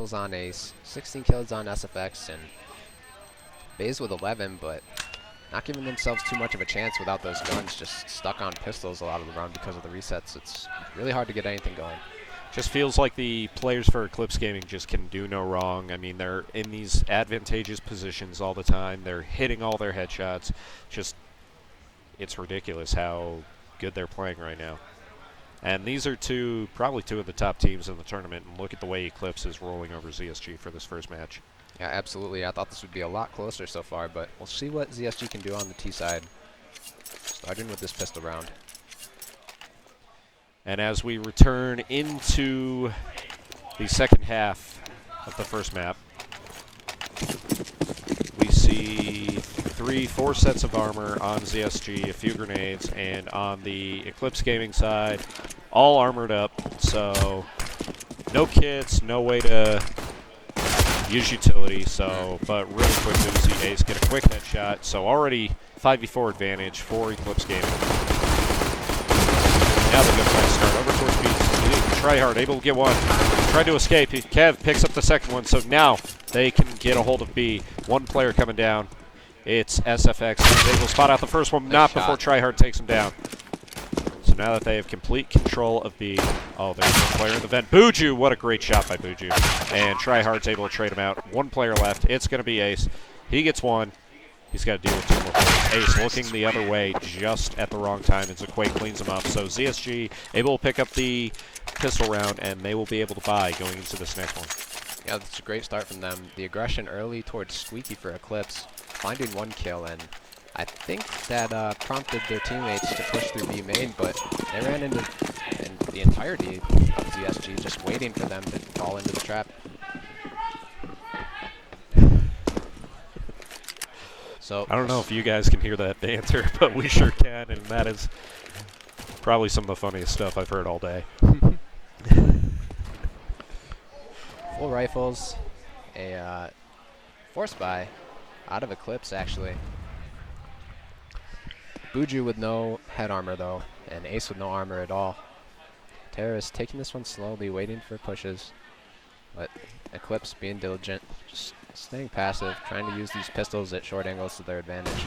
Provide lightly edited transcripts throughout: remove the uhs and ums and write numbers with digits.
kills on Ace, 16 kills on SFX, and Bays with 11, but not giving themselves too much of a chance without those guns, just stuck on pistols a lot of the round because of the resets. It's really hard to get anything going. Just feels like the players for Eclipse Gaming just can do no wrong. I mean, they're in these advantageous positions all the time. They're hitting all their headshots. Just, it's ridiculous how good they're playing right now. And these are probably two of the top teams in the tournament. And look at the way Eclipse is rolling over ZSG for this first match. Yeah, absolutely. I thought this would be a lot closer so far, but we'll see what ZSG can do on the T side. Starting with this pistol round. And as we return into the second half of the first map, we see 4 sets of armor on ZSG, a few grenades, and on the Eclipse Gaming side, all armored up. So no kits, no way to use utility. So, but really quickly we see Ace get a quick headshot. So already 5v4 advantage for Eclipse Gaming. Now they're going to try to start over towards B. Tryhard able to get one. Tried to escape. Kev picks up the second one, so now they can get a hold of B. One player coming down. It's SFX. He's able to spot out the first one, not before Tryhard takes him down. So now that they have complete control of B. Oh, there's one player in the vent. Buju, what a great shot by Buju. And Tryhard's able to trade him out. One player left. It's going to be Ace. He gets one. He's got to deal with 2 more players. Ace looking the other way just at the wrong time as Quake cleans him up. So ZSG able to pick up the pistol round, and they will be able to buy going into this next one. Yeah, that's a great start from them. The aggression early towards Squeaky for Eclipse, finding 1 kill, and I think that prompted their teammates to push through B main, but they ran into the entirety of ZSG just waiting for them to fall into the trap. So I don't know if you guys can hear that banter, but we sure can, and that is probably some of the funniest stuff I've heard all day. Full rifles, a force buy out of Eclipse actually. Buju with no head armor though, and Ace with no armor at all. Terrorist taking this one slowly, waiting for pushes, but Eclipse being diligent, just staying passive, trying to use these pistols at short angles to their advantage.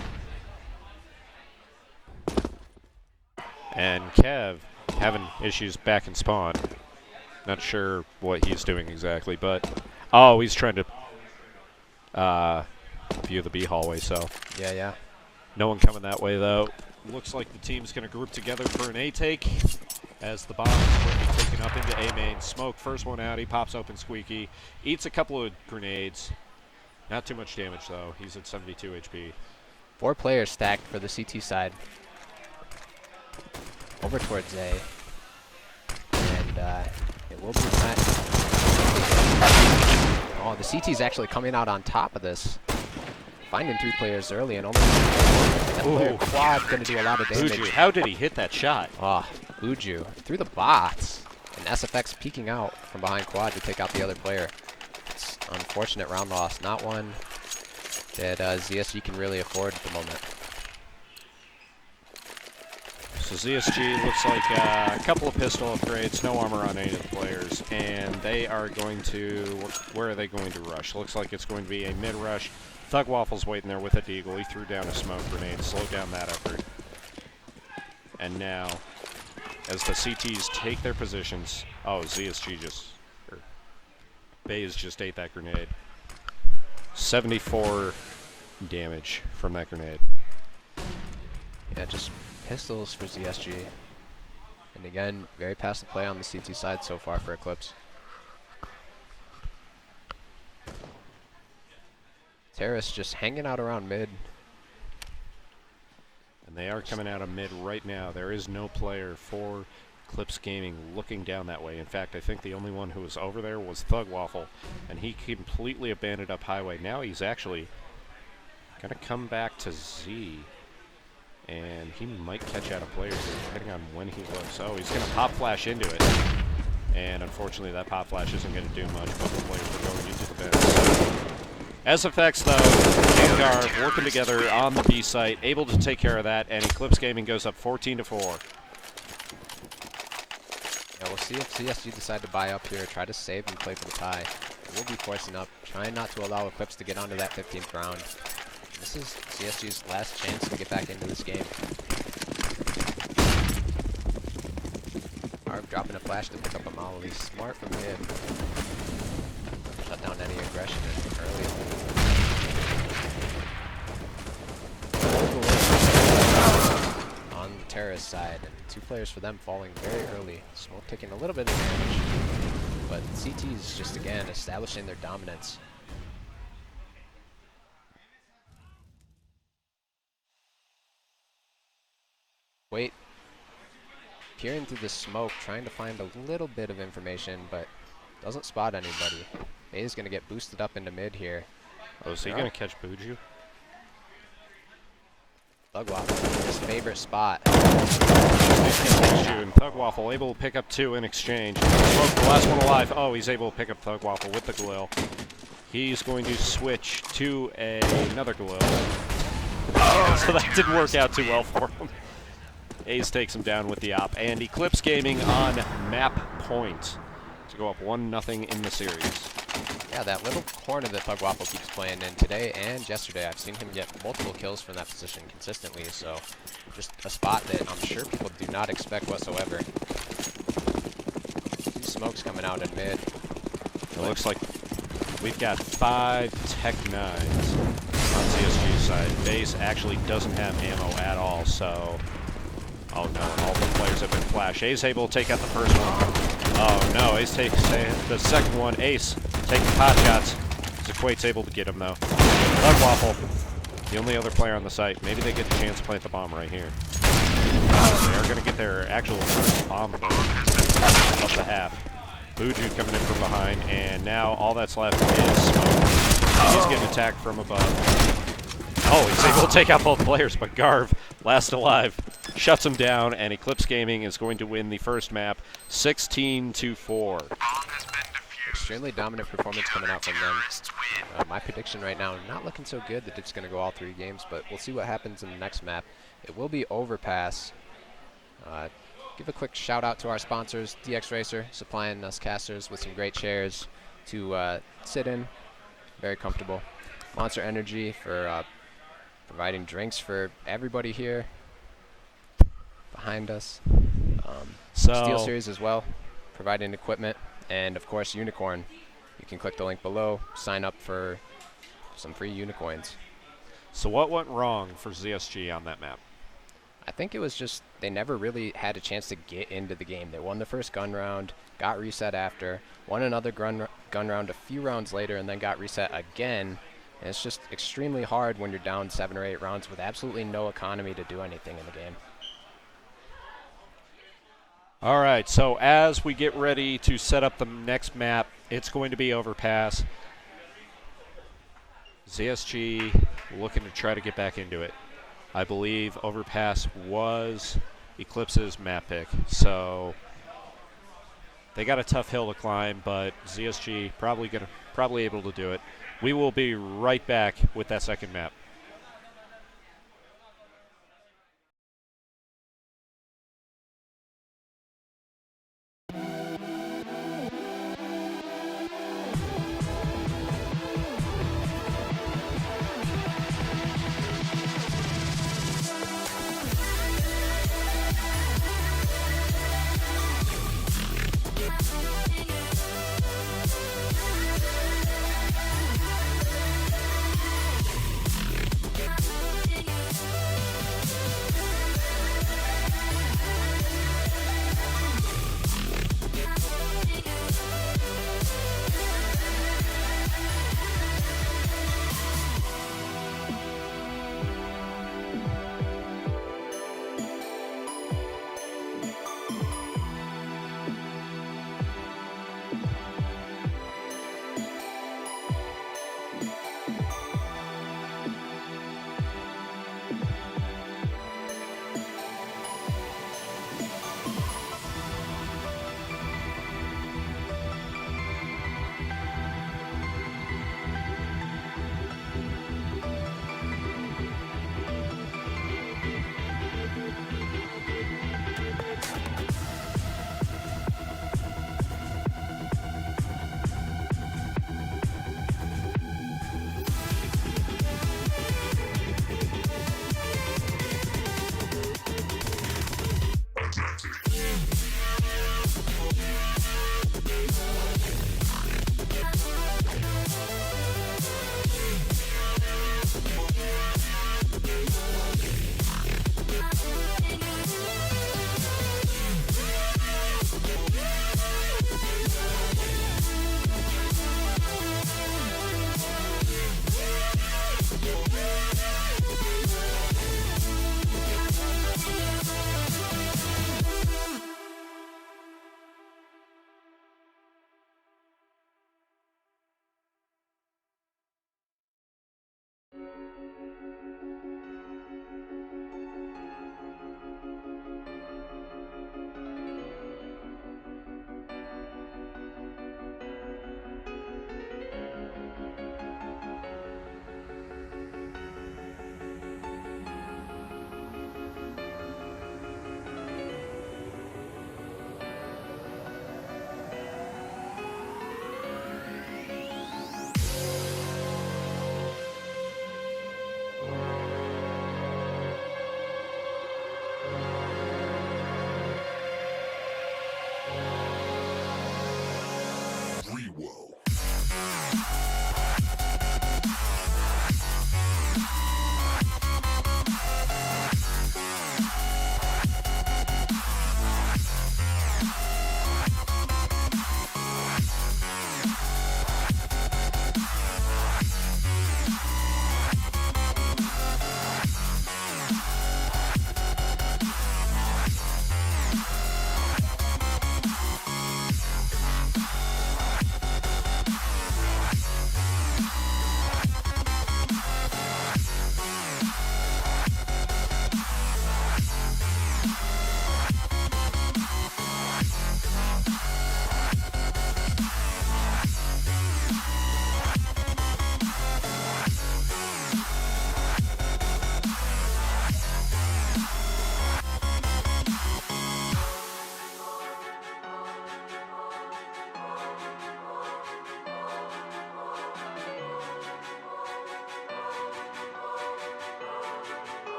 And Kev having issues back in spawn. Not sure what he's doing exactly, but oh, he's trying to view the B hallway. So yeah. No one coming that way though. Looks like the team's going to group together for an A take as the bomb is going to be taken up into A main. Smoke, first one out. He pops open Squeaky, eats a couple of grenades. Not too much damage though. He's at 72 HP. 4 players stacked for the CT side. Over towards A. And it will be met. Oh, the CT's actually coming out on top of this. Finding 3 players early and only that player Quad going to do a lot of damage. Buju, how did he hit that shot? Oh, Buju through the bots. And SFX peeking out from behind Quad to take out the other player. It's unfortunate round loss. Not one that ZSG can really afford at the moment. So ZSG looks like a couple of pistol upgrades, no armor on any of the players, and they are going to, where are they going to rush? Looks like it's going to be a mid-rush. Thug Waffle's waiting there with a deagle. He threw down a smoke grenade, slowed down that effort. And now, as the CTs take their positions, oh, ZSG just, or Bays just ate that grenade. 74 damage from that grenade. Yeah, just pistols for ZSG. And again, very passive play on the CT side so far for Eclipse. Terrorists just hanging out around mid. And they are coming out of mid right now. There is no player for Eclipse Gaming looking down that way. In fact, I think the only one who was over there was Thug Waffle, and he completely abandoned up highway. Now he's actually going to come back to Z, and he might catch out a player here, depending on when he looks. Oh, he's going to pop flash into it. And unfortunately, that pop flash isn't going to do much. Both players are going into the bench. SFX, though, and Garb working together on the B site, able to take care of that, and Eclipse Gaming goes up 14-4. Yeah, we'll see if CSG decide to buy up here, try to save and play for the tie. will be forcing up, trying not to allow Eclipse to get onto that 15th round. This is ZSG's last chance to get back into this game. Arv dropping a flash to pick up a Molly. Smart from mid. Shut down any aggression early. On the terrorist side, and 2 players for them falling very early. Smoke taking a little bit of damage, but CT is just again establishing their dominance. Wait, peering through the smoke, trying to find a little bit of information, but doesn't spot anybody. Bay's gonna get boosted up into mid here. Oh, is he gonna catch Buju? Thug Waffle, his favorite spot. And Thug Waffle able to pick up 2 in exchange. Smoke, the last one alive. Oh, he's able to pick up Thug Waffle with the Galil. He's going to switch to another Galil. So that didn't work out too well for him. Ace takes him down with the op, and Eclipse Gaming on map point to go up 1-0 in the series. Yeah, that little corner that Thug Waffle keeps playing in today and yesterday, I've seen him get multiple kills from that position consistently, so just a spot that I'm sure people do not expect whatsoever. 2 smokes coming out in mid. It looks like we've got 5 Tech 9s on ZSG's side. Base actually doesn't have ammo at all, so... Oh no, and all the players have been flashed. Ace able to take out the first one. Oh no, Ace takes the second one. Ace taking pot shots. Equate's able to get him though. Thug Waffle, the only other player on the site. Maybe they get a chance to plant the bomb right here. They are going to get their actual first bomb up the half. Buju coming in from behind, and now all that's left is Smoke. He's getting attacked from above. Oh, he's able to take out both players, but Garv, last alive, shuts him down, and Eclipse Gaming is going to win the first map 16-4. Extremely dominant performance coming out from them. My prediction right now, not looking so good that it's going to go all 3 games, but we'll see what happens in the next map. It will be Overpass. Give a quick shout out to our sponsors, DX Racer, supplying us casters with some great chairs to sit in. Very comfortable. Monster Energy for providing drinks for everybody here behind us. Steel Series as well, providing equipment. And of course, Unicorn. You can click the link below, sign up for some free unicorns. So what went wrong for ZSG on that map? I think it was just they never really had a chance to get into the game. They won the first gun round, got reset after, won another gun round a few rounds later, and then got reset again. And it's just extremely hard when you're down 7 or 8 rounds with absolutely no economy to do anything in the game. All right, so as we get ready to set up the next map, it's going to be Overpass. ZSG looking to try to get back into it. I believe Overpass was Eclipse's map pick, so they got a tough hill to climb, but ZSG probably able to do it. We will be right back with that second map.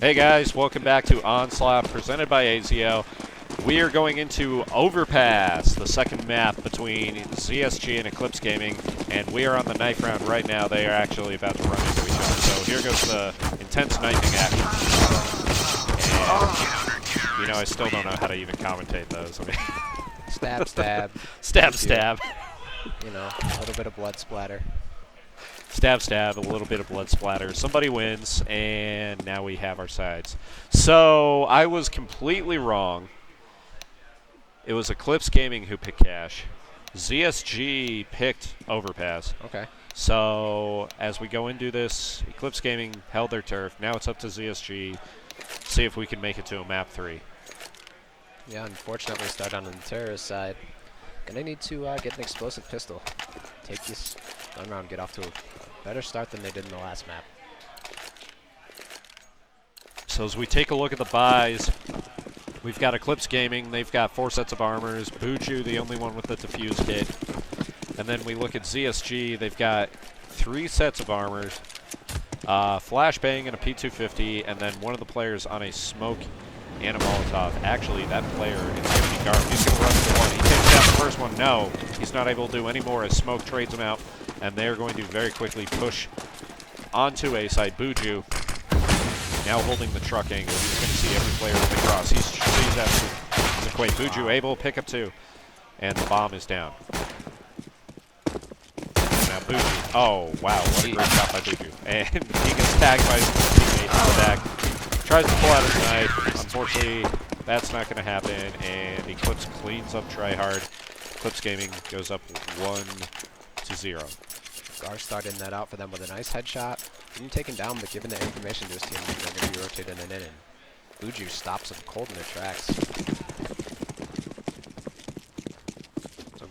Hey guys, welcome back to Onslaught, presented by Azio. We are going into Overpass, the second map between ZSG and Eclipse Gaming, and we are on the knife round right now. They are actually about to run into each other. So here goes the intense knifing action. And, you know, I still don't know how to even commentate those. I mean, Stab, stab. Stab, stab. You know, a little bit of blood splatter. Stab, stab, a little bit of blood splatter. Somebody wins, and now we have our sides. So I was completely wrong. It was Eclipse Gaming who picked Cash. ZSG picked Overpass. Okay. So as we go into this, Eclipse Gaming held their turf. Now it's up to ZSG. See if we can make it to a map 3. Yeah, unfortunately, start on the terrorist side. Gonna need to get an explosive pistol. Take this gun round, get off to a better start than they did in the last map. So as we take a look at the buys, we've got Eclipse Gaming. They've got 4 sets of armors. Buju, the only one with the defuse kit. And then we look at ZSG. They've got 3 sets of armors, flashbang and a P250, and then one of the players on a smoke and a Molotov. Actually, that player is going to be Garb. He's going to run to the one. He takes down the first one. No, he's not able to do any more as smoke trades him out, and they're going to very quickly push onto A side. Buju now holding the truck angle. He's going to see every player with the cross. He sees that Zaquate. Buju able to pick up 2, and the bomb is down. Now Buju. Oh, wow. What a great shot by Buju. And he gets tagged by his teammate in the back. Tries to pull out his knife. Unfortunately, that's not going to happen, and Eclipse cleans up Tryhard. Eclipse Gaming goes up 1-0. Gar starting that out for them with a nice headshot. Didn't take him down, but given the information to his team, they're going to be rotating it in. And Buju stops them cold in their tracks.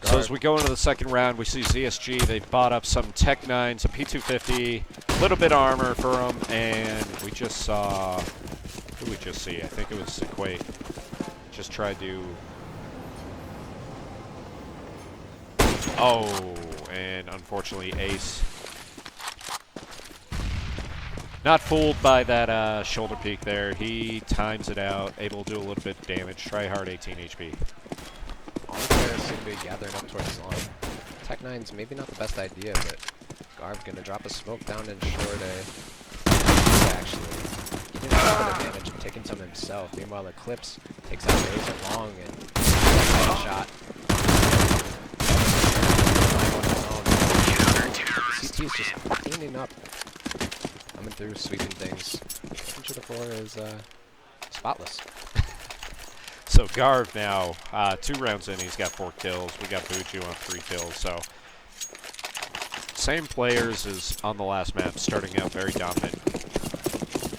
So as we go into the second round, we see ZSG. They've bought up some Tech 9s, a P250, a little bit of armor for them, and we just saw... Who did we just see? I think it was Zaquate. Just tried to... Oh, and unfortunately Ace. Not fooled by that shoulder peek there. He times it out, able to do a little bit of damage. Try hard, 18 HP. All the players seem to be gathering up towards the line. Tech 9's maybe not the best idea, but Garb gonna drop a smoke down in short A. Actually, he didn't have the damage and taking some himself. Meanwhile, Eclipse takes out Ace at long and shot. CT is just cleaning up, coming through, sweeping things. Into the floor is spotless. So Garv now, 2 rounds in, he's got 4 kills. We got Buju on 3 kills. So same players as on the last map, starting out very dominant.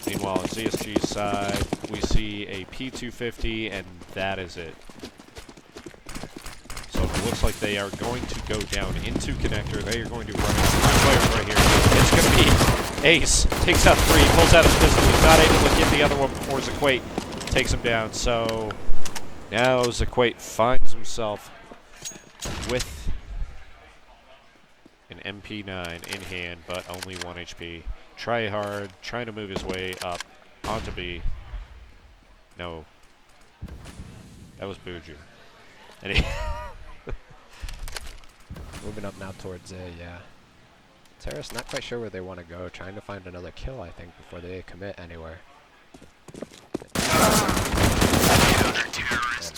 Meanwhile, on ZSG's side, we see a P250, and that is it. So it looks like they are going to go down into connector. They are going to run into players right here. It's going to be Ace. Takes out 3, pulls out his pistol. He's not able to get the other one before Zaquate takes him down. So now Zaquate finds himself with an MP9 in hand, but only 1 HP. Try hard, trying to move his way up onto B. No. That was Buju. And he moving up now towards A, yeah. Terrace not quite sure where they want to go, trying to find another kill, I think, before they commit anywhere. And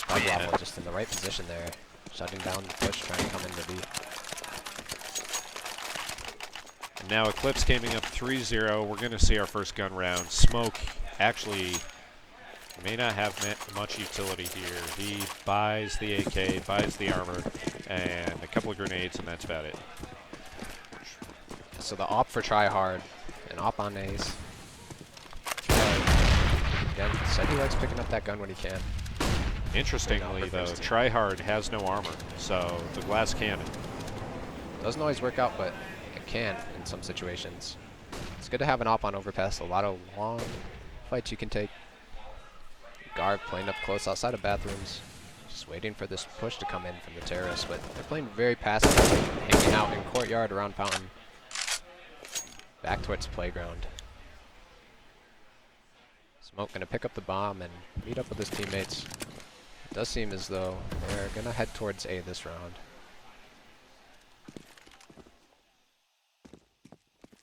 Bug Waffle just in the right position there, shutting down the push, trying to come into B. Now Eclipse gaming up 3-0. We're going to see our first gun round. Smoke actually may not have much utility here. He buys the AK, buys the armor, and a couple of grenades, and that's about it. So the op for Tryhard, and op on Ace. Again, said he likes picking up that gun when he can. Interestingly, though, Tryhard has no armor, so the glass cannon. Doesn't always work out, but it can in some situations. It's good to have an op on overpass. A lot of long fights you can take. Guard playing up close outside of bathrooms. Just waiting for this push to come in from the terrorists, but they're playing very passively, hanging out in courtyard around fountain. Back towards playground. Smoke gonna pick up the bomb and meet up with his teammates. It does seem as though they're gonna head towards A this round.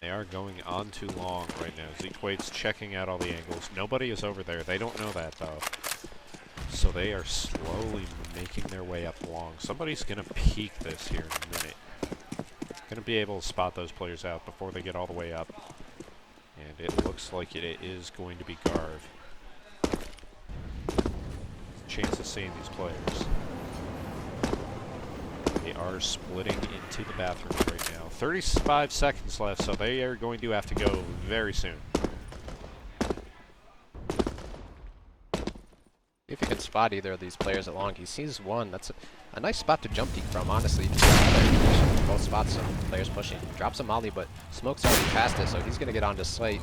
They are going on too long right now. Zequate's checking out all the angles. Nobody is over there. They don't know that, though. So they are slowly making their way up long. Somebody's going to peek this here in a minute. Going to be able to spot those players out before they get all the way up. And it looks like it is going to be Garv. Chance of seeing these players. They are splitting into the bathrooms right now. 35 seconds left, so they are going to have to go very soon. If you can spot either of these players at long, he sees one. That's a nice spot to jump peek from, honestly. You can both spots some players pushing. Drops a molly, but smoke's already past it, so he's going to get onto slate.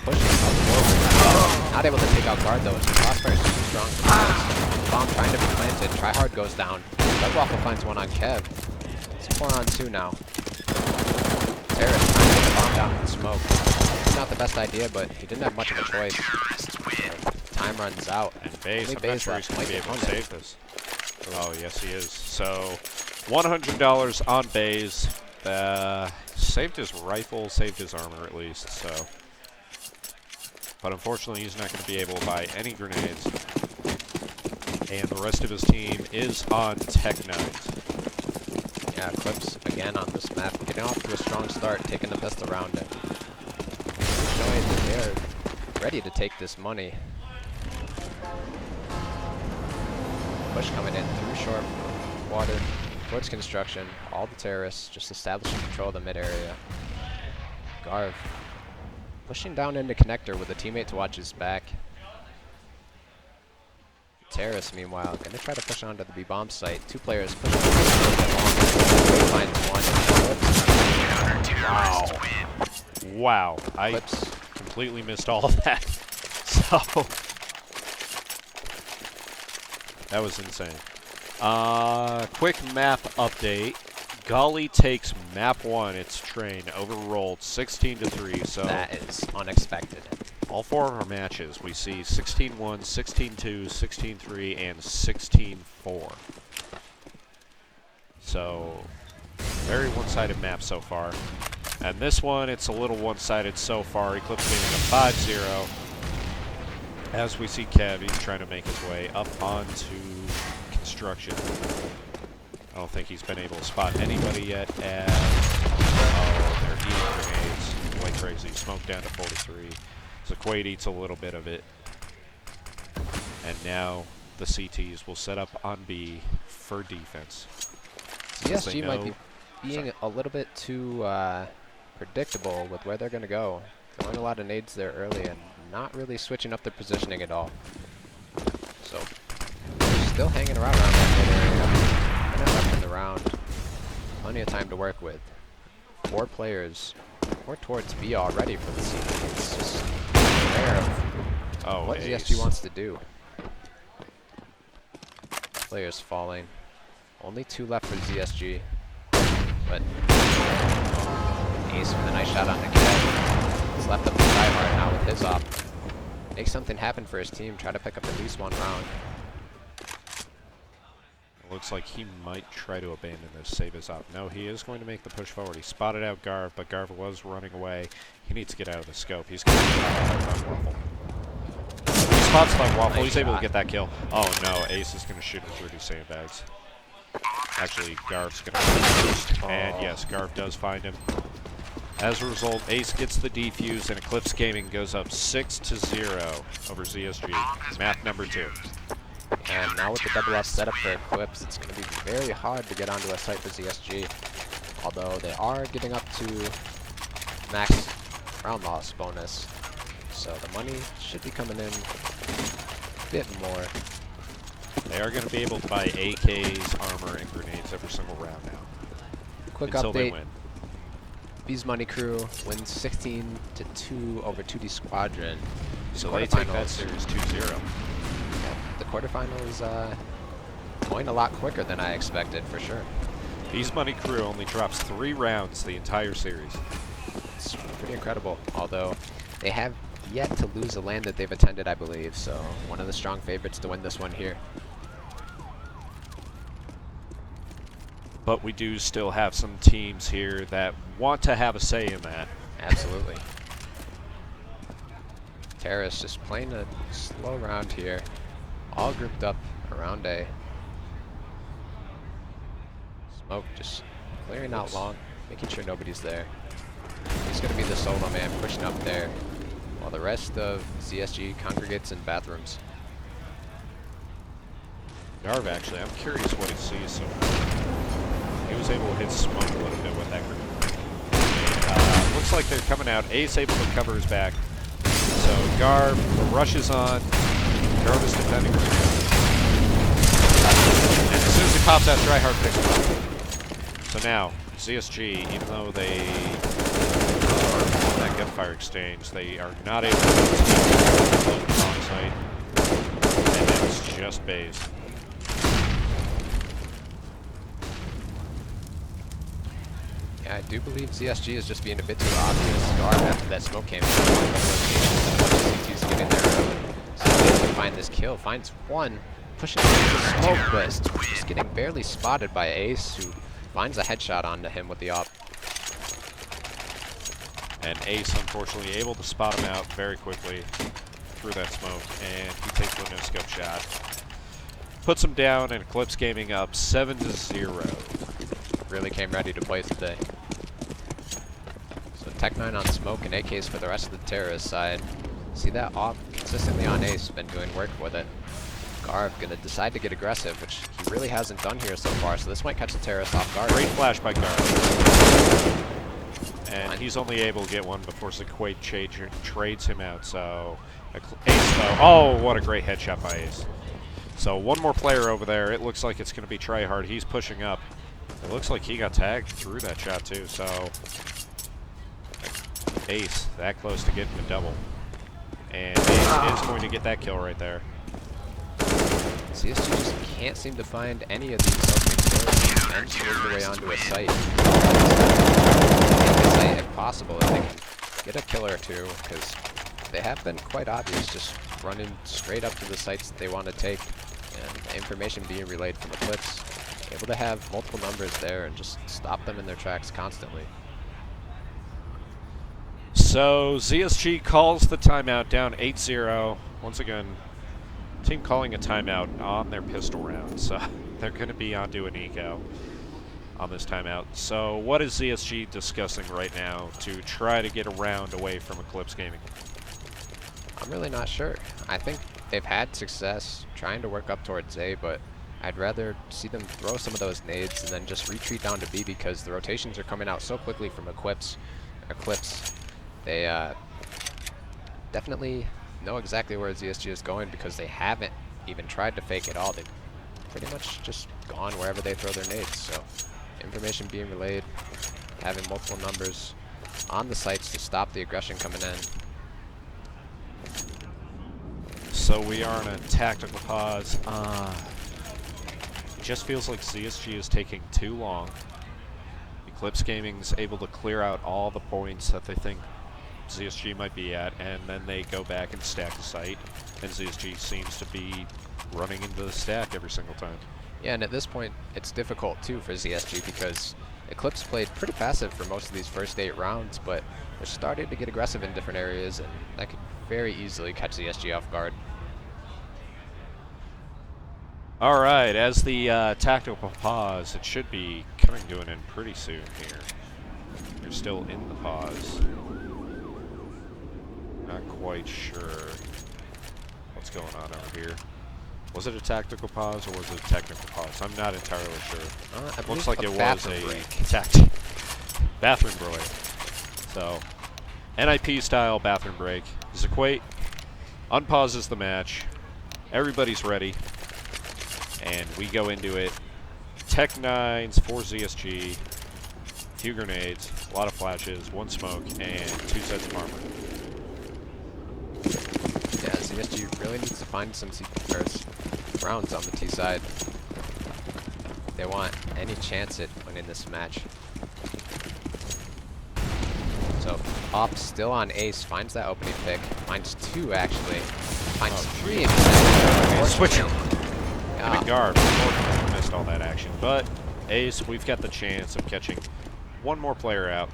Pushing up forward. Not able to take out guard, though. His crossfire is too strong. Bomb trying to be planted. Try hard goes down. Waffle finds one on Kev. It's 4 on 2 now. Terrace trying to get the bomb down in the smoke. It's not the best idea, but he didn't have much of a choice. Time runs out. And Baze, I'm not sure he's going to be able to save this. Oh, yes, he is. So, $100 on Baze. Saved his rifle, saved his armor at least, so. But unfortunately, he's not going to be able to buy any grenades. And the rest of his team is on Tech 9s. Yeah, Eclipse again on this map. Getting off to a strong start, taking the best around it. Showing that they're ready to take this money. Push coming in through short water towards construction. All the terrorists just establishing control of the mid area. Garv pushing down into connector with a teammate to watch his back. Terrorists, meanwhile, going to try to push onto the B-bomb site. 2 players pushing finds one. Wow. Wow. I completely missed all of that. So, that was insane. Quick map update. Golly takes map 1, its train, overrolled 16-3, so that is unexpected. All 4 of our matches, we see 16-1, 16-2, 16-3, and 16-4. So, very one-sided map so far. And this one, it's a little one-sided so far. Eclipse being a 5-0. As we see Kev, he's trying to make his way up onto construction. I don't think he's been able to spot anybody yet. And oh, they're eating grenades like crazy. Smoke down to 43. So Quaid eats a little bit of it. And now the CTs will set up on B for defense. ZSG might be being a little bit too predictable with where they're going to go. Throwing a lot of nades there early and not really switching up their positioning at all. So, they're still hanging around that area. They're not left in the round. Plenty of time to work with. 4 players. More towards B already for the CT. It's just aware of what ZSG wants to do. Players falling. Only 2 left for ZSG. But Ace with a nice shot on the Kev. He's left up the tryhard now with his op. Make something happen for his team. Try to pick up at least 1 round. Looks like he might try to abandon this, save his op. No, he is going to make the push forward. He spotted out Garv, but Garv was running away. He needs to get out of the scope. He's going to spot Waffle. He spots that Waffle. He's able to get that kill. Oh no, Ace is going to shoot him through these sandbags. Actually, Garv's going to first. And yes, Garv does find him. As a result, Ace gets the defuse, and Eclipse Gaming goes up 6-0 over ZSG. Map number 2. And now with the double off setup for Eclipse, it's going to be very hard to get onto a site for ZSG. Although they are getting up to max round loss bonus. So the money should be coming in a bit more. They are going to be able to buy AKs, armor, and grenades every single round now. Quick until update. They win. B's Money Crew wins 16-2 over 2D Squadron. So they take that series 2-0. The quarterfinals going a lot quicker than I expected, for sure. B's Money Crew only drops 3 rounds the entire series. It's pretty incredible, although they have yet to lose a LAN that they've attended, I believe, so one of the strong favorites to win this one here. But we do still have some teams here that want to have a say in that. Absolutely. Terrace just playing a slow round here. all grouped up around A. Smoke just clearing out long, making sure nobody's there. He's going to be the solo man pushing up there, while the rest of ZSG congregates in bathrooms. Garv, actually, I'm curious what he sees so far. He was able to hit smoke a little bit with that grenade. And, looks like they're coming out. Ace able to cover his back. So Garv rushes on. Garv is defending. And as soon as he pops out, Tryhard picks him up. So now, ZSG, even though they are on that gunfire exchange, they are not able to on site. And it's just Baze. Yeah, I do believe ZSG is just being a bit too obvious. Garv, after that smoke came in, CT's getting there early. So he's able to find this kill, finds one, pushing through the smoke, but just getting barely spotted by Ace, who finds a headshot onto him with the op. And Ace, unfortunately, able to spot him out very quickly through that smoke, and he takes the no-scope shot. Puts him down, and Eclipse Gaming up 7-0. Really came ready to play today. So Tech9 on smoke and AKs for the rest of the terrorist side. See that op consistently on Ace, been doing work with it. Garv gonna decide to get aggressive, which he really hasn't done here so far, so this might catch the terrorist off guard. Great flash by Garv. And he's only able to get one before Sequade trades him out, so Ace though. Oh, what a great headshot by Ace. So one more player over there. It looks like it's going to be Tryhard. He's pushing up. It looks like he got tagged through that shot too, so Ace that close to getting a double. And Ace is going to get that kill right there. CSG just can't seem to find any of these opening kills and steals their way onto a site. Take the site if possible if they can get a kill or two, because they have been quite obvious, just running straight up to the sites that they want to take, and the information being relayed from Eclipse, able to have multiple numbers there and just stop them in their tracks constantly. So ZSG calls the timeout down 8-0. Once again, team calling a timeout on their pistol round, so they're going to be onto an eco on this timeout. So what is ZSG discussing right now to try to get a round away from Eclipse Gaming? I'm really not sure. I think they've had success trying to work up towards A, but I'd rather see them throw some of those nades and then just retreat down to B, because the rotations are coming out so quickly from Eclipse. They definitely know exactly where ZSG is going, because they haven't even tried to fake it all. They've pretty much just gone wherever they throw their nades. So information being relayed, having multiple numbers on the sites to stop the aggression coming in. So we are in a tactical pause. It just feels like ZSG is taking too long. Eclipse Gaming's able to clear out all the points that they think ZSG might be at, and then they go back and stack the site, and ZSG seems to be running into the stack every single time. Yeah, and at this point, it's difficult too for ZSG, because Eclipse played pretty passive for most of these first 8 rounds, but they're starting to get aggressive in different areas, and that could very easily catch ZSG off guard. All right, as the tactical pause, it should be coming to an end pretty soon here. They're still in the pause. Not quite sure what's going on over here. Was it a tactical pause or was it a technical pause? I'm not entirely sure. Looks like it was a bathroom break. So, NIP style bathroom break. Zequate unpauses the match. Everybody's ready. And we go into it. Tech9s for ZSG. Few grenades, a lot of flashes, 1 smoke, and 2 sets of armor. Yeah, ZSG really needs to find some rounds on the T side. They want any chance at winning this match. So, Op still on Ace, finds that opening pick, finds 2 actually, finds 3 in the Switching. Yeah. Garb missed all that action, but Ace, we've got the chance of catching 1 more player out.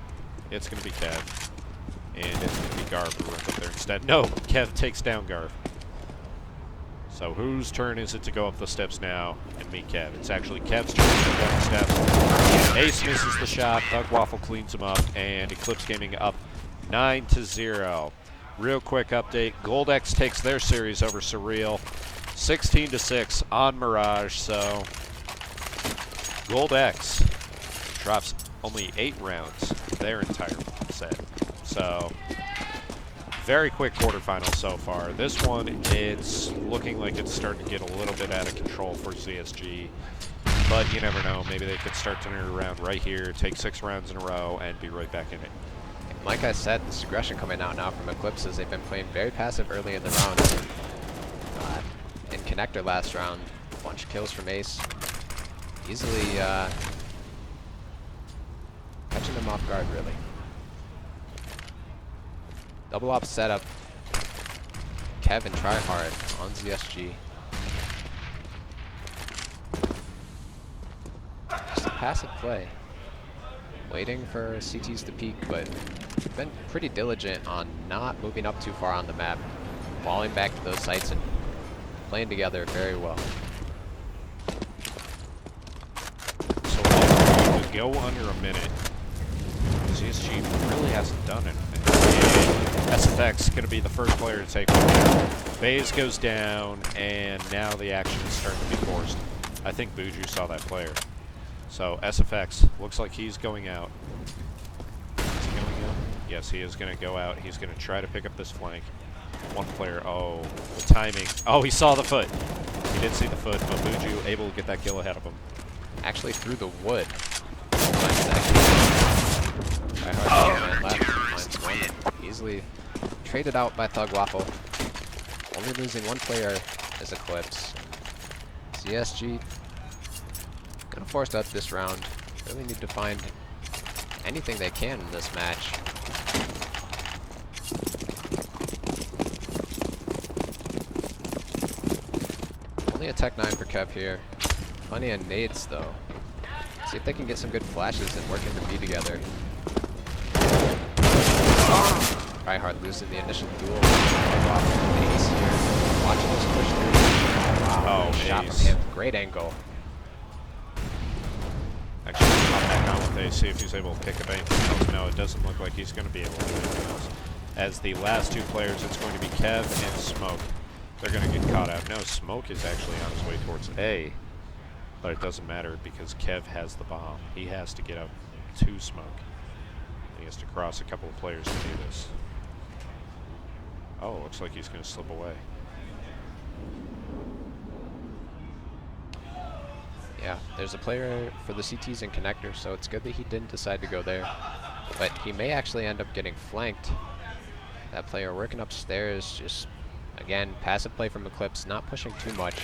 It's going to be Kev, and it's going to be Garb who runs up there instead. No, Kev takes down Garb. So whose turn is it to go up the steps now and meet Kev? It's actually Kev's turn to go down the steps. Ace misses the shot. Thug Waffle cleans him up, and Eclipse Gaming up 9-0. Real quick update. Goldex takes their series over Surreal, 16-6 on Mirage. So Goldex drops only 8 rounds their entire set. So very quick quarterfinal so far. This one, it's looking like it's starting to get a little bit out of control for ZSG. But you never know. Maybe they could start turning it around right here, take 6 rounds in a row, and be right back in it. Like I said, this aggression coming out now from Eclipse is they've been playing very passive early in the round. In Connector last round, a bunch of kills from Ace. Easily catching them off guard, really. Double op setup. Kev and Tryhard on ZSG. Just a passive play. Waiting for CTs to peek, but been pretty diligent on not moving up too far on the map. Falling back to those sites and playing together very well. So long as we go under a minute, ZSG really hasn't done anything. SFX going to be the first player to take one down. Baze goes down, and now the action is starting to be forced. I think Buju saw that player. So SFX looks like he's going out. Is he going out? Yes, he is going to go out. He's going to try to pick up this flank. One player, oh, the timing. Oh, he saw the foot. He did see the foot, but Buju able to get that kill ahead of him. Actually through the wood. Tryhard left. Finds one. Easily traded out by Thug Waffle. Only losing one player is Eclipse. ZSG gonna force up this round. Really need to find anything they can in this match. Only a Tech 9 for Kev here. Plenty of nades though. See if they can get some good flashes and work in the B together. Tryhard losing the initial duel. Ace here. Watching this push through. Wow, shot from him. Great angle. Actually, pop back on with Ace, see if he's able to pick up anything else. No, it doesn't look like he's going to be able to do anything else. As the last 2 players, it's going to be Kev and Smoke. They're going to get caught out. No, Smoke is actually on his way towards A. But it doesn't matter because Kev has the bomb. He has to get up to Smoke. He has to cross a couple of players to do this. Oh, looks like he's going to slip away. Yeah, there's a player for the CTs and connectors, so it's good that he didn't decide to go there. But he may actually end up getting flanked. That player working upstairs, just, again, passive play from Eclipse, not pushing too much.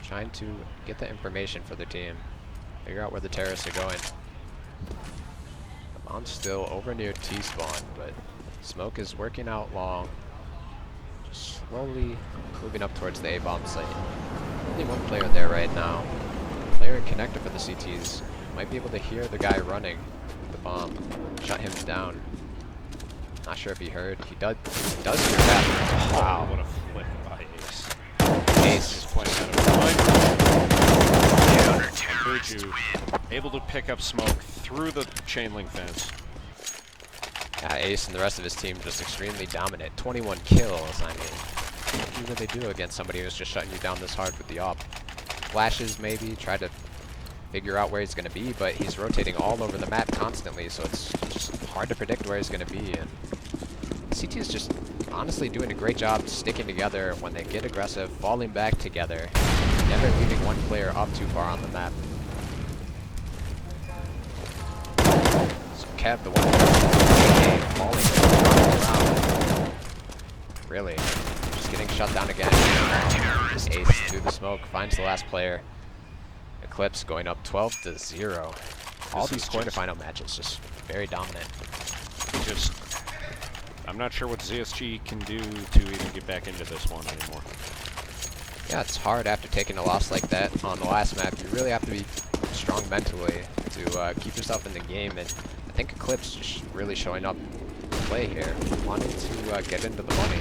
Trying to get the information for the team. Figure out where the terrorists are going. The bomb's still over near T-spawn, but Smoke is working out long. Just slowly moving up towards the A-bomb site. Only one player there right now. Player and connector for the CTs. Might be able to hear the guy running with the bomb. Shut him down. Not sure if he heard. He does hear that. Wow, what a flick by Ace. Ace is playing out of line. Buju able to pick up Smoke through the chain link fence. Yeah, Ace and the rest of his team just extremely dominant. 21 kills, I mean. What do you really do against somebody who's just shutting you down this hard with the op? Flashes maybe, try to figure out where he's going to be, but he's rotating all over the map constantly, so it's just hard to predict where he's going to be. And CT is just honestly doing a great job sticking together when they get aggressive, falling back together, never leaving one player up too far on the map. So Kev, the one falling around. Really, just getting shut down again. Ace through the smoke, finds the last player. Eclipse going up 12-0. All these quarterfinal matches just very dominant. I'm not sure what ZSG can do to even get back into this one anymore. Yeah, it's hard after taking a loss like that on the last map. You really have to be strong mentally to keep yourself in the game, and I think Eclipse just really showing up to play here, wanting to get into the money,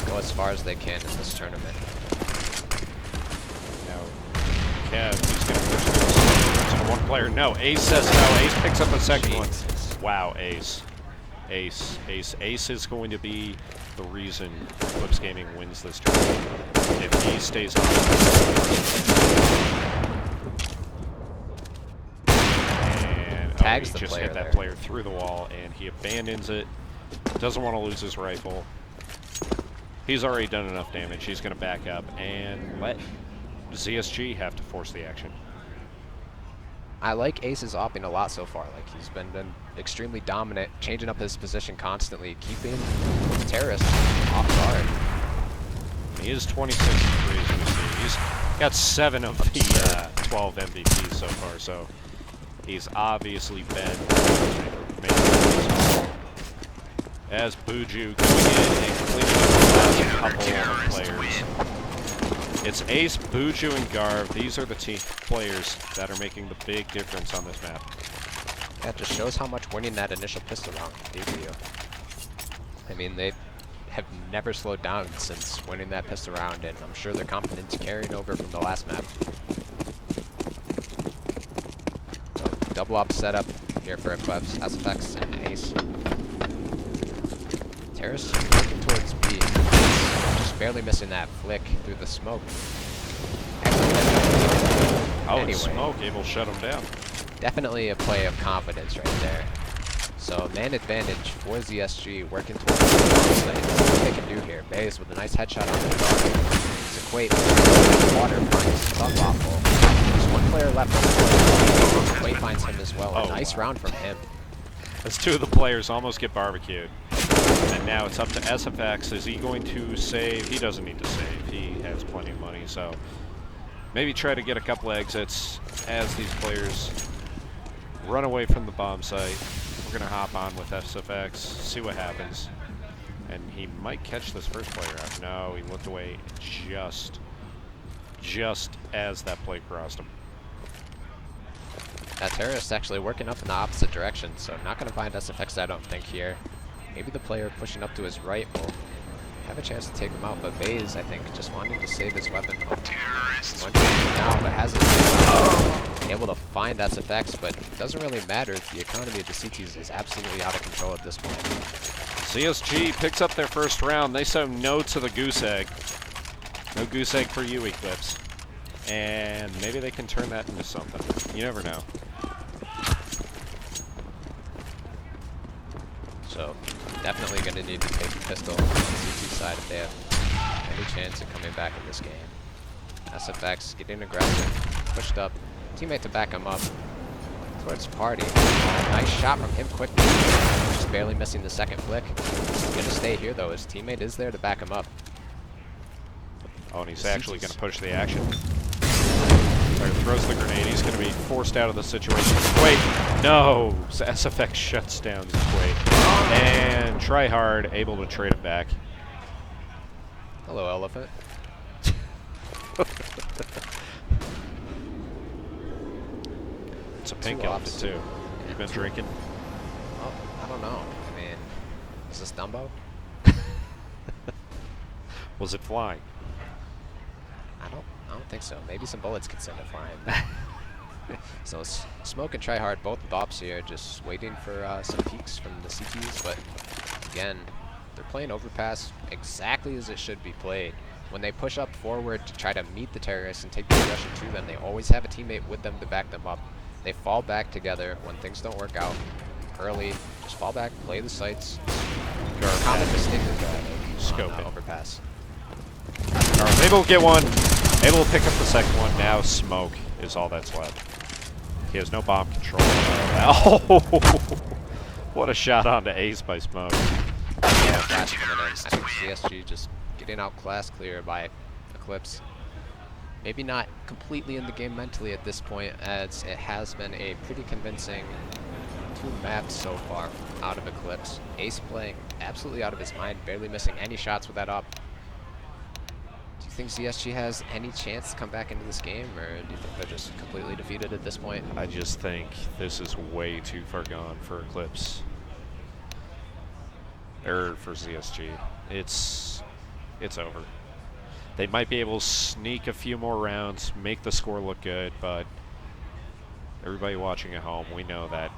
go as far as they can in this tournament. Kev, he's going to push this. One player. No, Ace says no. Ace picks up a second one. Wow, Ace. Ace is going to be the reason Eclipse Gaming wins this tournament if he stays on. And tags he the just player hit that there. player through the wall, and he abandons it. Doesn't want to lose his rifle. He's already done enough damage. He's going to back up and let ZSG have to force the action. I like Ace's opping a lot so far. Like, he's been extremely dominant, changing up his position constantly, keeping terrorists off guard. He is 26 degrees, you see. He's got 7 of the 12 MVPs so far, so he's obviously been as Buju going in and cleaning up the last couple of players. It's Ace, Buju, and Garv. These are the players that are making the big difference on this map. That just shows how much winning that initial pistol round can do for you. I mean, they have never slowed down since winning that pistol round, and I'm sure their confidence carrying over from the last map. So, double op setup here for Eclipse, SFX, and Ace. Terrace working towards B. Just barely missing that flick through the smoke. Anyway. Smoke able to shut him down. Definitely a play of confidence right there. So man advantage for ZSG working towards the site. That's what they can do here. Bays with a nice headshot on the guard. It's Equate. Water finds Thug Waffle. There's one player left on the floor. Equate finds him as well. A nice round from him. As 2 of the players almost get barbecued. And now it's up to SFX. Is he going to save? He doesn't need to save. He has plenty of money, so maybe try to get a couple exits as these players run away from the bomb site. We're going to hop on with SFX, see what happens. And he might catch this first player out. No, he looked away just as that play crossed him. That terrorist actually working up in the opposite direction, so not going to find SFX, I don't think, here. Maybe the player pushing up to his right will have a chance to take him out, but Baze, I think, just wanting to save his weapon. Went now, but hasn't been able to find SFX, but it doesn't really matter. The economy of the CTs is absolutely out of control at this point. ZSG picks up their first round. They say no to the goose egg. No goose egg for you, Eclipse. And maybe they can turn that into something. You never know. So, definitely going to need to take a pistol on the CT side if they have any chance of coming back in this game. SFX getting aggressive, pushed up, teammate to back him up towards Party. Nice shot from him quickly, just barely missing the second flick. He's going to stay here though, his teammate is there to back him up. Oh, and he's actually going to push the action. Player throws the grenade. He's going to be forced out of the situation. Wait, no! So SFX shuts down Quake. And Tryhard able to trade him back. Hello, Elephant. It's a pink elephant too. You've been drinking? Oh, I don't know. I mean, is this Dumbo? Was it flying? I don't think so. Maybe some bullets could send it flying. So Smoke and Tryhard, both bops here, just waiting for some peeks from the CTs, but again, they're playing overpass exactly as it should be played. When they push up forward to try to meet the terrorists and take the aggression to them, they always have a teammate with them to back them up. They fall back together when things don't work out early. Just fall back, play the sites. Common mistake is Scope overpass. Alright, able to get one. Able to pick up the second one. Now Smoke is all that's left. He has no bomb control. Oh! What a shot onto Ace by Smoke. Yeah, flash coming in. I think ZSG just getting outclassed clear by Eclipse. Maybe not completely in the game mentally at this point, as it has been a pretty convincing 2 maps so far out of Eclipse. Ace playing absolutely out of his mind, barely missing any shots with that up. Do you think ZSG has any chance to come back into this game, or do you think they're just completely defeated at this point? I just think this is way too far gone for Eclipse. Or for ZSG. It's over. They might be able to sneak a few more rounds, make the score look good, but everybody watching at home, we know that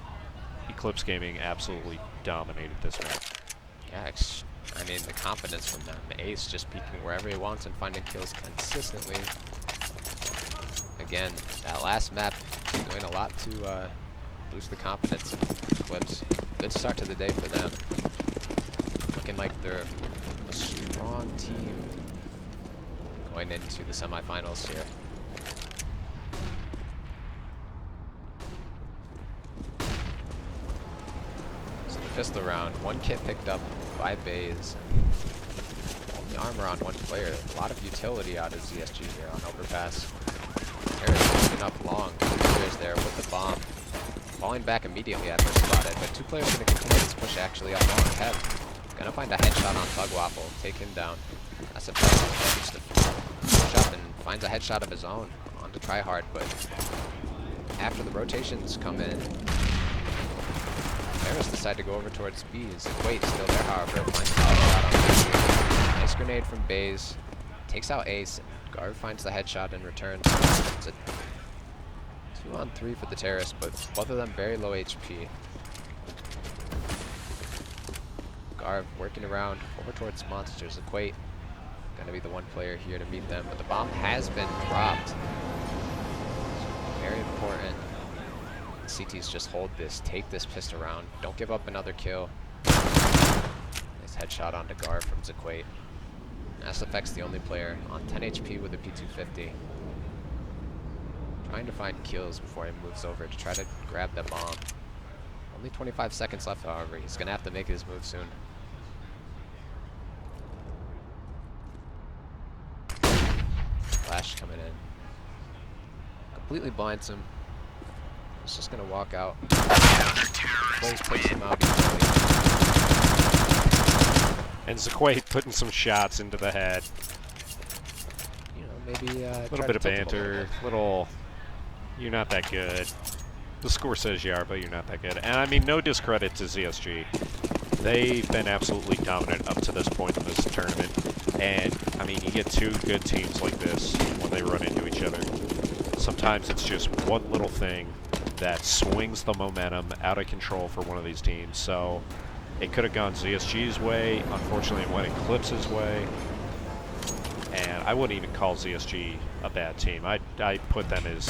Eclipse Gaming absolutely dominated this match. Yeah, I mean, the confidence from them. Ace just peeking wherever he wants and finding kills consistently. Again, that last map doing a lot to boost the confidence of Eclipse. Good start to the day for them. Looking like they're a strong team going into the semifinals here. So the pistol round, one kit picked up by Baze. Only armor on one player. A lot of utility out of ZSG here on overpass. Harris moving up long. Players there with the bomb. Falling back immediately after spotted, but two players going to complete this push actually up long. Kev gonna find a headshot on Thugwaffle, take him down. That's a push to push up and finds a headshot of his own on the Tryhard, but after the rotations come in, Harris decide to go over towards B. Equate still there, however, finds a headshot on B. Nice grenade from Baze, takes out Ace, and Garv finds the headshot in return. It's a 2-on-3 for the terrorists, but both of them very low HP. Garv working around over towards monsters. Equate gonna be the one player here to meet them, but the bomb has been dropped. So very important. CTs just hold this, take this pistol round, don't give up another kill. Nice headshot onto Garv from Equate. SFX the only player on 10 HP with a P250. Trying to find kills before he moves over to try to grab the bomb. Only 25 seconds left, however. He's going to have to make his move soon. Flash coming in. Completely blinds him. He's just going to walk out. Blaze picks him out easily. And Equate putting some shots into the head. You know, maybe a little bit of banter, little, you're not that good. The score says you are, but you're not that good. And I mean, no discredit to ZSG. They've been absolutely dominant up to this point in this tournament. And I mean, you get two good teams like this when they run into each other. Sometimes it's just one little thing that swings the momentum out of control for one of these teams. So it could have gone ZSG's way. Unfortunately, it went Eclipse's way. And I wouldn't even call ZSG a bad team. I put them as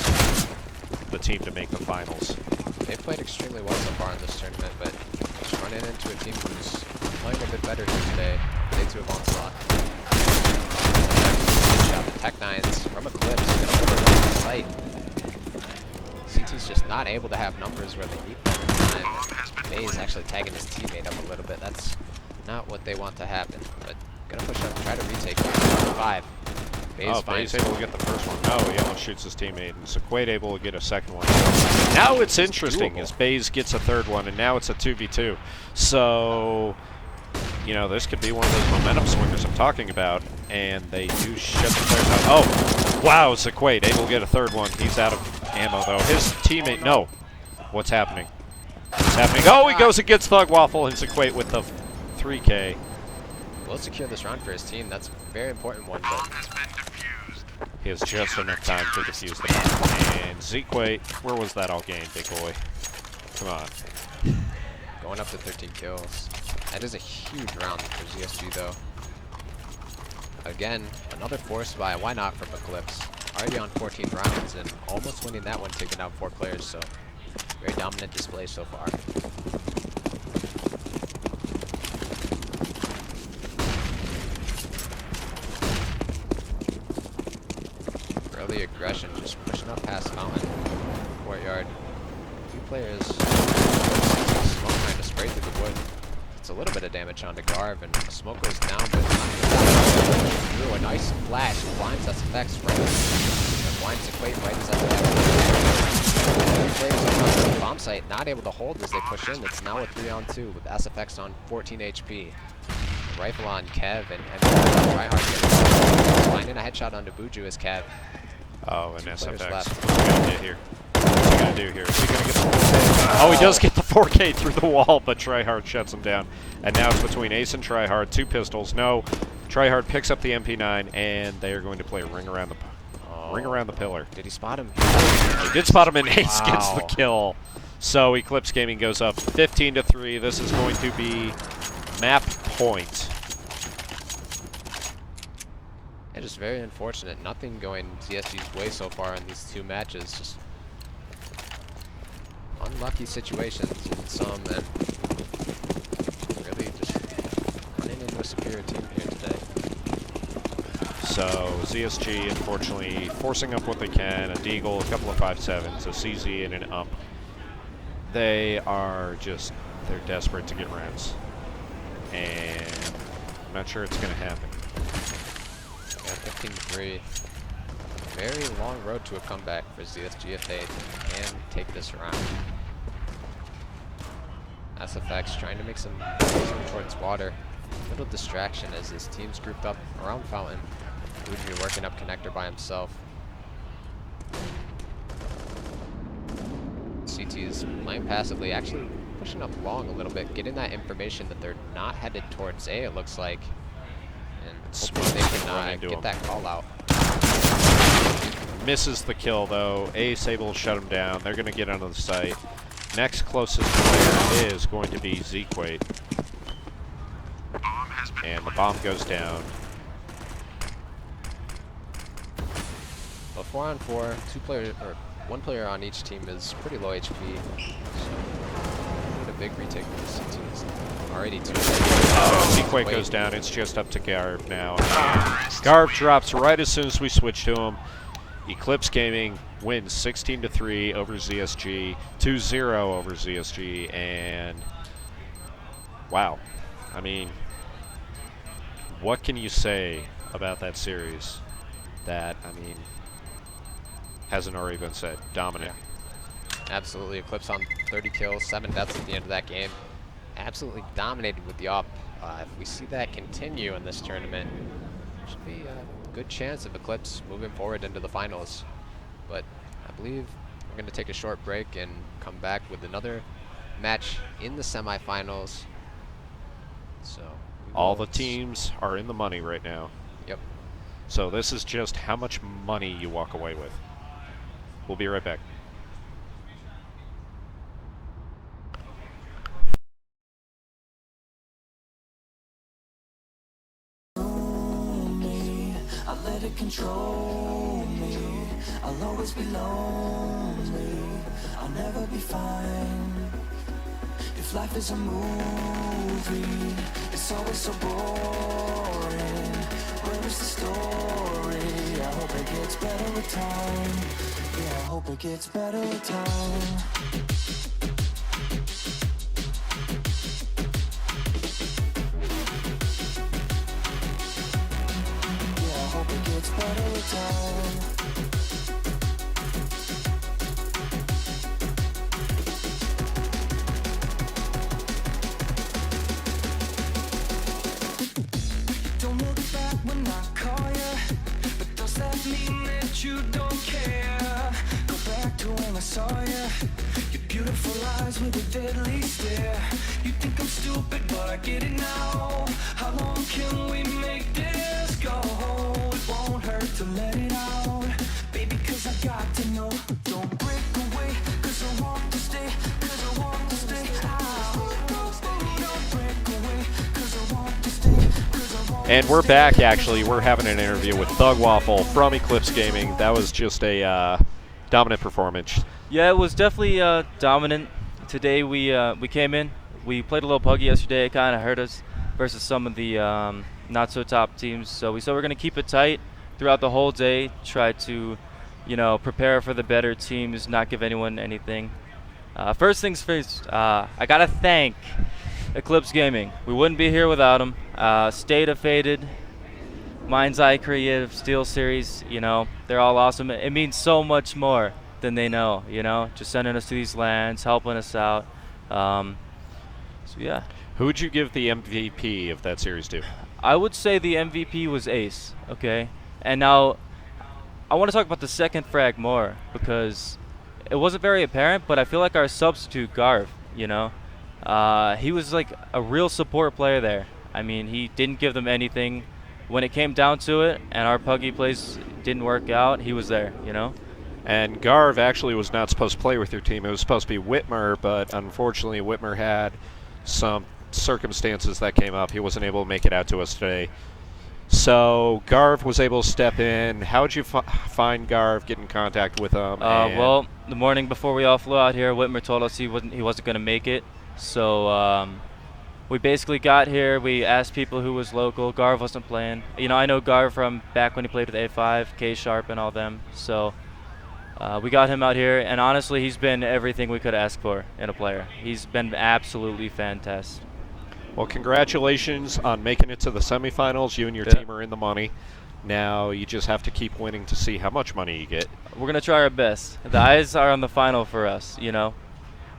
the team to make the finals. They've played extremely well so far in this tournament, but just running into a team who's playing a bit better here today. Day 2 of Onslaught. Tech9s from Eclipse, gonna overrun the site. CT's just not able to have numbers where they need them at the time. Baze actually tagging his teammate up a little bit. That's not what they want to happen, but gonna push up, try to retake it. 5. Baze able to get the first one. Oh, Yellow shoots his teammate, and Equate able to get a second one. Now it's interesting as Baze gets a third one, and now it's a 2v2. So, you know, this could be one of those momentum swingers I'm talking about, and they do shut the players out. Oh, wow, it's Equate able to get a third one. He's out of ammo, though. His teammate, no. What's happening? What's happening? Oh, he goes against Thugwaffle, and it's Equate with the 3K. Will secure this round for his team. That's a very important one, but he has just enough time to defuse the bomb. And Equate, where was that all game, big boy? Come on. going up to 13 kills. That is a huge round for ZSG, though. Again, another force buy. Why not from Eclipse? Already on 14 rounds and almost winning that one, taking out 4 players. So very dominant display so far. Early aggression, just pushing up past Fountain. Courtyard. 2 players. Smoke trying to spray through the wood. It's a little bit of damage onto Garv, and the smoke goes down, but through a nice flash. Blinds SFX right. And blinds Equate right as SFX. Players on the bomb site not able to hold as they push in. It's now a 3-on-2 with SFX on 14 HP. Rifle on Kev and Tryhard finding a headshot onto Buju as Kev. Oh, and SFX. What's he gonna get here? What's he gonna do here? Is he gonna get the 4K? Oh, he does get the 4K through the wall, but Tryhard shuts him down. And now it's between Ace and Tryhard. 2 pistols. No. Tryhard picks up the MP9, and they are going to play ring around the pillar. Did he spot him? He did spot him, and Ace gets the Wow. kill. So Eclipse Gaming goes up 15-3. This is going to be map point. It is very unfortunate. Nothing going ZSG's way so far in these 2 matches. Just unlucky situations in some, and really just running into a superior team here today. So ZSG, unfortunately, forcing up what they can. A Deagle, a couple of 5.7s, a CZ, and an ump. They are just, they're desperate to get rounds. And I'm not sure it's going to happen. Yeah, 15-3. Very long road to a comeback for ZSG if they can take this round. SFX trying to make some moves towards water. Little distraction as his team's grouped up around Fountain. Luigi working up connector by himself. CT is playing passively, actually pushing up long a little bit, getting that information that they're not headed towards A, it looks like. And hopefully they can get that call out. Misses the kill, though. Ace able to shut him down. They're going to get onto the site. Next closest player is going to be Zequate. And the bomb goes down. But 4-on-4, 2 players, or 1 player on each team is pretty low HP. So, need a big retake for this team. Already 2. Zequate goes down. It's just up to Garb now. Garb drops right as soon as we switch to him. Eclipse Gaming wins 16-3 over ZSG, 2-0 over ZSG, and wow. I mean, what can you say about that series that, I mean, hasn't already been said? Dominant. Yeah. Absolutely. Eclipse on 30 kills, 7 deaths at the end of that game. Absolutely dominated with the op. If we see that continue in this tournament, should be a good chance of Eclipse moving forward into the finals. But I believe we're going to take a short break and come back with another match in the semifinals. So all the teams are in the money right now. Yep. So this is just how much money you walk away with. We'll be right back. I let it control me. I'll always be lonely. I'll never be fine. If life is a movie, it's always so boring. Where is the story? I hope it gets better with time. Yeah, I hope it gets better with time. Better with time. Don't look back when I call you, but does that mean that you don't care? Go back to when I saw you, your beautiful eyes with a deadly stare. You think I'm stupid, but I get it now. How long can we make this go? Won't hurt to let it out, baby, cause I got to know. Don't break away, cause I want to stay, cause I want to stay out. Don't break away, cause I want to stay, cause I want And we're back, actually. We're having an interview with Thug Waffle from Eclipse Gaming. That was just a dominant performance. Yeah, it was definitely dominant. Today we came in, we played a little puggy yesterday. It kind of hurt us versus some of the not so top teams. So we said we're going to keep it tight throughout the whole day, try to, prepare for the better teams, not give anyone anything. First things first, I got to thank Eclipse Gaming. We wouldn't be here without them. State of Faded, Mind's Eye Creative, Steel Series, they're all awesome. It means so much more than they know, just sending us to these lands, helping us out. So yeah. Who would you give the MVP of that series to? I would say the MVP was Ace, okay? And now, I want to talk about the second frag more, because it wasn't very apparent, but I feel like our substitute, Garv, he was like a real support player there. I mean, he didn't give them anything when it came down to it and our puggy plays didn't work out, he was there, you know. And Garv actually was not supposed to play with your team. It was supposed to be Whitmer, but unfortunately Whitmer had some circumstances that came up. He wasn't able to make it out to us today. So Garv was able to step in. How did you find Garv, get in contact with him? Well, the morning before we all flew out here, Whitmer told us he wasn't going to make it. So we basically got here. We asked people who was local. Garv wasn't playing. You know, I know Garv from back when he played with A5, K Sharp, and all them. So we got him out here, and honestly, he's been everything we could ask for in a player. He's been absolutely fantastic. Well, congratulations on making it to the semifinals. You and your team are in the money. Now you just have to keep winning to see how much money you get. We're going to try our best. The eyes are on the final for us, you know.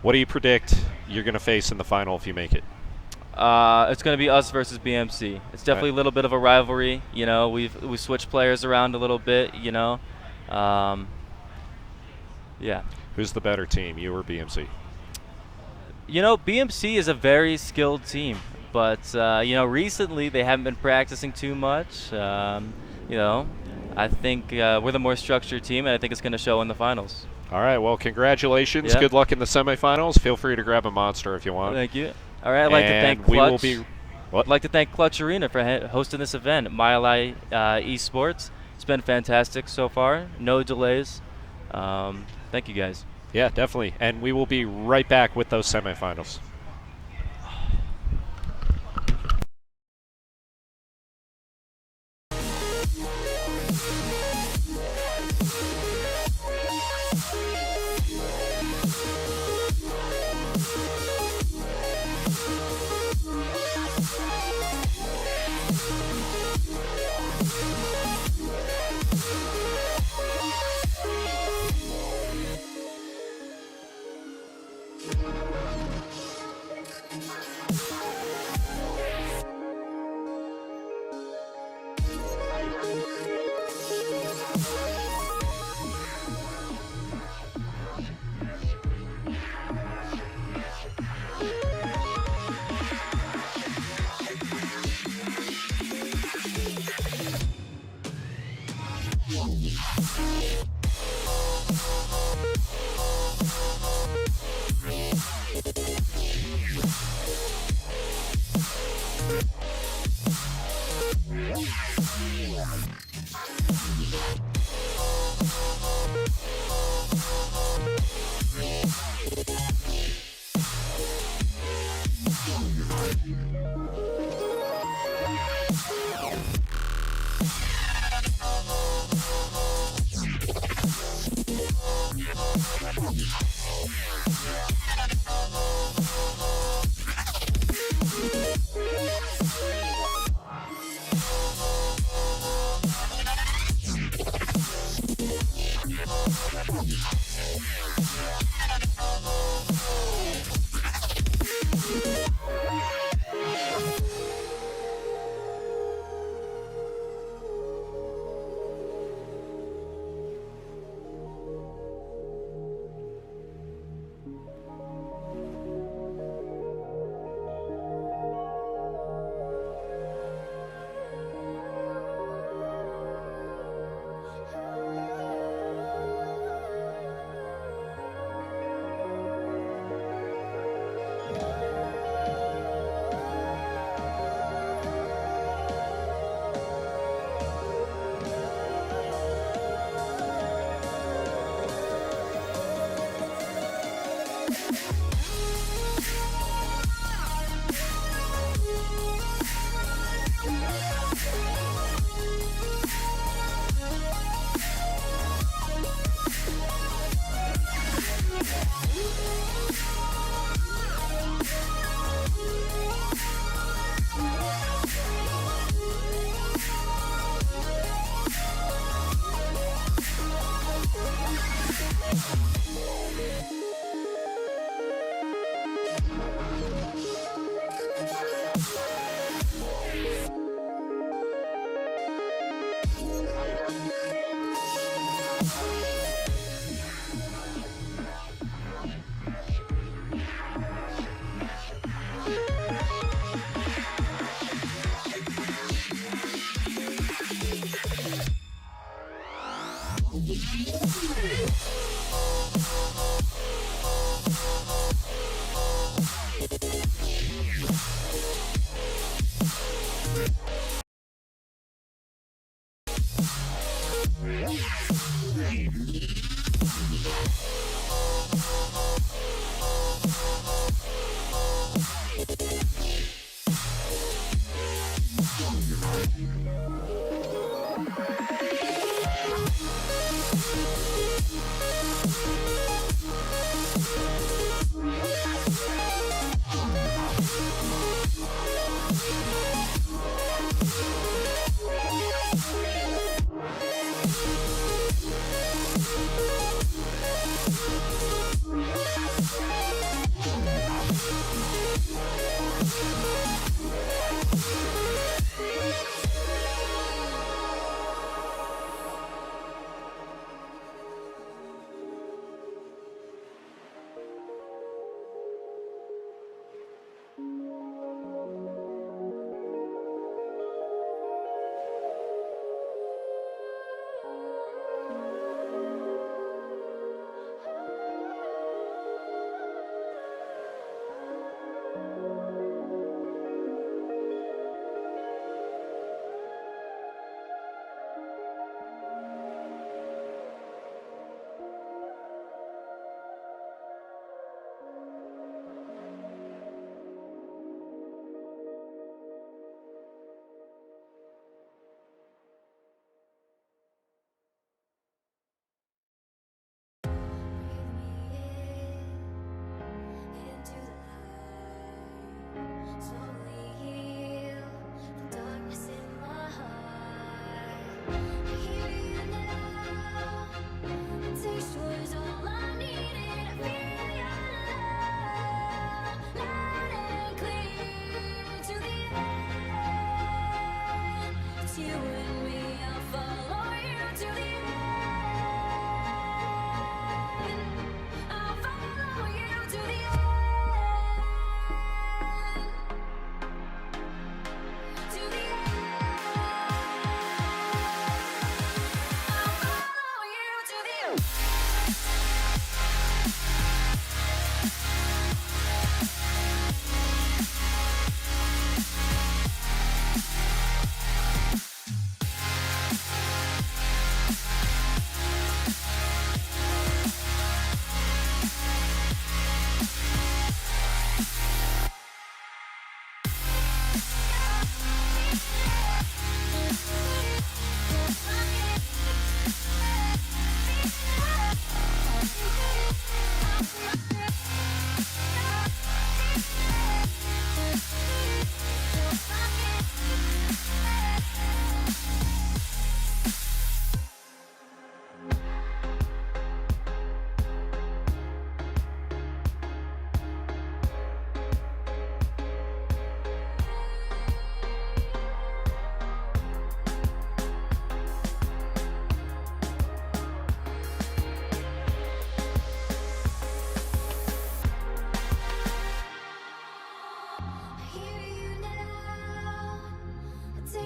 What do you predict you're going to face in the final if you make it? It's going to be us versus BMC. It's definitely a little bit of a rivalry. You know, we switched players around a little bit, you know. Yeah. Who's the better team, you or BMC? You know, BMC is a very skilled team, but you know, recently they haven't been practicing too much. You know, I think we're the more structured team, and I think it's going to show in the finals. All right, well, congratulations. Yeah. Good luck in the semifinals. Feel free to grab a monster if you want. Thank you. All right, I'd like to thank Clutch. I'd like to thank Clutch Arena for hosting this event, Mile High eSports. It's been fantastic so far. No delays. Thank you, guys. Yeah, definitely. And we will be right back with those semifinals.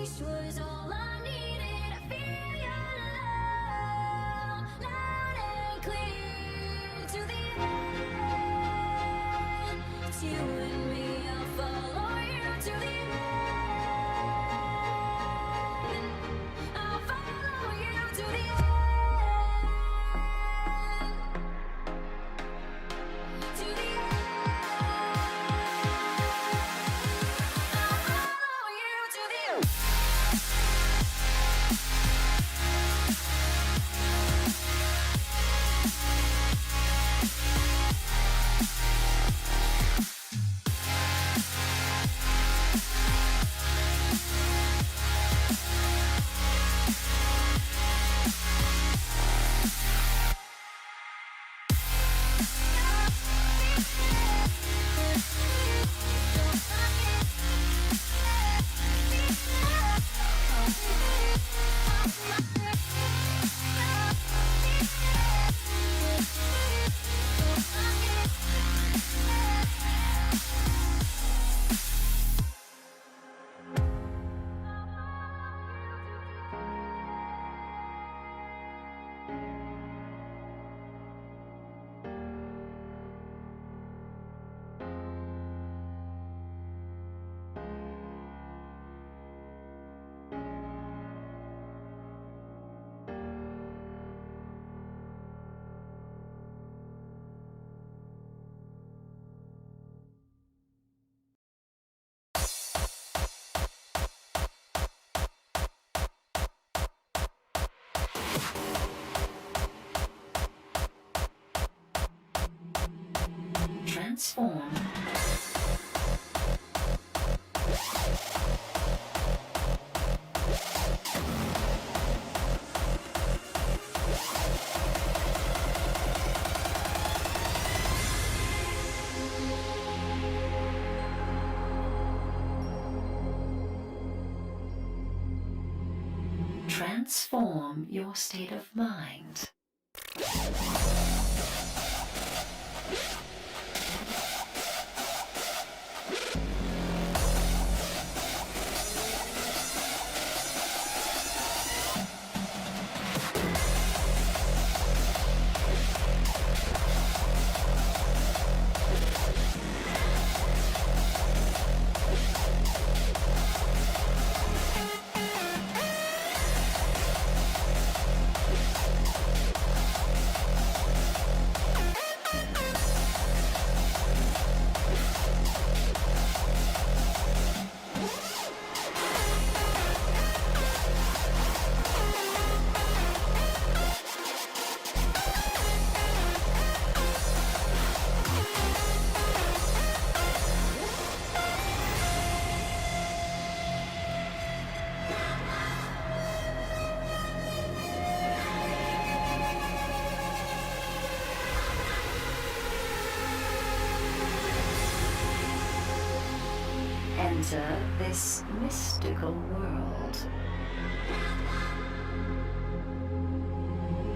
voice was all I needed. I feel your love, loud and clear to the end. It's you and me, I'll follow you to the end. I'll follow you to the end. To the end. I'll follow you to the end. Transform. Transform your state of mind. Enter this mystical world.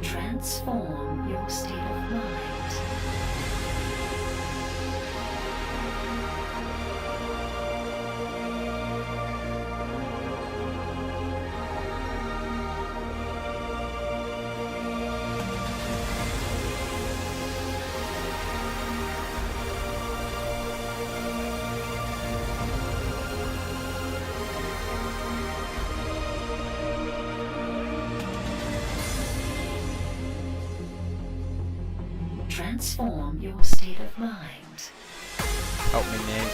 Transform your state of mind. Transform your state of mind. Help me, Nate.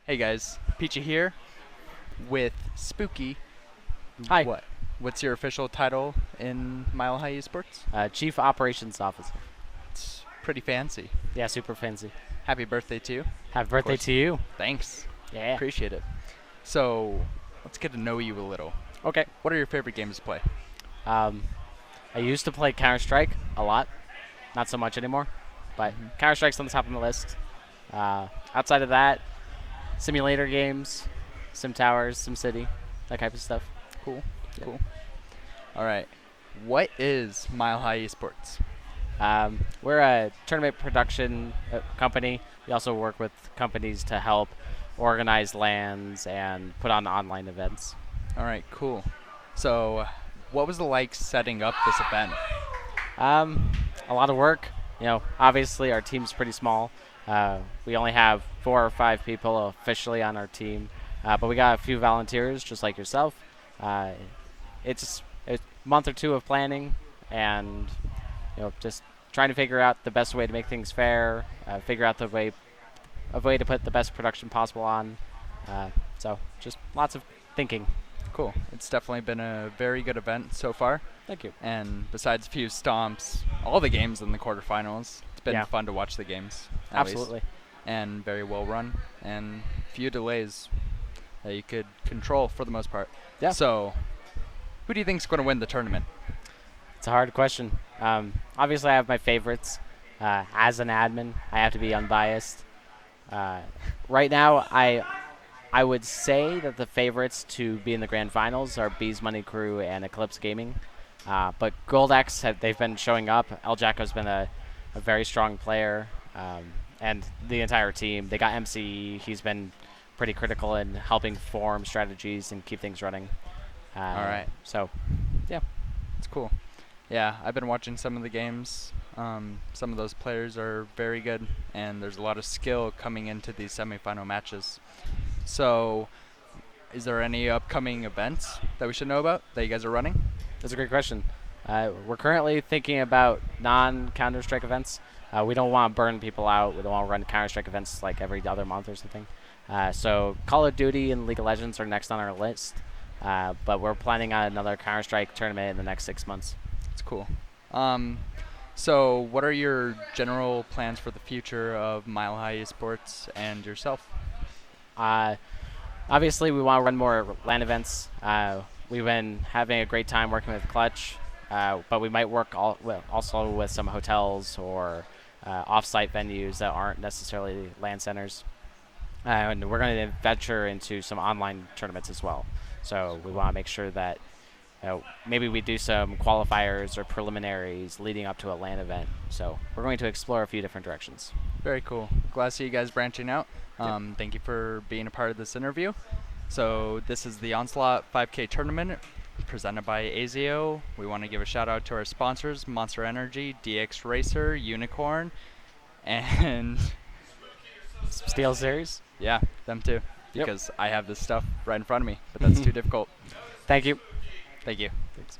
Hey guys, Peachy here with Spooky. Hi. What's your official title in Mile High Esports? Chief Operations Officer. It's pretty fancy. Yeah, super fancy. Happy birthday to you. Happy birthday course. to you. Thanks. Yeah. Appreciate it. So, let's get to know you a little. Okay. What are your favorite games to play? I used to play Counter-Strike a lot. Not so much anymore. But Counter-Strike's on the top of my list. Outside of that, simulator games, Sim Towers, Sim City, that type of stuff. Cool. Yeah. Cool. All right. What is Mile High Esports? We're a tournament production company. We also work with companies to help organize LANs and put on online events. All right, cool. So, what was it like setting up this event? A lot of work. You know, obviously our team's pretty small. We only have 4 or 5 people officially on our team, but we got a few volunteers just like yourself. It's a month or two of planning and, you know, just trying to figure out the best way to make things fair, figure out a way to put the best production possible on. So just lots of thinking. Cool. It's definitely been a very good event so far. Thank you. And besides a few stomps, all the games in the quarterfinals, it's been fun to watch the games. at least. Absolutely. And very well run, and few delays that you could control for the most part. Yeah. So, who do you think's going to win the tournament? It's a hard question. Obviously, I have my favorites. As an admin, I have to be unbiased. Right now, I would say that the favorites to be in the grand finals are Bees Money Crew and Eclipse Gaming. But Goldex, they've been showing up. El Jacko's been a very strong player. And the entire team. They got MCE. He's been pretty critical in helping form strategies and keep things running. All right. So, yeah. It's cool. Yeah, I've been watching some of the games. Some of those players are very good, and there's a lot of skill coming into these semifinal matches. So, is there any upcoming events that we should know about that you guys are running? That's a great question. We're currently thinking about non-Counter-Strike events. We don't want to burn people out. We don't want to run Counter-Strike events like every other month or something. So Call of Duty and League of Legends are next on our list. But we're planning on another Counter-Strike tournament in the next 6 months. That's cool. So what are your general plans for the future of Mile High Esports and yourself? Obviously, we want to run more LAN events. We've been having a great time working with Clutch. But we might work also with some hotels or off-site venues that aren't necessarily LAN centers. And we're going to venture into some online tournaments as well. So we want to make sure that maybe we do some qualifiers or preliminaries leading up to a LAN event. So we're going to explore a few different directions. Very cool. Glad to see you guys branching out. Thank you for being a part of this interview. So this is the Onslaught 5K tournament presented by Azio. We want to give a shout out to our sponsors, Monster Energy, DX Racer, Unicorn, and Steel Series? Yeah, them too. Because I have this stuff right in front of me, but that's too difficult. Thank you. Thank you. Thanks.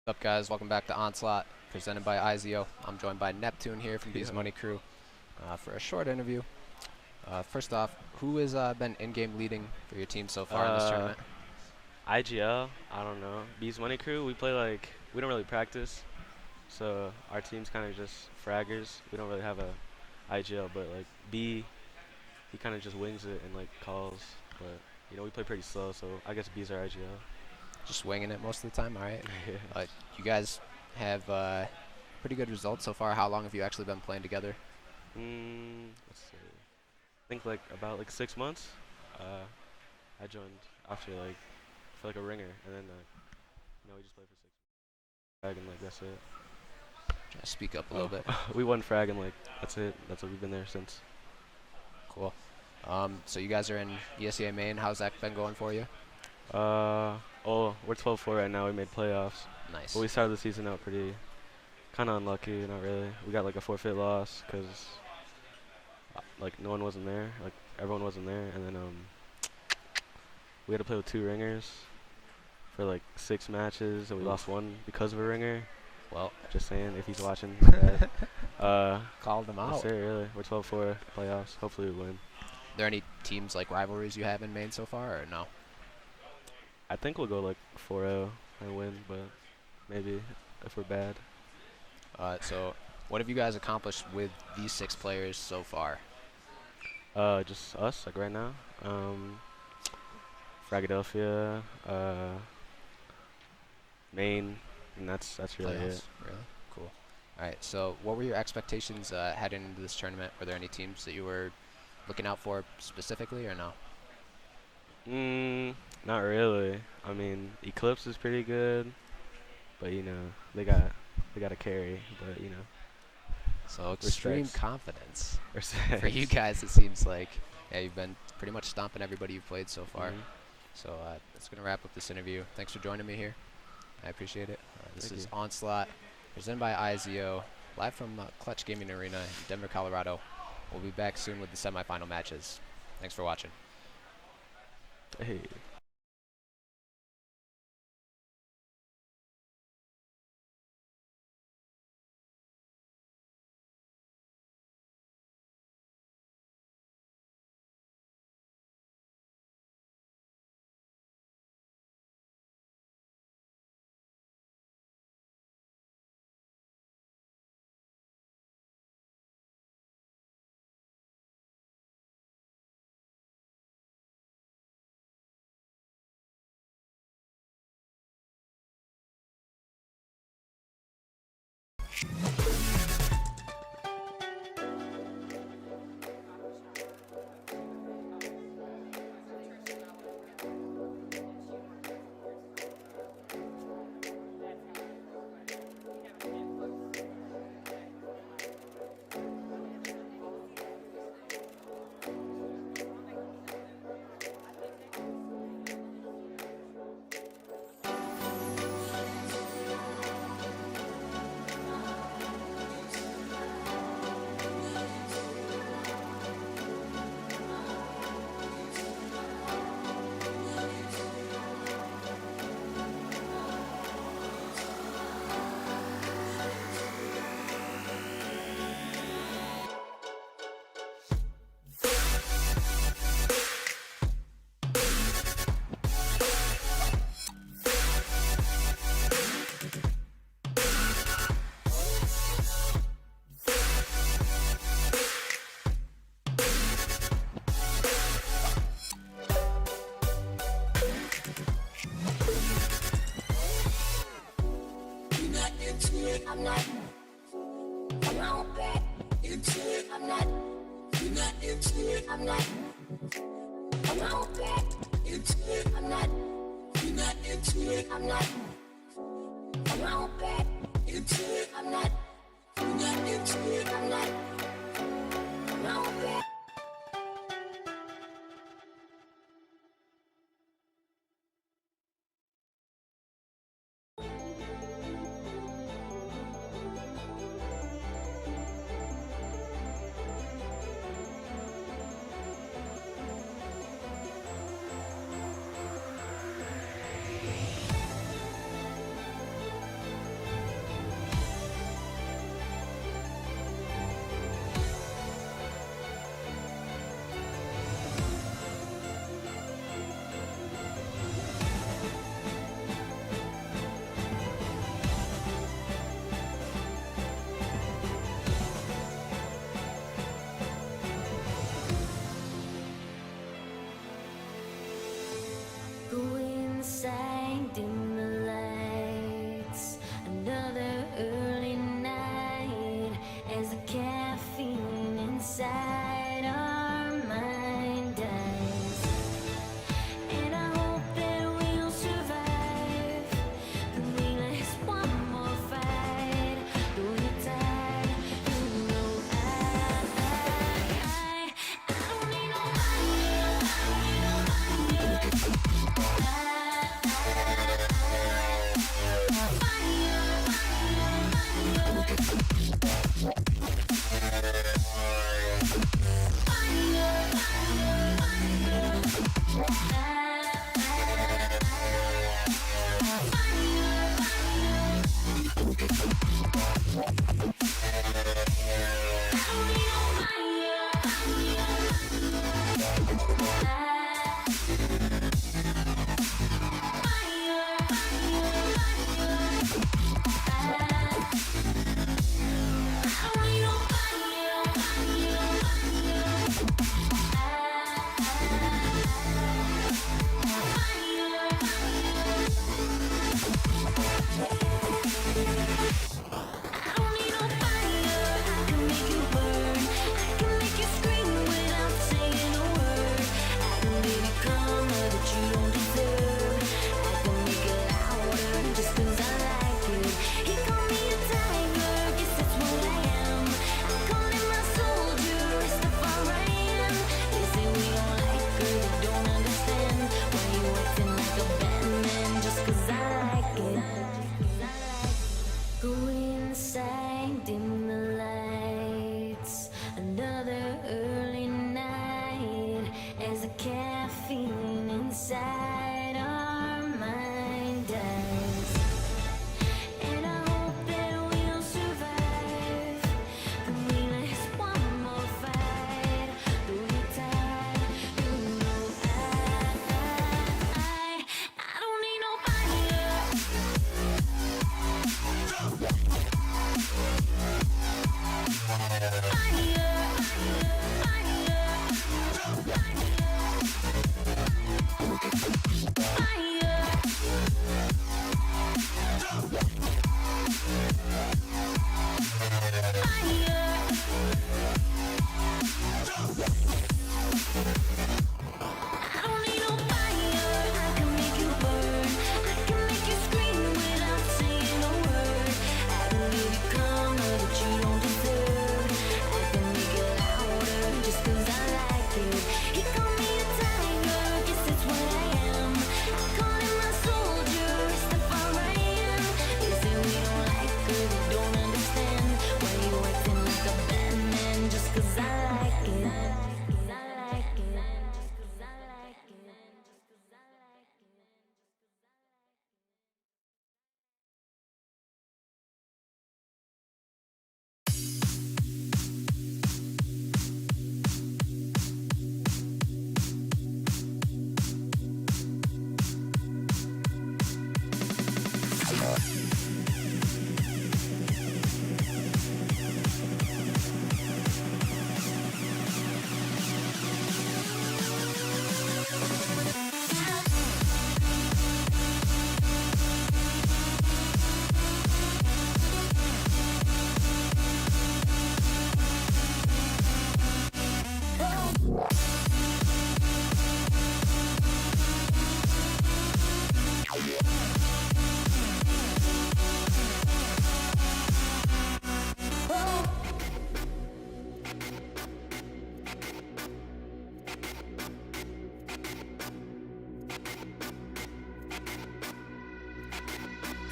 What's up, guys? Welcome back to Onslaught, presented by Azio. I'm joined by Neptune here from Bees Money Crew for a short interview. First off, who has been in-game leading for your team so far in this tournament? IGL, I don't know. Bees Money Crew, we don't really practice. So our team's kind of just fraggers. We don't really have a IGL, but like B, he kind of just wings it and like calls. But you know, we play pretty slow, so I guess B's our IGL. Just winging it most of the time, all right? Yeah. You guys have pretty good results so far. How long have you actually been playing together? Let's see. I think like about like 6 months. I joined after like for like a ringer, and then we just played for 6 months. Frag and like that's it. Try to speak up a little bit. We won frag and like that's it. That's what we've been there since. Cool. So you guys are in ESEA main. How's that been going for you? We're 12-4 right now. We made playoffs. Nice. But we started the season out pretty kind of unlucky. Not really. We got like a forfeit loss because like no one wasn't there. Like everyone wasn't there, and then we had to play with 2 ringers for like 6 matches, and we lost one because of a ringer. Well, just saying, if he's watching. called them out. That's it, really. We're 12-4 playoffs. Hopefully we win. Are there any teams like rivalries you have in main so far, or no? I think we'll go like 4-0 and win, but maybe if we're bad. So what have you guys accomplished with these 6 players so far? Just us, like right now. Fragadelphia, Maine, and that's really Playoffs? it. Really? Cool. All right, so what were your expectations heading into this tournament? Were there any teams that you were looking out for specifically, or no? Not really. I mean, Eclipse is pretty good, but you know they got a carry, but you know. So extreme Respects. confidence. Respects. For you guys, it seems like you've been pretty much stomping everybody you've played so far. So that's going to wrap up this interview. Thanks for joining me here. I appreciate it. This Thank is you. Onslaught, presented by Azio, live from Clutch Gaming Arena in Denver, Colorado. We'll be back soon with the semifinal matches. Thanks for watching. Hey.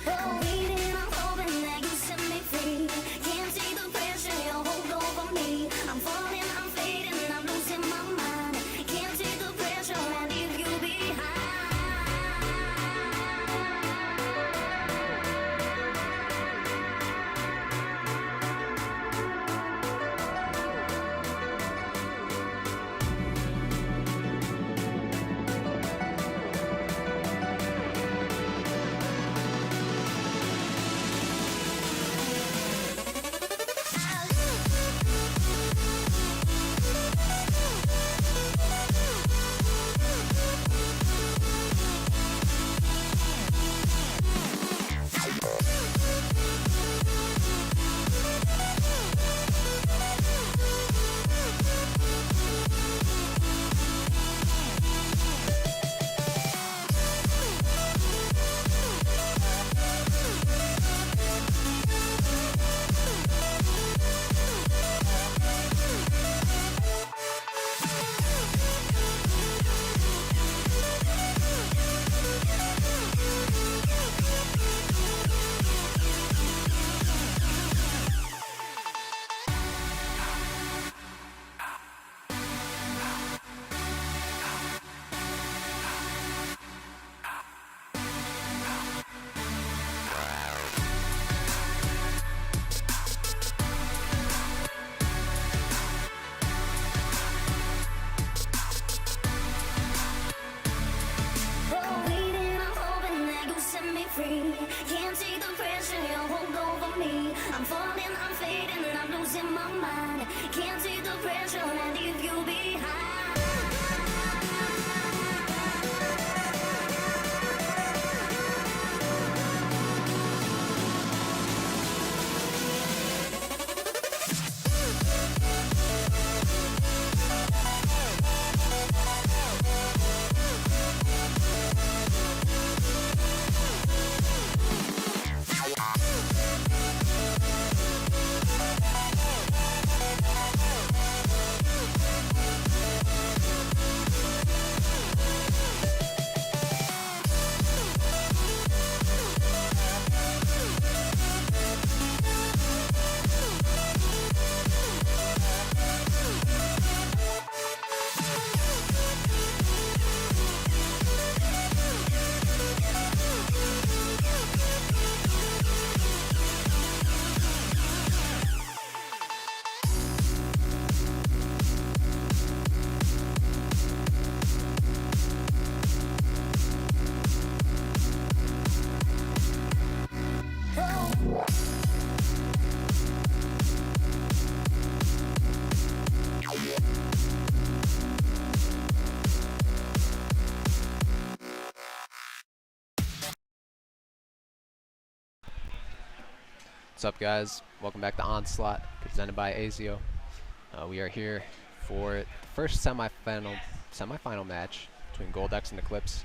Can't take the pressure, you hold over me. I'm falling, I'm fading, I'm losing my mind. Can't take the pressure and leave you behind. What's up, guys? Welcome back to Onslaught, presented by Azio. We are here for the first semifinal match between Goldex and Eclipse.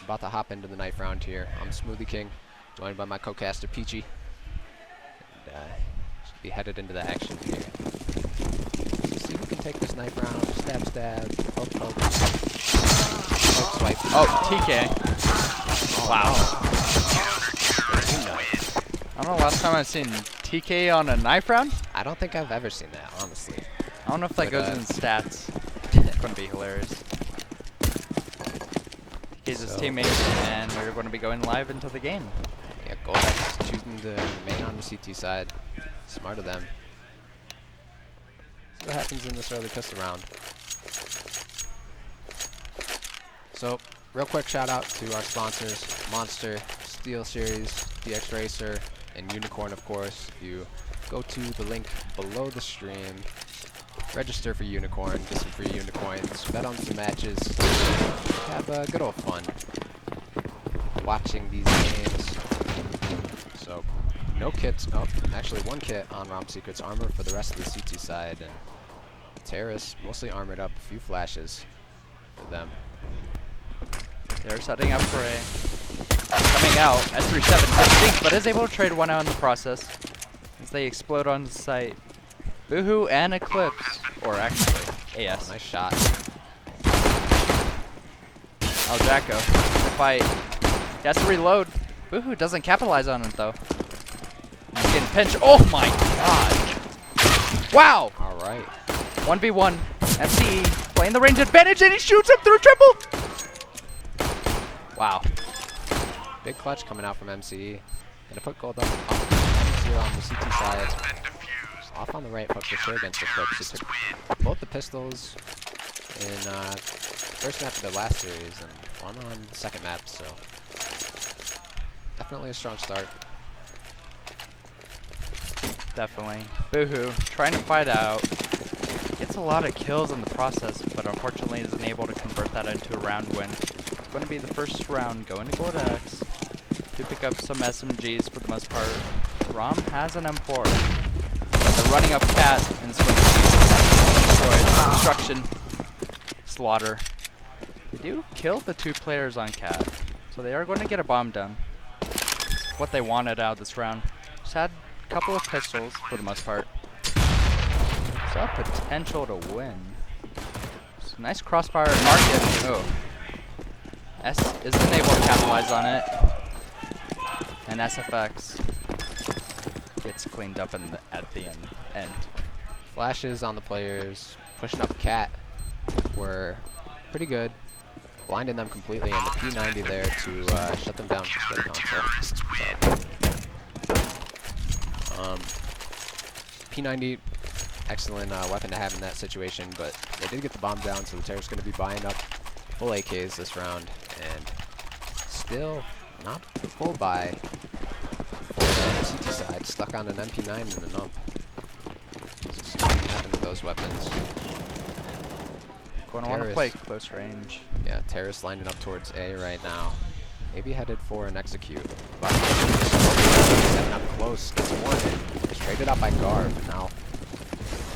About to hop into the ninth round here. I'm Smoothie King, joined by my co-caster Peachy. And should be headed into the action here. Let's see who can take this ninth round. Stab, stab, poke, poke. Poke, swipe. Oh, TK. Oh, Wow. I don't know, last time I've seen TK on a knife round? I don't think I've ever seen that, honestly. I don't know if that But, goes in stats. It's going to be hilarious. TK's his teammate, and we're going to be going live into the game. Yeah, Goldex choosing to remain on the CT side. Smart of them. See what happens in this early pistol round. So, real quick shout out to our sponsors, Monster, Steel Series, DX Racer, and Unicorn, of course. If you go to the link below the stream, register for Unicorn, get some free unicorns, bet on some matches, have a good old fun watching these games. So, no kits. Oh, actually one kit on Rom Secret's armor for the rest of the CT side, and Terrace mostly armored up, a few flashes for them. They're setting up for a coming out S37 distinct, but is able to trade one out in the process as they explode on the site. Boohoo and Eclipse, or actually AS. Oh, nice shot. Oh, Jacko, the fight. He has to reload. Boohoo doesn't capitalize on it though. He's getting pinched. Oh my god! Wow! All right. 1v1. MCE playing the range advantage and he shoots him through triple! Wow. Big clutch coming out from MCE. Gonna put gold up here on the CT side. Off on the right hook for sure against Eclipse. He took both the pistols in first map of the last series and one on the second map, so definitely a strong start. Definitely. Boohoo trying to fight out. Gets a lot of kills in the process, but unfortunately isn't able to convert that into a round win. It's going to be the first round going to Gold-X. To pick up some SMGs for the most part. Rom has an M4. But they're running up Cat and it's going to be destroyed. Destruction. Slaughter. They do kill the 2 players on Cat, so they are going to get a bomb done. What they wanted out of this round. Just had a couple of pistols for the most part. Still have potential to win. So nice crossfire market. Oh. S isn't able to capitalize on it. And SFX gets cleaned up at the end. Flashes on the players, pushing up Cat were pretty good, blinding them completely, and the P90 there to shut them down for the console. So, P90, excellent weapon to have in that situation, but they did get the bomb down, so the Terror's going to be buying up full AKs this round, and still not full buy for the CT side, stuck on an MP9 and an ump. So what happened to those weapons? Going to want to play close range. Yeah, Terrace lining up towards A right now. Maybe headed for an execute. Setting up close, gets one in. It's traded out by Garv, and now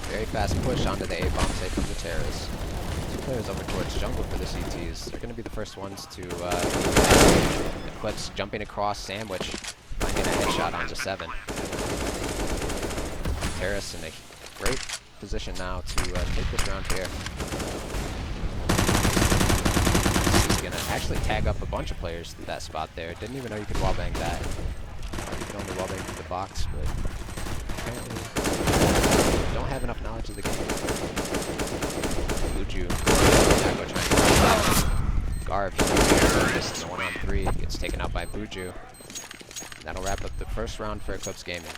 very fast push onto the A bomb site from the Terrace. 2 players over towards jungle for the CTs. They're going to be the first ones to Eclipse jumping across sandwich, finding a headshot onto 7. Terrace in a great position now to take this round here. He's gonna actually tag up a bunch of players through that spot there. Didn't even know you could wallbang that. You can only wallbang through the box, but apparently don't have enough knowledge of the game. Buju, Nago trying to Garv, this is 1-on-3, gets taken out by Buju. That'll wrap up the first round for Eclipse Gaming.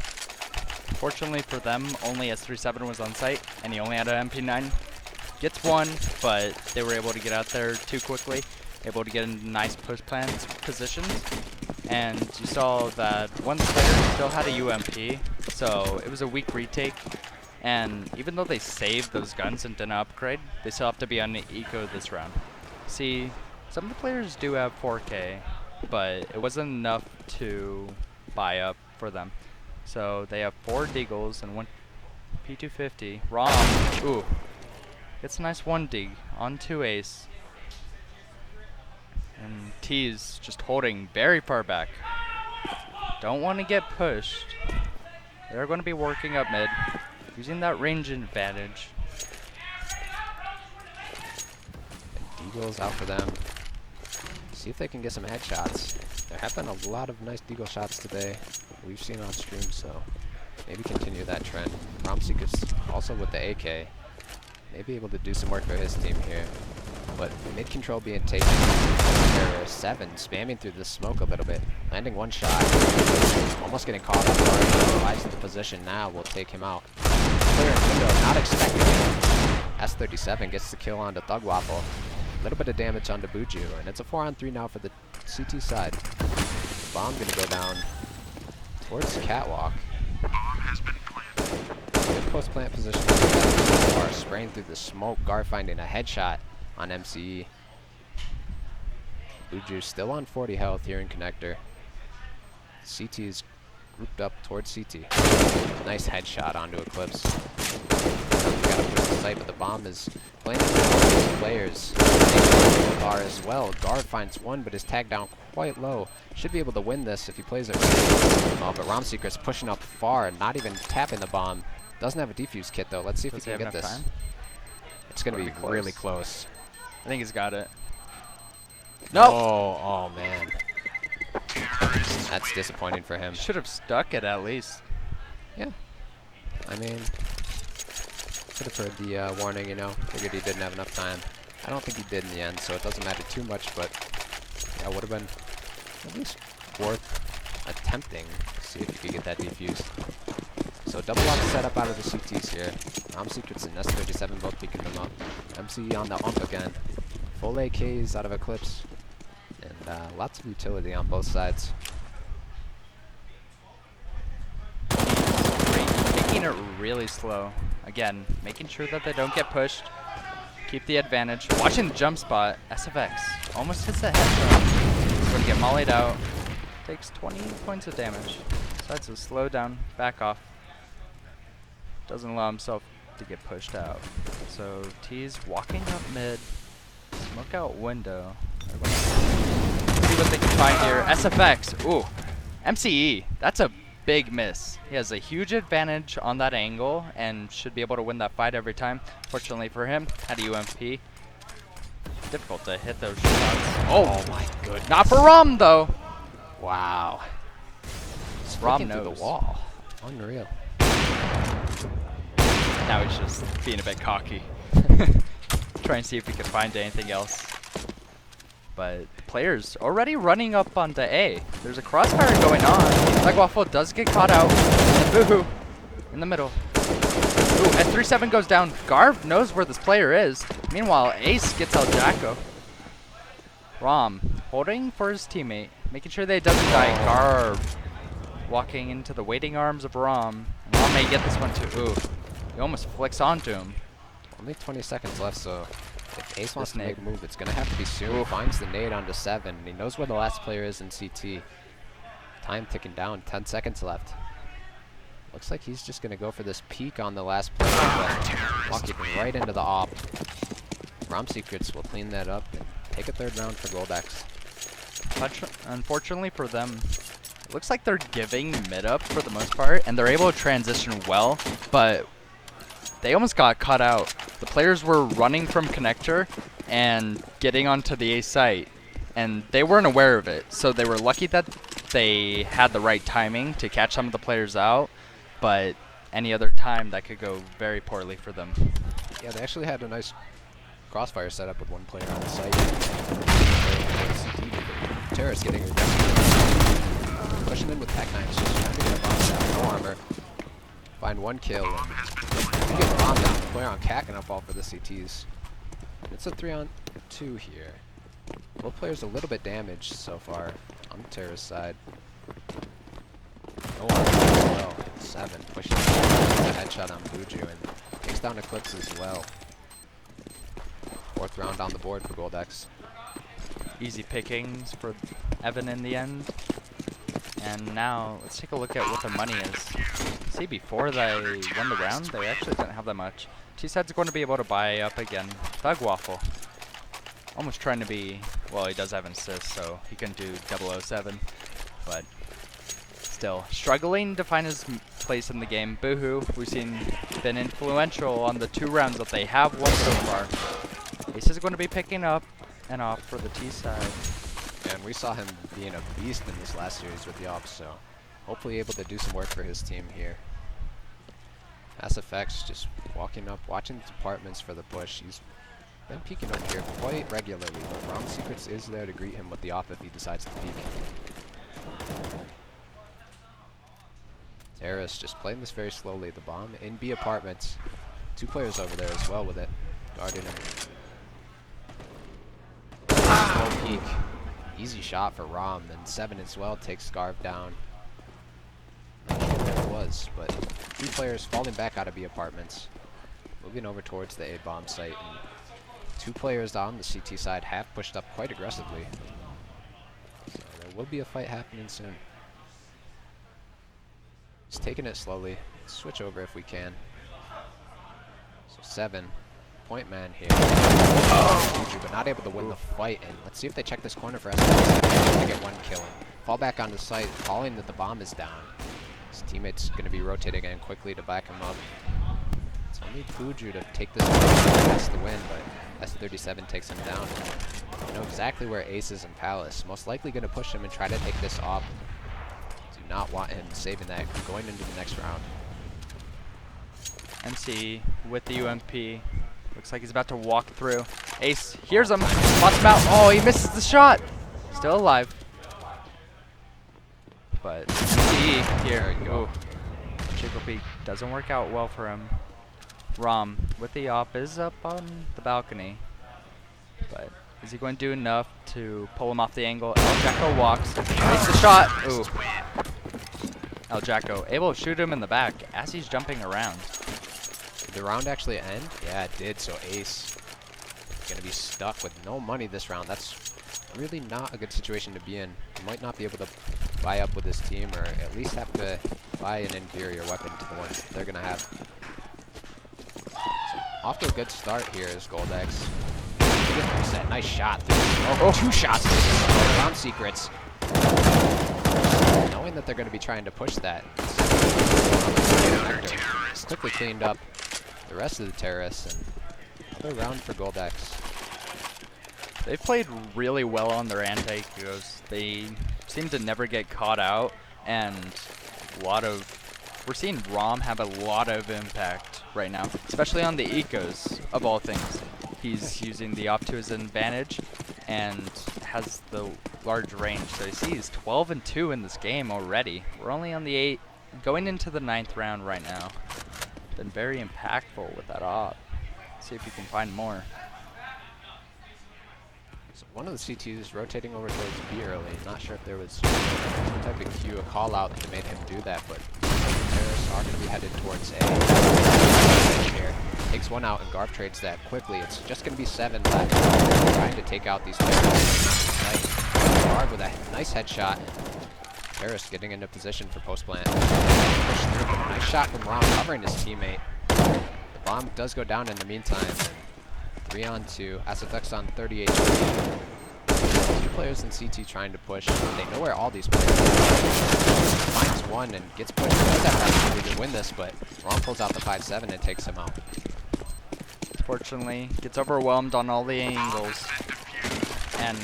Fortunately for them, only S37 was on site, and he only had an MP9. Gets one, but they were able to get out there too quickly, able to get in nice post-plant positions. And you saw that one player still had a UMP, so it was a weak retake. And even though they saved those guns and didn't upgrade, they still have to be on the eco this round. See, some of the players do have 4K, but it wasn't enough to buy up for them. So they have 4 Deagles and 1 P250. Rom, ooh, gets a nice 1 Deag on 2 Ace. And T's just holding very far back. Don't want to get pushed. They're going to be working up mid, using that range advantage. Deagle's out for them. See if they can get some headshots. There have been a lot of nice Deagle shots today. We've seen on stream, so maybe continue that trend. Romseek is also with the AK. Maybe able to do some work for his team here. But mid control being taken. There are 7 spamming through the smoke a little bit. Landing 1 shot. Almost getting caught off guard. Revives the position now. Will take him out. Clear in window. Not expecting it. S37 gets the kill onto Thug Waffle. A little bit of damage onto Buju. And it's a 4-on-3 now for the CT side. Bomb gonna go down towards Catwalk. Good post plant position. Gar spraying through the smoke. Gar finding a headshot on MCE. Buju still on 40 health here in connector. CT is grouped up towards CT. Nice headshot onto Eclipse. Got to push the site, but the bomb is playing with players. Gar as well. Gar finds 1, but is tagged down quite low. Should be able to win this if he plays it right. Oh, but Romseeker's pushing up far, not even tapping the bomb. Doesn't have a defuse kit though. Let's see if he can get this. Time? It's gonna be really close. I think he's got it. Nope. Oh man. That's disappointing for him. Should have stuck it at least. Yeah. I mean, could have heard the warning, you know. Figured he didn't have enough time. I don't think he did in the end, so it doesn't matter too much, but yeah, would have been at least worth attempting to see if you could get that defused. So double lock setup out of the CTs here. Rom Secrets and S37 both picking them up. MC on the ump again. Full AKs out of Eclipse. And lots of utility on both sides. Making it really slow. Again, making sure that they don't get pushed. Keep the advantage. Watching the jump spot. SFX almost hits that headshot. He's going to get mollied out. Takes 20 points of damage. Decides to slow down, back off. Doesn't allow himself to get pushed out. So T's walking up mid. Smoke out window. See what they can find here. SFX. Ooh. MCE. That's a big miss. He has a huge advantage on that angle and should be able to win that fight every time. Fortunately for him, had a UMP. Difficult to hit those shots. Oh my goodness. Not for Rom though. Wow. Rom Sticking through knows. the wall. Unreal. Now he's just being a bit cocky. Trying to see if he can find anything else. But players already running up onto A. There's a crossfire going on. Legwaffle does get caught out. And Boohoo in the middle. Ooh, S37 goes down. Garv knows where this player is. Meanwhile, Ace gets El Jacko. Rom holding for his teammate. Making sure that he doesn't die. Garv walking into the waiting arms of Rom. And Rom may get this one too. Ooh. He almost flicks onto him. Only 20 seconds left, so if Ace wants to nade. make a move, it's going to have to be soon. Finds the nade onto 7. And he knows where the last player is in CT. Time ticking down. 10 seconds left. Looks like he's just going to go for this peek on the last player, but walking right into the op. Rom Secrets will clean that up and take a third round for Goldex. Unfortunately for them, it looks like they're giving mid up for the most part, and they're able to transition well, but they almost got cut out. The players were running from connector and getting onto the A site, and they weren't aware of it, so they were lucky that they had the right timing to catch some of the players out, but any other time that could go very poorly for them. Yeah, they actually had a nice crossfire setup with one player on the site. Terrace getting rejected. Pushing in with Pac-9s, just trying to get a bomb down. No armor. Find one kill. And get a bomb down. The player on Cat gonna fall for the CTs. It's a 3-on-2 here. Both players a little bit damaged so far on the Terrace side. No armor as well. 7 pushing a headshot on Buju and takes down Eclipse as well. 4th round on the board for Goldex. Easy pickings for Evan in the end. And now let's take a look at what the money is. See, before they won the round, they actually didn't have that much. T-Side's going to be able to buy up again. Thug Waffle. Almost trying to be, well, he does have an assist, so he can do 007. But still, struggling to find his place in the game. Boohoo, we've seen, been influential on the 2 rounds that they have won so far. Ace is going to be picking up and off for the T side. And we saw him being a beast in this last series with the ops, so hopefully able to do some work for his team here. SFX just walking up, watching the departments for the push. He's been peeking over here quite regularly, but Rom Secrets is there to greet him with the op if he decides to peek. Terrace just playing this very slowly. The bomb in B apartments. 2 players over there as well with it. Guarding him. Slow peek. Easy shot for Rom. Then 7 as well takes Scarf down. Not sure where it was, but 3 players falling back out of B apartments. Moving over towards the A bomb site. And 2 players on the CT side have pushed up quite aggressively. So there will be a fight happening soon. Just taking it slowly. Switch over if we can. So 7. Point man here. But not able to win the fight. And let's see if they check this corner for us. To get 1 kill. Fall back onto site, calling that the bomb is down. His teammate's going to be rotating in quickly to back him up. It's only Buju to take this past the win, but S37 takes him down. You know exactly where Ace is in Palace. Most likely going to push him and try to take this off. not want him saving that going into the next round. MC with the UMP. Looks like he's about to walk through. Ace hears him, spots him out. Oh, he misses the shot. Still alive. But MC here. Oh, Chico Peak doesn't work out well for him. Rom with the op is up on the balcony. But is he going to do enough to pull him off the angle? El Jacko walks, makes the shot. Ooh. El Jacko able to shoot him in the back as he's jumping around. Did the round actually end? Yeah, it did. So Ace gonna be stuck with no money this round. That's really not a good situation to be in. He might not be able to buy up with his team, or at least have to buy an inferior weapon to the ones they're gonna have. So off to a good start here is Goldex. Nice shot. Oh, 2 shots. Round secrets. Knowing that they're going to be trying to push that. Quickly cleaned up the rest of the terrorists, and another round for Goldex. They've played really well on their anti-ecos. They seem to never get caught out, and we're seeing Rom have a lot of impact right now, especially on the ecos of all things. He's using the op to his advantage and has the large range. So you see he's 12-2 in this game already. We're only on the 8, going into the 9th round right now. Been very impactful with that op. See if we can find more. So one of the CTs rotating over towards B early. Not sure if there was some type of cue, a call out that made him do that, but terrorists are going to be headed towards A. Here. Takes one out and Garf trades that quickly. It's just going to be 7 left. Trying to take out these players. Garf with a nice headshot. Terrorist getting into position for post plant. Nice shot from Rom covering his teammate. The bomb does go down in the meantime. 3 on 2. SFX on 38. 2 players in CT trying to push. They know where all these players are. Finds one and gets pushed. Does have an opportunity to win this, but Rom pulls out the 5-7 and takes him out. Fortunately, gets overwhelmed on all the angles. And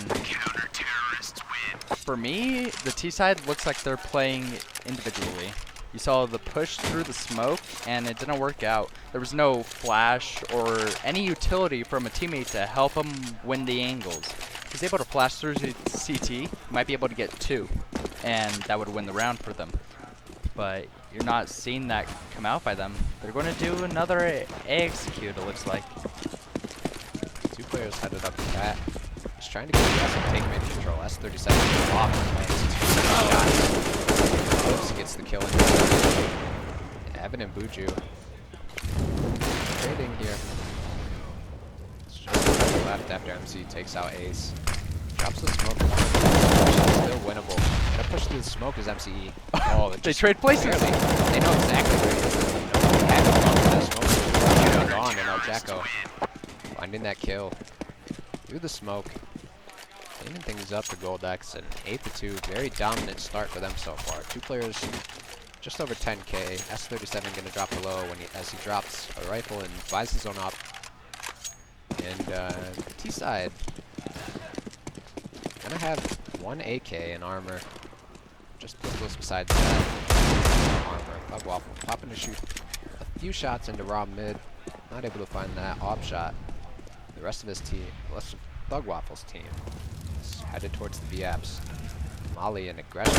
for me, the T side looks like they're playing individually. You saw the push through the smoke, and it didn't work out. There was no flash or any utility from a teammate to help him win the angles. He's able to flash through CT, might be able to get 2, and that would win the round for them. But you're not seeing that come out by them. They're going to do another A execute, it looks like. 2 players headed up to bat. Just trying to get the S and take mid control. S37 off. Eclipse gets the kill in. Evan and Buju trading here. It's just left after MC takes out Ace. Drops the smoke. Still winnable. Gonna push through the smoke as MCE. Oh, they trade places. Barely. They know exactly where he is. They had to come to that smoke. Gone, and El Jacko finding that kill through the smoke. Cleaning things up for Goldex, and 8-2. Very dominant start for them so far. 2 players just over 10k. S37 gonna drop below as he drops a rifle and buys his own op. And the T side gonna have 1 AK in armor. Just pistols besides that. Armor. Thug Waffle popping to shoot a few shots into Rob mid. Not able to find that op shot. The rest of his team, the rest of Thug Waffle's team, is headed towards the B-apps. Molly and aggression,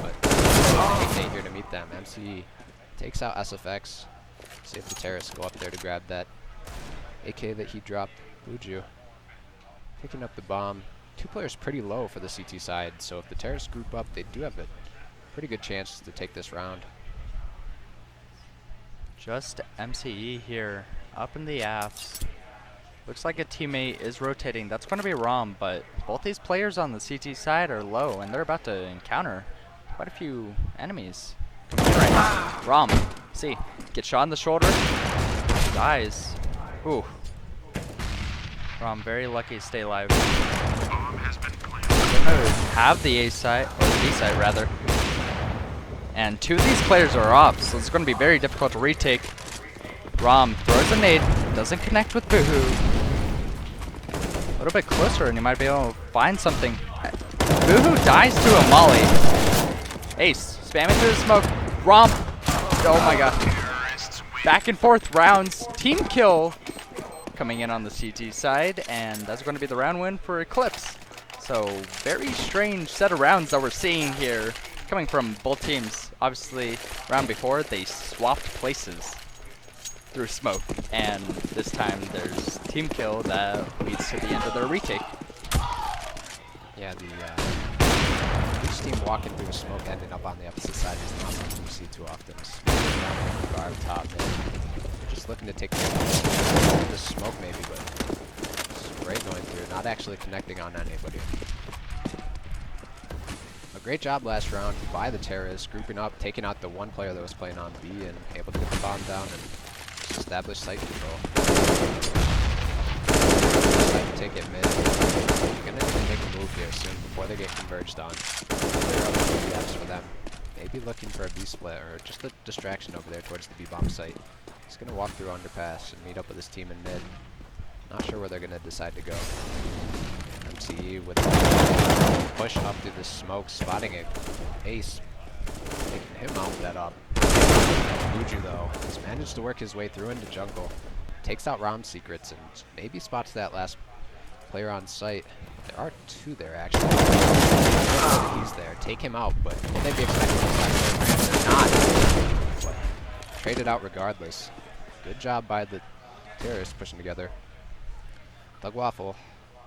but AK here to meet them. MC takes out SFX. See if the terrorists go up there to grab that AK that he dropped. Buju picking up the bomb. 2 players pretty low for the CT side, so if the terrorists group up, they do have a pretty good chance to take this round. Just MCE here, up in the apps. Looks like a teammate is rotating. That's going to be Rom, but both these players on the CT side are low, and they're about to encounter quite a few enemies. Right now. Rom, see, get shot in the shoulder, dies. Ooh. Rom, very lucky to stay alive. Have the A site, or the B site rather. And 2 of these players are off, so it's going to be very difficult to retake. Rom throws a nade, doesn't connect with Boohoo. A little bit closer and you might be able to find something. Boohoo dies to a molly. Ace, spamming through the smoke. Romp. Oh my god. Back and forth rounds. Team kill coming in on the CT side, and that's going to be the round win for Eclipse. So very strange set of rounds that we're seeing here coming from both teams. Obviously, round before they swapped places through smoke, and this time there's team kill that leads to the end of their retake. Yeah, each team walking through smoke ending up on the opposite side is not something you see too often. Guard top mid. They're just looking to take the smoke maybe, but spray going through, not actually connecting on anybody. A great job last round by the terrorists, grouping up, taking out the one player that was playing on B and able to get the bomb down and establish site control. Take it mid. They're gonna need to make a move here soon before they get converged on. Clear up the gaps for them. Maybe looking for a B split or just a distraction over there towards the B bomb site. He's gonna walk through underpass and meet up with his team in mid. Not sure where they're gonna decide to go. MCE with a push up through the smoke, spotting it. Ace taking him out with that up. Buju though has managed to work his way through into jungle. Takes out Rom Secrets and maybe spots that last player on site. There are two there actually. He's there. Take him out, but will they be expecting this? They're not. But traded out regardless. Good job by the terrorists pushing together. Thug Waffle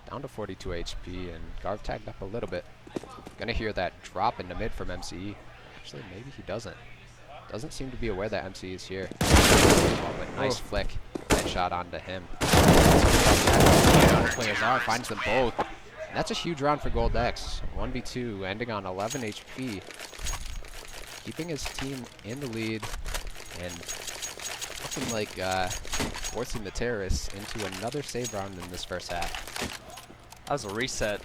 down to 42 HP and Garv tagged up a little bit. Gonna hear that drop into mid from MCE. Actually, maybe he doesn't. Doesn't seem to be aware that MCE is here. Oh, but nice flick. Headshot onto him. Both players are, finds them both. And that's a huge round for Gold X. 1v2, ending on 11 HP. Keeping his team in the lead and looking like forcing the terrorists into another save round in this first half. That was a reset.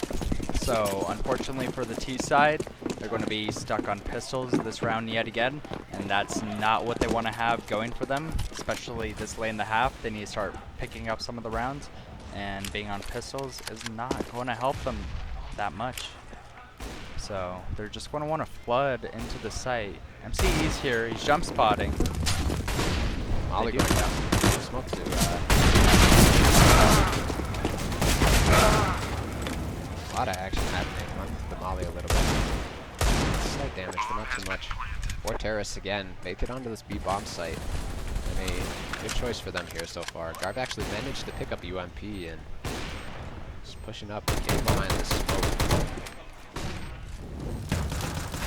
So unfortunately for the T side, they're going to be stuck on pistols this round yet again, and that's not what they want to have going for them, especially this late in the half. They need to start picking up some of the rounds, and being on pistols is not going to help them that much. So they're just going to want to flood into the site. MCE's here, he's jump spotting. Molly going down. Smoke to a lot of action happening on the Molly a little bit. Slight damage, but not too much. Four terrorists again. Make it onto this B bomb site. And a good choice for them here so far. Garv actually managed to pick up UMP and just pushing up, getting behind the smoke.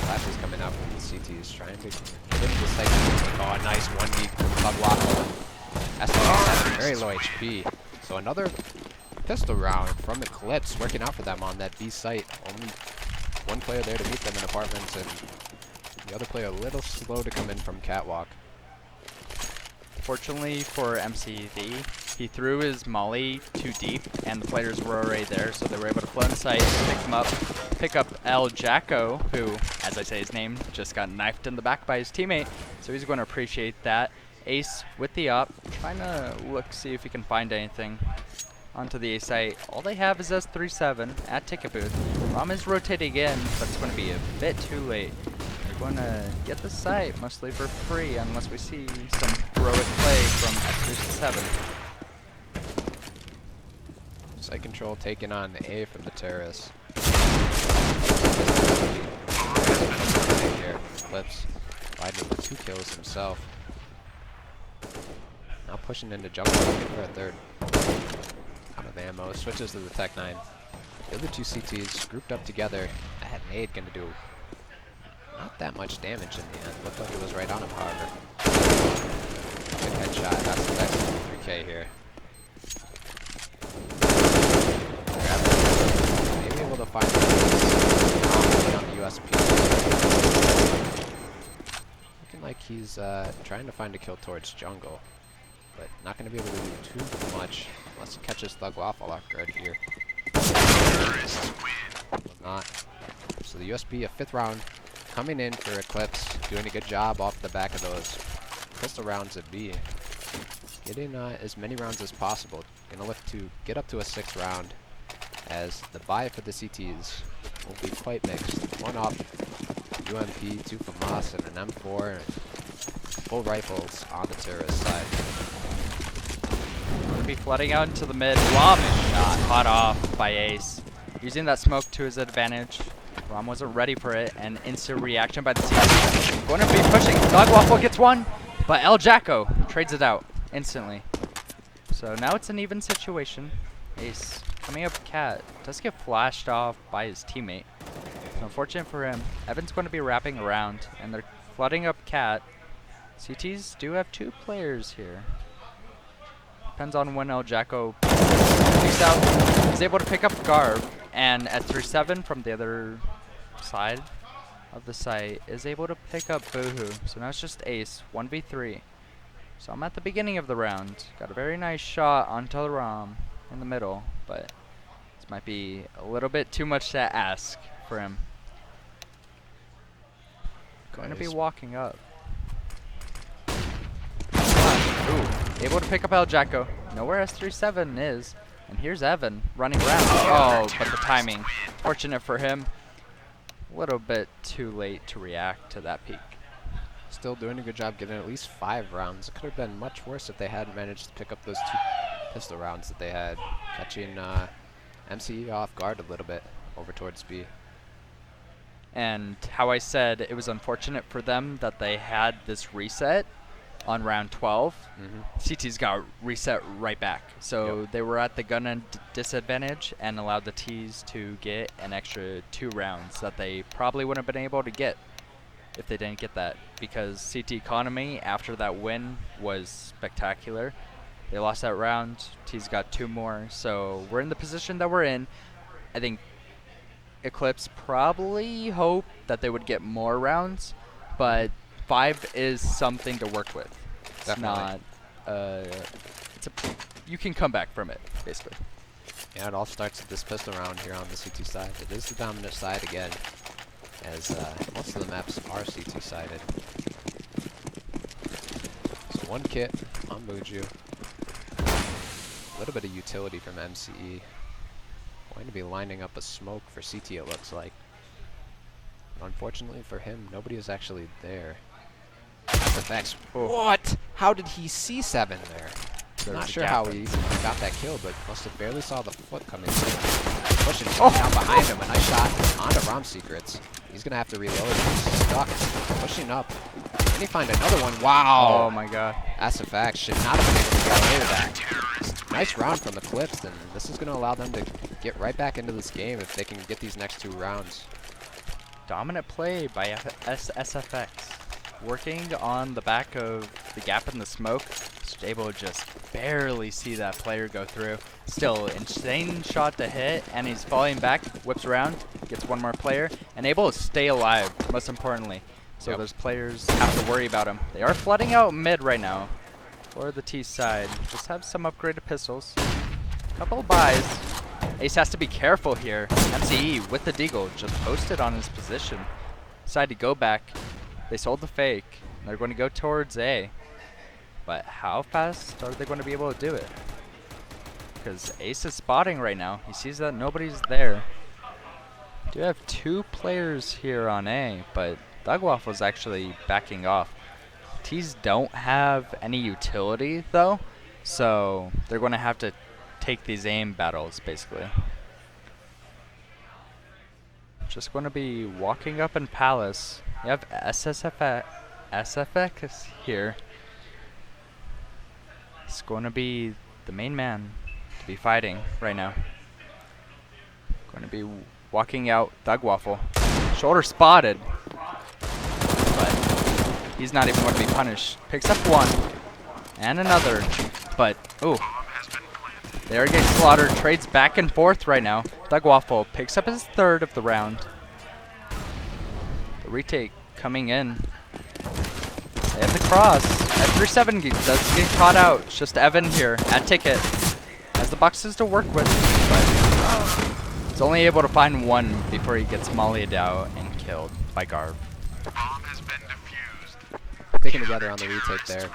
Flash is coming out from the CTs, trying to get into the site. Oh, a nice 1v bug waffle. SFX very low HP. So another pistol round from Eclipse working out for them on that B site. Only one player there to meet them in apartments, and the other player a little slow to come in from catwalk. Fortunately for MCV, he threw his molly too deep, and the players were already there, so they were able to flood inside, pick him up, pick up El Jacko, who, as I say his name, just got knifed in the back by his teammate, so he's going to appreciate that. Ace with the op, trying to see if he can find anything onto the A site. All they have is S37 at ticket booth. Rom is rotating in, but it's going to be a bit too late. They're going to get the site mostly for free unless we see some heroic play from S37. Site control taken on A from the terrorists. Here, Eclipse fighting with 2 kills himself. Now pushing into jungle looking for a third. Out of ammo, switches to the Tech 9. The other two CTs grouped up together. That nade gonna do not that much damage in the end. Looked like it was right on him, however. Good headshot. That's the next 3K here. Maybe able to find on the USP. Looking like he's trying to find a kill towards jungle, but not going to be able to do too much unless he catches Thug Waffle off guard here. Not. So the USB, a 5th round coming in for Eclipse, doing a good job off the back of those pistol rounds at B. Getting as many rounds as possible. Gonna look to get up to a 6th round, as the buy for the CTs will be quite mixed. One off UMP, 2 FAMAS, and an M4, and full rifles on the terrorist side. Gonna be flooding out into the mid. Rom shot caught off by Ace. Using that smoke to his advantage. Rom wasn't ready for it, and instant reaction by the team. Going to be pushing. Dogwaffle gets one, but El Jacko trades it out instantly. So now it's an even situation. Ace coming up cat does get flashed off by his teammate. So unfortunate for him. Evan's going to be wrapping around, and they're flooding up cat. CTs do have 2 players here. Depends on when El Jacko peeks out. Is able to pick up Garb, and at 3-7 from the other side of the site is able to pick up Boohoo. So now it's just Ace, 1v3. So I'm at the beginning of the round. Got a very nice shot onto the Rom in the middle, but this might be a little bit too much to ask for him. Going to be walking up. Ooh, able to pick up El Jacko. Know where S37 is. And here's Evan running around. Oh, but the timing. Fortunate for him. A little bit too late to react to that peek. Still doing a good job getting at least 5 rounds. It could have been much worse if they hadn't managed to pick up those 2 pistol rounds that they had, catching MCE off guard a little bit over towards B. And how I said it was unfortunate for them that they had this reset on round 12. CT's got reset right back. So they were at the gun end disadvantage and allowed the T's to get an extra 2 rounds that they probably wouldn't have been able to get if they didn't get that, because CT economy after that win was spectacular. They lost that round. T's got 2 more. So we're in the position that we're in. I think Eclipse probably hoped that they would get more rounds, but 5 is something to work with. It's Definitely. not, you can come back from it, basically. Yeah, it all starts with this pistol round here on the CT side. It is the dominant side again, as most of the maps are CT sided. So 1 kit on Buju. A little bit of utility from MCE. Going to be lining up a smoke for CT, it looks like. Unfortunately for him, nobody is actually there. That's the facts. What? How did he see 7 there? Not sure how he got that kill, but must have barely saw the foot coming through. Pushing down behind him. A nice shot onto Rom Secrets. He's going to have to reload. He's stuck. Pushing up. Can he find another one? Wow. Oh my god. That's a fact. Should not have been able to get away with that. Nice round from Eclipse, and this is going to allow them to get right back into this game if they can get these next 2 rounds. Dominant play by SFX. Working on the back of the gap in the smoke. Just able to just barely see that player go through. Still, insane shot to hit, and he's falling back, whips around, gets 1 more player, and able to stay alive, most importantly. So those players have to worry about him. They are flooding out mid right now for the T side. Just have some upgraded pistols. Couple of buys. Ace has to be careful here. MCE with the deagle just posted on his position. Decided to go back. They sold the fake. They're going to go towards A. But how fast are they going to be able to do it? Because Ace is spotting right now. He sees that nobody's there. Do have 2 players here on A, but Dogwaffle's actually backing off. T's don't have any utility though, so they're going to have to take these aim battles basically. Just going to be walking up in Palace. You have SFX here. It's going to be the main man to be fighting right now. Going to be walking out Dogwaffle. Shoulder spotted. But he's not even going to be punished. Picks up 1. And another. But, ooh. They are getting slaughtered. Trades back and forth right now. Dogwaffle picks up his 3rd of the round. The retake coming in. They have the cross. At 3-7 does get caught out. It's just Evan here at ticket. Has the boxes to work with. But he's only able to find 1 before he gets mollied out and killed by Garb. Sticking together on the retake there.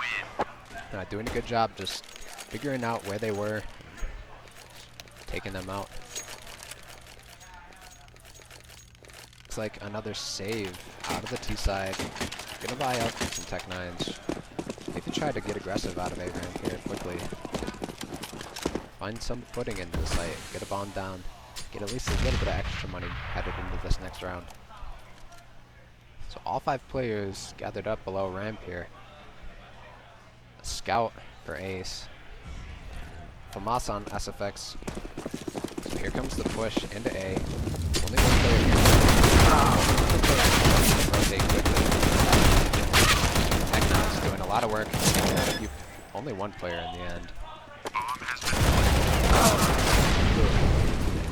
Doing a good job just figuring out where they were. Taking them out. looks like another save out of the T side. Gonna buy up some Tech 9s. Maybe try to get aggressive out of A ramp here quickly. Find some footing into the site. Get a bomb down. Get at least a little bit of extra money headed into this next round. So all 5 players gathered up below ramp here. A scout for Ace. Famas on SFX. So here comes the push into A. Only one player here. Rotate quickly. Tech9's doing a lot of work. Only one player in the end.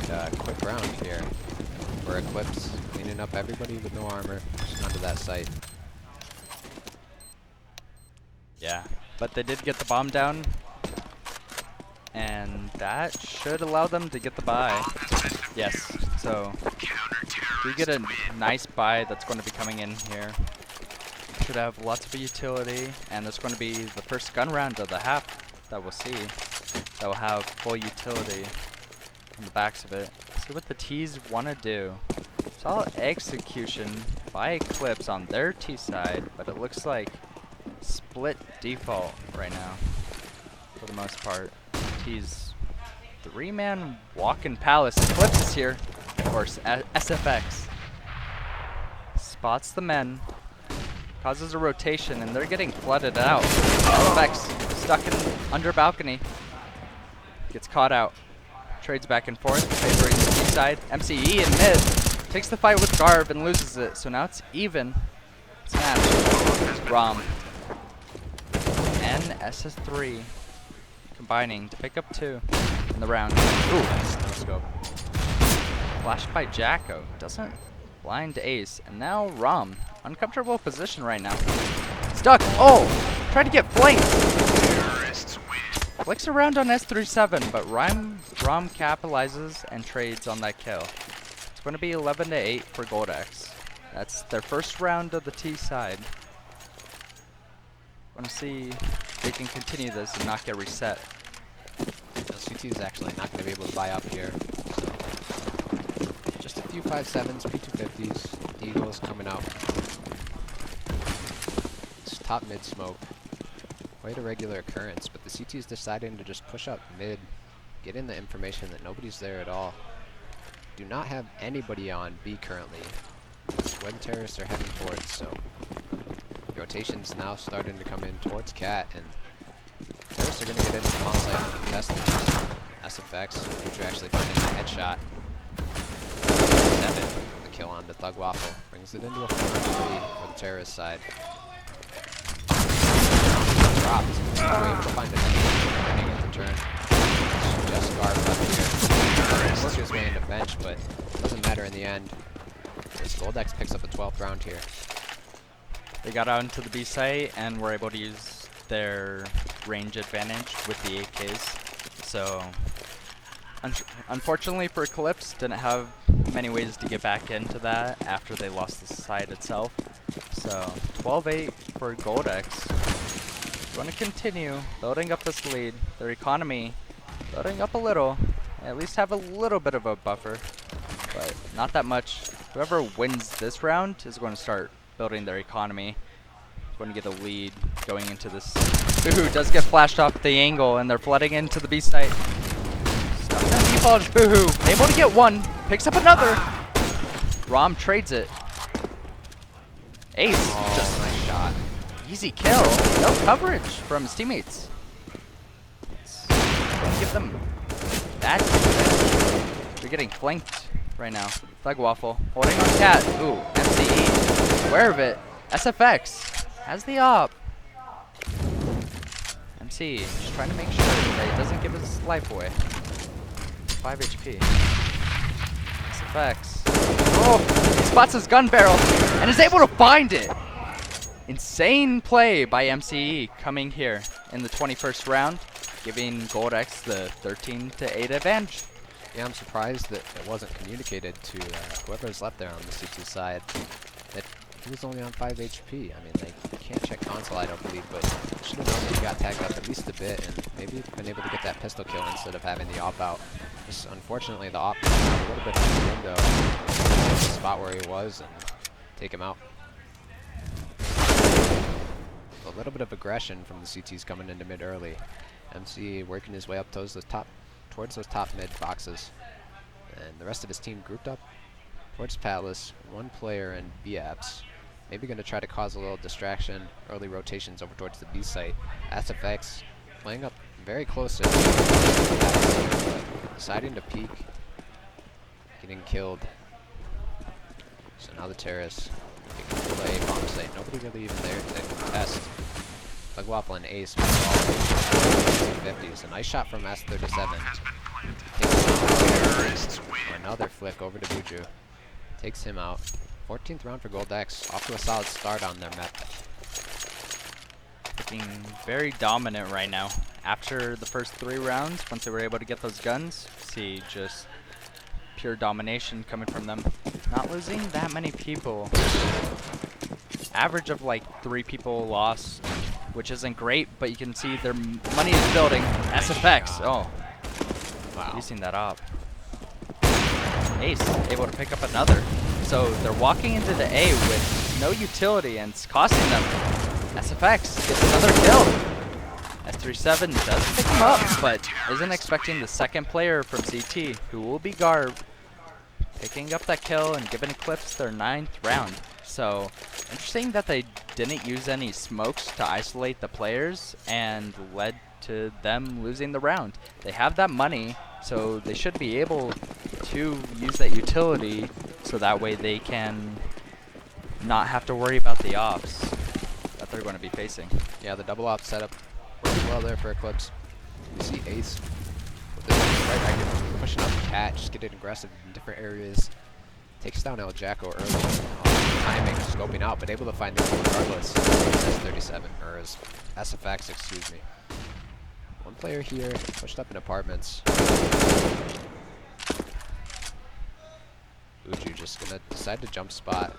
And, quick round here for Eclipse, cleaning up everybody with no armor, just onto that site. Yeah, but they did get the bomb down, and that should allow them to get the buy. Yes, so we get a nice buy that's going to be coming in here. Should have lots of utility, and there's going to be the first gun round of the half that we'll see that will have full utility on the backs of it. See what the T's want to do. Solid execution by Eclipse on their T side, but it looks like split default right now for the most part. T's 3-man walk-in palace. Eclipse is here. Of course, SFX spots the men, causes a rotation, and they're getting flooded out. SFX stuck in under balcony. Gets caught out. Trades back and forth, favoring the T side. MCE in mid. Takes the fight with Garb and loses it. So now it's even. Smash. Rom. And SS3 combining to pick up 2 in the round. Ooh, nice no scope. Flashed by Jacko. Doesn't blind Ace. And now Rom. Uncomfortable position right now. Stuck. Oh! Tried to get flanked. Flicks around on S37, but Rom capitalizes and trades on that kill. It's going to be 11-8 for Goldex. That's their first round of the T side. Want to see if they can continue this and not get reset. CT is actually not going to be able to buy up here. So just a few 5.7s, P250s, Eagles coming out. It's top mid smoke. Quite a regular occurrence, but the CT is deciding to just push up mid, get in the information that nobody's there at all. Do not have anybody on B currently. Web terrorists are heading towards, so rotation's now starting to come in towards Cat, and terrorists are going to get into the on-site and contest SFX, which are actually finding a headshot. 7, the kill on the Thug Waffle, brings it into a 4-3 for the terrorist side. Dropped. Able to find another at the turn. Just Garb left here. Worked his way into bench, but doesn't matter in the end. This Goldex picks up a 12th round here. They got out into the B site and were able to use their range advantage with the AKs. So, unfortunately for Eclipse, didn't have many ways to get back into that after they lost the site itself. So, 12-8 for Goldex. Want to continue building up this lead. Their economy building up a little. At least have a little bit of a buffer, but not that much. Whoever wins this round is going to start building their economy. Going to get a lead going into this. Boohoo does get flashed off the angle, and they're flooding into the B site. Stuck on default. Boohoo able to get 1, picks up another. Rom trades it. Ace just nice shot. Easy kill. No coverage from his teammates. Let's give them that. They're getting flanked right now. Thug Waffle holding on Cat. Ooh, MCE. Aware of it. SFX has the op. MC just trying to make sure that he doesn't give his life away. 5 HP. SFX. Oh, he spots his gun barrel and is able to find it. Insane play by MCE coming here in the 21st round, giving Goldex the 13-8 advantage. Yeah, I'm surprised that it wasn't communicated to whoever's left there on the C2 side that he was only on 5 HP. I mean, like, you can't check console, I don't believe, but should have known that he got tagged up at least a bit and maybe been able to get that pistol kill instead of having the op out. Just unfortunately, the op a little bit out the window. the spot where he was and take him out. A little bit of aggression from the CTs coming into mid early. MC working his way up towards those top mid boxes. And the rest of his team grouped up towards Palace, one player in B apps. Maybe going to try to cause a little distraction, early rotations over towards the B site. SFX playing up very close to deciding to peek, getting killed. So now the terrorists can play bomb site. Nobody really even there to test. Bug Waffle and Ace with all 50s. A nice shot from S37. Another flick over to Buju. Takes him out. 14th round for Gold X. Off to a solid start on their map. Looking very dominant right now. After the first 3 rounds, once they were able to get those guns, see just pure domination coming from them. Not losing that many people. Average of like 3 people lost, which isn't great, but you can see their money is building. SFX, oh. Wow. Using that op. Ace able to pick up another. So they're walking into the A with no utility and it's costing them. SFX gets another kill. S37 does pick him up, but isn't expecting the second player from CT, who will be Garb, picking up that kill and giving Eclipse their 9th round. So interesting that they didn't use any smokes to isolate the players and led to them losing the round. They have that money, so they should be able to use that utility so that way they can not have to worry about the ops that they're going to be facing. Yeah, the double op setup working well there for Eclipse. You see Ace with this right back, pushing up the cat, just getting aggressive in different areas. Takes down El Jacko early. Timing, scoping out, but able to find the regardless. S37, or as SFX, excuse me. One player here, pushed up in apartments. Uju just gonna decide to jump spot.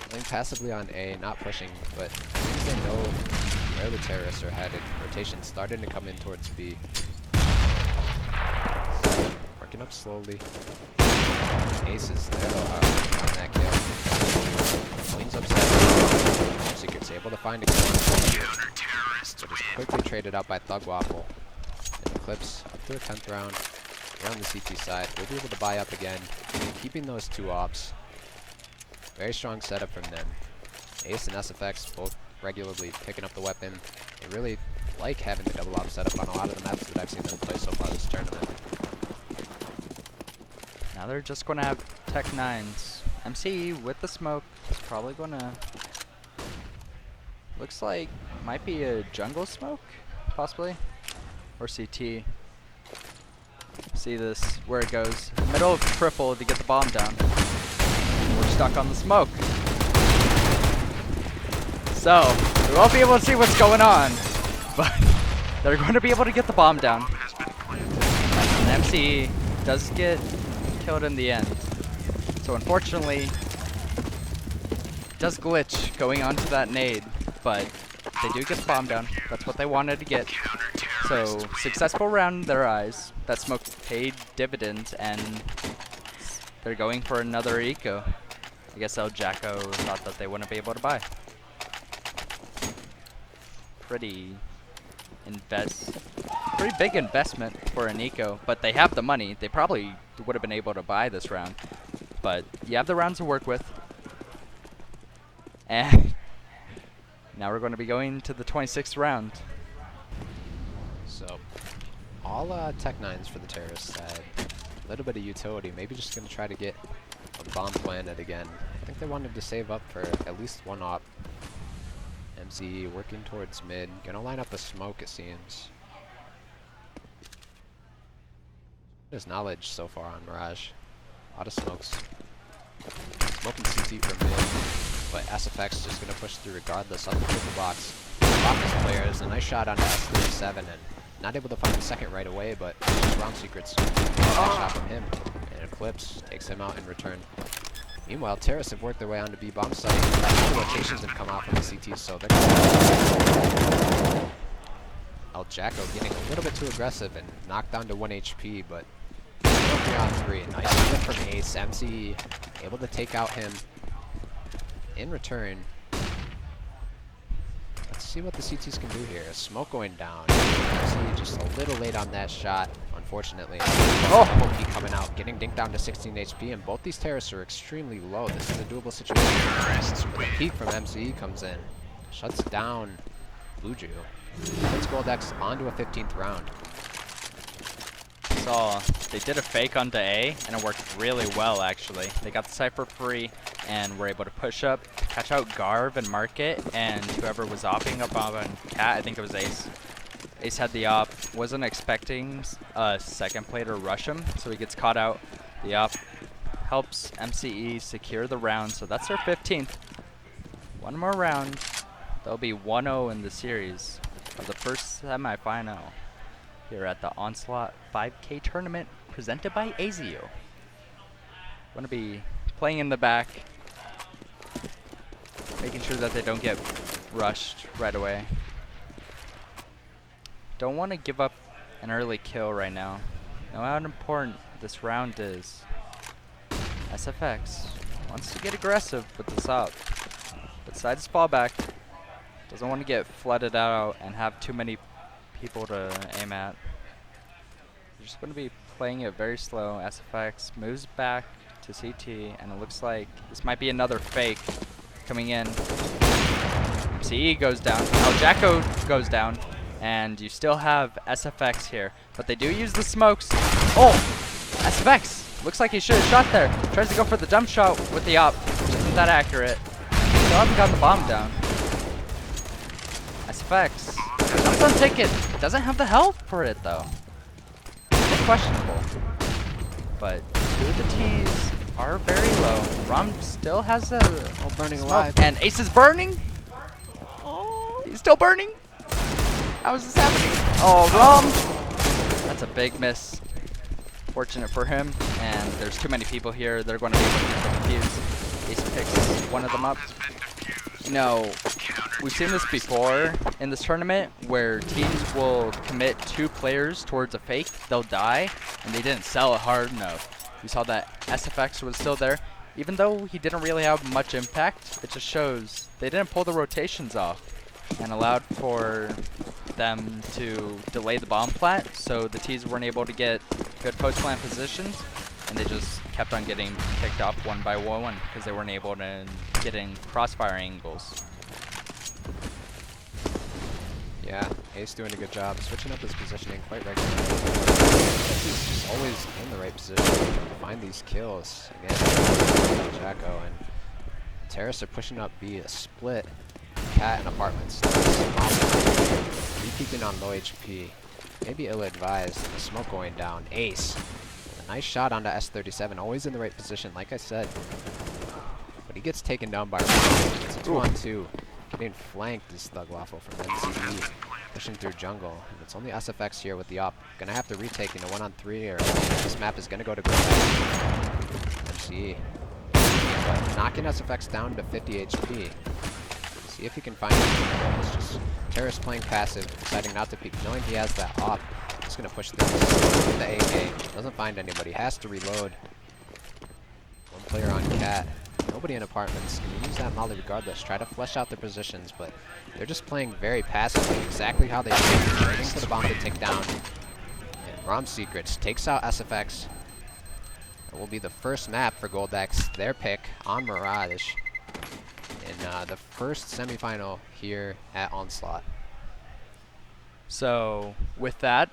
Playing passively on A, not pushing, but as they know where the terrorists are headed, rotation starting to come in towards B. Working up slowly. Ace is there on that kill. Cleans up 7. Secret's able to find a kill. But is quickly traded out by Thug Waffle. And Eclipse up to a 10th round. Around the CT side. We'll be able to buy up again. Keeping those 2 ops. Very strong setup from them. Ace and SFX both regularly picking up the weapon. They really like having the double op setup on a lot of the maps that I've seen them play so far this tournament. Now they're just going to have Tech 9s. MC with the smoke is probably going to... Looks like might be a jungle smoke, possibly. Or CT. See this, where it goes. Middle of triple to get the bomb down. We're stuck on the smoke. So, we won't be able to see what's going on. But they're going to be able to get the bomb down. And MC does get killed in the end. So unfortunately, it does glitch going onto that nade, but they do get the bomb down. That's what they wanted to get. So successful round in their eyes. That smoke paid dividends, and they're going for another eco. I guess El Jacko thought that they wouldn't be able to buy. Pretty big investment for an eco, but they have the money. They probably would have been able to buy this round, but you have the rounds to work with. And now we're going to be going to the 26th round. So, all Tech 9s for the terrorists side. A little bit of utility, maybe just going to try to get a bomb planted again. I think they wanted to save up for at least 1 op. MC working towards mid, gonna line up a smoke it seems. There's knowledge so far on Mirage. A lot of smokes. Smoking CT from mid, but SFX just gonna push through regardless up the triple box. Off his players, a nice shot on S37 and not able to find the second right away, but just round secrets. Nice shot from him. And Eclipse takes him out in return. Meanwhile, terrorists have worked their way onto B bomb site. The rotations have come out from the CTs, so they're gonna... El Jacko getting a little bit too aggressive and knocked down to 1 HP, but 3-on-3. Nice hit from Ace. MC able to take out him in return. Let's see what the CTs can do here. Smoke going down. MC just a little late on that shot, unfortunately. Oh, MOP coming out, getting dinked down to 16 HP, and both these terrorists are extremely low. This is a doable situation. But the peek from MCE comes in, shuts down Buju. Puts Goldex onto a 15th round. So they did a fake onto A, and it worked really well, actually. They got the Cypher free, and were able to push up, catch out Garv and Market, and whoever was opping up on Cat, I think it was Ace. Ace had the op, wasn't expecting a second player to rush him, so he gets caught out. The op helps MCE secure the round, so that's their 15th. One more round, they'll be 1-0 in the series of the first semifinal here at the Onslaught 5K tournament presented by Azio. Going to be playing in the back, making sure that they don't get rushed right away. Don't want to give up an early kill right now. Know how important this round is. SFX wants to get aggressive with this up, but decides to fall back. Doesn't want to get flooded out and have too many people to aim at. We're just going to be playing it very slow. SFX moves back to CT, and it looks like this might be another fake coming in. MCE goes down. Oh, Jacko goes down, and you still have SFX here, but they do use the smokes. Oh, SFX looks like he should have shot there. Tries to go for the jump shot with the op, which isn't that accurate. Still haven't got the bomb down. SFX jumps on ticket. Doesn't have the health for it though. Questionable, but two of the T's are very low. Rom still has a burning smoke, alive. and Ace is burning. Oh, he's still burning. How is this happening? Oh, Rom! That's a big miss. Fortunate for him, and there's too many people here. They're going to be able to get the defuse. Ace picks one of them up. You know, we've seen this before in this tournament where teams will commit 2 players towards a fake, they'll die, and they didn't sell it hard enough. We saw that SFX was still there. Even though he didn't really have much impact, it just shows they didn't pull the rotations off and allowed for them to delay the bomb plant, so the T's weren't able to get good post-plant positions, and they just kept on getting picked off one by one because they weren't able to get in crossfire angles. Yeah, Ace doing a good job, switching up his positioning quite regularly. He's just always in the right position to find these kills. Again, Jacko and Terrace are pushing up B, a split. Cat and apartments. Re-peeking on low HP. Maybe ill-advised. The smoke going down. Ace. A nice shot onto S37. Always in the right position, like I said. But he gets taken down by Ron. It's a 2-on-2. Getting flanked is Thug Waffle from MCE. Pushing through jungle. And it's only SFX here with the op. Gonna have to retake in a 1-on-3 or this map is gonna go to Qurater. MCE. But knocking SFX down to 50 HP. See if he can find it. It's just Terrace playing passive, deciding not to peek, knowing he has that op. Just gonna push through with the AK. Doesn't find anybody. Has to reload. One player on Cat. Nobody in apartments. Gonna use that molly regardless. Try to flesh out their positions, but they're just playing very passively, exactly how they should. Waiting for the bomb to tick down. And Rom Secrets takes out SFX. It will be the first map for Goldex, their pick on Mirage. In the first semifinal here at Onslaught. So, with that,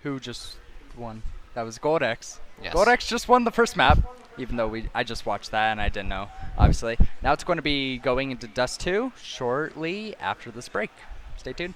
who just won? That was Goldex. Yes. Goldex just won the first map, even though I just watched that and I didn't know, obviously. Now it's going to be going into Dust 2 shortly after this break. Stay tuned.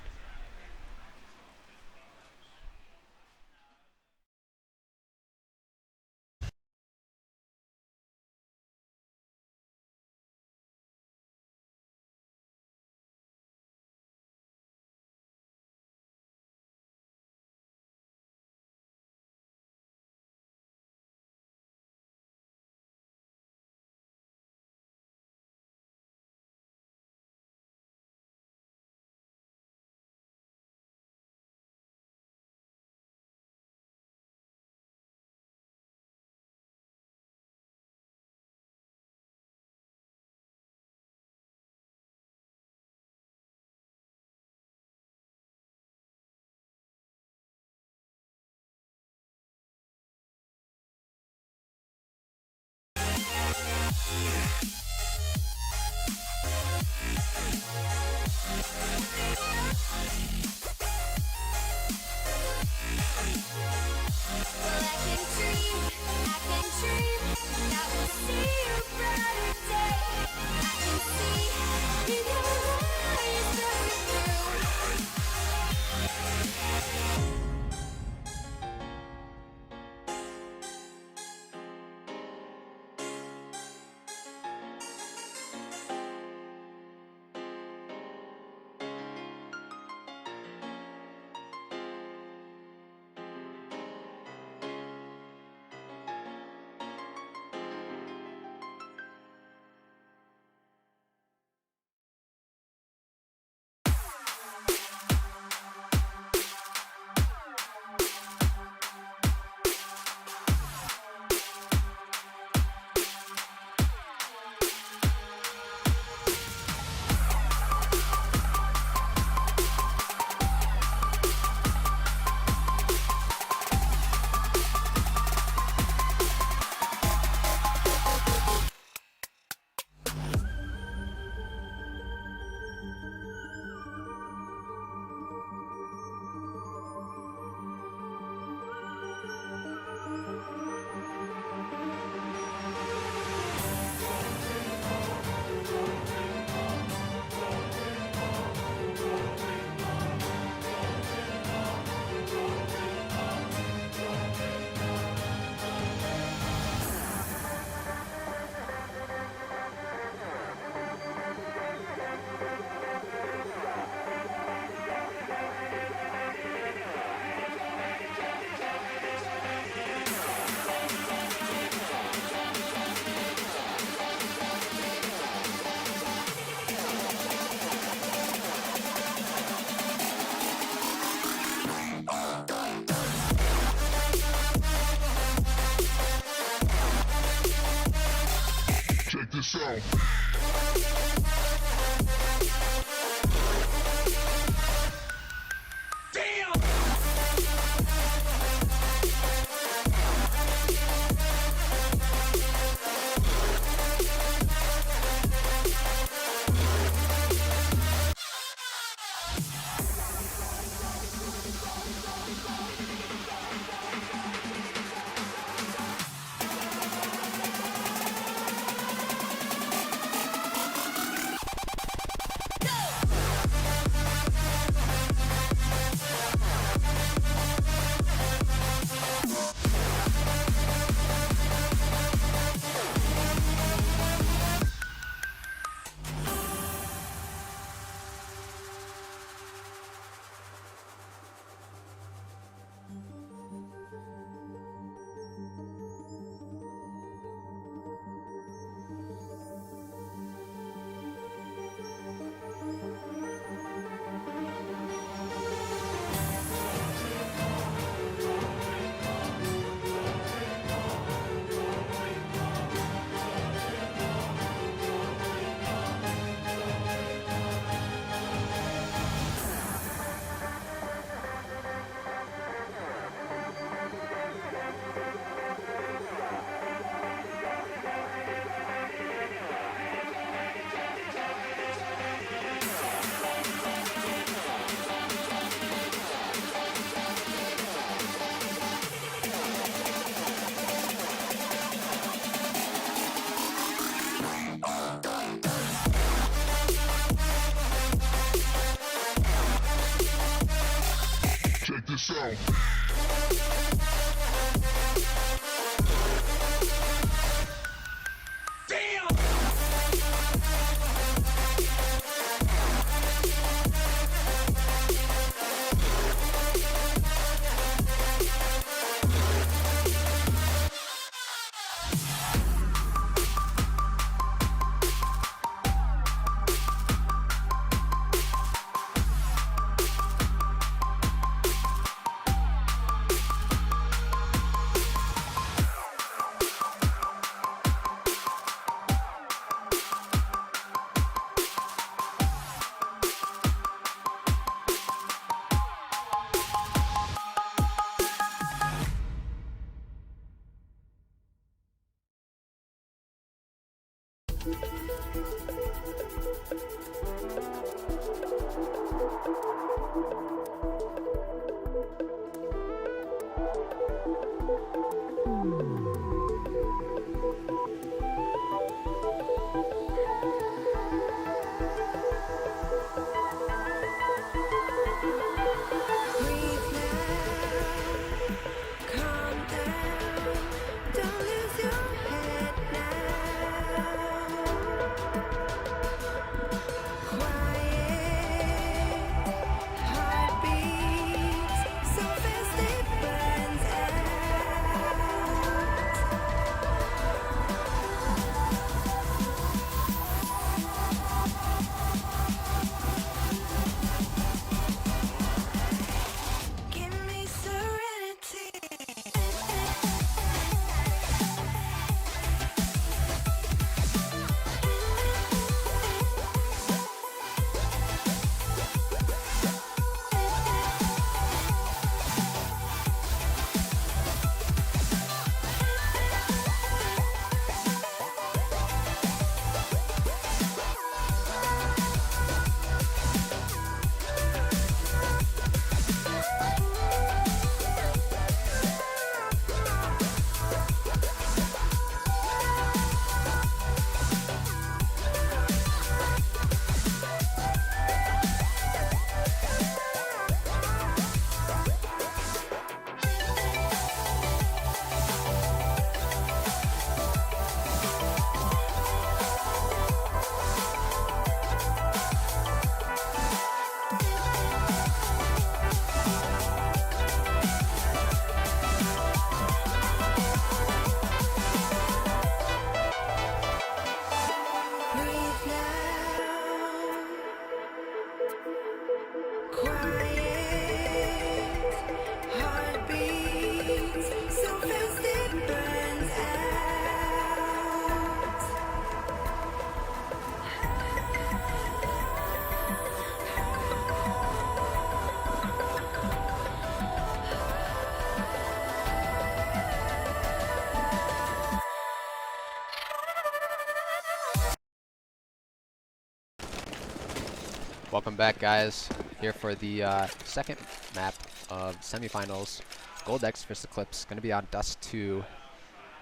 Welcome back, guys. Here for the second map of semifinals. Goldex versus Eclipse. Going to be on Dust 2.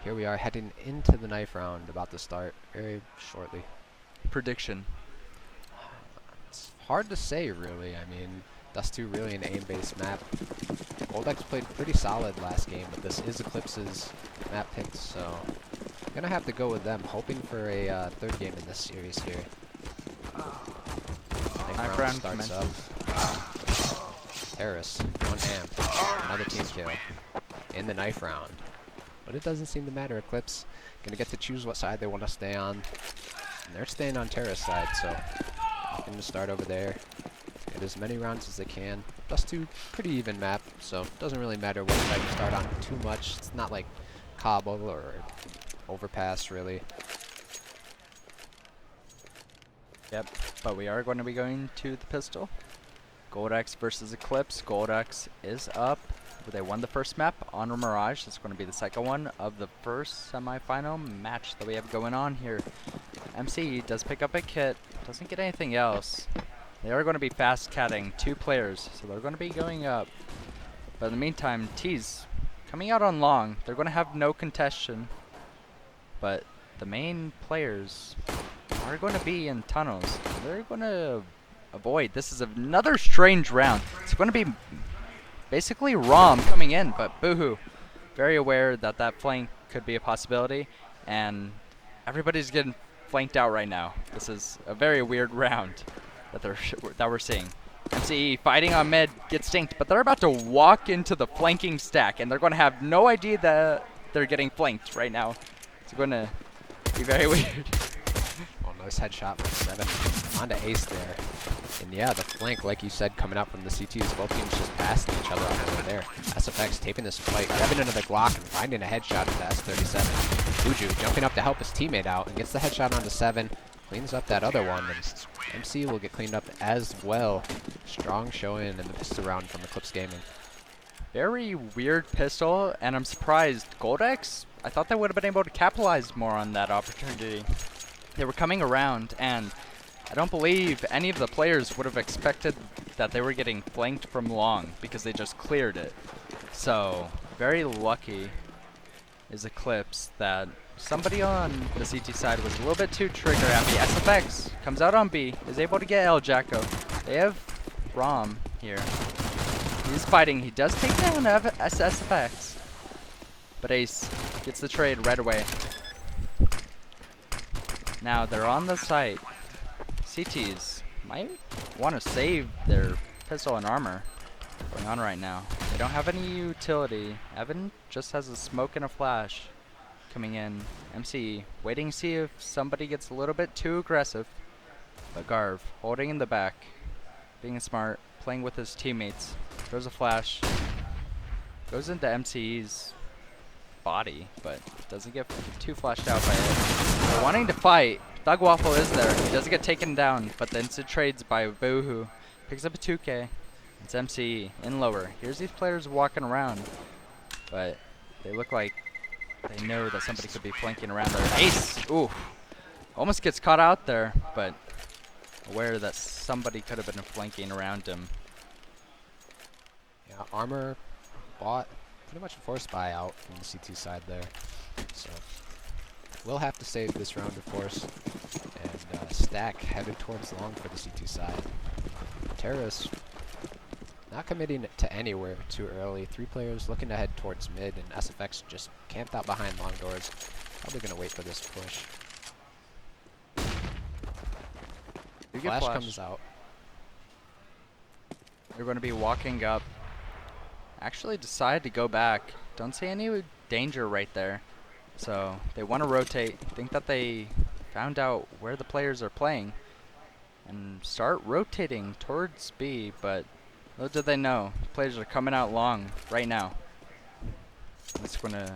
Here we are heading into the knife round, about to start very shortly. Prediction. It's hard to say, really. I mean, Dust 2 really an aim-based map. Goldex played pretty solid last game, but this is Eclipse's map pick, so I'm going to have to go with them, hoping for a third game in this series here. Knife round starts up. Terrace, 1 amp, another team kill in the knife round. But it doesn't seem to matter. Eclipse gonna get to choose what side they want to stay on. And they're staying on Terrace side, so looking to start over there. Get as many rounds as they can. Dust 2, pretty even map, so it doesn't really matter what side you start on too much. It's not like Cobble or Overpass, really. Yep, but we are going to be going to the pistol. Goldex versus Eclipse. Goldex is up. They won the first map, Honor Mirage. It's going to be the second one of the first semi-final match that we have going on here. MC does pick up a kit, doesn't get anything else. They are going to be fast catting 2 players, so they're going to be going up. But in the meantime, T's coming out on long. They're going to have no contention, but the main players are going to be in tunnels. They're going to avoid. This is another strange round. It's going to be basically ROM coming in, but Boohoo very aware that that flank could be a possibility, and everybody's getting flanked out right now. This is a very weird round that we're seeing. MCE fighting on mid, gets stinked, but they're about to walk into the flanking stack, and they're going to have no idea that they're getting flanked right now. It's going to be very weird. Oh, nice headshot from 7. On to Ace there. And yeah, the flank, like you said, coming out from the CTs, both teams just passing each other on over there. SFX taping this fight, grabbing into the Glock and finding a headshot into S37. Buju jumping up to help his teammate out and gets the headshot onto 7. Cleans up that other one, and MC will get cleaned up as well. Strong showing in the pistol round from Eclipse Gaming. Very weird pistol, and I'm surprised. Goldex, I thought they would have been able to capitalize more on that opportunity. they were coming around, and I don't believe any of the players would have expected that they were getting flanked from long because they just cleared it. So very lucky is Eclipse that somebody on the CT side was a little bit too trigger happy. SFX comes out on B, is able to get El Jacko. They have Rom here. He's fighting. He does take down SFX, but Ace gets the trade right away. Now they're on the site. CTs might want to save their pistol and armor going on right now. They don't have any utility. Evan just has a smoke and a flash coming in. MCE waiting to see if somebody gets a little bit too aggressive. But Garv holding in the back, being smart, playing with his teammates. Throws a flash. Goes into MCE's body, but doesn't get too flashed out by it. They're wanting to fight. Thug Waffle is there. He doesn't get taken down, but the instant trades by Boohoo. Picks up a 2K. It's MCE in lower. Here's these players walking around, but they look like they know that somebody could be flanking around there. Ace! Ooh. Almost gets caught out there, but aware that somebody could have been flanking around him. Yeah, Armor bought pretty much a force buyout from the CT side there. So we'll have to save this round of force. And Stack headed towards long for the CT side. Terrace not committing to anywhere too early. 3 players looking to head towards mid, and SFX just camped out behind long doors. Probably going to wait for this push. Flash comes out. They're going to be walking up. Actually decide to go back. Don't see any danger right there. So they want to rotate. Think that they found out where the players are playing and start rotating towards B, but little did they know, the players are coming out long right now. It's going to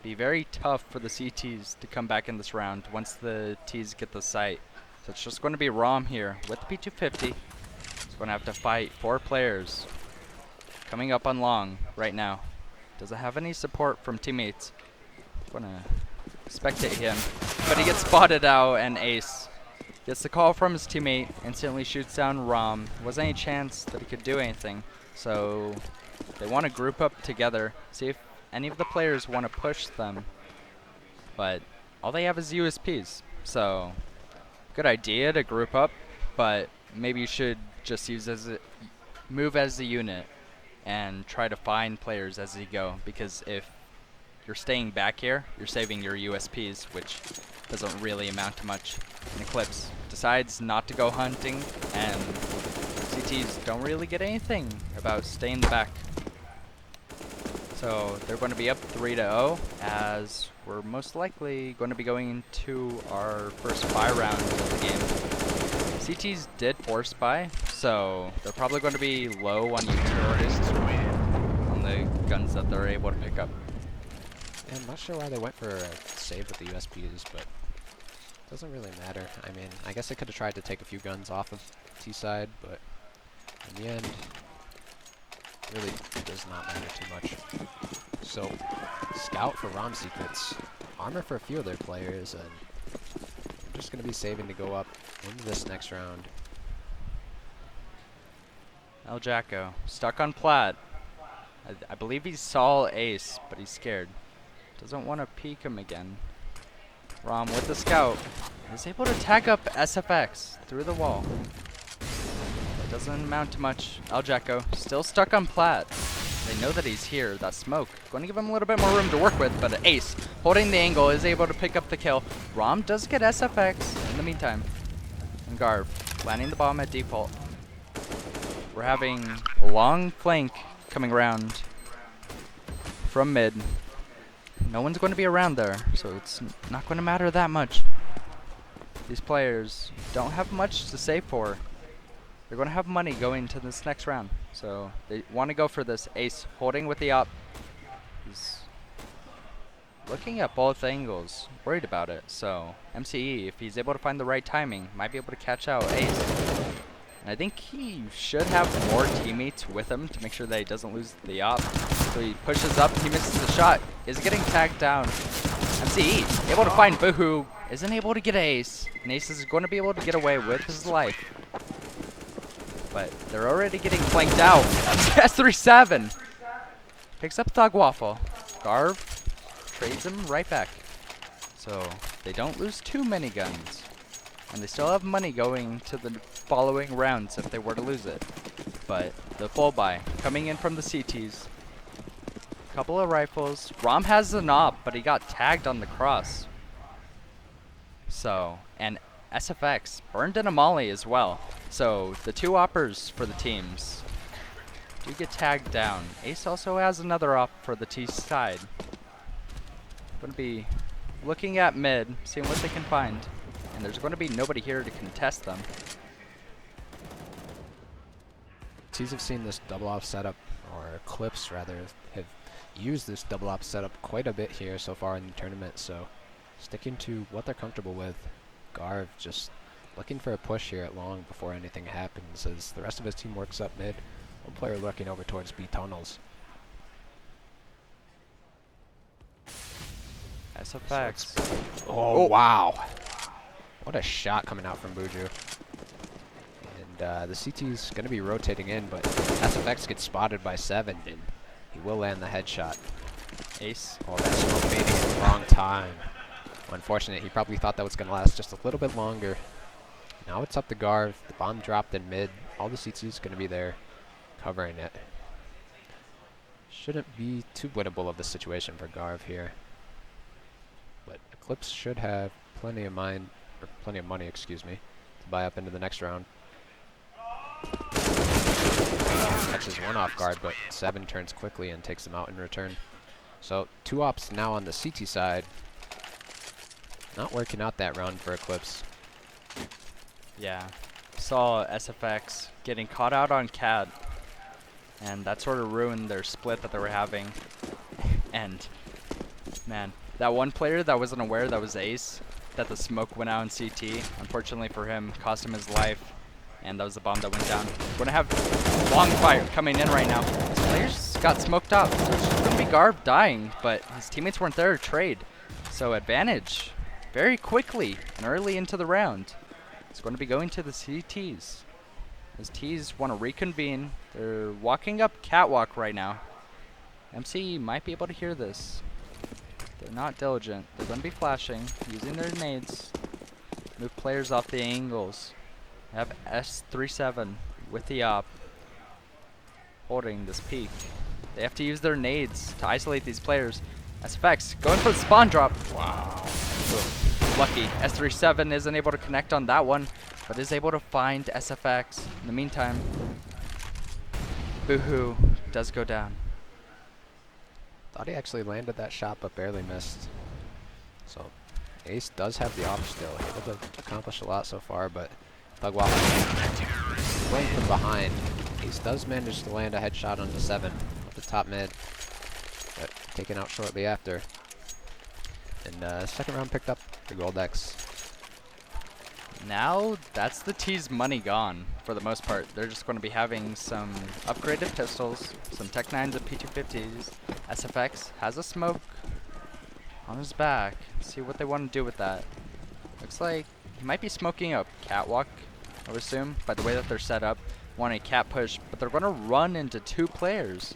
be very tough for the CTs to come back in this round once the Ts get the site. So it's just going to be Rom here with the P250. He's going to have to fight 4 players coming up on long right now. Doesn't have any support from teammates. Going to spectate him, but he gets spotted out, and Ace gets the call from his teammate, instantly shoots down Rom. Wasn't any chance that he could do anything, so they want to group up together, see if any of the players want to push them, but all they have is USPs, so good idea to group up, but maybe you should just move as a unit and try to find players as you go, because if you're staying back here, you're saving your USPs, which doesn't really amount to much. And Eclipse decides not to go hunting, and CTs don't really get anything about staying back. So they're going to be up 3-0, as we're most likely going to be going into our first buy round of the game. CTs did force buy, so they're probably going to be low on utilities on the guns that they're able to pick up. Yeah, I'm not sure why they went for a save with the USPs, but doesn't really matter. I mean, I guess they could have tried to take a few guns off of T side, but in the end, really does not matter too much. So, scout for ROM secrets, armor for a few of their players, and I'm just going to be saving to go up into this next round. El Jacko stuck on plat. I believe he saw Ace, but he's scared. Doesn't want to peek him again. Rom with the scout is able to tag up SFX through the wall. That doesn't amount to much. El Jacko still stuck on plat. They know that he's here. That smoke going to give him a little bit more room to work with, but Ace holding the angle is able to pick up the kill. Rom does get SFX in the meantime. And Garv landing the bomb at default. We're having a long flank coming around from mid. No one's going to be around there, so it's not going to matter that much. These players don't have much to save for. They're going to have money going to this next round, so they want to go for this. Ace holding with the op. He's looking at both angles, worried about it. So MCE, if he's able to find the right timing, might be able to catch out Ace. And I think he should have more teammates with him to make sure that he doesn't lose the op. So he pushes up, he misses the shot, is getting tagged down. MCE able to find Boohoo isn't able to get Ace, and Ace is going to be able to get away with his life. But they're already getting flanked out. S37 picks up Thug Waffle. Garv trades him right back. So they don't lose too many guns. And they still have money going to the following rounds if they were to lose it. But the full buy coming in from the CTs. Couple of rifles. Rom has an op, but he got tagged on the cross. So, and SFX burned in a molly as well. So the two oppers for the teams do get tagged down. Ace also has another op for the T side. Going to be looking at mid, seeing what they can find. And there's going to be nobody here to contest them. T's have seen this double op setup, or Eclipse rather, have used this double op setup quite a bit here so far in the tournament, so sticking to what they're comfortable with. Garv just looking for a push here at long before anything happens as the rest of his team works up mid. One player looking over towards B tunnels. SFX. Oh, wow. What a shot coming out from Buju. And the CT's going to be rotating in, but SFX gets spotted by 7, and he will land the headshot. Ace. Oh, that smoke fading at the wrong time. Unfortunate, he probably thought that was going to last just a little bit longer. Now it's up to Garv. The bomb dropped in mid. All the CT's going to be there covering it. Shouldn't be too winnable of the situation for Garv here. But Eclipse should have plenty of money, excuse me, to buy up into the next round. Catches one off guard, but 7 turns quickly and takes him out in return. So 2 ops now on the CT side. Not working out that round for Eclipse. Yeah. Saw SFX getting caught out on Cat. And that sort of ruined their split that they were having. And, man, that one player that wasn't aware that was Ace, that the smoke went out in CT, unfortunately for him, cost him his life. And that was the bomb that went down. We're going to have long fire coming in right now. These players got smoked up. So it's going to be Garb dying, but his teammates weren't there to trade. So advantage very quickly and early into the round. It's going to be going to the CTs. As T's want to reconvene. They're walking up catwalk right now. MC might be able to hear this. They're not diligent. They're going to be flashing, using their nades. Move players off the angles. They have S37 with the op. Holding this peak. They have to use their nades to isolate these players. SFX going for the spawn drop. Wow. Lucky. S37 isn't able to connect on that one, but is able to find SFX. In the meantime, Boohoo does go down. Thought he actually landed that shot, but barely missed. So Ace does have the op still. Able to accomplish a lot so far, but Thug Waffle playing from behind. Ace does manage to land a headshot on the 7 at the top mid, but taken out shortly after. And second round picked up for Goldex. Now that's the T's money gone for the most part. They're just going to be having some upgraded pistols, some Tech 9s and P250s. SFX has a smoke on his back. See what they want to do with that. Looks like he might be smoking a catwalk, I would assume, by the way that they're set up. Want a cat push, but they're going to run into 2 players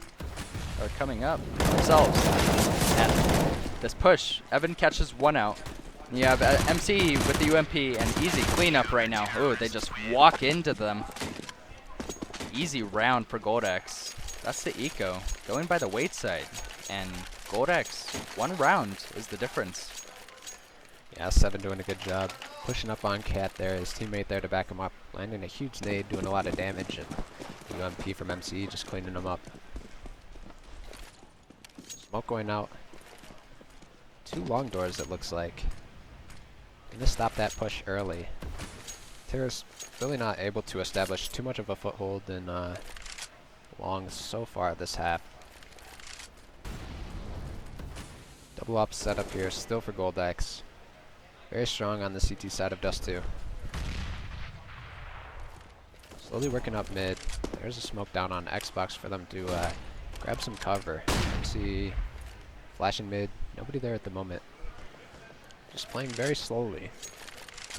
that are coming up themselves. And this push, Evan catches 1 out. You have MC with the UMP and easy cleanup right now. Oh, they just walk into them. Easy round for Goldex. That's the eco. Going by the weight side. And Goldex, 1 round is the difference. Yeah, 7 doing a good job. Pushing up on Cat there, his teammate there to back him up. Landing a huge nade, doing a lot of damage. And UMP from MC just cleaning him up. Smoke going out. 2 long doors, it looks like. Gonna stop that push early. Terra's really not able to establish too much of a foothold in long so far this half. Double op setup here, still for Goldex. Very strong on the CT side of Dust 2. Slowly working up mid. There's a smoke down on Xbox for them to grab some cover. MC flashing mid. Nobody there at the moment. just playing very slowly.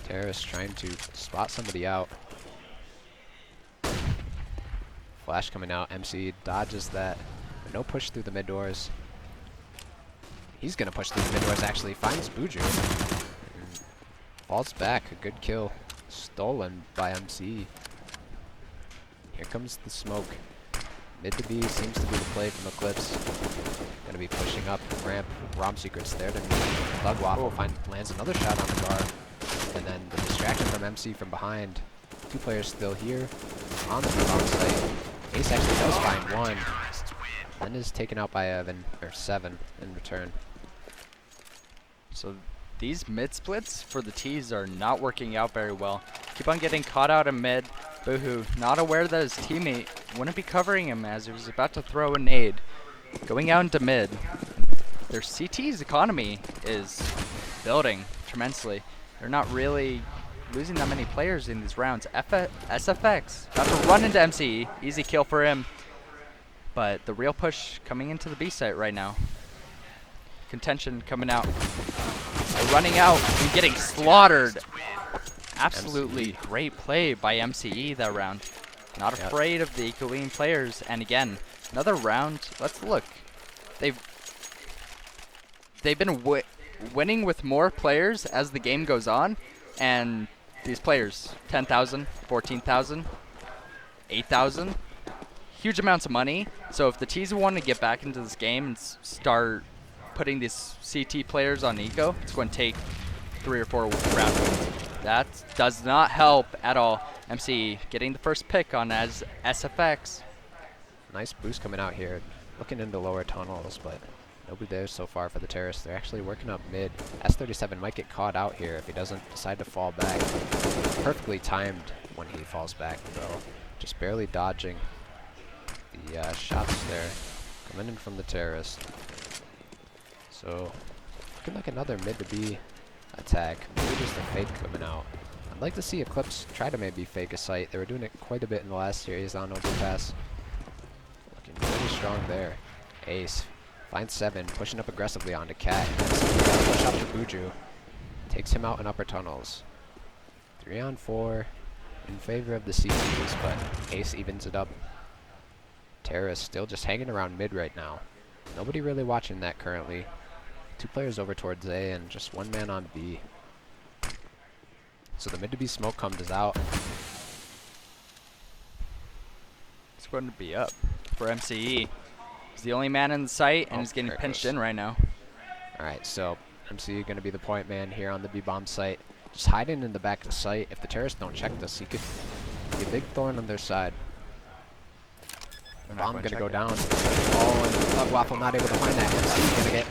Terrace trying to spot somebody out. Flash coming out. MC dodges that. But no push through the mid doors. He's going to push through the mid doors, actually. Finds Buju. Falls back. A good kill. Stolen by MC. Here comes the smoke. Mid to B seems to be the play from Eclipse. Gonna be pushing up ramp. Rom Secret's there to meet. Thug Waffle lands another shot on the bar. And then the distraction from MC from behind. 2 players still here on the bomb site. Ace actually does find 1. Then is taken out by Evan, or 7 in return. So these mid splits for the T's are not working out very well. Keep on getting caught out in mid. Boohoo, not aware that his teammate wouldn't be covering him as he was about to throw a nade. Going out into mid. Their CT's economy is building tremendously. They're not really losing that many players in these rounds. SFX got to run into MC. Easy kill for him. But the real push coming into the B site right now. Contention coming out. They're running out and getting slaughtered. Absolutely MCE. Great play by MCE that round. Not afraid of the Ecolean players. And again, another round. Let's look. They've been winning with more players as the game goes on. And these players, 10,000, 14,000, 8,000. Huge amounts of money. So if the T's want to get back into this game and start putting these CT players on Eco, it's going to take 3 or 4 round wins. That does not help at all. MC getting the first pick on as SFX. Nice boost coming out here. Looking into lower tunnels, but nobody there so far for the Terrorists. They're actually working up mid. S37 might get caught out here if he doesn't decide to fall back. Perfectly timed when he falls back, though. Just barely dodging the shots there. Coming in from the Terrorist. So, looking like another mid to B attack. Maybe just a fake coming out. I'd like to see Eclipse try to maybe fake a site. They were doing it quite a bit in the last series on Overpass. Looking really strong there. Ace finds 7, pushing up aggressively onto Cat. Push up to Buju. Takes him out in upper tunnels. 3 on 4 in favor of the CTs, but Ace evens it up. Terrace still just hanging around mid right now. Nobody really watching that currently. 2 players over towards A and just 1 man on B. So the mid to B smoke comes out. It's going to be up for MCE. He's the only man in the site and he's getting pinched in right now. Alright, so MC going to be the point man here on the B-bomb site. Just hiding in the back of the site. If the terrorists don't check this, he could be a big thorn on their side. Bomb going to go down. Oh, and Thug Waffle not able to find that. MC going to get,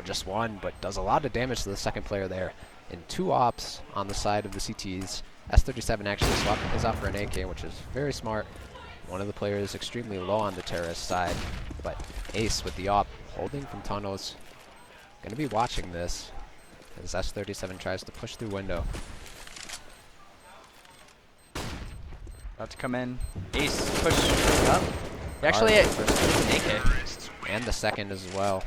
just 1, but does a lot of damage to the second player there. In 2 ops on the side of the CTs. S37 actually swapping his off for an AK, which is very smart. One of the players extremely low on the terrorist side, but Ace with the op holding from tunnels. Going to be watching this as S37 tries to push through window. About to come in. Ace push up. Actually, an AK. And the second as well.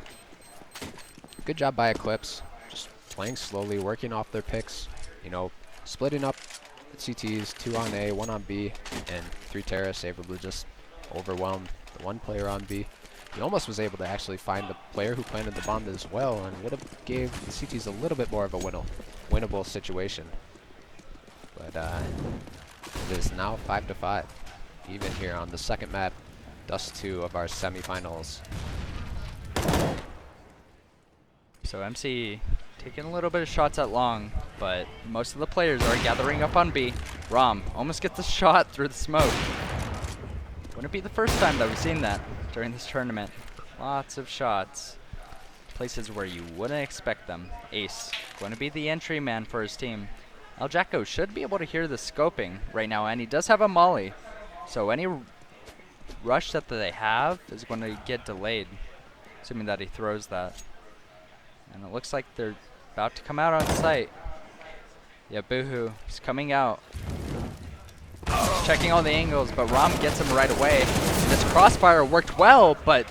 Good job by Eclipse. Just playing slowly, working off their picks. You know, splitting up the CTs, 2 on A, 1 on B, and 3 terrorists able to just overwhelm the 1 player on B. He almost was able to actually find the player who planted the bomb as well, and would have gave the CTs a little bit more of a winnable situation. But it is now 5-5, even here on the second map, Dust 2 of our semifinals. So MC taking a little bit of shots at long, but most of the players are gathering up on B. Rom almost gets a shot through the smoke. Wouldn't be the first time that we've seen that during this tournament. Lots of shots. Places where you wouldn't expect them. Ace going to be the entry man for his team. El Jacko should be able to hear the scoping right now, and he does have a molly. So any rush that they have is going to get delayed, assuming that he throws that. And it looks like they're about to come out on site. Yeah, Boohoo, he's coming out. He's checking all the angles, but Rom gets him right away. This crossfire worked well, but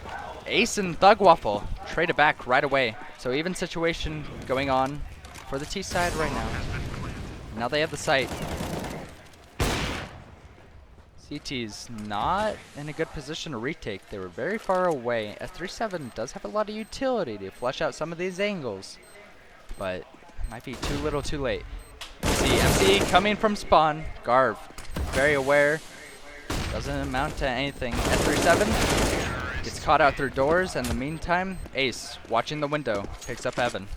Ace and Thug Waffle traded back right away. So even situation going on for the T side right now. Now they have the site. CT's not in a good position to retake. They were very far away. S37 does have a lot of utility to flush out some of these angles, but might be too little too late. See MC coming from spawn. Garv, very aware. Doesn't amount to anything. S37 gets caught out through doors, and in the meantime, Ace, watching the window, picks up Evan.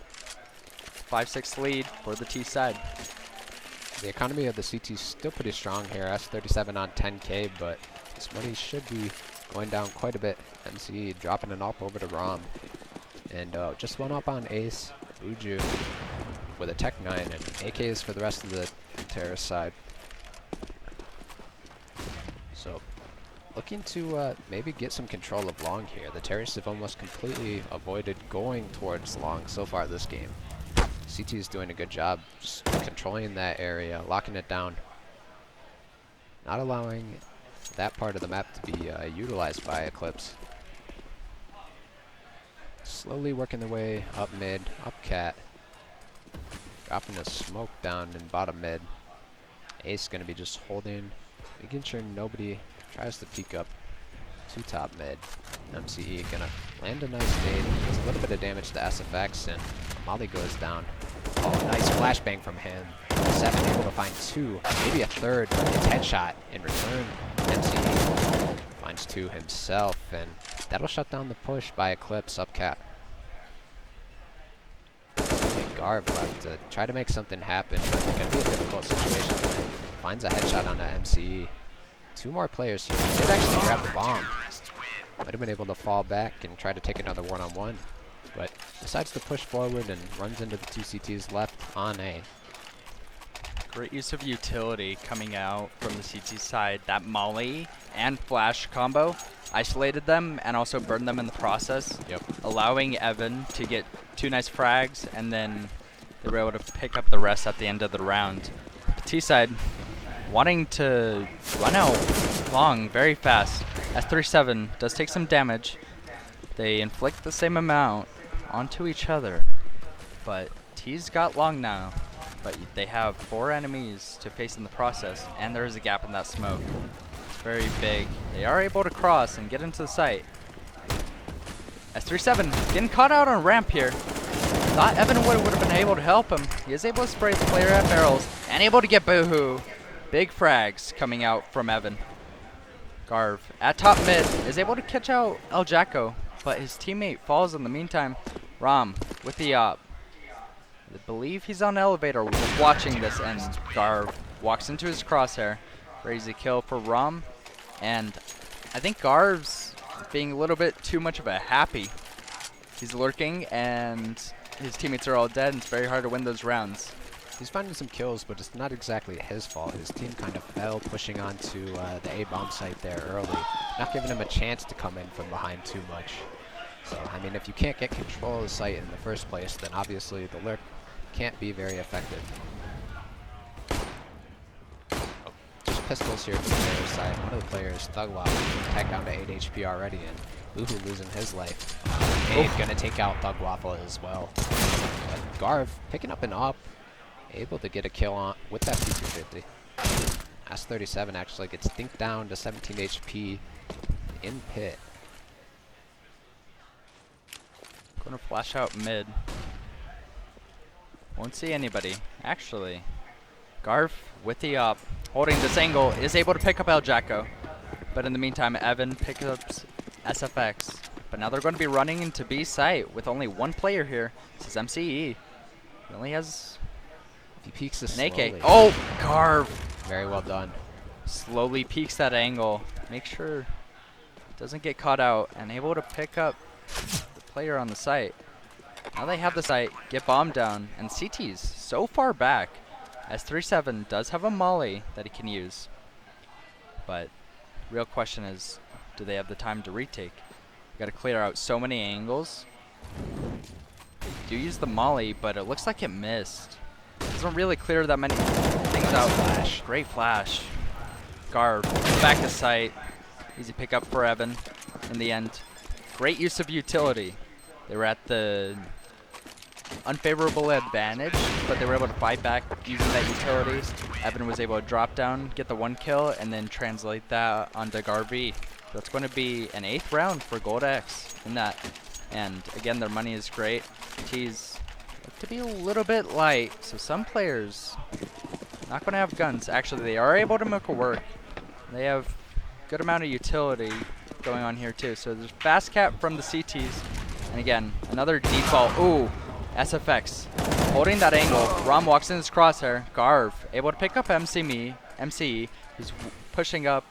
5-6 lead for the T side. The economy of the CT is still pretty strong here. S37 on 10K, but this money should be going down quite a bit. MCE dropping an up over to Rom. And just one up on Ace, Uju with a Tech 9, and AKs for the rest of the terrorist side. So, looking to maybe get some control of long here. The terrorists have almost completely avoided going towards long so far this game. CT is doing a good job just controlling that area, locking it down, not allowing that part of the map to be utilized by Eclipse. Slowly working their way up mid, up cat, dropping a smoke down in bottom mid. Ace going to be just holding, making sure nobody tries to peek up to top mid. MCE gonna land a nice nade, does a little bit of damage to SFX, and Molly goes down. Oh, nice flashbang from him. 7 able to find 2, maybe a third. It's headshot in return. MCE finds 2 himself, and that'll shut down the push by Eclipse up cat. Garv left to try to make something happen, but it's gonna be a difficult situation. Finds a headshot on the MCE. 2 more players here. He did actually grab the bomb. Might have been able to fall back and try to take another one-on-one, but decides to push forward and runs into the 2 CTs left on A. Great use of utility coming out from the CT side. That molly and flash combo isolated them and also burned them in the process. Yep. Allowing Evan to get 2 nice frags, and then they were able to pick up the rest at the end of the round. The T side wanting to run out long very fast. S37 does take some damage. They inflict the same amount onto each other, but T's got long now, but they have 4 enemies to face in the process, and there is a gap in that smoke. It's very big. They are able to cross and get into the site. S37 getting caught out on ramp here. Thought Evan would have been able to help him. He is able to spray the player at barrels and able to get Boohoo. Big frags coming out from Evan. Garv at top mid is able to catch out El Jacko, but his teammate falls in the meantime. Rom with the op. I believe he's on elevator just watching this, and Garv walks into his crosshair. Raise a kill for Rom, and I think Garv's being a little bit too much of a happy. He's lurking, and his teammates are all dead, and it's very hard to win those rounds. He's finding some kills, but it's not exactly his fault. His team kind of fell pushing onto the A-bomb site there early, not giving him a chance to come in from behind too much. So, I mean, if you can't get control of the site in the first place, then obviously the lurk can't be very effective. Oh, just pistols here from the player side. One of the players, Thugwap, tagged down to 8 HP already, and Boohoo losing his life. Dave gonna take out Thugwaffle as well. But Garv picking up an op, able to get a kill on with that P250. S37 actually gets dinked down to 17 HP in pit. Gonna flash out mid. Won't see anybody. Actually, Garv with the op, holding this angle, is able to pick up El Jacko. But in the meantime, Evan picks up SFX. But now they're going to be running into B site with only 1 player here. This is MCE. He only has He peeks this an AK. slowly. Oh, Garv Very well done. slowly peeks that angle. Make sure it doesn't get caught out, and able to pick up the player on the site. Now they have the site, get bombed down, and CT's so far back. S37 does have a molly that he can use. But real question is, do they have the time to retake? Got to clear out so many angles. They do use the molly, but it looks like it missed. Doesn't really clear that many things out. Flash. Great flash. Garv back to site. Easy pickup for Evan in the end. Great use of utility. They were at the unfavorable advantage, but they were able to fight back using that utility. Evan was able to drop down, get the 1 kill, and then translate that onto Garvey. That's going to be an 8th round for GoldX in that. And again, their money is great. T's look to be a little bit light, so some players not going to have guns. Actually, they are able to make it work. They have a good amount of utility going on here too. So there's fast cap from the CTs. And again, another default. Ooh, SFX holding that angle. Rom walks in his crosshair. Garv able to pick up MCE. He's pushing up,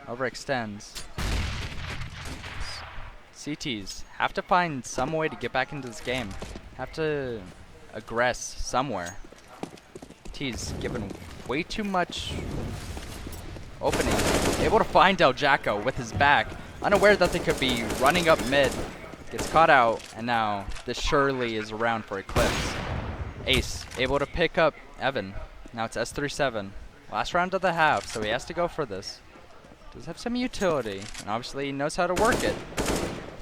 overextends. CTs have to find some way to get back into this game. Have to aggress somewhere. T's given way too much opening. Able to find Del Jacko with his back. Unaware that they could be running up mid. Gets caught out, and now this surely is around for Eclipse. Ace able to pick up Evan. Now it's S37. Last round of the half, so he has to go for this. Does have some utility, and obviously he knows how to work it.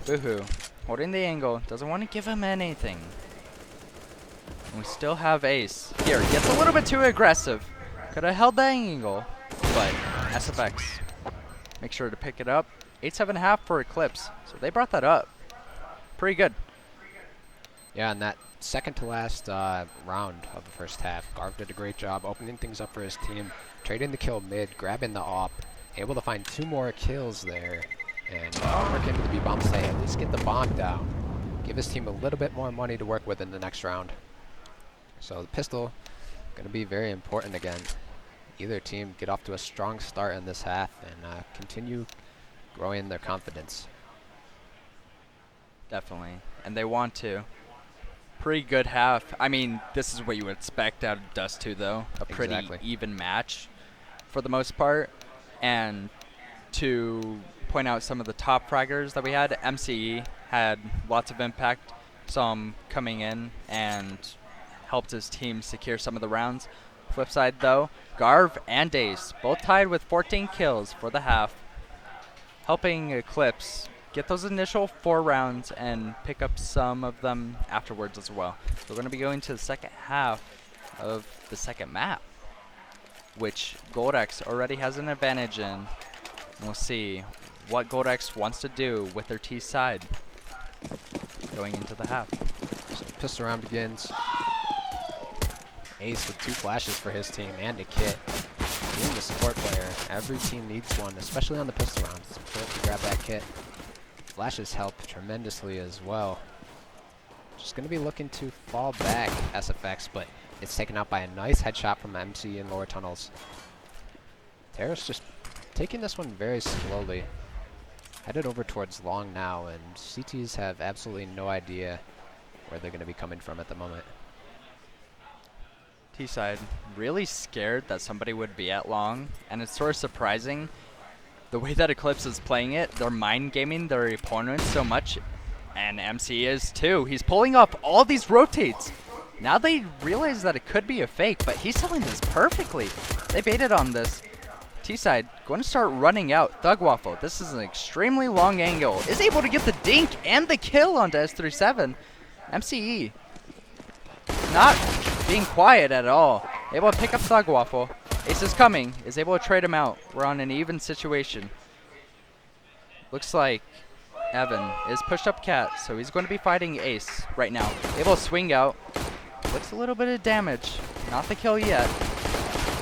Boohoo. Holding the angle. Doesn't want to give him anything. And we still have Ace. Here, gets a little bit too aggressive. Could have held that angle, but SFX. Make sure to pick it up. 8-7.5 for Eclipse. So they brought that up. Pretty good. Yeah, and that second to last round of the first half, Garv did a great job opening things up for his team, trading the kill mid, grabbing the AWP, able to find 2 more kills there, and work into the B-bomb to at least get the bomb down. Give his team a little bit more money to work with in the next round. So the pistol, going to be very important again. Either team get off to a strong start in this half and continue growing their confidence. Definitely. And they want to. Pretty good half. I mean, this is what you would expect out of Dust 2, though. A pretty even match for the most part. And to point out some of the top fraggers that we had, MCE had lots of impact. Saw him coming in and helped his team secure some of the rounds. Flip side, though, Garv and Ace both tied with 14 kills for the half, helping Eclipse get those initial 4 rounds and pick up some of them afterwards as well. We're going to be going to the second half of the second map, which GoldX already has an advantage in. And we'll see what GoldX wants to do with their T side going into the half. So pistol round begins. Ace with 2 flashes for his team and a kit. Being the support player, every team needs one, especially on the pistol round. It's important to grab that kit. Flashes help tremendously as well. Just going to be looking to fall back SFX, but it's taken out by a nice headshot from MC in lower tunnels. Terrace just taking this one very slowly. Headed over towards long now, and CTs have absolutely no idea where they're going to be coming from at the moment. T-side really scared that somebody would be at long, and it's sort of surprising the way that Eclipse is playing it. They're mind gaming their opponents so much, and MC is too. He's pulling up all these rotates. Now they realize that it could be a fake, but he's selling this perfectly. They baited on this. T-side going to start running out. Thug Waffle, this is an extremely long angle, is able to get the dink and the kill onto S37. MCE not being quiet at all. Able to pick up Thug Waffle. Ace is coming, is able to trade him out. We're on an even situation. Looks like Evan is pushed up Cat, so he's going to be fighting Ace right now. Able to swing out. Looks a little bit of damage. Not the kill yet.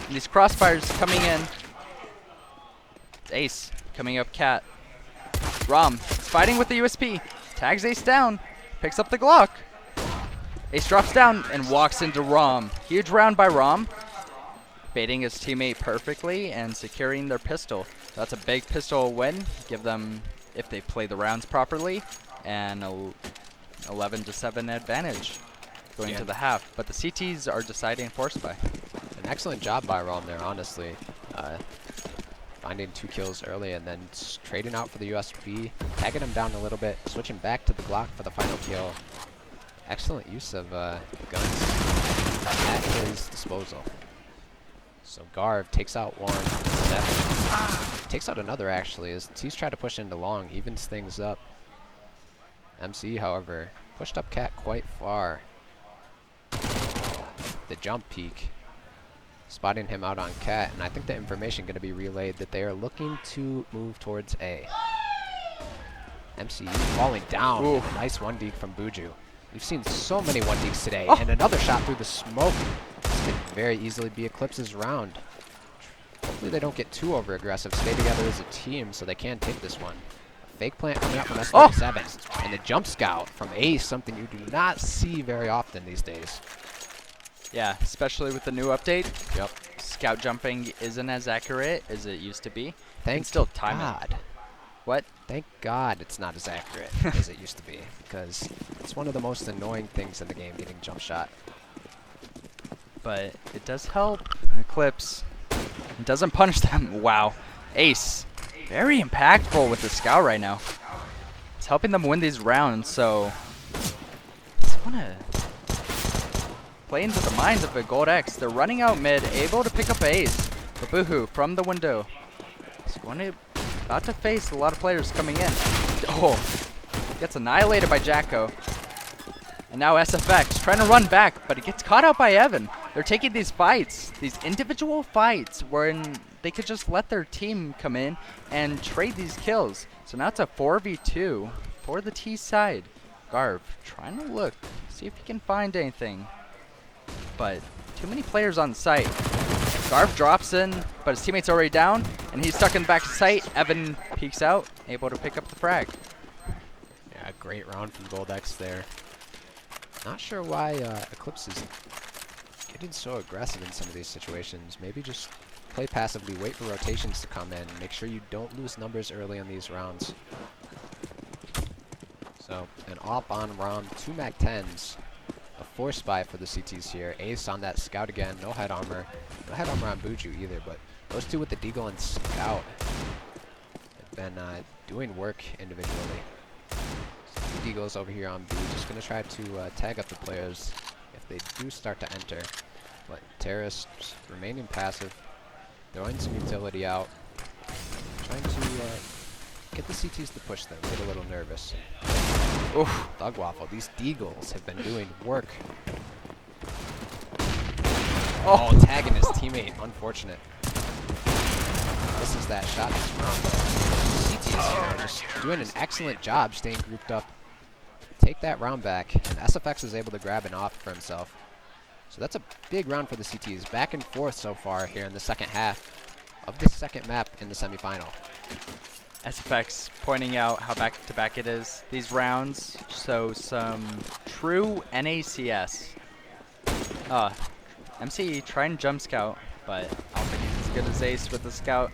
And these crossfires coming in. Ace coming up Cat. Rom fighting with the USP. Tags Ace down. Picks up the Glock. Ace drops down and walks into Rom. Huge round by Rom. Baiting his teammate perfectly and securing their pistol. That's a big pistol win. Give them, if they play the rounds properly, an 11-7 advantage going to the half. But the CTs are deciding force buy. An excellent job by Rom there, honestly. Finding 2 kills early and then trading out for the USB, tagging him down a little bit, switching back to the Glock for the final kill. Excellent use of guns at his disposal. So Garv takes out one, takes out another actually, as T's trying to push into long, evens things up. MC, however, pushed up Cat quite far. the jump peek, spotting him out on Cat, and I think the information going to be relayed that they are looking to move towards A. MCE falling down. Oof. Nice 1-deke from Buju. We've seen so many 1-dekes today, and another shot through the smoke. This could very easily be Eclipse's round. Hopefully they don't get too over-aggressive, stay together as a team so they can take this one. A fake plant coming out from S37, and the jump scout from Ace, something you do not see very often these days. Yeah, especially with the new update. Yep. Scout jumping isn't as accurate as it used to be. Thank still time it. God. What? Thank God it's not as accurate as it used to be, because it's one of the most annoying things in the game, getting jump shot. But it does help Eclipse. It doesn't punish them. Wow. Ace. Very impactful with the scout right now. It's helping them win these rounds, so just want to play into the minds of the Gold X. They're running out mid, able to pick up Ace. But Boohoo from the window. He's about to face a lot of players coming in. Oh, gets annihilated by Jacko. And now SFX trying to run back, but it gets caught out by Evan. They're taking these fights, these individual fights, wherein they could just let their team come in and trade these kills. So now it's a 4v2 for the T side. Garv trying to look, see if he can find anything. But too many players on site. Garv drops in, but his teammate's already down, and he's stuck in the back of site. Evan peeks out, able to pick up the frag. Yeah, great round from Gold X there. Not sure why Eclipse is getting so aggressive in some of these situations. Maybe just play passively, wait for rotations to come in, make sure you don't lose numbers early in these rounds. So, an op on round, 2 MAC-10s. A force spy for the CTs here. Ace on that scout again, no head armor. No head armor on Buju either, but those two with the Deagle and scout have been doing work individually. So 2 Deagles over here on B, just going to try to tag up the players if they do start to enter. But Terrorists remaining passive, throwing some utility out, trying to get the CTs to push them, get a little nervous. Oof, Thug Waffle, these Deagles have been doing work. Oh, tagging his teammate, unfortunate. This is that shot this round. CTs here just doing an excellent job staying grouped up. Take that round back, and SFX is able to grab an off for himself. So that's a big round for the CTs. Back and forth so far here in the second half of the second map in the semifinal. SFX pointing out how back-to-back it is. These rounds show some true NACS. MCE trying jump scout, but I don't think he's as good as Ace with the scout.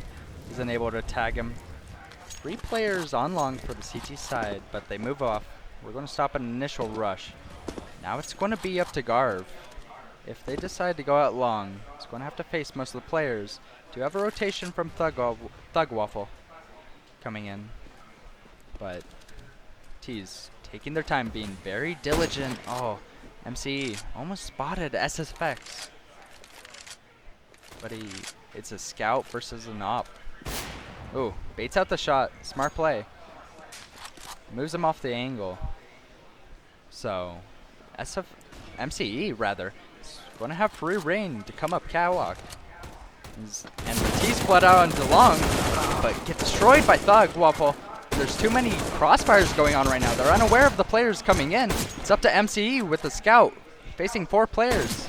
He's unable to tag him. 3 players on long for the CT side, but they move off. We're going to stop an initial rush. Now it's going to be up to Garv. If they decide to go out long, it's going to have to face most of the players. Do have a rotation from Thug Waffle coming in, but T's taking their time, being very diligent. Oh, MCE almost spotted SSFX, but it's a scout versus an op. Ooh, baits out the shot. Smart play. Moves him off the angle. So, MCE rather is going to have free reign to come up catwalk. And the T's flood out onto long, but get destroyed by Thug Waffle. There's too many crossfires going on right now. They're unaware of the players coming in. It's up to MCE with the scout, facing 4 players.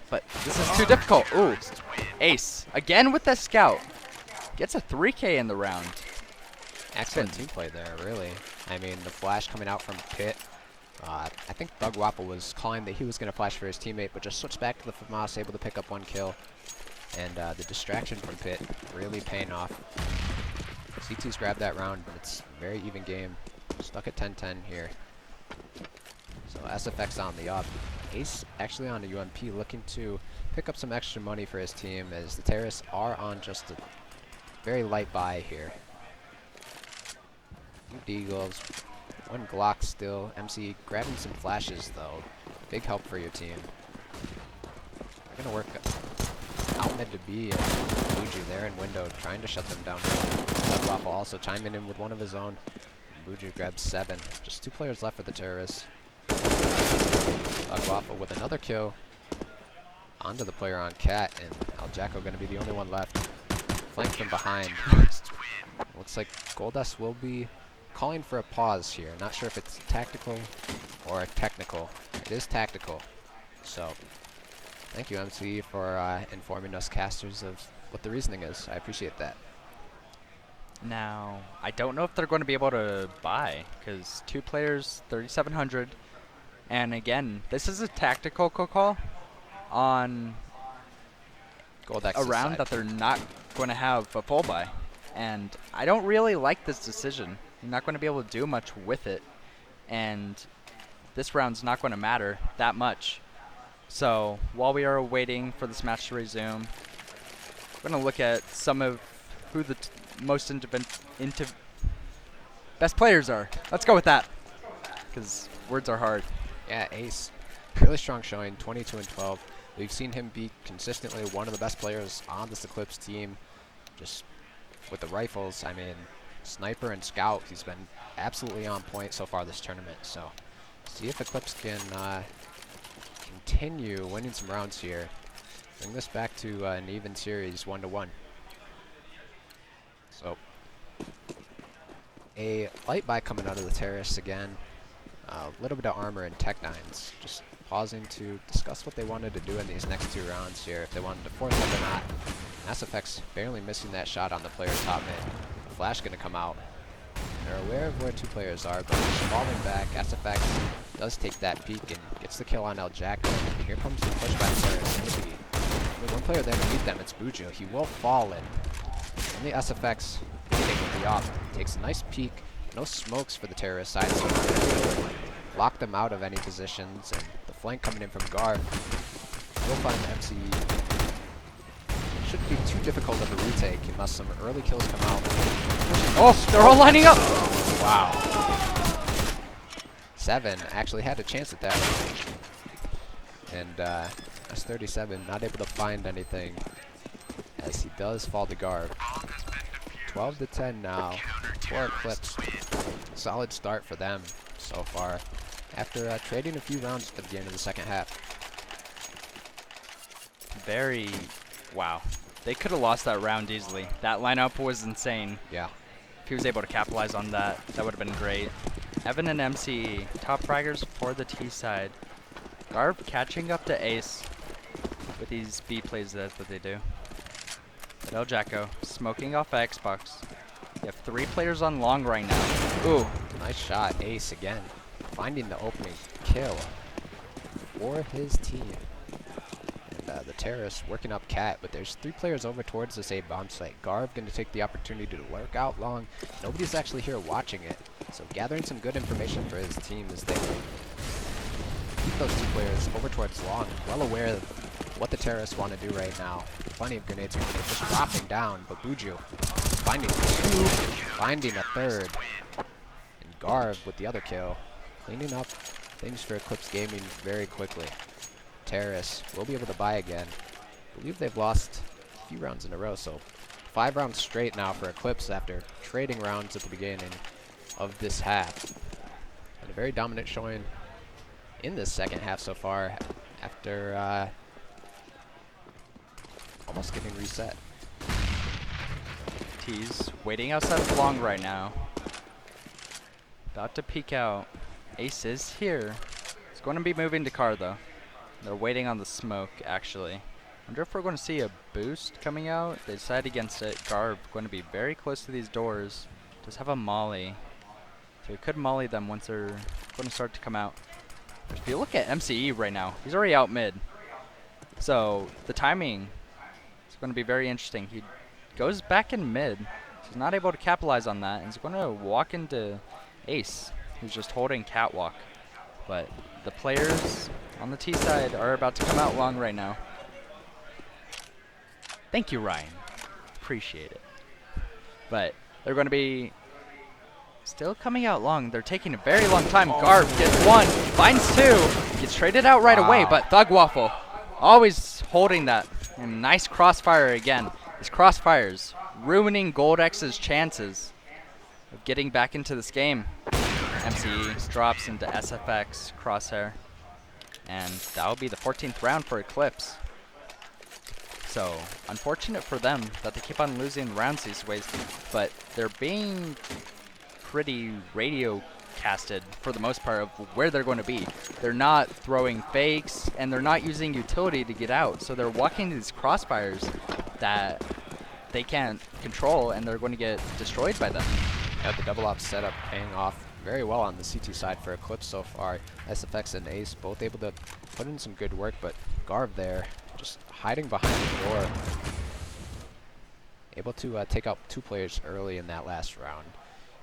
But this is too difficult. Ooh, Ace, again with the scout. Gets a 3K in the round. Excellent team play there, really. I mean, the flash coming out from Pit. I think Thug Waffle was calling that he was going to flash for his teammate, but just switched back to the FAMAS, able to pick up 1 kill. And the distraction from Pit really paying off. C2's grabbed that round, but it's a very even game. Stuck at 10-10 here. So SFX on the up. Ace actually on the UMP, looking to pick up some extra money for his team, as the terrorists are on just a very light buy here. 2 Deagles, 1 Glock still. MC grabbing some flashes though. Big help for your team. They're gonna work out mid to B, and Buju there in window trying to shut them down. Waffle also chiming in with 1 of his own. Buju grabs 7. Just 2 players left for the terrorists. Waffle with another kill. onto the player on Cat, and Aljacko going to be the only one left. Flanked from behind. Looks like Goldust will be calling for a pause here. Not sure if it's tactical or technical. It is tactical. So, thank you, MC, for informing us casters of what the reasoning is. I appreciate that. Now, I don't know if they're going to be able to buy, because 2 players, 3,700. And again, this is a tactical call on Goldex's a round side. that they're not going to have a full buy. And I don't really like this decision. You're not going to be able to do much with it. And this round's not going to matter that much. So while we are waiting for this match to resume, we're going to look at some of who the most best players are. Let's go with that, because words are hard. Yeah, Ace, really strong showing, 22 and 12. We've seen him be consistently one of the best players on this Eclipse team. Just with the rifles, I mean, sniper and scout, he's been absolutely on point so far this tournament. So see if Eclipse can continue winning some rounds here. Bring this back to an even series, 1-1. So a light buy coming out of the terrace again. A little bit of armor and Tech 9s. Just pausing to discuss what they wanted to do in these next 2 rounds here. If they wanted to force it or not. SFX barely missing that shot on the player top mid. Flash gonna come out. They're aware of where 2 players are, but falling back. SFX does take that peek and gets the kill on Aljacko. Here comes the push by the terrace. Only 1 player there to beat them. It's Bujo. He will fall in. Only SFX hitting with the op. Takes a nice peek. No smokes for the terrorist side, so lock them out of any positions. And the flank coming in from Garb will find MCE. Shouldn't be too difficult of a retake unless some early kills come out. Oh, they're all lining up! Wow. 7 actually had a chance at that one. And S37 not able to find anything as he does fall to Garb. 12 to 10 now for Eclipse. Solid start for them so far after trading a few rounds at the end of the second half. Wow. They could have lost that round easily. That lineup was insane. Yeah. If he was able to capitalize on that, that would have been great. Evan and MCE, top fraggers for the T side. Garb catching up to Ace with these B plays that they do. Aljacko smoking off Xbox. You have 3 players on long right now. Ooh, nice shot. Ace again. Finding the opening kill for his team. And the terrorists working up Cat, but there's 3 players over towards this A bomb site. Garb going to take the opportunity to work out long. Nobody's actually here watching it. So gathering some good information for his team as they keep those 2 players over towards long. Well aware of what the terrorists want to do right now. Plenty of grenades are just dropping down, but Bujo finding 2, finding a 3rd. And Garb with the other kill. Cleaning up things for Eclipse Gaming very quickly. Terrorists will be able to buy again. I believe they've lost a few rounds in a row, so 5 rounds straight now for Eclipse after trading rounds at the beginning of this half. And a very dominant showing in this second half so far after almost getting reset. T's waiting outside of long right now. About to peek out. Ace is here. He's going to be moving to car though. They're waiting on the smoke actually. Wonder if we're going to see a boost coming out. They decide against it. Garb going to be very close to these doors. Does have a molly. So he could molly them once they're going to start to come out. If you look at MCE right now, he's already out mid. So the timing is going to be very interesting. He goes back in mid. He's not able to capitalize on that. He's going to walk into Ace, who's just holding catwalk. But the players on the T side are about to come out long right now. Thank you, Ryan. Appreciate it. But they're going to be still coming out long. They're taking a very long time. Garb gets 1, finds 2, gets traded out right away, but Thug Waffle always holding that. And nice crossfire again. These crossfires ruining GoldX's chances of getting back into this game. MCE drops into SFX crosshair. And that will be the 14th round for Eclipse. So unfortunate for them that they keep on losing rounds these ways, but they're being pretty radio casted for the most part of where they're going to be. They're not throwing fakes and they're not using utility to get out. So they're walking these crossfires that they can't control and they're going to get destroyed by them. Yeah, the double op setup paying off very well on the CT side for Eclipse so far. SFX and Ace both able to put in some good work, but Garv there just hiding behind the door. Able to take out 2 players early in that last round.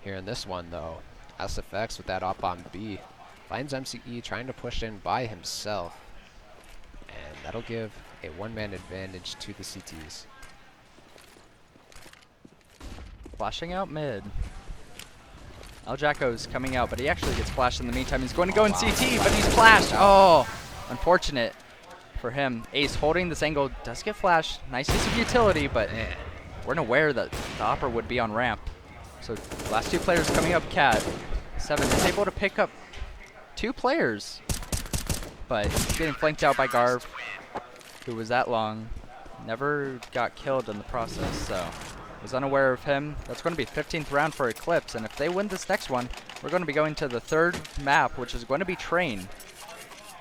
Here in this one though, SFX with that op on B finds MCE trying to push in by himself. And that'll give a 1-man advantage to the CTs. Flashing out mid. El Jacko's coming out, but he actually gets flashed in the meantime. He's going to go in CT, but he's flashed. Oh, unfortunate for him. Ace holding this angle, does get flashed. Nice use of utility, but weren't aware that the Opera would be on ramp. So last 2 players coming up. Cat 7 is able to pick up 2 players, but he's getting flanked out by Garv, who was that long. Never got killed in the process, so was unaware of him. That's going to be 15th round for Eclipse, and if they win this next one, we're going to be going to the 3rd map, which is going to be Train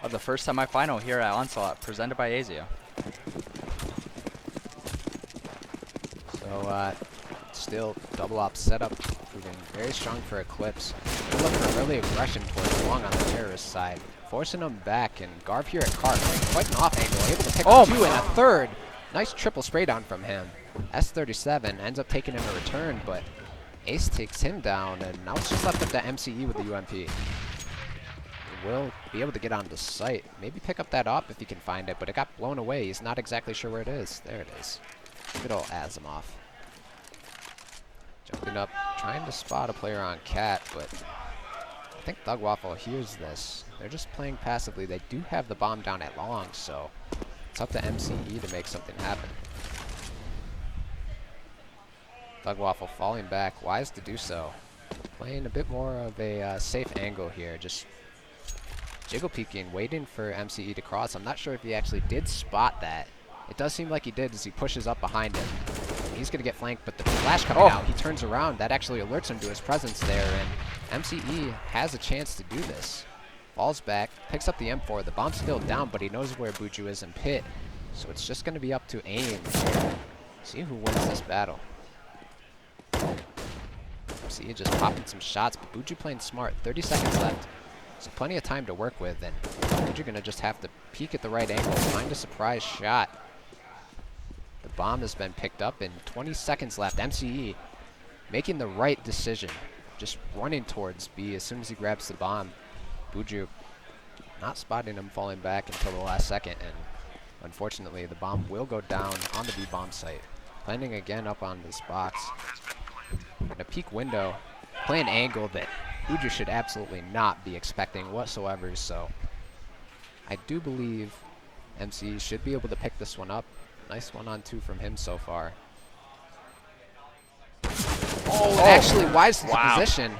of the first semifinal here at Onslaught, presented by Azio. So still double op setup proving very strong for Eclipse. They're looking for early aggression towards Long on the terrorist side, forcing them back, and Garv here at Cart quite an off angle, able to pick up 2 and a 3rd. Nice triple spray down from him. S37 ends up taking him a return, but Ace takes him down, and now it's just left up to MCE with the UMP. Will be able to get onto the site, maybe pick up that op if he can find it, but it got blown away. He's not exactly sure where it is. There it is. Good old Asimov. Jumping up, trying to spot a player on Cat, but I think Thug Waffle hears this. They're just playing passively. They do have the bomb down at Long, so it's up to MCE to make something happen. Thug Waffle falling back, wise to do so. Playing a bit more of a safe angle here, just jiggle peeking, waiting for MCE to cross. I'm not sure if he actually did spot that. It does seem like he did as he pushes up behind him. He's going to get flanked, but the flash coming out, he turns around. That actually alerts him to his presence there, and MCE has a chance to do this. Falls back, picks up the M4. The bomb's still down, but he knows where Buju is in pit. So it's just going to be up to aim. See who wins this battle. MCE just popping some shots, but Buju playing smart. 30 seconds left. So plenty of time to work with, and Buju going to just have to peek at the right angle, find a surprise shot. The bomb has been picked up in 20 seconds left. MCE making the right decision, just running towards B as soon as he grabs the bomb. Buju not spotting him falling back until the last second, and unfortunately the bomb will go down on the B bomb site. Landing again up on this box. In a peak window, playing angle that Buju should absolutely not be expecting whatsoever, so I do believe MCE should be able to pick this one up. Nice 1-on-2 from him so far. Oh, actually wise to the position,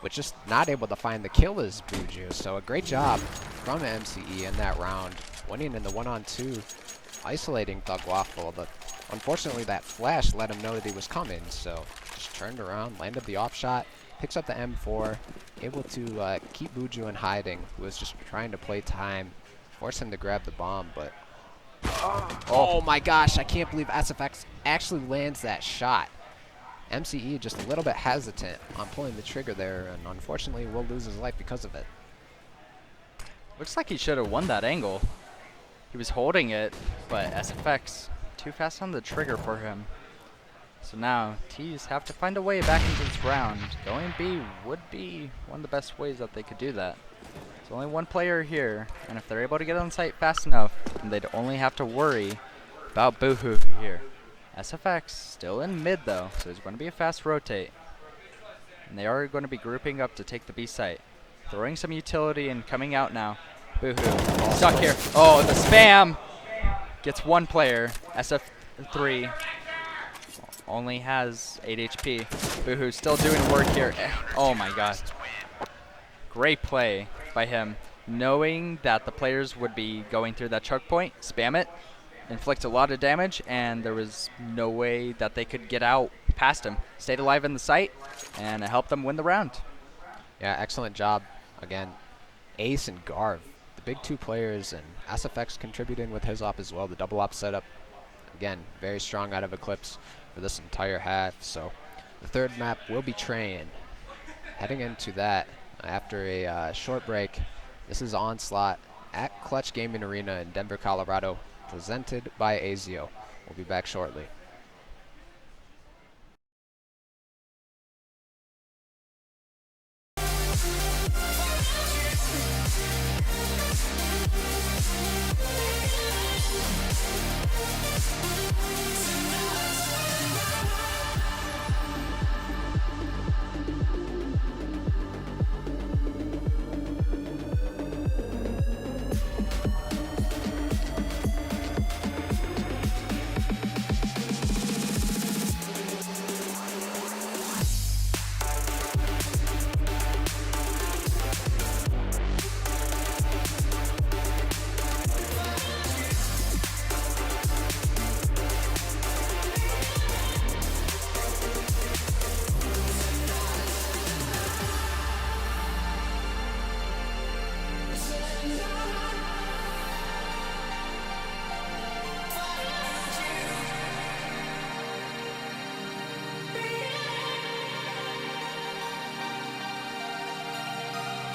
but just not able to find the kill as Buju. So a great job from MCE in that round, winning in the 1-on-2, isolating Thug Waffle. But unfortunately that flash let him know that he was coming, so just turned around, landed the off shot, picks up the M4, able to keep Buju in hiding, who was just trying to play time, force him to grab the bomb, but oh my gosh, I can't believe SFX actually lands that shot. MCE just a little bit hesitant on pulling the trigger there, and unfortunately will lose his life because of it. Looks like he should have won that angle. He was holding it, but SFX too fast on the trigger for him. So now T's have to find a way back into this round. Going B would be one of the best ways that they could do that. There's only 1 player here, and if they're able to get on site fast enough, then they'd only have to worry about Boohoo here. SFX still in mid though, so it's going to be a fast rotate. And they are going to be grouping up to take the B site. Throwing some utility and coming out now. Boohoo stuck here. Oh, the spam gets 1 player. SF3 only has 8 HP. Boohoo still doing work here. Oh my god. Great play by him, knowing that the players would be going through that choke point, spam it, inflict a lot of damage, and there was no way that they could get out past him. Stayed alive in the site, and it helped them win the round. Yeah, excellent job. Again, Ace and Garv, the big two players, and SFX contributing with his op as well. The double op setup, again, very strong out of Eclipse for this entire half. So the third map will be Train. Heading into that after a short break, this is Onslaught at Clutch Gaming Arena in Denver, Colorado, presented by Azio. We'll be back shortly.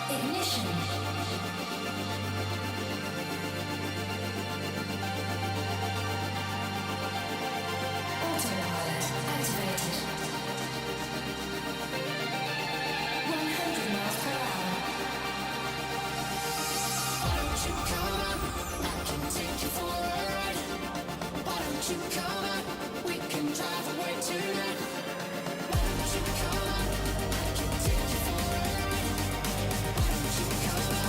Ignition. Autopilot activated. 100 miles per hour. Why don't you come on? I can take you for a ride. Why don't you come on? We can drive away tonight. Why don't you come on? I can take you for a ride. Why don't you come on?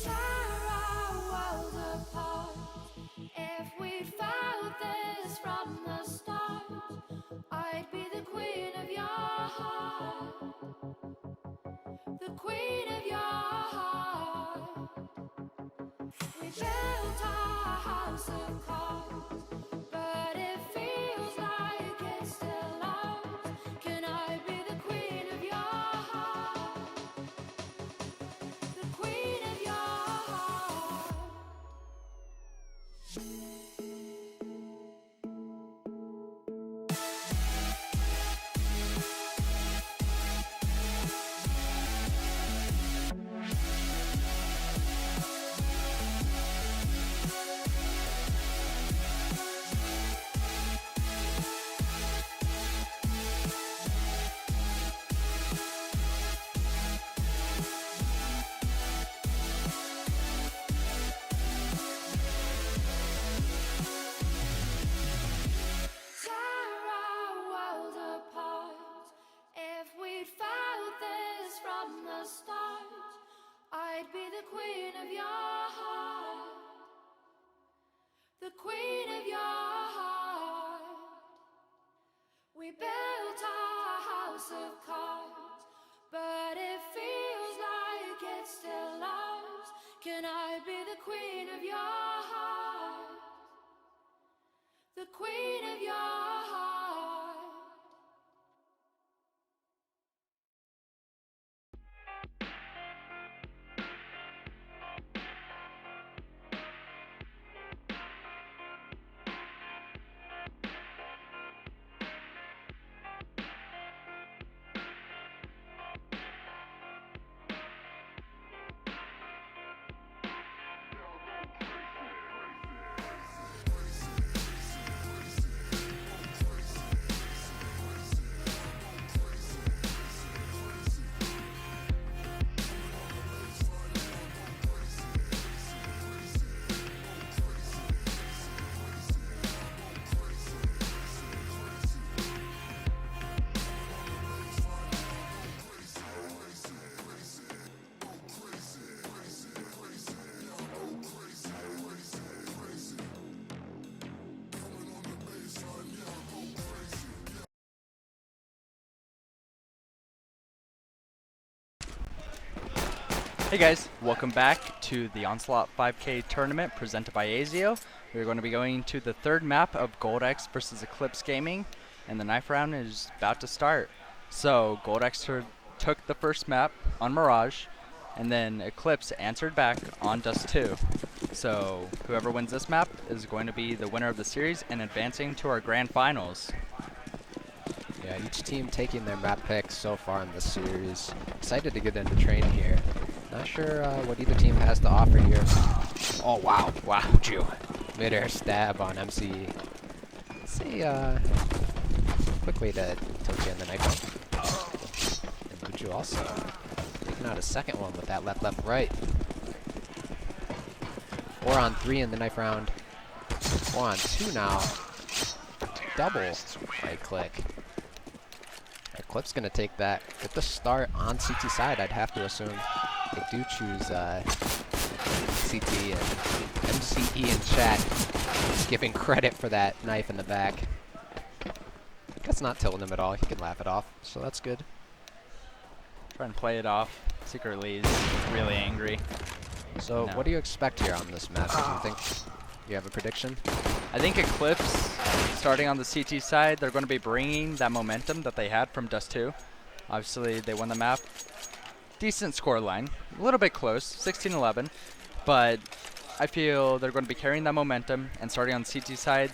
Tear our world apart. If we found this from the start, I'd be the queen of your heart. The queen of your heart. We built our house of cards, but it feels like it's still ours. Can I be the queen of your heart? The queen of your heart. Tear our world apart. If we'd found this from the start, I'd be the queen of your heart. The queen of your heart. We built our house of cards, but it feels like it's still ours. Can I be the queen of your heart? The queen of your heart. Hey guys, welcome back to the Onslaught 5K tournament presented by Azio. We're going to be going to the third map of GoldX versus Eclipse Gaming, and the knife round is about to start. So GoldX took the first map on Mirage, and then Eclipse answered back on Dust 2. So whoever wins this map is going to be the winner of the series and advancing to our grand finals. Yeah, each team taking their map picks so far in this series. Excited to get into training here. Not sure what either team has to offer here. Oh, wow. Wow, Jew. Mid-air stab on MCE. Let's see, quick way to tilt you in the knife round. And Buju also taking out a second one with that left, left, right. 4 on 3 in the knife round. 4 on 2 now. Double right click. Eclipse gonna take that. Get the start on CT side, I'd have to assume. They do choose CT, and MCE in chat giving credit for that knife in the back. That's not tilting him at all. He can laugh it off, so that's good. Trying to play it off. Secretly, he's really angry. So No. what do you expect here on this map? Do you think you have a prediction? I think Eclipse, starting on the CT side, they're going to be bringing that momentum that they had from Dust 2. Obviously, they won the map. Decent score line. A little bit close, 16-11. But I feel they're going to be carrying that momentum and starting on CT side,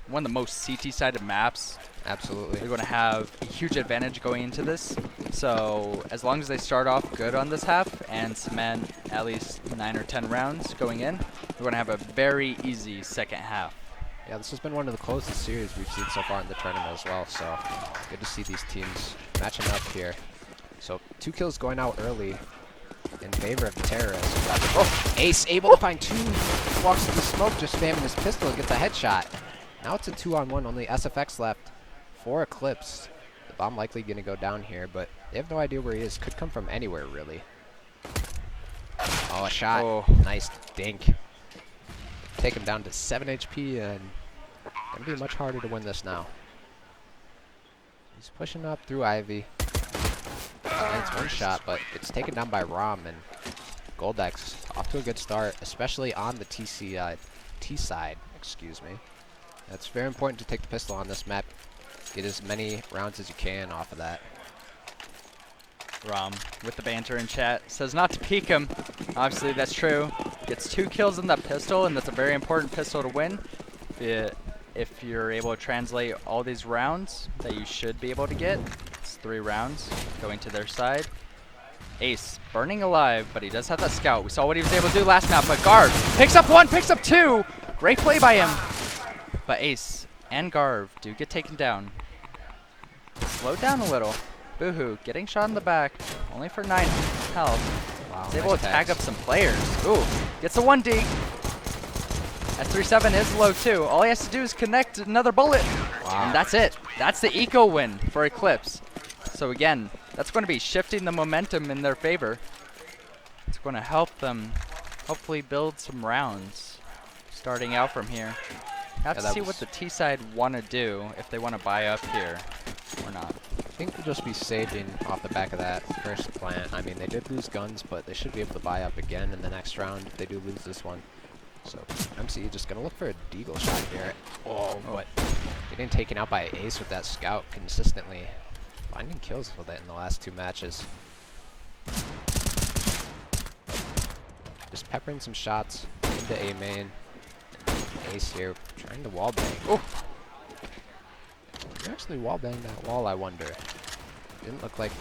one of the most CT-sided maps. Absolutely. They're going to have a huge advantage going into this. So as long as they start off good on this half and cement at least 9 or 10 rounds going in, they're going to have a very easy second half. Yeah, this has been one of the closest series we've seen so far in the tournament as well, so good to see these teams matching up here. So 2 kills going out early in favor of the terrorists. Oh, Ace able to find 2, walks through the smoke, just spamming his pistol and gets a headshot. Now it's a 2-on-1, only SFX left for Eclipse. The bomb likely going to go down here, but they have no idea where he is. Could come from anywhere, really. Oh, a shot. Oh. Nice dink. Take him down to 7 HP, and going to be much harder to win this now. He's pushing up through Ivy. It's one shot, but it's taken down by Rom, and Goldex off to a good start, especially on the T side, excuse me. It's very important to take the pistol on this map. Get as many rounds as you can off of that. Rom, with the banter in chat, says not to peek him. Obviously, that's true. Gets 2 kills in that pistol, and that's a very important pistol to win. If you're able to translate all these rounds that you should be able to get, it's 3 rounds going to their side. Ace, burning alive, but he does have that scout. We saw what he was able to do last map, but Garv picks up 1, picks up 2. Great play by him. But Ace and Garv do get taken down. Slowed down a little. Boohoo getting shot in the back, only for 9 health. Wow, He's able nice to tag tags. up some players. Ooh, gets a 1D. S37 is low too. All he has to do is connect another bullet. Wow. And that's it. That's the eco win for Eclipse. So again, that's going to be shifting the momentum in their favor. It's going to help them hopefully build some rounds starting out from here. Have to see what the T side want to do, if they want to buy up here or not. I think they'll just be saving off the back of that first plant. I mean, they did lose guns, but they should be able to buy up again in the next round if they do lose this one. So MC just going to look for a deagle shot here. Oh, but getting taken out by Ace with that scout consistently. Finding kills with it in the last 2 matches. Just peppering some shots into A main. Ace here trying to wall bang. Oh! You actually wall banged that wall, I wonder. Didn't look like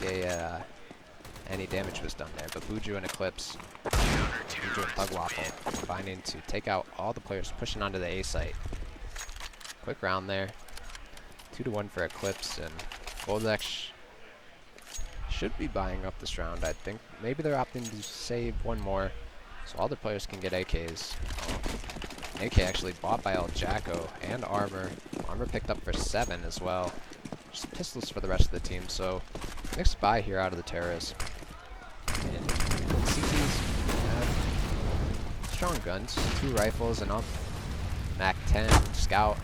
any damage was done there, but Buju and Eclipse, Buju and Thug Waffle combining to take out all the players pushing onto the A site. Quick round there. 2-1 for Eclipse, and Goldex should be buying up this round, I think. Maybe they're opting to save 1 more, so all the players can get AKs. AK actually bought by El Jacko and Armor. Armor picked up for 7 as well. Just pistols for the rest of the team, so mixed buy here out of the terrorists. And CTs have strong guns, 2 rifles and up. Mac 10, Scout.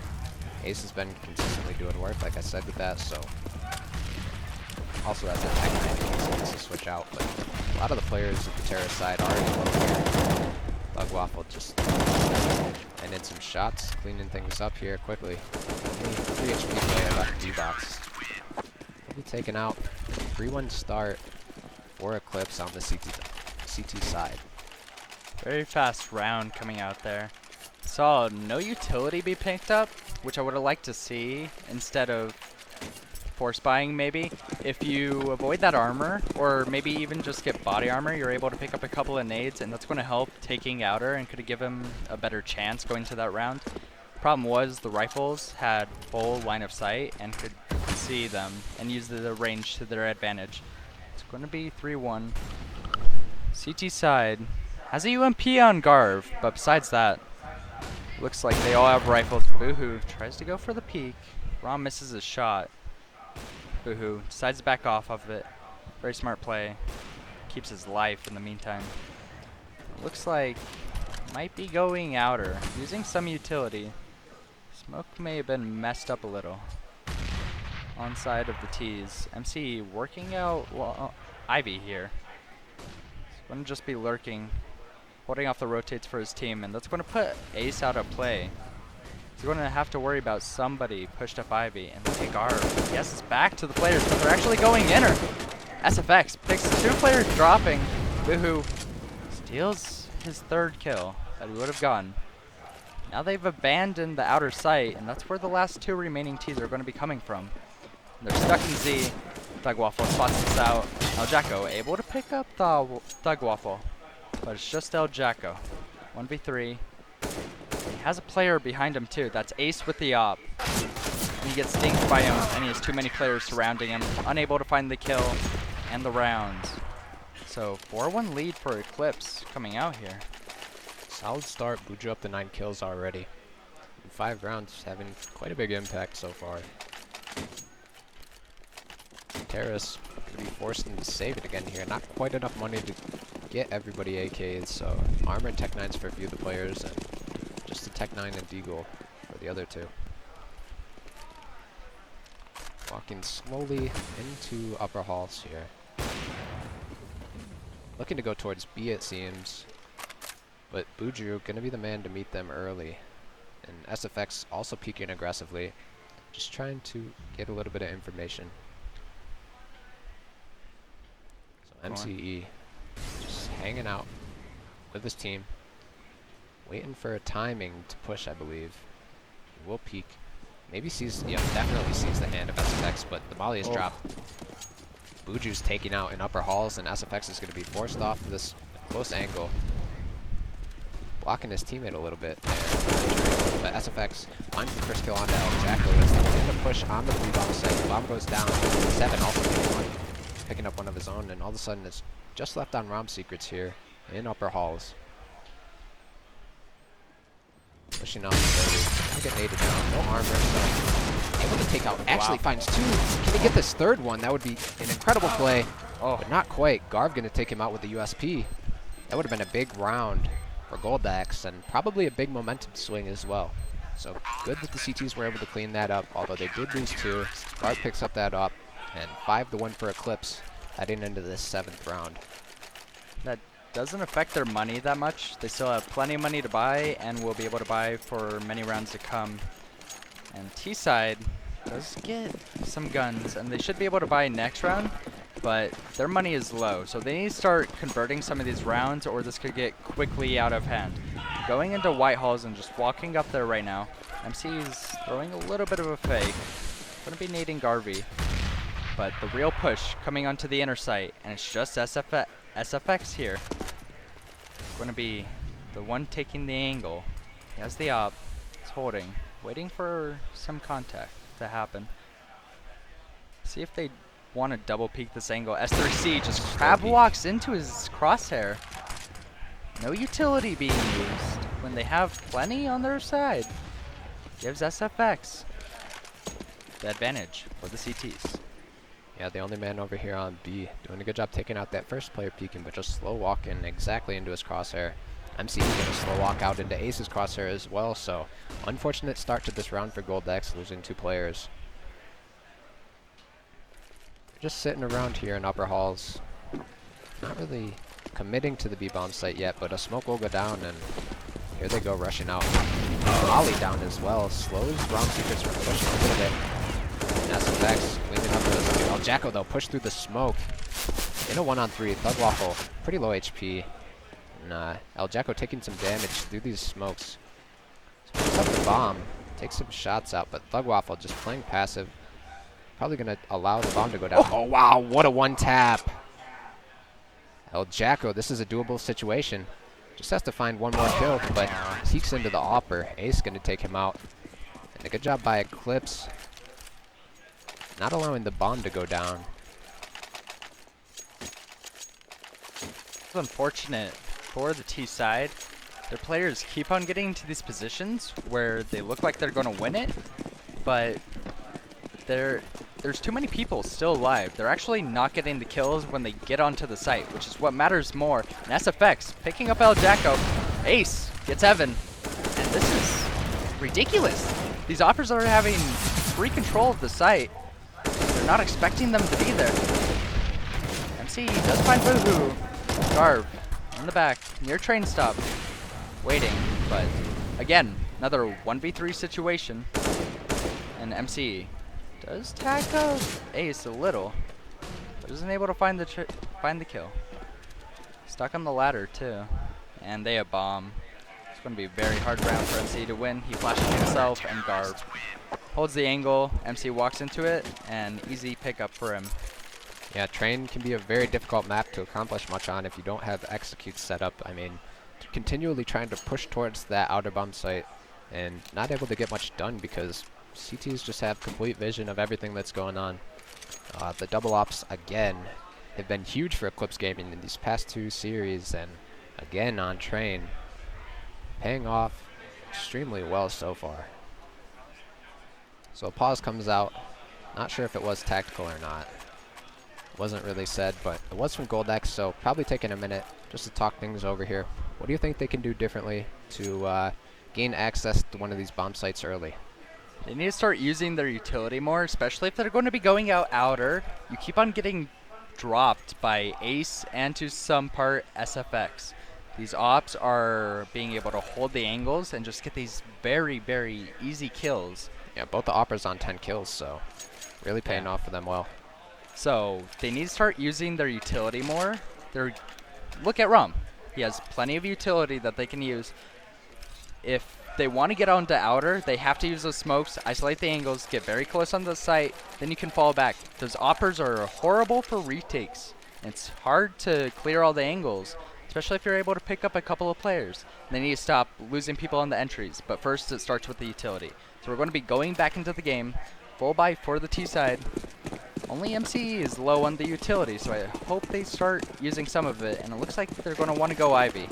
Ace has been consistently doing work, like I said with that, so also has a Mac 9 he needs to switch out, but a lot of the players of the terrorist side are already low here. Thug Waffle just ended some shots, cleaning things up here quickly. Only 3 HP player left D-box. Will be taken out. 3-1 start for Eclipse on the CT side. Very fast round coming out there. Saw no utility be picked up, which I would have liked to see instead of force buying maybe. If you avoid that armor, or maybe even just get body armor, you're able to pick up a couple of nades, and that's going to help taking outer and could have given him a better chance going to that round. Problem was the rifles had full line of sight and could see them and use the range to their advantage. It's going to be 3-1. CT side has a UMP on Garv, but besides that, looks like they all have rifles. Boohoo tries to go for the peek. Rom misses his shot. Boohoo decides to back off of it. Very smart play. Keeps his life in the meantime. Looks like might be going outer, using some utility. Smoke may have been messed up a little. On side of the T's. MC working out Ivy here. He's going to just be lurking, holding off the rotates for his team, and that's going to put Ace out of play. He's going to have to worry about somebody pushed up Ivy, and look at Garv. Yes, it's back to the players, but they're actually going inner. SFX picks 2 players dropping. Boohoo steals his 3rd kill. that he would have gone. Now they've abandoned the outer site, and that's where the last 2 remaining Ts are going to be coming from. They're stuck in Z. Thug Waffle spots this out. El Jacko able to pick up the Thug Waffle, but it's just El Jacko. 1v3. He has a player behind him too. That's Ace with the op. And he gets dinged by him, and he has too many players surrounding him, unable to find the kill and the rounds. So 4-1 lead for Eclipse coming out here. Solid start. Buju up to 9 kills already. In 5 rounds, having quite a big impact so far. Terrace going to be forced to save it again here. Not quite enough money to get everybody AK'd, so Armor and Tech 9s for a few of the players, and just a Tech 9 and Deagle for the other 2. Walking slowly into upper halls here. Looking to go towards B, it seems. But Buju gonna be the man to meet them early. And SFX also peeking aggressively. Just trying to get a little bit of information. So MCE just hanging out with his team. Waiting for a timing to push, I believe. He will peek. Maybe sees, yeah, definitely sees the hand of SFX, but the molly is dropped. Buju's taking out in upper halls, and SFX is going to be forced off this close angle. Blocking his teammate a little bit there. But SFX finds the first kill onto El Jacko as they begin to push on the B-bomb site. The bomb goes down. 7 also picking up one of his own, and all of a sudden it's just left on ROM Secrets here in upper halls. Pushing off the 30. Get naded down. No armor, so able to take out. Actually finds 2. Can he get this 3rd one? That would be an incredible play. But not quite. Garv gonna take him out with the USP. That would have been a big round for Goldax, and probably a big momentum swing as well. So good that the CTs were able to clean that up, although they did lose 2. Garv picks up that up, and 5-1 for Eclipse heading into this 7th round. That doesn't affect their money that much. They still have plenty of money to buy, and will be able to buy for many rounds to come. And T-side does get some guns, and they should be able to buy next round, but their money is low, so they need to start converting some of these rounds, or this could get quickly out of hand. Going into White Halls and just walking up there right now. MC is throwing a little bit of a fake. Gonna be nading Garvey, but the real push coming onto the inner site, and it's just SFX here. Gonna be the one taking the angle. He has the op. He's holding, waiting for some contact to happen. See if they want to double peek this angle. S3C just crab walks into his crosshair. No utility being used when they have plenty on their side. Gives SFX the advantage for the CTs. Yeah, the only man over here on B doing a good job taking out that first player peeking, but just slow walking exactly into his crosshair. MCE gonna slow walk out into Ace's crosshair as well, so unfortunate start to this round for Goldax, losing 2 players. Just sitting around here in upper halls. Not really committing to the B-bomb site yet, but a smoke will go down, and here they go rushing out. Molly down as well. Slows ROM Secrets from pushing a little bit. And SFX cleaning up those. El Jacko, though, pushed through the smoke. In a 1-on-3. Thug Waffle, pretty low HP. And El Jacko taking some damage through these smokes. So picks up the bomb. Takes some shots out, but Thug Waffle just playing passive. Probably going to allow the bomb to go down. Oh, wow, what a 1-tap. El Jacko, this is a doable situation. Just has to find 1 more kill, but peeks into the opper. Ace going to take him out. And a good job by Eclipse. Not allowing the bomb to go down. It's unfortunate for the T side. Their players keep on getting into these positions where they look like they're going to win it, but there's too many people still alive. They're actually not getting the kills when they get onto the site, which is what matters more. And SFX picking up El Jacko. Ace gets Evan. And this is ridiculous. These oppers are having free control of the site. They're not expecting them to be there. MC does find Boohoo. Garv in the back, near train stop. Waiting, but again, another 1v3 situation. And MC does tackle Ace a little, but isn't able to find the kill. Stuck on the ladder too, and they have bomb. going to be a very hard round for MC to win. He flashes himself, and Garb holds the angle. MC walks into it, and easy pickup for him. Yeah, Train can be a very difficult map to accomplish much on if you don't have executes set up. I mean, continually trying to push towards that outer bomb site and not able to get much done because CTs just have complete vision of everything that's going on. The double ops, again, have been huge for Eclipse Gaming in these past 2 series, and again on Train, paying off extremely well so far. So a pause comes out. Not sure if it was tactical or not. Wasn't really said, but it was from Goldex, so probably taking a minute just to talk things over here. What do you think they can do differently to gain access to one of these bomb sites early? They need to start using their utility more, especially if they're going to be going outer. You keep on getting dropped by Ace and to some part SFX. These ops are being able to hold the angles and just get these very, very easy kills. Yeah, both the operas on 10 kills, so really paying off for them well. So they need to start using their utility more. Look at Rum. He has plenty of utility that they can use. If they want to get onto outer, they have to use those smokes, isolate the angles, get very close on the site, then you can fall back. Those operas are horrible for retakes. It's hard to clear all the angles, especially if you're able to pick up a couple of players. They need to stop losing people on the entries, but first it starts with the utility. So we're going to be going back into the game. Full buy for the T side. Only MC is low on the utility, so I hope they start using some of it, and it looks like they're going to want to go Ivy.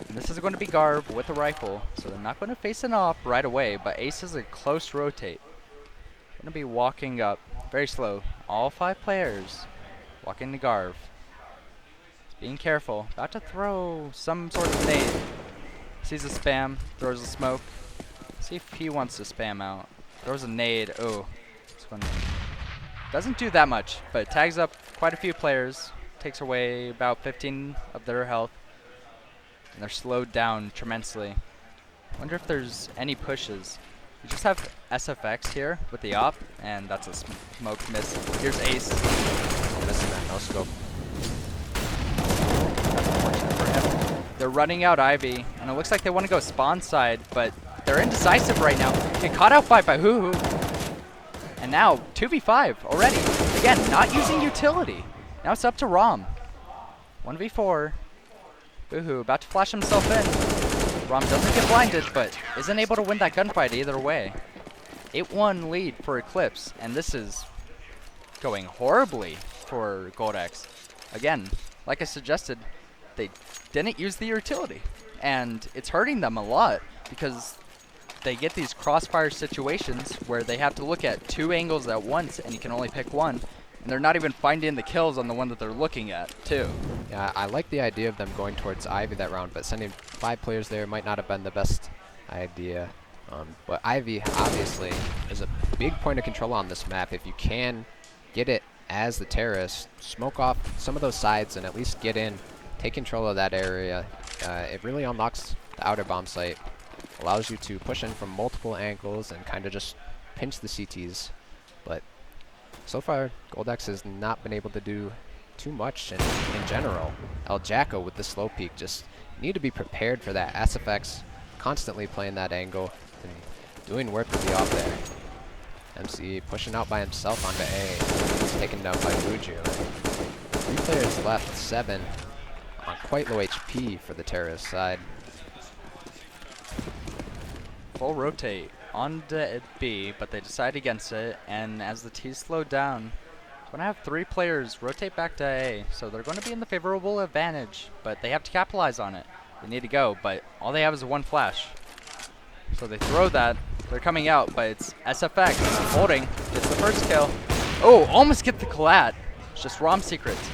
And this is going to be Garb with a rifle, so they're not going to face an op right away, but Ace is a close rotate. Going to be walking up very slow. All 5 players walking to Garb. Being careful. About to throw some sort of nade. Sees a spam, throws a smoke. See if he wants to spam out. Throws a nade. Oh, this one doesn't do that much, but tags up quite a few players. Takes away about 15 of their health. And they're slowed down tremendously. Wonder if there's any pushes. You just have SFX here with the op, and that's a smoke miss. Here's Ace. Missing that no scope. That's unfortunate for him. They're running out Ivy, and it looks like they want to go spawn side, but they're indecisive right now. Get caught out by Hoo Hoo. And now 2v5 already. Again, not using utility. Now it's up to Rom. 1v4. Boohoo about to flash himself in. Rom doesn't get blinded, but isn't able to win that gunfight either way. 8-1 lead for Eclipse, and this is going horribly for Goldex. Again, like I suggested, they didn't use the utility, and it's hurting them a lot because they get these crossfire situations where they have to look at 2 angles at once, and you can only pick one. And they're not even finding the kills on the one that they're looking at, too. Yeah, I like the idea of them going towards Ivy that round, but sending 5 players there might not have been the best idea. But Ivy, obviously, is a big point of control on this map. If you can get it as the terrorist, smoke off some of those sides and at least get in, take control of that area, it really unlocks the outer bomb site. Allows you to push in from multiple angles and kind of just pinch the CTs. But so far, Goldex has not been able to do too much in general. El Jacko with the slow peek just need to be prepared for that. SFX constantly playing that angle and doing work with the off there. MC pushing out by himself onto A. He's taken down by Buju. 3 players left, 7 on quite low HP for the terrorist side. Full rotate on to B, but they decide against it, and as the T's slowed down, going to have 3 players rotate back to A, so they're going to be in the favorable advantage, but they have to capitalize on it. They need to go, but all they have is 1 flash. So they throw that, they're coming out, but it's SFX holding, gets the first kill. Oh, almost get the collat. It's just ROM secrets.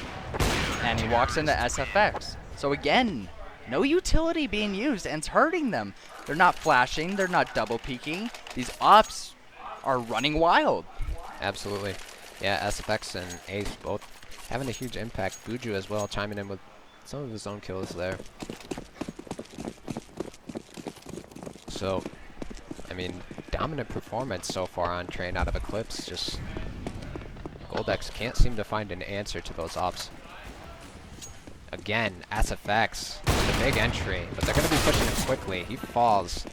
And he walks into SFX. So again, no utility being used, and it's hurting them. They're not flashing, they're not double peeking. These ops are running wild. Absolutely. Yeah, SFX and Ace both having a huge impact. Buju as well, chiming in with some of his own kills there. So, I mean, dominant performance so far on Train out of Eclipse. Just Goldex can't seem to find an answer to those ops. again, SFX, the big entry, but they're going to be pushing him quickly. He falls.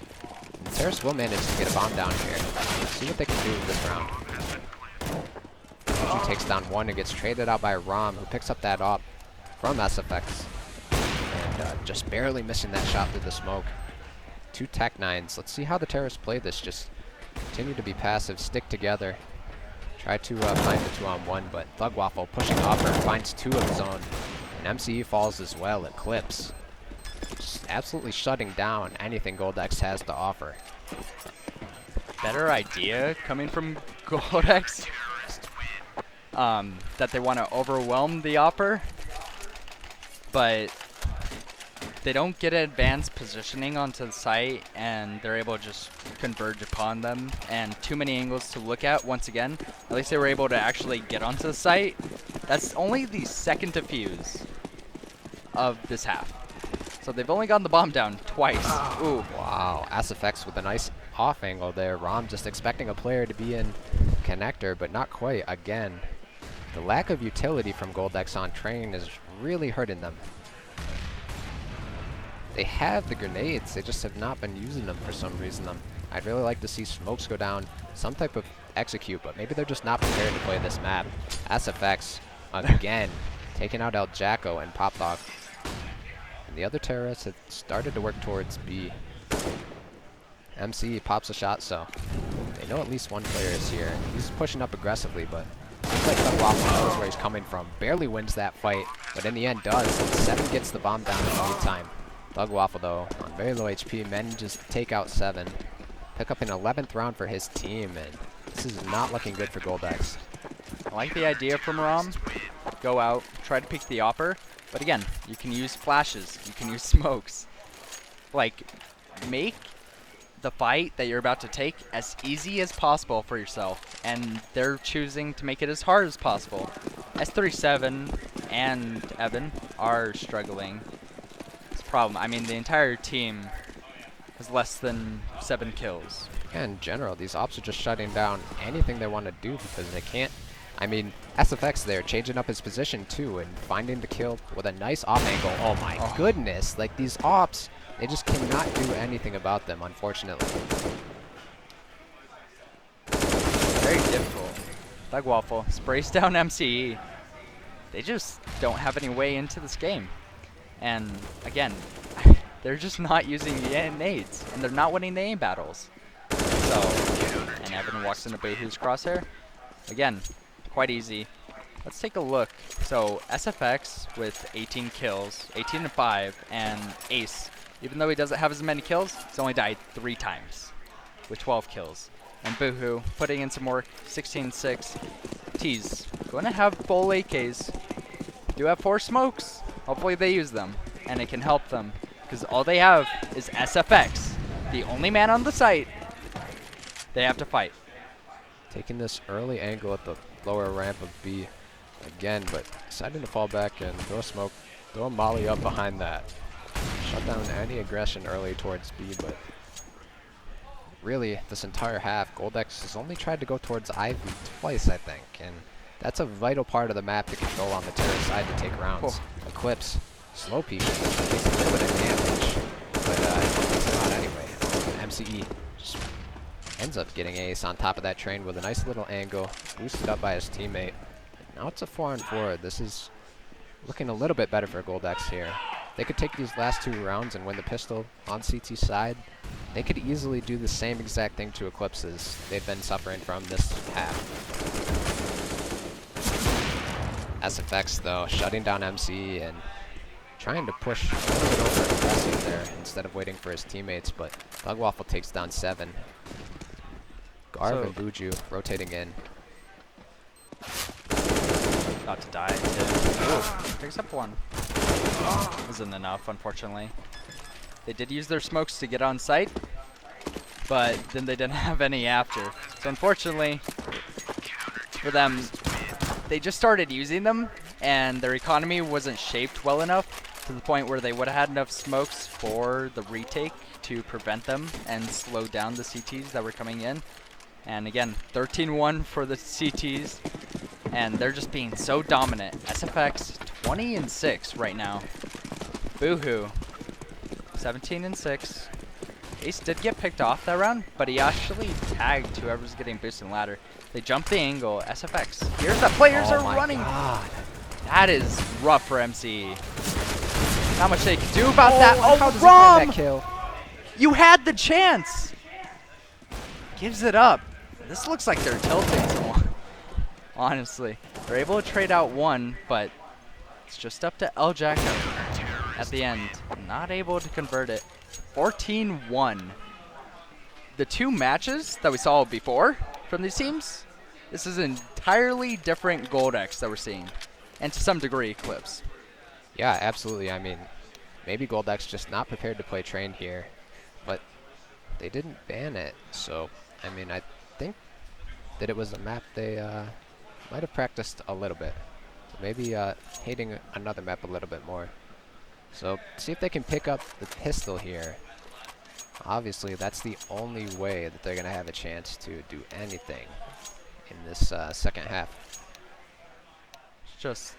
And Terrace will manage to get a bomb down here. Let's see what they can do with this round. He takes down one and gets traded out by Rom, who picks up that op from SFX. And just barely missing that shot through the smoke. 2 Tech 9s. Let's see how the Terrorists play this. Just continue to be passive, stick together. Try to find the 2-on-1, but Thug Waffle pushing offer, finds 2 of his own. And MCE falls as well. Eclipse just absolutely shutting down anything Goldex has to offer. Better idea coming from Goldex. That they want to overwhelm the offer, but they don't get advanced positioning onto the site, and they're able to just converge upon them, and too many angles to look at. Once again, at least they were able to actually get onto the site. That's only the second defuse of this half, so they've only gotten the bomb down twice. Ooh, Wow, SFX with a nice off angle there. Rom just expecting a player to be in connector, but not quite. Again, the lack of utility from Goldex on train is really hurting them. They have the grenades, they just have not been using them for some reason. I'd really like to see smokes go down, some type of execute, but maybe they're just not prepared to play this map. SFX, again, taking out El Jacko and Pop Dog. And the other terrorists have started to work towards B. MC pops a shot, so they know at least one player is here. He's pushing up aggressively, but looks like Thug Waffle knows where he's coming from. Barely wins that fight, but in the end does. 7 gets the bomb down in the meantime. Thug Waffle, though, on very low HP, manages to take out 7. Pick up an 11th round for his team, and this is not looking good for Goldex. I like the idea from Rom. Go out, try to pick the offer, but again, you can use flashes, you can use smokes. Like, make the fight that you're about to take as easy as possible for yourself, and they're choosing to make it as hard as possible. S37 and Evan are struggling. It's a problem. I mean, the entire team has less than 7 kills. Yeah, in general, these ops are just shutting down anything they want to do because they can't. I mean, SFX there, changing up his position too and finding the kill with a nice off angle. Oh my goodness, like these ops, they just cannot do anything about them, unfortunately. Very difficult. Thug Waffle sprays down MCE. They just don't have any way into this game. And again, they're just not using the nades, and they're not winning the aim battles. So, and Evan walks into Boohoo's crosshair. Again, quite easy. Let's take a look. So SFX with 18 kills, 18 and 5, and Ace. Even though he doesn't have as many kills, he's only died 3 times with 12 kills. And Boohoo putting in some work, 16-6. T's going to have full AKs. Do have 4 smokes. Hopefully they use them, and it can help them, because all they have is SFX, the only man on the site. They have to fight. Taking this early angle at the lower ramp of B again, but deciding to fall back and throw a smoke, throw a molly up behind that. Shut down any aggression early towards B, but really this entire half, Goldex has only tried to go towards Ivy twice, I think, and that's a vital part of the map to control on the terror side to take rounds. Eclipse, slow peek, takes a little bit of damage, but takes it out anyway. MCE just ends up getting Ace on top of that train with a nice little angle, boosted up by his teammate. Now it's a 4-on-4. This is looking a little bit better for Goldex here. They could take these last 2 rounds and win the pistol on CT side. They could easily do the same exact thing to Eclipses they've been suffering from this half. SFX though, shutting down MC and trying to push a little bit over aggressive there instead of waiting for his teammates, but Thug Waffle takes down 7. Garv and Buju rotating in. About to die too. Picks up 1. Isn't enough, unfortunately. They did use their smokes to get on site, but then they didn't have any after. So unfortunately for them, they just started using them, and their economy wasn't shaped well enough to the point where they would have had enough smokes for the retake to prevent them and slow down the CTs that were coming in. And again, 13-1 for the CTs, and they're just being so dominant. SFX 20-6 right now. Boohoo. 17-6. Ace did get picked off that round, but he actually tagged whoever's getting boosted ladder. They jump the angle. SFX. Here's the players are running. God. That is rough for MCE. Not much they can do about that. How Oh, does he find Rom! that kill? You had the chance. Gives it up. This looks like they're tilting some. Honestly, they're able to trade out one, but it's just up to L-Jack at the end. Not able to convert it. 14-1. The two matches that we saw before from these teams, this is an entirely different Goldex that we're seeing, and to some degree Eclipse. Yeah, absolutely. I mean, maybe Goldex just not prepared to play Train here, but they didn't ban it. So, I mean, I think that it was a map they might have practiced a little bit. So maybe hating another map a little bit more. So, see if they can pick up the pistol here. Obviously, that's the only way that they're going to have a chance to do anything in this second half. It's just,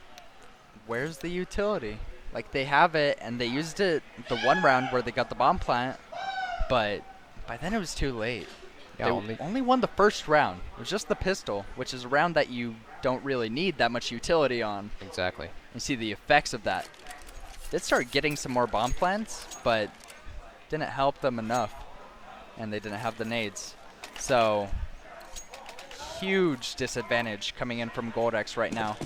where's the utility? Like, they have it, and they used it the one round where they got the bomb plant, but by then it was too late. Yeah, They only won the first round. It was just the pistol, which is a round that you don't really need that much utility on. exactly. You see the effects of that. Did start getting some more bomb plants, but didn't help them enough, and they didn't have the nades. So, huge disadvantage coming in from Goldex right now.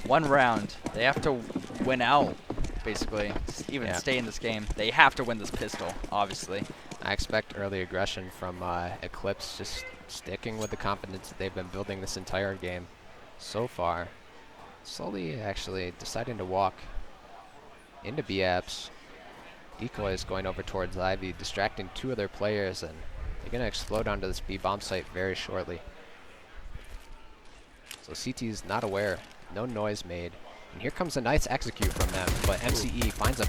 One round, they have to win out, basically, even Yeah. stay in this game. They have to win this pistol, obviously. I expect early aggression from Eclipse, just sticking with the confidence that they've been building this entire game so far. Slowly, actually, deciding to walk into B-Apps. Decoy is going over towards Ivy, distracting two of their players, and they're going to explode onto this B-bomb site very shortly. So CT is not aware, no noise made. And here comes a nice execute from them, but MCE finds a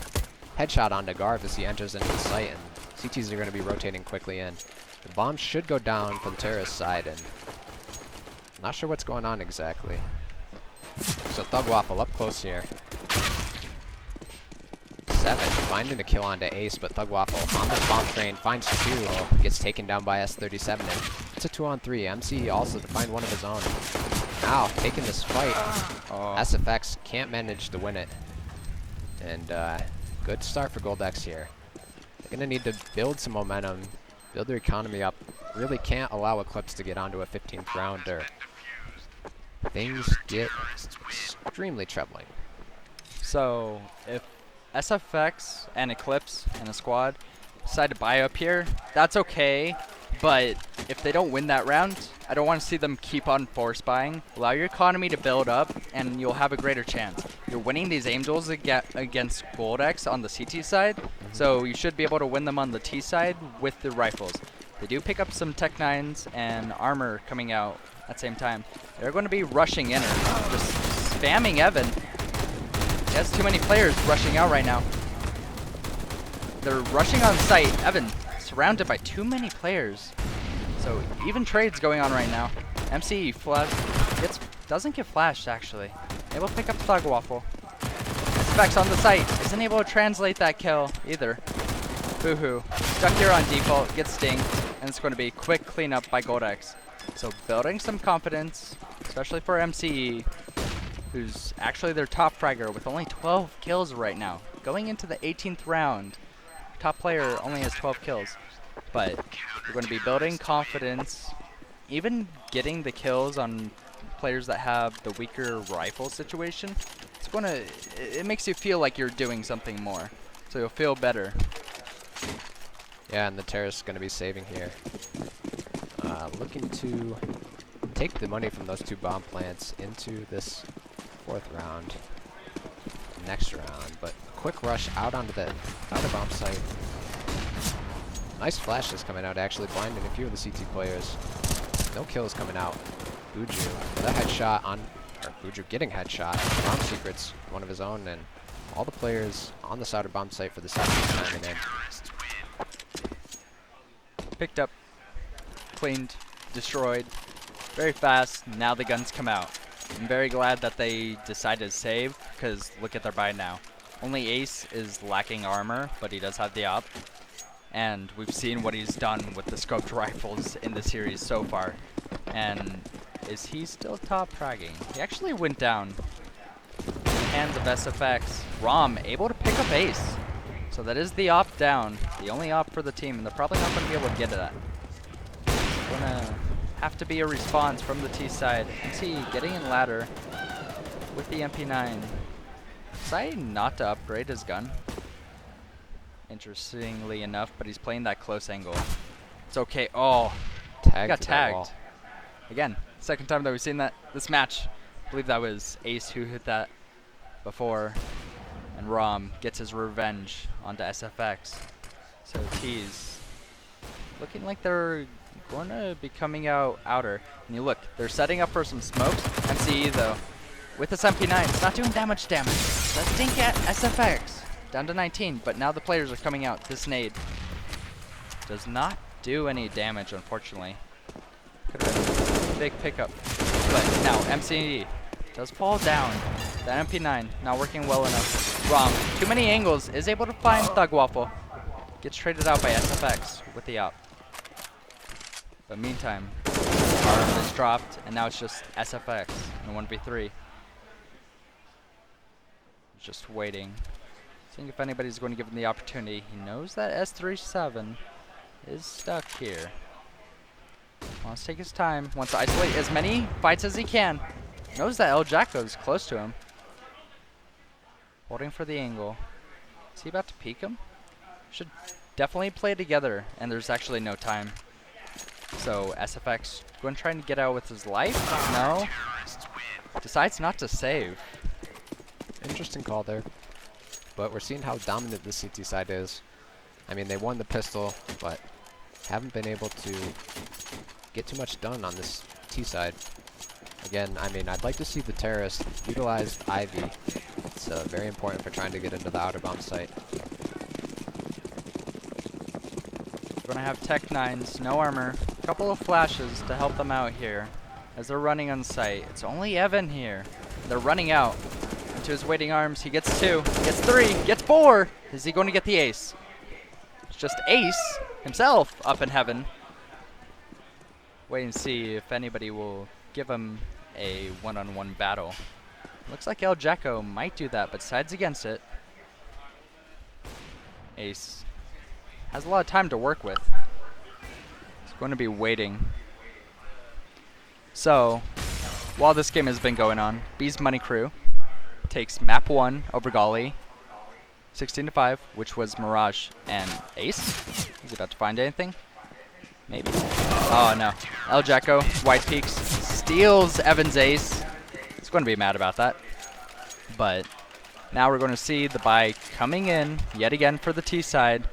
headshot onto Garv as he enters into the site, and CTs are going to be rotating quickly in. The bomb should go down from the terrorist side, and not sure what's going on exactly. So Thug Waffle up close here. 7, finding a kill onto Ace, but Thug Waffle on the bomb train finds 2, gets taken down by S37, and it's a 2-on-3. MC also to find one of his own. Now, taking this fight, SFX can't manage to win it. And good start for Goldex here. They're going to need to build some momentum, build their economy up. Really can't allow Eclipse to get onto a 15th rounder. Things get extremely troubling. So, if SFX and Eclipse and the squad decide to buy up here, that's okay. But if they don't win that round, I don't want to see them keep on force buying. Allow your economy to build up, and you'll have a greater chance. You're winning these aim duels against Goldex on the CT side, so you should be able to win them on the T side with the rifles. They do pick up some Tech 9s and armor coming out at the same time. They're going to be rushing in her, just spamming Evan. He has too many players rushing out right now. They're rushing on site. Evan surrounded by too many players. So even trades going on right now. MCE doesn't get flashed actually. Able to pick up Thug Waffle. Specs on the site. Isn't able to translate that kill either. Boohoo. Stuck here on default. Gets stinged. And it's going to be quick cleanup by Goldex. So building some confidence, especially for MCE, who's actually their top fragger with only 12 kills right now. Going into the 18th round, top player only has 12 kills. But we're going to be building confidence, even getting the kills on players that have the weaker rifle situation. It's going to, it makes you feel like you're doing something more. So you'll feel better. Yeah, and the terrorist is going to be saving here. Looking to take the money from those 2 bomb plants into this 4th round, next round, but quick rush out onto the outer bomb site. Nice flashes coming out, actually blinding a few of the CT players. No kills coming out. Buju with a headshot on, or Buju getting headshot. Bomb secrets, one of his own, and all the players on the outer bomb site for the second time in. Picked up, cleaned, destroyed, very fast. Now the guns come out. I'm very glad that they decided to save, because look at their buy now. Only Ace is lacking armor, but he does have the op. And we've seen what he's done with the scoped rifles in the series so far. And is he still top fragging? He actually went down. In the hands of SFX. Rom able to pick up Ace. So that is the op down. The only op for the team, and they're probably not going to be able to get to that. It's going to have to be a response from the T side. T getting in ladder with the MP9. Deciding not to upgrade his gun. Interestingly enough, but he's playing that close angle. It's okay. Oh, he got tagged. Again, second time that we've seen that this match. I believe that was Ace who hit that before. And Rom gets his revenge onto SFX. So T's looking like they're going to be coming out outer. And you look, they're setting up for some smokes. MCE though, with this MP9, it's not doing that much damage. Let's dink at SFX. Down to 19, but now the players are coming out. This nade does not do any damage, unfortunately. Could have been a big pickup. But now MCE does fall down. That MP9 not working well enough. Rom, too many angles, is able to find Thug Waffle. Gets traded out by SFX with the op. But meantime, arm is dropped, and now it's just SFX in a 1v3. Just waiting. Seeing if anybody's going to give him the opportunity. He knows that S37 is stuck here. Wants to take his time. Wants to isolate as many fights as he can. Knows that El Jacko is close to him. Holding for the angle. Is he about to peek him? Should definitely play together, and there's actually no time. So SFX going to try and get out with his life? No. Decides not to save. Interesting call there. But we're seeing how dominant the CT side is. I mean, they won the pistol, but haven't been able to get too much done on this T side. Again, I mean, I'd like to see the terrorist utilize Ivy. It's very important for trying to get into the outer bomb site. We're going to have Tech 9s, no armor, a couple of flashes to help them out here as they're running on site. It's only Evan here. They're running out. To his waiting arms, he gets 2, gets 3, gets 4. Is he going to get the ace? It's just Ace himself up in heaven. Wait and see if anybody will give him a one-on-one battle. Looks like El Jacko might do that, but decides against it. Ace has a lot of time to work with. He's going to be waiting. So, while this game has been going on, B's Money Crew takes map 1 over Golly, 16-5, which was Mirage and Ace. Is he about to find anything? Maybe. Oh no. El Jacko, White Peaks, steals Evan's ace. He's going to be mad about that. But now we're going to see the buy coming in yet again for the T side.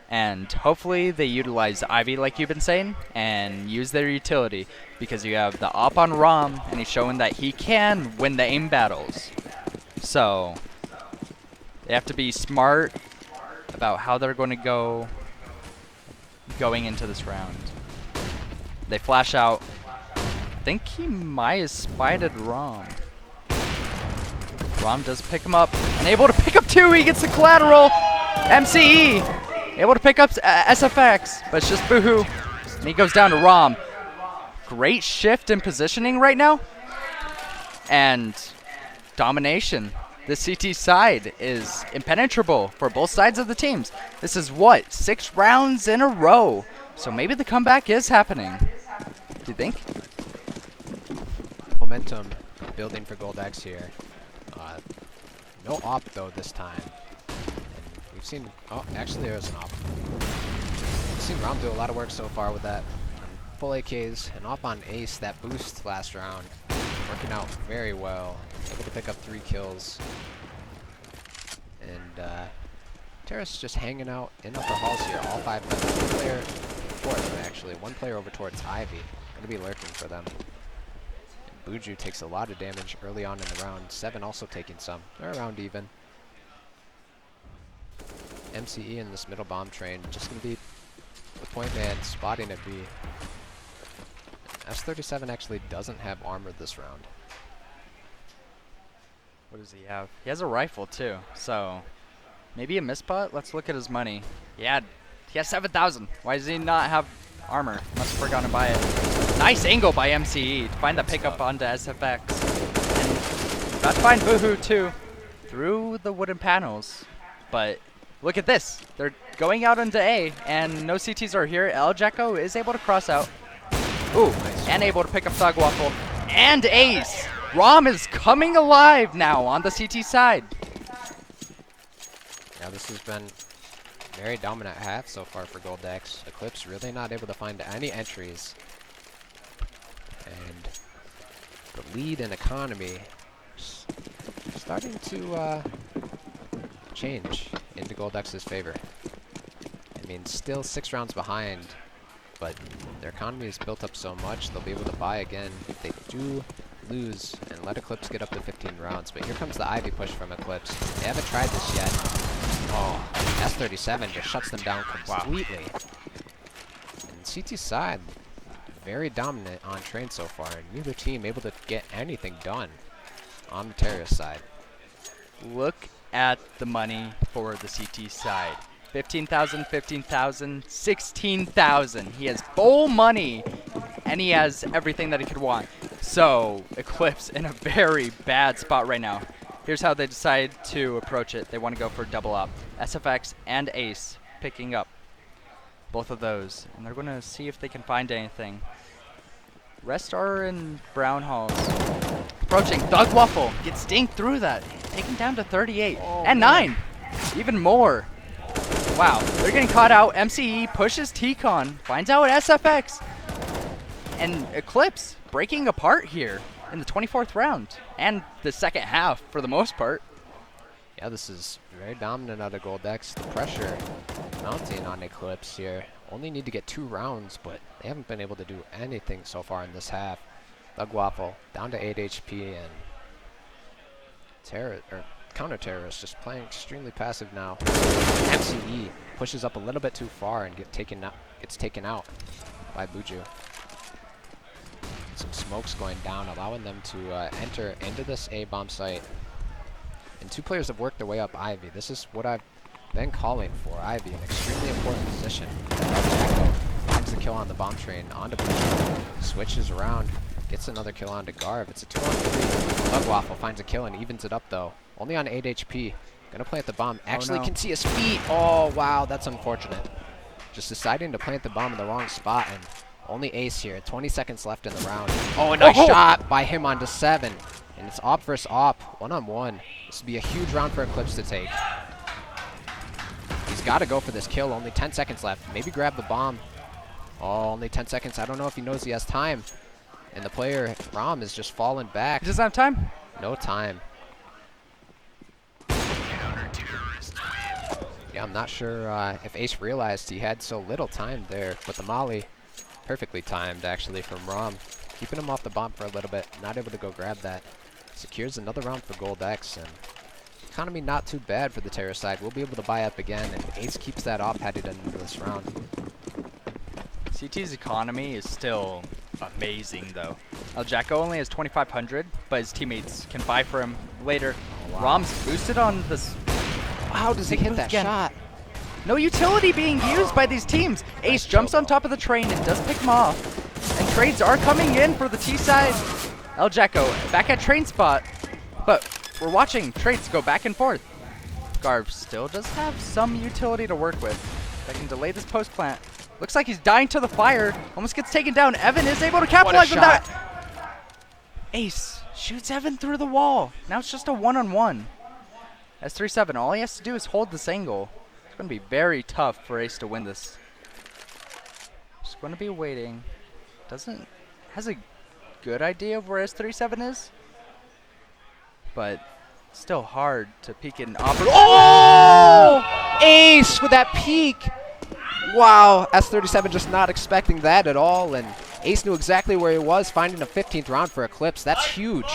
And hopefully they utilize Ivy like you've been saying and use their utility, because you have the op on Rom and he's showing that he can win the aim battles. So they have to be smart about how they're going to going into this round. They flash out. I think he might have spited Rom. Rom does pick him up and able to pick up 2. He gets the collateral. MCE able to pick up SFX, but it's just Boohoo. And he goes down to Rom. Great shift in positioning right now. And domination. The CT side is impenetrable for both sides of the teams. This is what, 6 rounds in a row. So maybe the comeback is happening. Do you think? Momentum building for Gold X here. No op though this time. And we've seen, oh, actually there is an op. We've seen Rom do a lot of work so far with that. Full AKs, and op on Ace, that boost last round. Working out very well. Able to pick up 3 kills. And Terrace just hanging out in upper halls here. All 5 of them. 1 player, 4 of them actually. 1 player over towards Ivy. Gonna be lurking for them. And Buju takes a lot of damage early on in the round. 7 also taking some. They're around even. MCE in this middle bomb train. Just gonna be the point man spotting at B. S37 actually doesn't have armor this round. What does he have? He has a rifle too, so maybe a misputt. Let's look at his money. He has 7,000. Why does he not have armor? Must have forgotten to buy it. Nice angle by MCE to find the pickup onto SFX. And about to find Boohoo too through the wooden panels. But look at this. They're going out into A, and no CTs are here. El Jacko is able to cross out. Ooh, nice. And able to pick up Thug Waffle. And ace! Rom is coming alive now on the CT side. Yeah, this has been very dominant half so far for Goldex. Eclipse really not able to find any entries. And the lead in economy starting to change into Goldex's favor. I mean, still 6 rounds behind, but their economy is built up so much they'll be able to buy again if they do lose and let Eclipse get up to 15 rounds. But here comes the Ivy push from Eclipse. They haven't tried this yet. Oh, S37 just shuts them down completely. And CT side, very dominant on train so far, and neither team able to get anything done on the terrorist side. Look at the money for the CT side. 15,000, 15,000, 16,000. He has full money, and he has everything that he could want. So, Eclipse in a very bad spot right now. Here's how they decide to approach it. They want to go for double up. SFX and Ace picking up both of those, and they're going to see if they can find anything. Rest are in brown halls. Approaching. Thug Waffle gets dinged through that. Taken down to 38. And 9. Even more. Wow. They're getting caught out. MCE pushes T-Con. Finds out SFX. And Eclipse breaking apart here in the 24th round. And the second half for the most part. Yeah, this is very dominant out of Goldex. The pressure mounting on Eclipse here. Only need to get 2 rounds, but they haven't been able to do anything so far in this half. Thug Waffle down to 8 HP, and counter-terrorist just playing extremely passive now. MCE pushes up a little bit too far and gets taken out by Buju. Some smokes going down, allowing them to enter into this A bomb site. And 2 players have worked their way up Ivy. This is what I've been calling for. Ivy, an extremely important position. Jacko finds the kill on the bomb train onto Buju. Switches around, gets another kill onto Garv. It's a 2-on-3. Thug Waffle finds a kill and evens it up though. Only on 8 HP. Gonna plant the bomb. Actually can see his feet. Oh wow, that's unfortunate. Just deciding to plant the bomb in the wrong spot, and only ace here. 20 seconds left in the round. Oh, a nice shot by him onto 7. And it's op versus op, 1-on-1. This would be a huge round for Eclipse to take. He's got to go for this kill. Only 10 seconds left. Maybe grab the bomb. Oh, only 10 seconds. I don't know if he knows he has time. And the player, Rom, is just falling back. He doesn't have time? No time. Yeah, I'm not sure if Ace realized he had so little time there, but the molly, perfectly timed actually from Rom. Keeping him off the bomb for a little bit, not able to go grab that. Secures another round for Goldex, and economy not too bad for the terror side. We'll be able to buy up again, and Ace keeps that off headed into this round. CT's economy is still amazing though. El Jacko only has 2,500, but his teammates can buy for him later. Oh, wow. Rom's boosted on this. How does he hit that shot? No utility being used by these teams. Ace jumps on top of the train and does pick him off. And trades are coming in for the T side. El Jacko back at train spot, but we're watching trades go back and forth. Garv still does have some utility to work with. They can delay this post plant. Looks like he's dying to the fire. Almost gets taken down. Evan is able to capitalize on that. Ace shoots Evan through the wall. Now it's just a 1-on-1. S37, all he has to do is hold this angle. It's going to be very tough for Ace to win this. Just going to be waiting. Has a good idea of where S37 is, but still hard to peek in. Oh! Ace with that peek. Wow, S37 just not expecting that at all, and Ace knew exactly where he was, finding a 15th round for Eclipse. That's huge.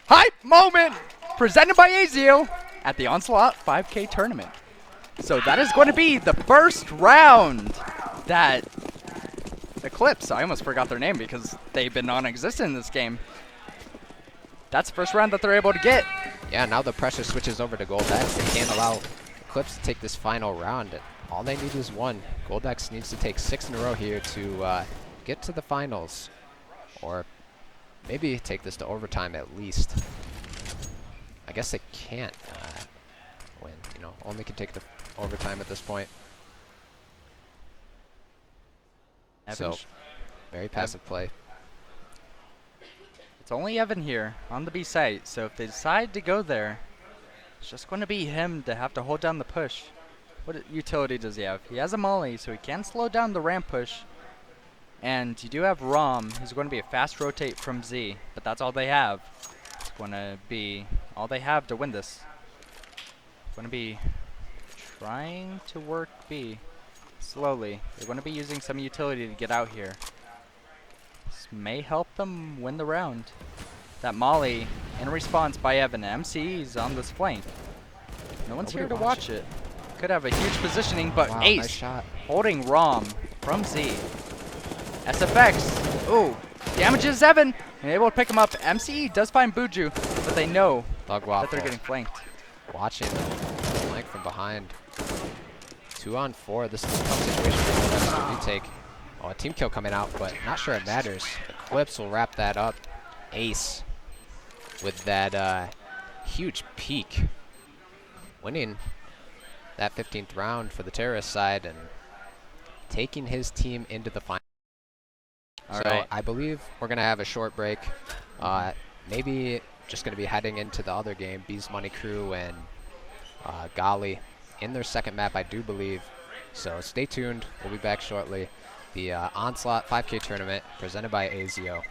Hype moment presented by Azio at the Onslaught 5K tournament. So that is going to be the first round that Eclipse, I almost forgot their name because they've been non-existent in this game. that's the first round that they're able to get. Yeah, now the pressure switches over to Goldex. They can't allow Eclipse to take this final round. All they need is one. Goldex needs to take 6 in a row here to get to the finals, or maybe take this to overtime at least. I guess they can't win. You know, only can take the overtime at this point. So, very passive play. It's only Evan here on the B site, so if they decide to go there, it's just going to be him to have to hold down the push. What utility does he have? He has a molly, so he can slow down the ramp push. And you do have Rom, who's going to be a fast rotate from Z, but that's all they have. It's going to be all they have to win this. It's going to be trying to work B slowly. They're going to be using some utility to get out here. This may help them win the round. That molly in response by Evan. MC's on this flank. No one's here to watch it. Could have a huge positioning, but Wow, Ace nice shot. holding Rom from Z. SFX. Ooh, damages Evan. And able to pick him up. MCE does find Buju, but they know Thug that Waffle they're getting flanked. watching flank from behind. 2 on 4. This is a tough situation for Goldex to take. Oh, a team kill coming out, but not sure it matters. Eclipse will wrap that up. Ace with that huge peak, winning that 15th round for the terrorist side and taking his team into the final. So I believe we're going to have a short break. Maybe just going to be heading into the other game, Bees Money Crew and Gali in their second map, I do believe. So stay tuned. We'll be back shortly. The Onslaught 5K tournament presented by Azio.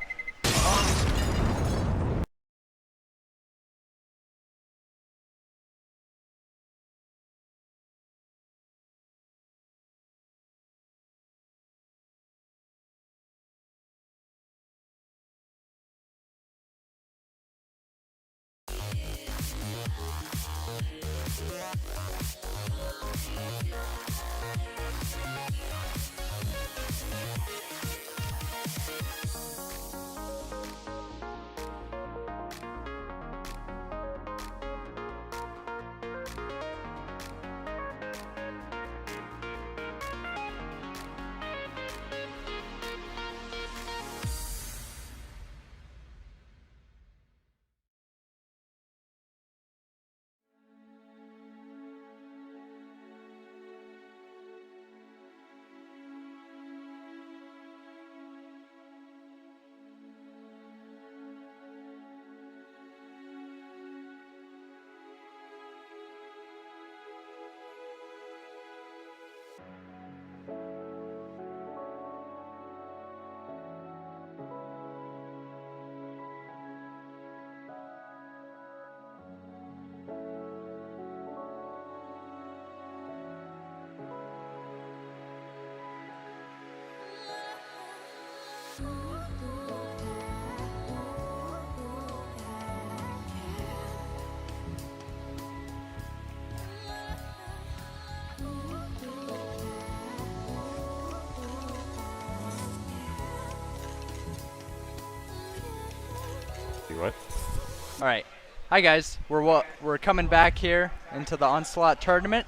What? All right. Hi guys. We're coming back here into the Onslaught tournament.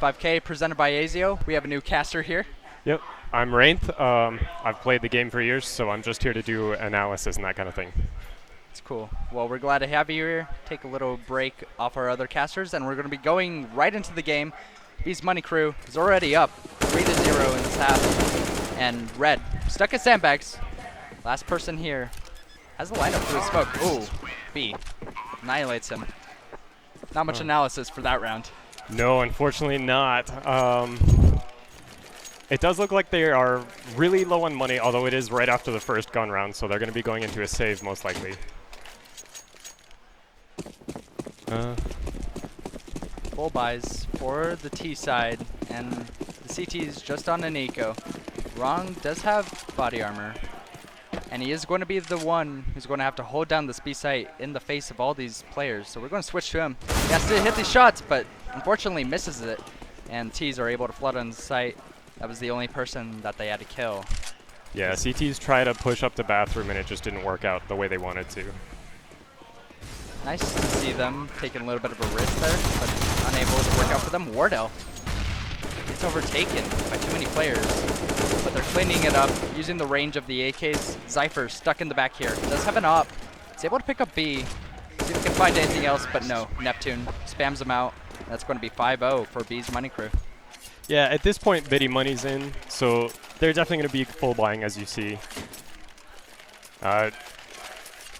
5K presented by Azio. We have a new caster here. Yep, I'm Rainth. I've played the game for years, so I'm just here to do analysis and that kind of thing. It's cool. Well, we're glad to have you here. Take a little break off our other casters, and we're going to be going right into the game. Bees Money Crew is already up 3-0 in this half. And Red, stuck at sandbags. Last person here has the lineup through the smoke. Ooh, B annihilates him. Not much analysis for that round. No, unfortunately not. It does look like they are really low on money, although it is right after the first gun round, so they're going to be going into a save most likely. Full buys for the T side, and the CT is just on an eco. Rong does have body armor, and he is going to be the one who's going to have to hold down this B site in the face of all these players. So we're going to switch to him. He has to hit these shots, but unfortunately misses it, and T's are able to flood on the site. That was the only person that they had to kill. Yeah, CTs try to push up the bathroom and it just didn't work out the way they wanted to. Nice to see them taking a little bit of a risk there, but unable to work out for them. Wardell gets overtaken by too many players, but they're cleaning it up using the range of the AKs. Zypher stuck in the back here. Does have an op. He's able to pick up B. See if he can find anything else, but no. Neptune spams him out. That's going to be 5-0 for B's Money Crew. Yeah, at this point, Biddy Money's in, so they're definitely going to be full buying, as you see.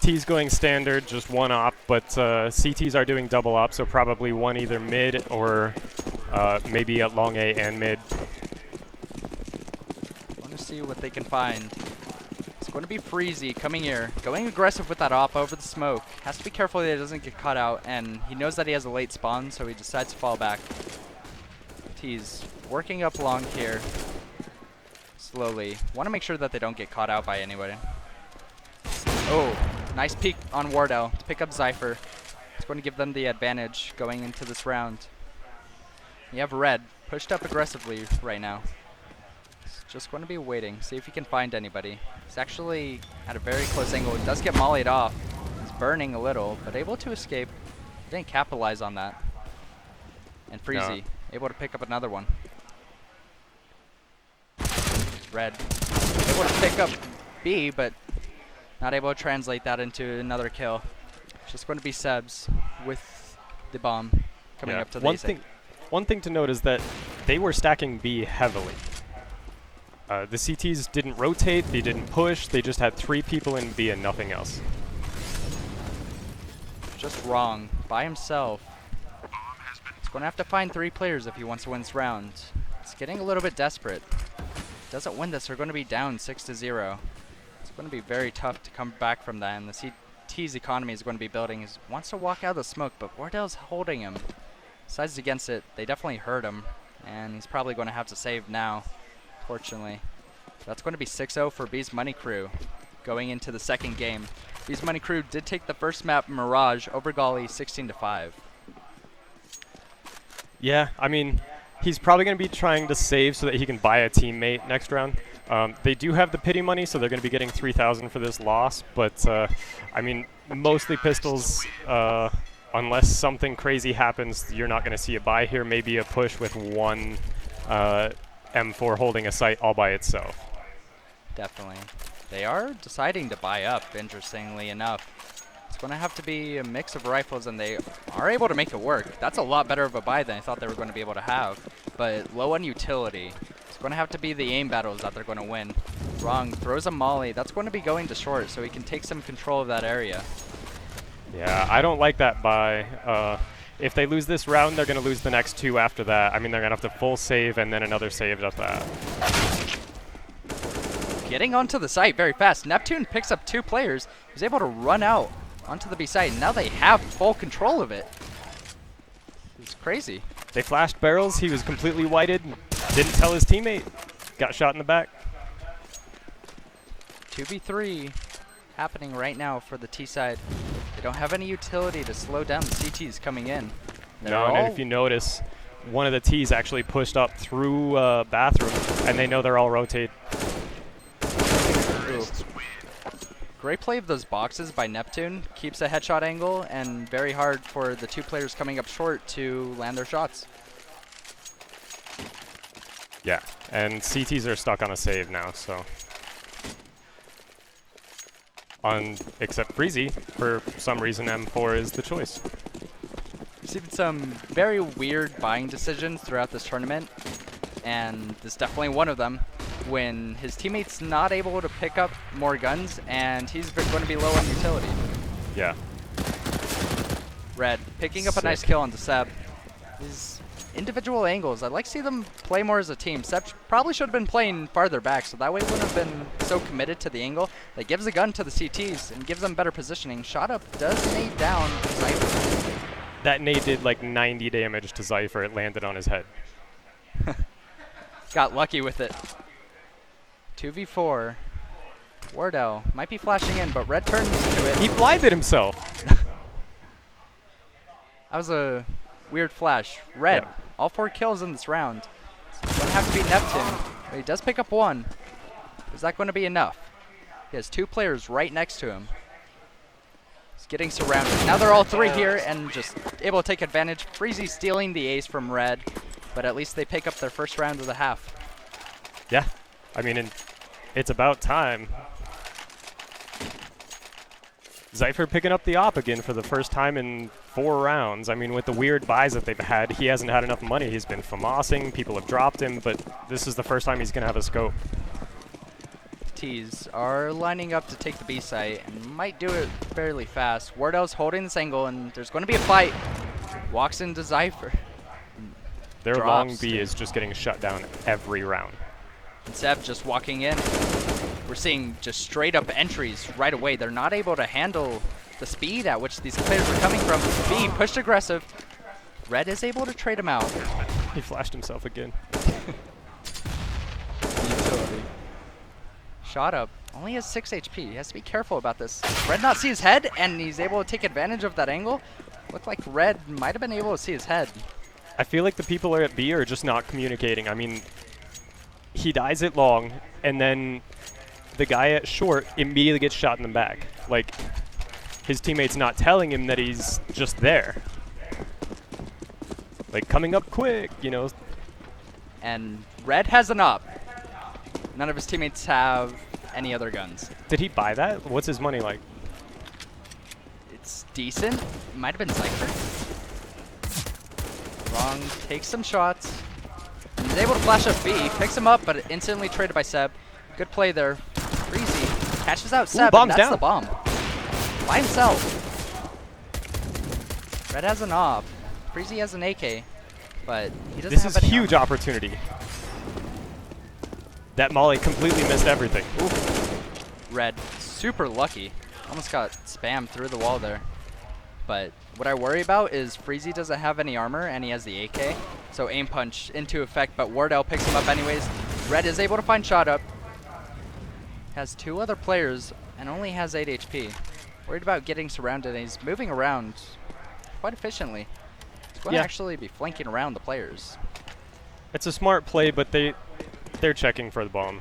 T's going standard, just one op, but CTs are doing double op, so probably one either mid or maybe at long A and mid. Want to see what they can find. It's going to be Freezy coming here, going aggressive with that op over the smoke. Has to be careful that he doesn't get caught out, and he knows that he has a late spawn, so he decides to fall back. T's working up long here, slowly. Want to make sure that they don't get caught out by anybody. Oh, nice peek on Wardell to pick up Zypher. It's going to give them the advantage going into this round. You have Red pushed up aggressively right now. It's just going to be waiting, see if he can find anybody. He's actually at a very close angle. He does get mollied off. He's burning a little, but able to escape. Didn't capitalize on that. And Freezy able to pick up another one. Red able to pick up B, but not able to translate that into another kill. It's just going to be Sebs with the bomb coming up to the A-site. One thing to note is that they were stacking B heavily. The CTs didn't rotate, they didn't push, they just had 3 people in B and nothing else. Just wrong. By himself. He's going to have to find 3 players if he wants to win this round. It's getting a little bit desperate. Doesn't win this, they're going to be down 6-0. It's going to be very tough to come back from that, and the CT's economy is going to be building. He wants to walk out of the smoke, but Wardell's holding him. Decides against it. They definitely hurt him, and he's probably going to have to save now, fortunately. That's going to be 6-0 for B's Money Crew going into the second game. B's Money Crew did take the first map, Mirage, over Golly 16-5. Yeah, I mean, he's probably going to be trying to save so that he can buy a teammate next round. They do have the pity money, so they're going to be getting 3,000 for this loss, but I mean, mostly pistols. Unless something crazy happens, you're not going to see a buy here. Maybe a push with one M4 holding a site all by itself. Definitely. They are deciding to buy up, interestingly enough. It's going to have to be a mix of rifles, and they are able to make it work. That's a lot better of a buy than I thought they were going to be able to have. But low on utility. It's going to have to be the aim battles that they're going to win. Wrong. Throws a molly. That's going to be going to short, so he can take some control of that area. Yeah, I don't like that buy. If they lose this round, they're going to lose the next 2 after that. I mean, they're going to have to full save and then another save after that. Getting onto the site very fast. Neptune picks up 2 players. He's able to run out onto the B site, and now they have full control of it. It's crazy. They flashed barrels. He was completely whited. Didn't tell his teammate. Got shot in the back. 2v3 happening right now for the T side. They don't have any utility to slow down the CTs coming in. No, and if you notice, one of the T's actually pushed up through bathroom, and they know they're all rotate. Ooh. Great play of those boxes by Neptune. Keeps a headshot angle, and very hard for the 2 players coming up short to land their shots. Yeah, and CTs are stuck on a save now, so. Except Freezy, for some reason M4 is the choice. We've seen some very weird buying decisions throughout this tournament, and this is definitely one of them. When his teammate's not able to pick up more guns, and he's going to be low on utility. Yeah. Red picking up a nice kill onto Seb. These individual angles, I'd like to see them play more as a team. Seb probably should have been playing farther back, so that way he wouldn't have been so committed to the angle. That gives a gun to the CTs and gives them better positioning. Shot up does nade down Zypher. That nade did like 90 damage to Zypher. It landed on his head. Got lucky with it. 2v4. Wardell might be flashing in, but Red turns to it. He blinded himself. That was a weird flash. Red, Yeah. all 4 kills in this round. It's going to have to be Neptune, but he does pick up 1. Is that going to be enough? He has 2 players right next to him. getting surrounded. Now they're all three here and just able to take advantage. Freezy stealing the ace from Red, but at least they pick up their first round of the half. Yeah, I mean, it's about time. Zypher picking up the op again for the first time in 4 rounds. I mean, with the weird buys that they've had, he hasn't had enough money. He's been FAMASing, people have dropped him, but this is the first time he's going to have a scope. T's are lining up to take the B site and might do it fairly fast. Wardell's holding this angle, and there's going to be a fight. Walks into Zypher. Their Drops. long B is just getting shut down every round. And Seb just walking in. We're seeing just straight up entries right away. They're not able to handle the speed at which these players are coming from. B pushed aggressive. Red is able to trade him out. He flashed himself again. Shot up. Only has 6 HP. He has to be careful about this. Red not see his head, and he's able to take advantage of that angle. Looked like Red might have been able to see his head. I feel like the people at B are just not communicating. I mean, he dies at long, and then the guy at short immediately gets shot in the back. Like, his teammate's not telling him that he's just there. Like, coming up quick, you know. And Red has an op. None of his teammates have any other guns. Did he buy that? What's his money like? It's decent. Might have been Zypher. Wrong takes some shots. He's able to flash up B, picks him up, but instantly traded by Seb. Good play there. Freezy catches out Seb, bomb's and that's down. the bomb. By himself. Red has an op. Freezy has an AK, but he doesn't This have is any huge armor. opportunity. That Molly completely missed everything. Red, super lucky. Almost got spammed through the wall there. But what I worry about is Freezy doesn't have any armor and he has the AK. So aim punch into effect, but Wardell picks him up anyways. Red is able to find shot up. Has 2 other players and only has 8 HP. Worried about getting surrounded, and he's moving around quite efficiently. He's going to actually be flanking around the players. It's a smart play, but they're checking for the bomb.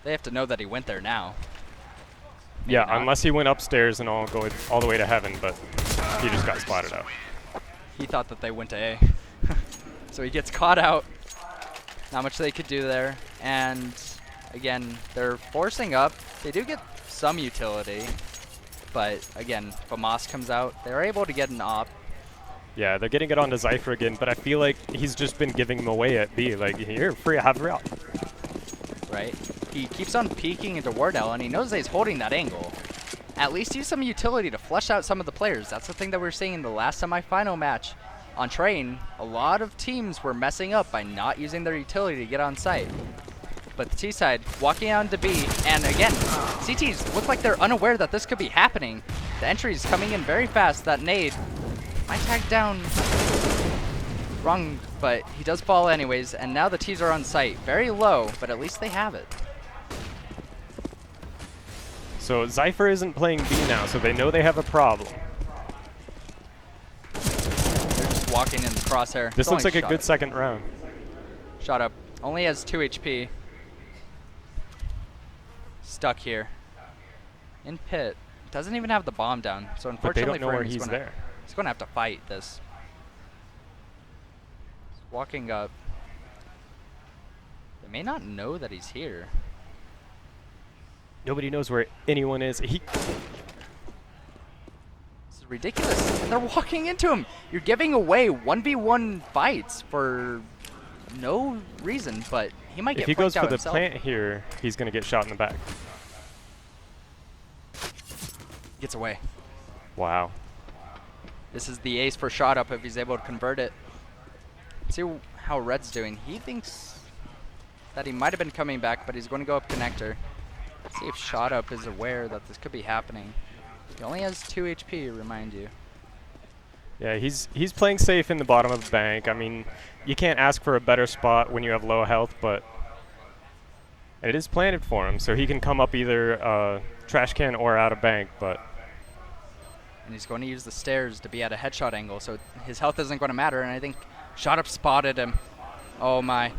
They have to know that he went there now. Yeah, not. unless he went upstairs and all the way to heaven, but he just got spotted out. He thought that they went to A. So he gets caught out. Not much they could do there. And again, they're forcing up. They do get some utility. But again, FAMAS comes out. They're able to get an op. Yeah, they're getting it onto Zypher again, but I feel like he's just been giving him away at B. Like, here, free, have it out. Right? He keeps on peeking into Wardell, and he knows that he's holding that angle. At least use some utility to flush out some of the players. That's the thing that we were seeing in the last semifinal match. On Train, a lot of teams were messing up by not using their utility to get on site. But the T side walking on to B, and again, CTs look like they're unaware that this could be happening. The entry's coming in very fast. That nade might tag down wrong, but he does fall anyways, and now the T's are on site. Very low, but at least they have it. So Zypher isn't playing B now, so they know they have a problem. They're just walking in the crosshair. This It's looks only like a good second round. Shot up. Only has 2 HP. Stuck here. In pit. Doesn't even have the bomb down. So But they unfortunately don't know for him, where he's there. he's going to have to fight this. He's walking up. They may not know that he's here. Nobody knows where anyone is. This is ridiculous. And they're walking into him. You're giving away 1v1 fights for no reason, but he might If get he goes flanked out for the himself. plant here, he's going to get shot in the back. Gets away. Wow. This is the ace for shot up if he's able to convert it. See how Red's doing. He thinks that he might have been coming back, but he's going to go up connector. See if shot up is aware that this could be happening. He only has 2 HP, remind you. Yeah, he's playing safe in the bottom of the bank. I mean, you can't ask for a better spot when you have low health, but it is planted for him, so he can come up either trash can or out of bank, but... And he's going to use the stairs to be at a headshot angle, so his health isn't going to matter, and I think shot up spotted him. Oh my.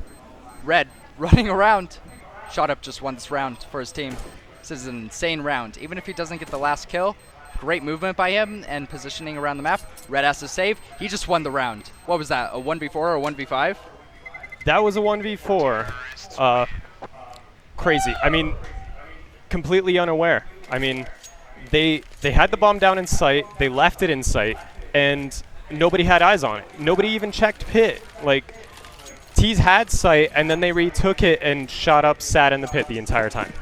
Red running around. Shot up just won this round for his team. This is an insane round. Even if he doesn't get the last kill, Great movement by him and positioning around the map. Red has to save. He just won the round. What was that, a 1v4 or a 1v5? That was a 1v4. Crazy. I mean, completely unaware. I mean, they had the bomb down in sight. They left it in sight, and nobody had eyes on it. Nobody even checked pit. Like, T's had sight, and then they retook it and shot up, sat in the pit the entire time.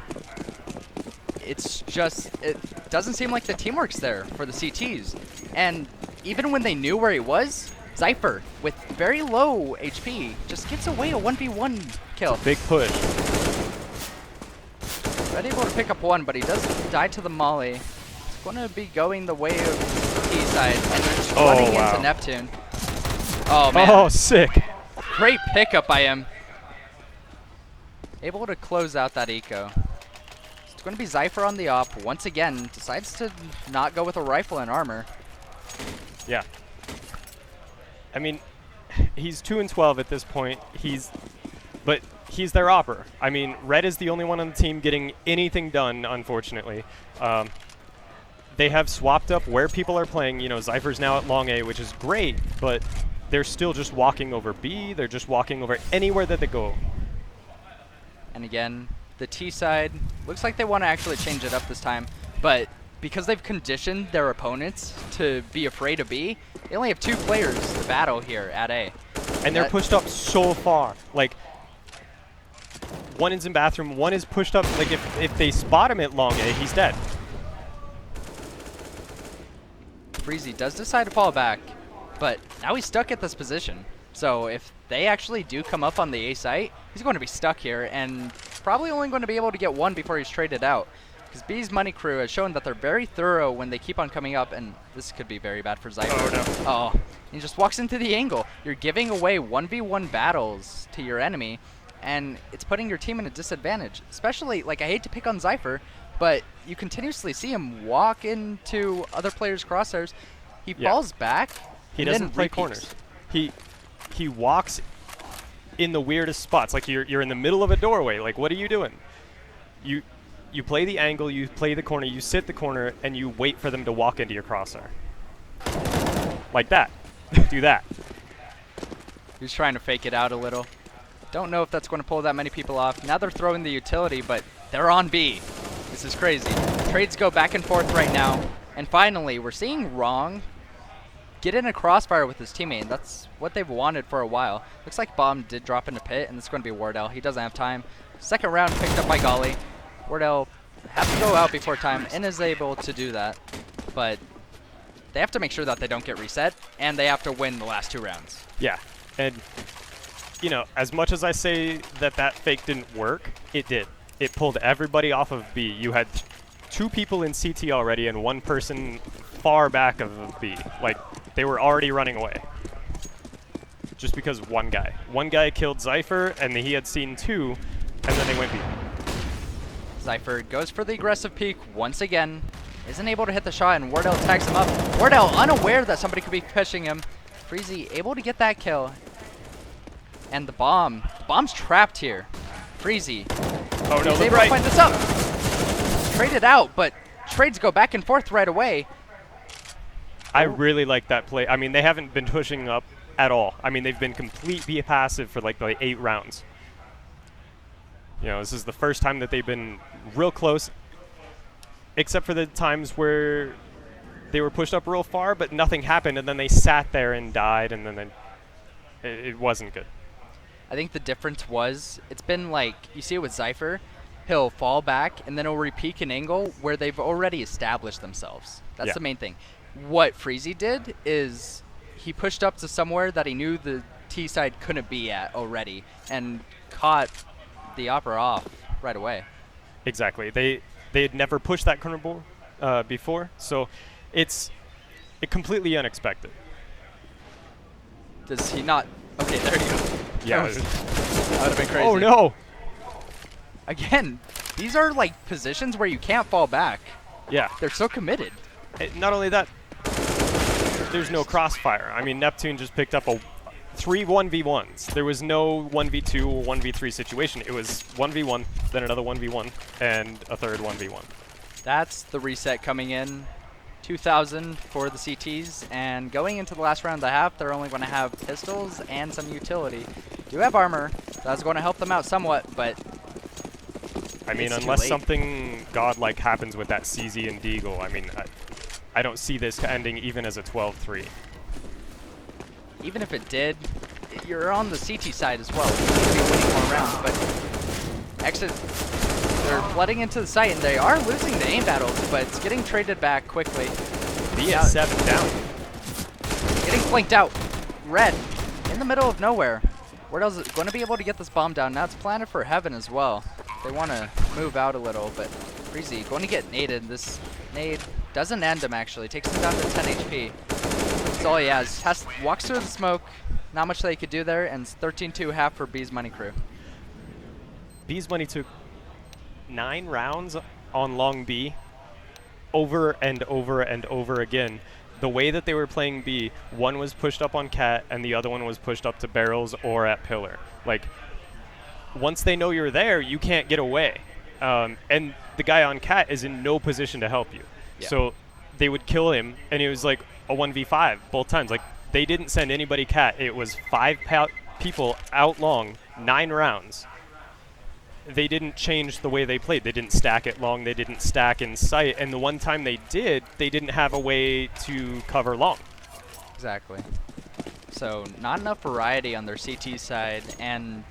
It's just, it doesn't seem like the teamwork's there for the CTs. And even when they knew where he was, Zypher, with very low HP, just gets away a 1v1 kill. Big push. Red able to pick up one, but he does die to the molly. It's going to be going the way of T side, and they're just running into Neptune. Oh, man. Oh, sick. Great pickup by him. Able to close out that eco. It's going to be Zypher on the op. Once again, decides to not go with a rifle and armor. Yeah. I mean, he's 2-12 at this point. But he's their opper. I mean, Red is the only one on the team getting anything done, unfortunately. They have swapped up where people are playing. You know, Zypher's now at long A, which is great, but they're still just walking over B. They're just walking over anywhere that they go. And again, the T side looks like they want to actually change it up this time, but because they've conditioned their opponents to be afraid of B, they only have 2 players to battle here at A. And they're pushed up so far. Like, one is in bathroom, one is pushed up. Like, if they spot him at long A, he's dead. Breezy does decide to fall back, but now he's stuck at this position. So if they actually do come up on the A site, he's going to be stuck here and probably only going to be able to get one before he's traded out. Because B's money crew has shown that they're very thorough when they keep on coming up, and this could be very bad for Zypher. Oh, no. Oh, he just walks into the angle. You're giving away 1v1 battles to your enemy, and it's putting your team in a disadvantage. Especially, like, I hate to pick on Zypher, but you continuously see him walk into other players' crosshairs. He falls back. He doesn't play corners. He walks in the weirdest spots. Like, you're in the middle of a doorway. Like, what are you doing? You play the angle, you play the corner, you sit the corner, and you wait for them to walk into your crosshair. Like that. Do that. He's trying to fake it out a little. Don't know if that's going to pull that many people off. Now they're throwing the utility, but they're on B. This is crazy. Trades go back and forth right now. And finally, we're seeing Wrong get in a crossfire with his teammate, and that's what they've wanted for a while. Looks like Bomb did drop into pit, and it's going to be Wardell. He doesn't have time. Second round picked up by Golly. Wardell has to go out before time and is able to do that, but they have to make sure that they don't get reset, and they have to win the last 2 rounds. Yeah, and you know, as much as I say that fake didn't work, it did. It pulled everybody off of B. You had 2 people in CT already and 1 person far back of B. Like, they were already running away. Just because one guy killed Zypher, and he had seen 2, and then they went B. Zypher goes for the aggressive peek once again. Isn't able to hit the shot, and Wardell tags him up. Wardell unaware that somebody could be pushing him. Freezy able to get that kill. And the bomb's trapped here. Freezy. Oh no, he's look able right. to find this up. Traded out, but trades go back and forth right away. I really like that play. I mean, they haven't been pushing up at all. I mean, they've been completely passive for like 8 rounds. You know, this is the first time that they've been real close, except for the times where they were pushed up real far, but nothing happened, and then they sat there and died, and then it wasn't good. I think the difference was, it's been like, you see it with Zypher, he'll fall back, and then he'll re-peek an angle where they've already established themselves. That's the main thing. What Freezy did is he pushed up to somewhere that he knew the T side couldn't be at already, and caught the opera off right away. Exactly. They had never pushed that corner ball before, so it's completely unexpected. Does he not? Okay, there you go. Yeah. That would have been crazy. Oh no! Again, these are like positions where you can't fall back. Yeah. They're so committed. Not only that, there's no crossfire. I mean, Neptune just picked up 3 1v1s. There was no 1v2 or 1v3 situation. It was 1v1, then another 1v1, and a third 1v1. That's the reset coming in. 2,000 for the CTs, and going into the last round of the half, they're only going to have pistols and some utility. Do have armor. That's going to help them out somewhat, but I mean, it's too unless late. something godlike happens with that CZ and Deagle, I mean, I don't see this ending even as a 12-3. Even if it did, you're on the CT side as well. You're going to be winning more rounds, but exit. They're flooding into the site, and they are losing the aim battles, but it's getting traded back quickly. BS 7 down. Getting flanked out. Red in the middle of nowhere. Wardell's going to be able to get this bomb down. Now it's planted for heaven as well. They want to move out a little, but Breezy going to get naded. This nade doesn't end him, actually. Takes him down to 10 HP. That's all he has. Walks through the smoke. Not much they could do there, and it's 13-2 half for B's Money Crew. B's Money took 9 rounds on long B over and over and over again. The way that they were playing B, one was pushed up on Cat and the other one was pushed up to barrels or at pillar. Like, once they know you're there, you can't get away. And the guy on Cat is in no position to help you. Yeah. So they would kill him, and it was like a 1v5 both times. Like, they didn't send anybody Cat. It was 5 people out long, 9 rounds. They didn't change the way they played. They didn't stack it long. They didn't stack in sight. And the one time they did, they didn't have a way to cover long. Exactly. So not enough variety on their CT side, and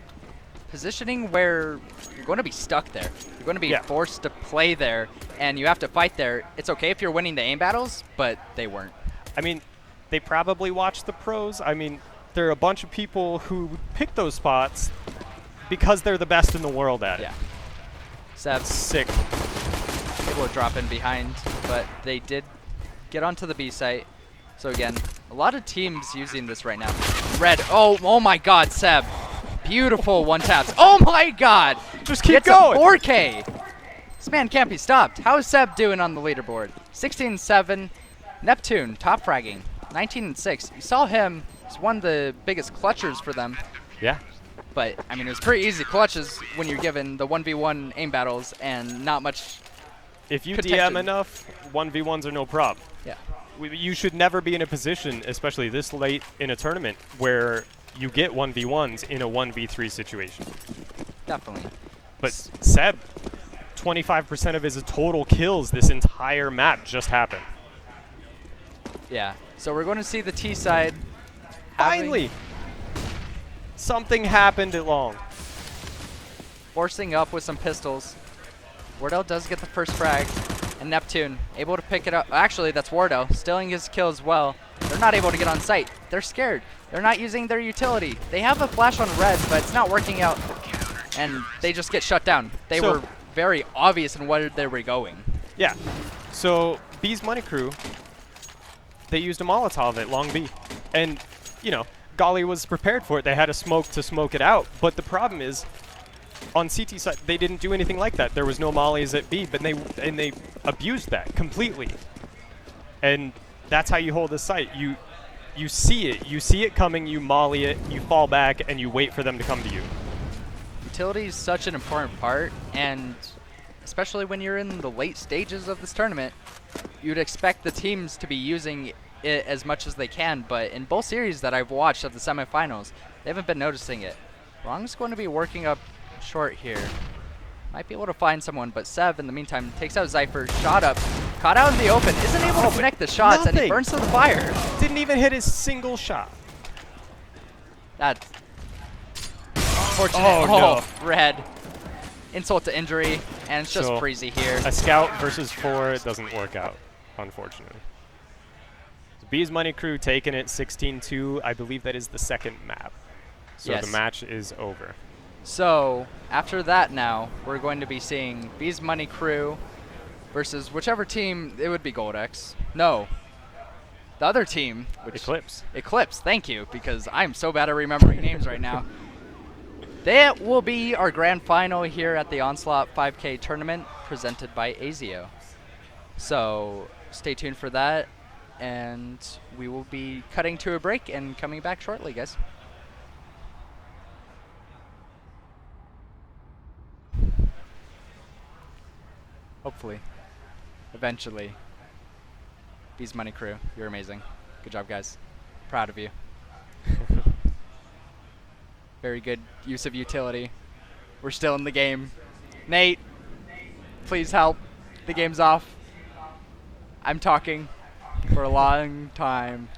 positioning where you're going to be stuck there. You're going to be forced to play there, and you have to fight there. It's okay if you're winning the aim battles, but they weren't. I mean, they probably watched the pros. I mean, there are a bunch of people who pick those spots because they're the best in the world at it. Yeah. Seb's Sick. able to drop in behind, but they did get onto the B site. So again, a lot of teams using this right now. Red, oh my God, Seb. Beautiful one taps. Oh my God. Just keep Gets going. a 4K. This man can't be stopped. How is Seb doing on the leaderboard? 16-7. Neptune, top fragging. 19-6. You saw him. He's one of the biggest clutchers for them. Yeah. But, I mean, it was pretty easy clutches when you're given the 1v1 aim battles and not much. If you Protection. DM enough, 1v1s are no problem. Yeah. You should never be in a position, especially this late in a tournament, where you get 1v1s in a 1v3 situation. Definitely. But Seb, 25% of his total kills this entire map just happened. Yeah. So we're going to see the T side. Finally! Something happened at long. Forcing up with some pistols. Wardell does get the first frag. And Neptune able to pick it up. Actually, that's Wardell stealing his kill as well. They're not able to get on site. They're scared. They're not using their utility. They have a flash on red, but it's not working out. And they just get shut down. They were very obvious in where they were going. Yeah. So B's Money Crew, they used a Molotov at long B. And, you know, Golly was prepared for it. They had a smoke to smoke it out. But the problem is, on CT side, they didn't do anything like that. There was no mollies at B, but they abused that completely. And that's how you hold the site. You see it coming, you molly it, you fall back, and you wait for them to come to you. Utility is such an important part, and especially when you're in the late stages of this tournament, you'd expect the teams to be using it as much as they can, but in both series that I've watched of the semifinals, they haven't been noticing it. Wrong's going to be working up short here. Might be able to find someone, but Sev, in the meantime, takes out Zypher, shot up, caught out in the open, isn't able to connect the shots, and he burns to the fire. Didn't even hit his single shot. That's unfortunate. Oh, no. Red. Insult to injury, and it's just So, Breezy here. A scout versus 4 doesn't work out, unfortunately. So B's Money Crew taking it 16-2. I believe that is the second map. So Yes. the match is over. So, after that now, we're going to be seeing B's Money Crew versus whichever team, it would be Goldex. No. The other team, which Eclipse. Eclipse, thank you, because I'm so bad at remembering names right now. That will be our grand final here at the Onslaught 5K tournament presented by Azio. So, stay tuned for that, and we will be cutting to a break and coming back shortly, guys. Hopefully. Eventually. Bees Money crew, you're amazing. Good job, guys. Proud of you. Very good use of utility. We're still in the game. Nate, please help. The game's off. I'm talking for a long time.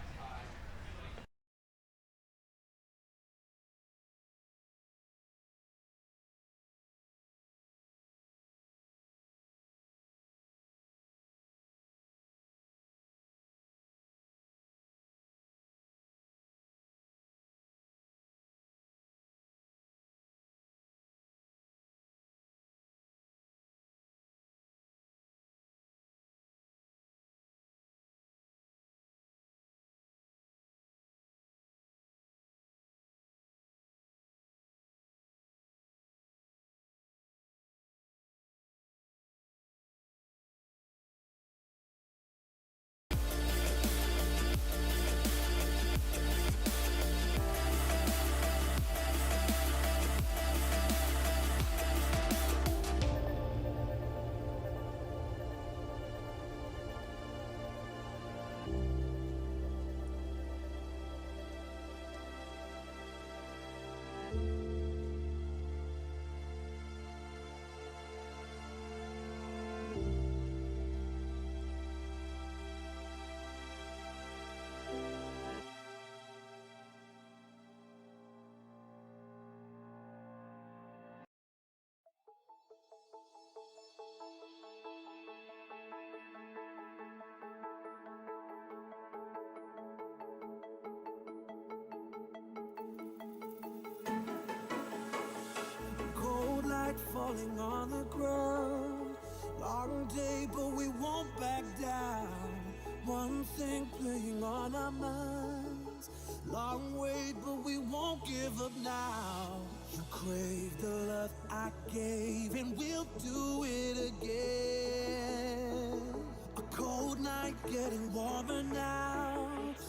Cold light falling on the ground. Long day, but we won't back down. One thing playing on our minds. Long wait, but we won't give up now. You crave the love I gave, and we'll do it again. A cold night getting warmer now.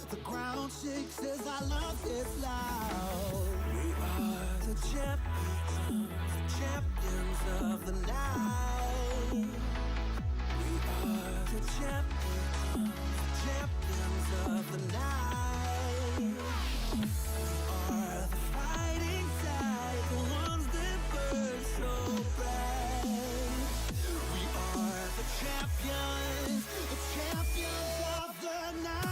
The ground shakes as our love gets loud. We are the champions, the champions of the night. We are the champions, the champions of the night. We are the fighting side, the ones that burn so bright. We are the champions of the night.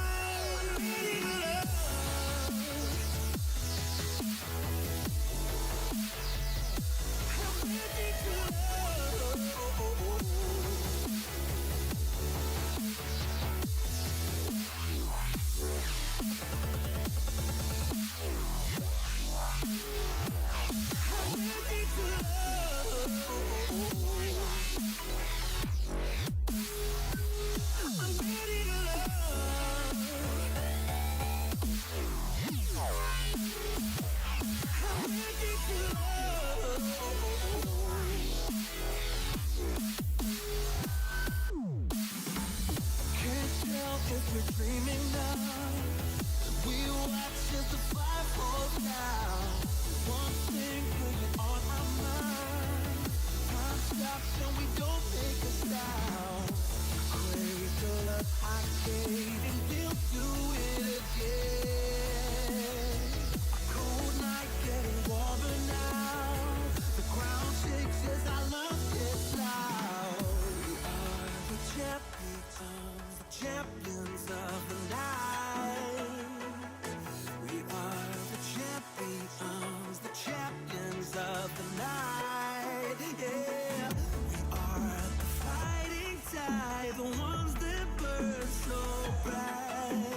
We're dreaming now. We watch as the fire falls down. One thing playing on our mind. Time stops and we don't take us down. Crave the love I gave, and we'll do it again. A cold night getting warmer now. The ground shakes as our love gets loud. We are the champions, the champions of the night. We are the champions, the champions of the night. Yeah, we are the fighting tide, the ones that burn so bright.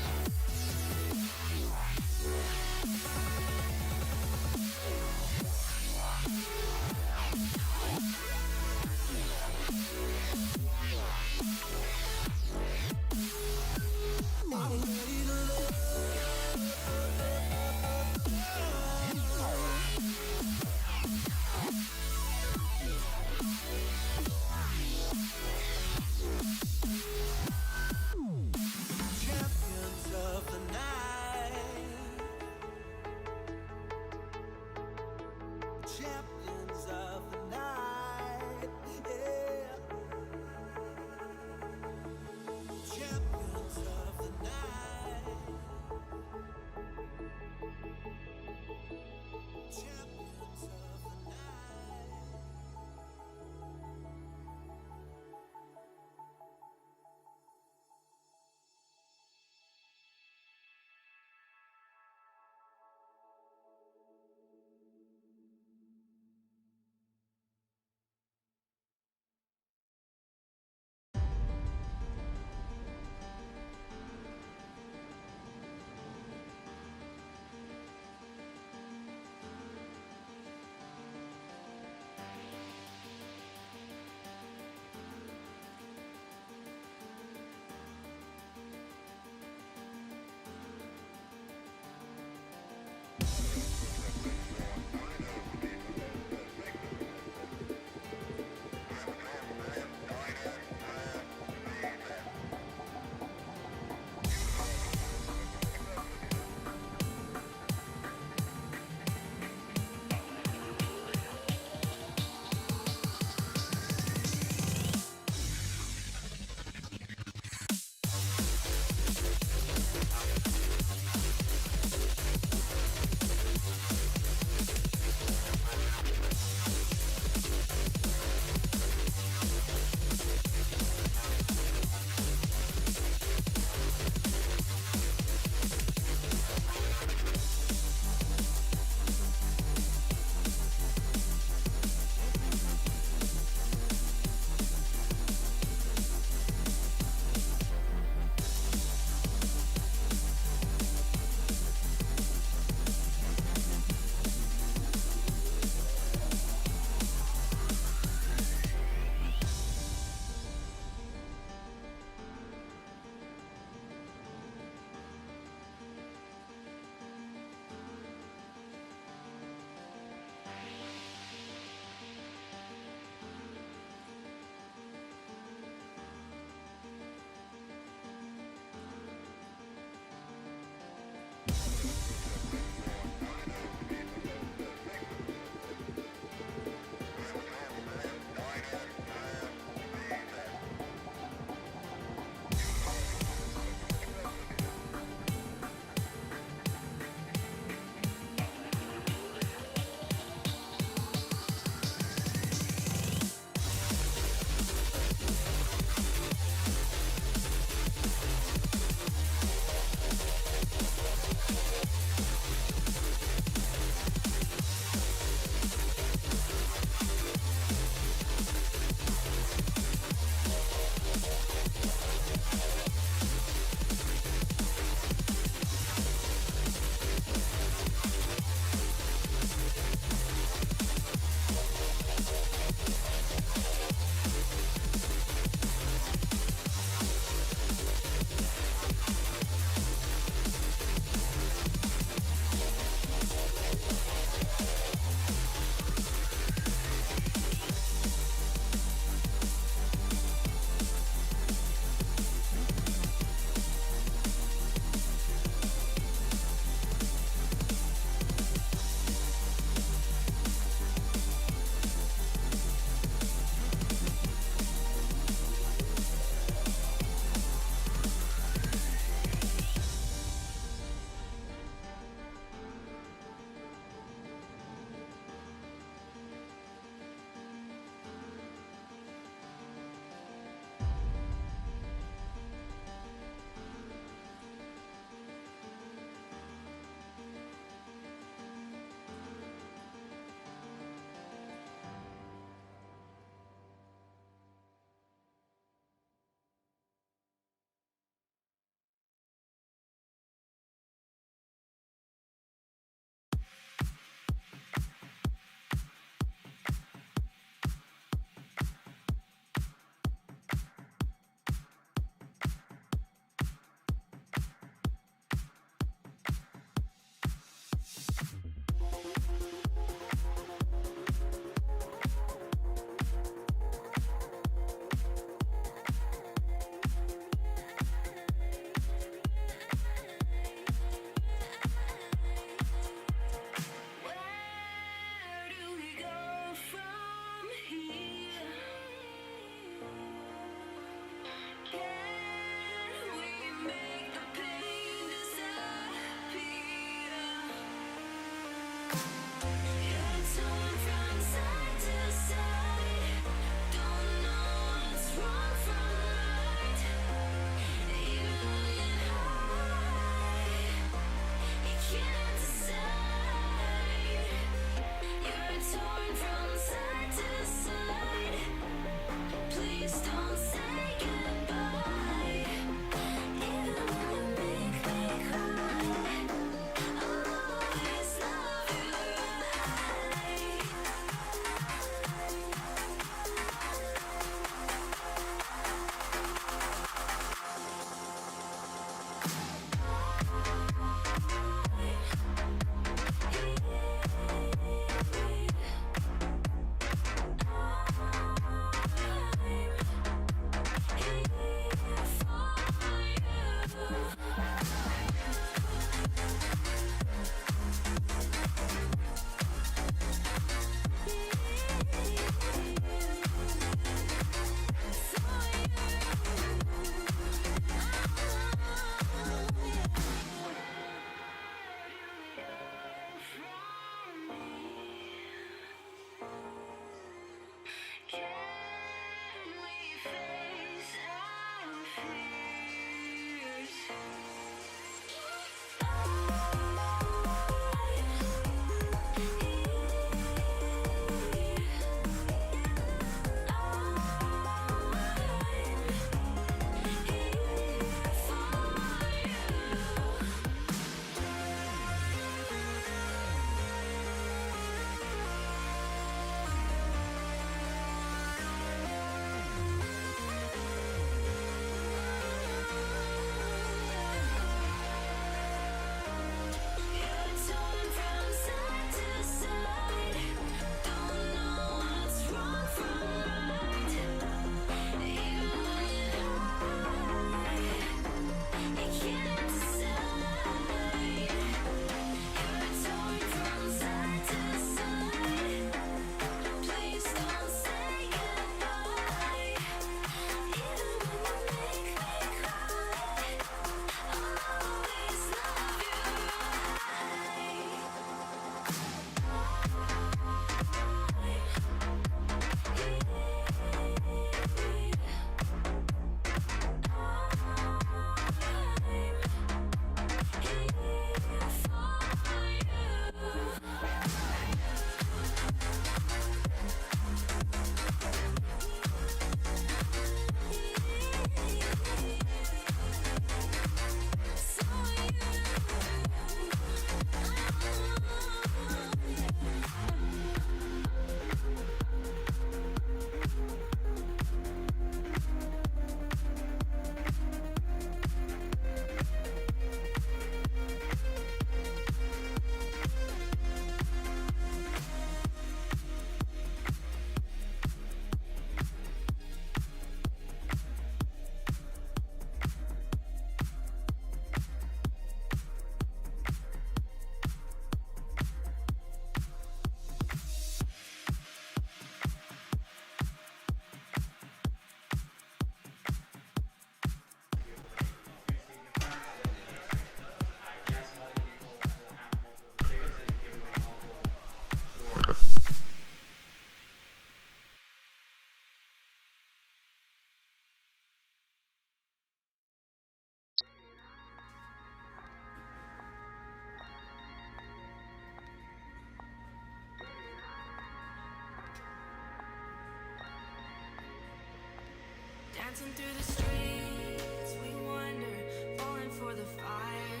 Dancing through the streets, we wander, falling for the fire.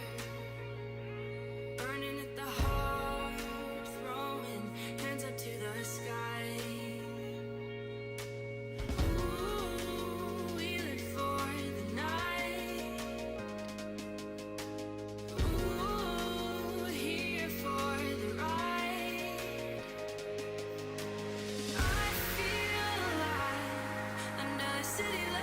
Burning at the heart, throwing hands up to the sky. Ooh, we live for the night. Ooh, here for the ride. I feel alive under the city light.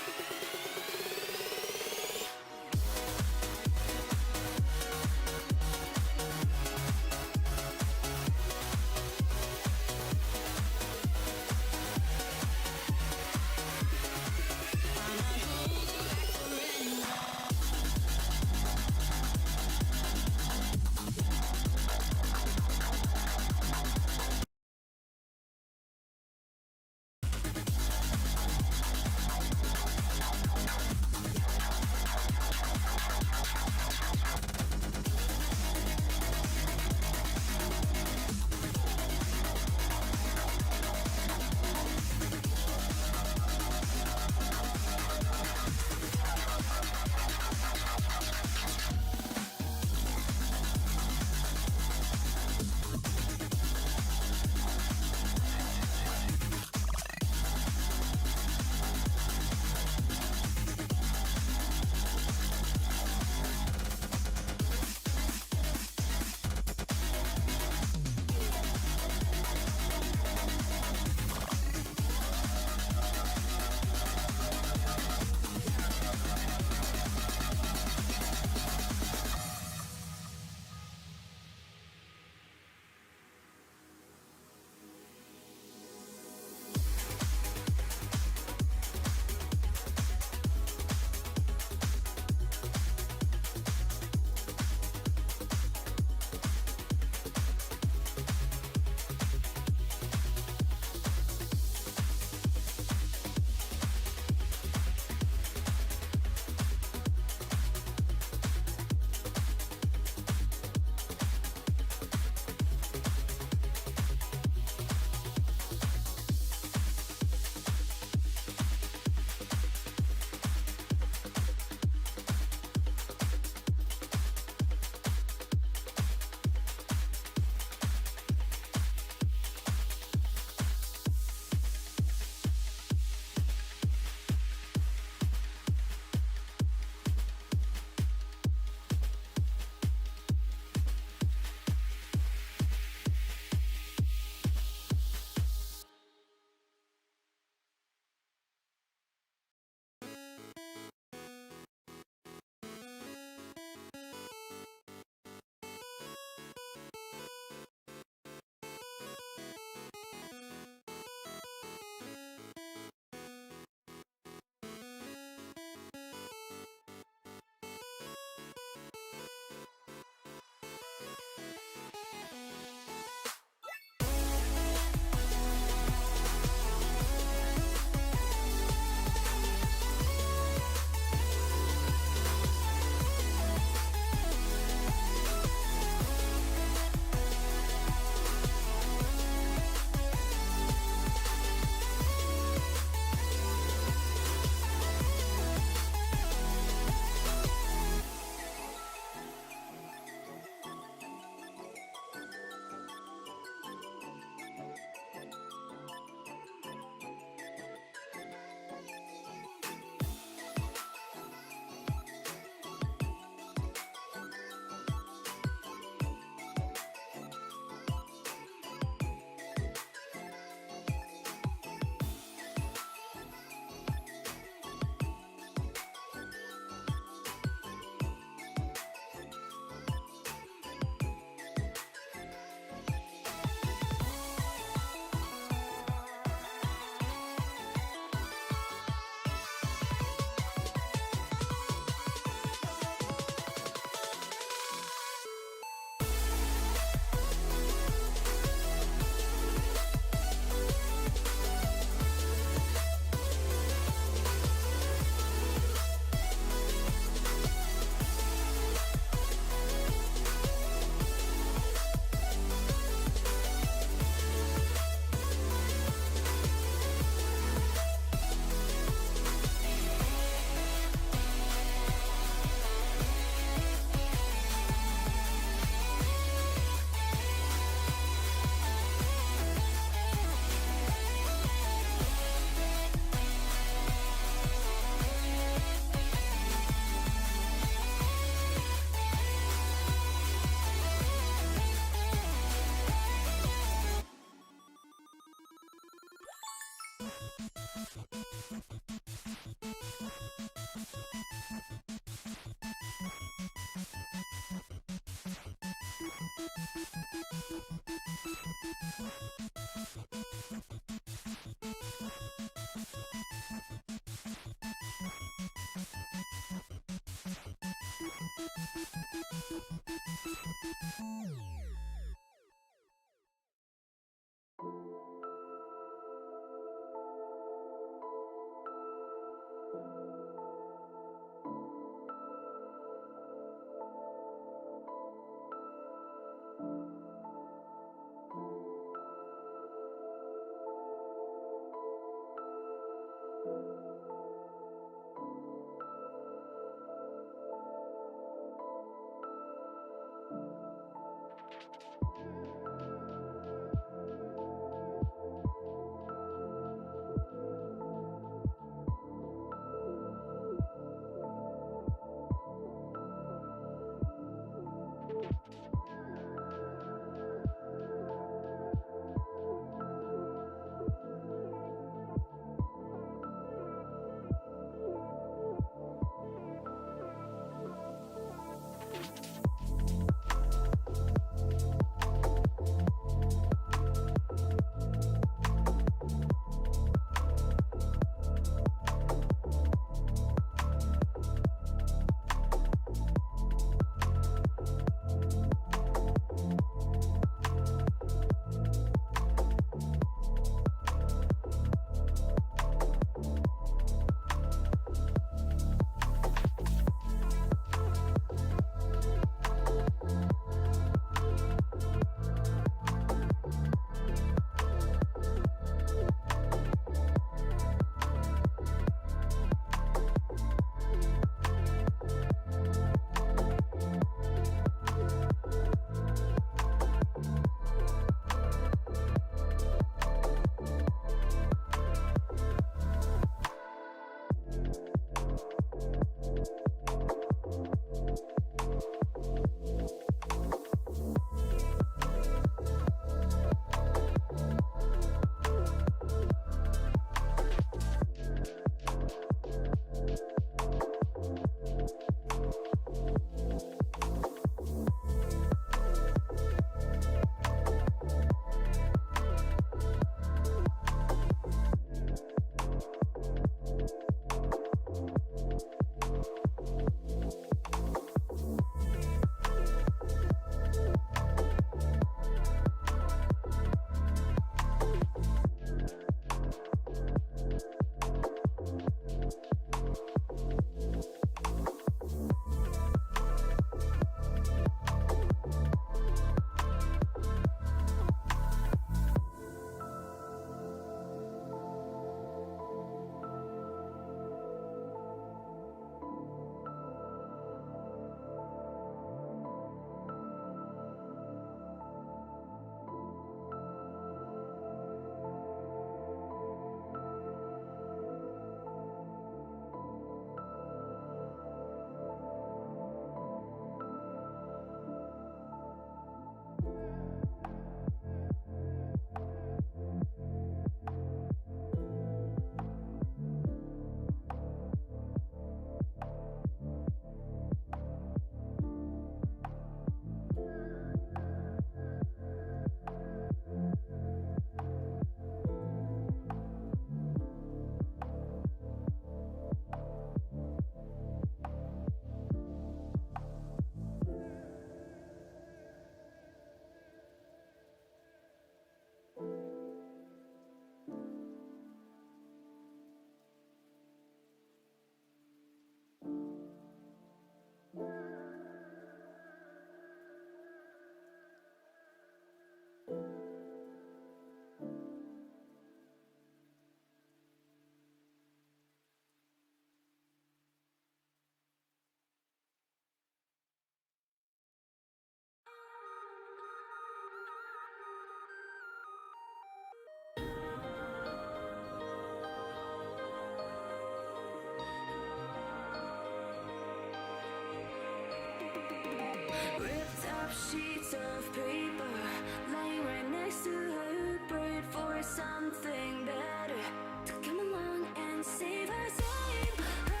something better to come along and save her, save her,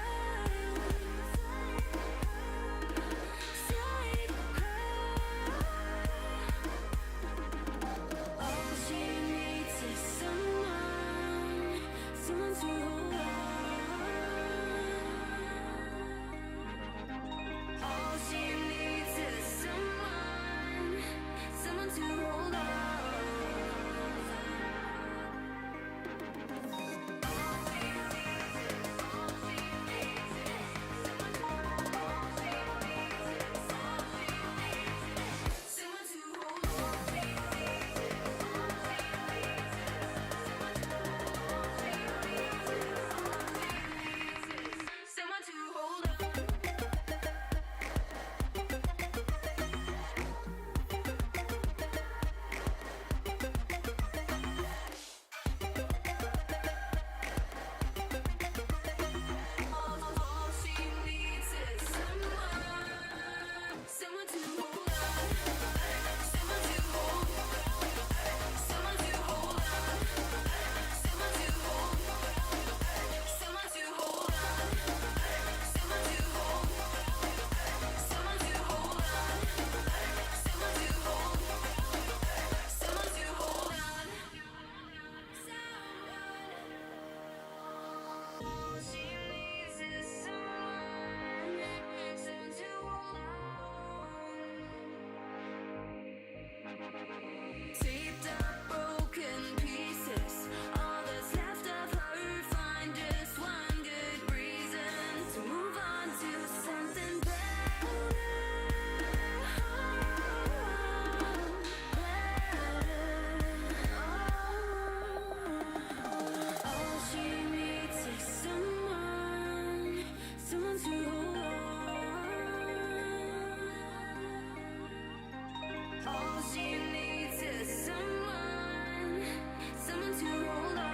save her. to hold on. All she needs is someone to hold on.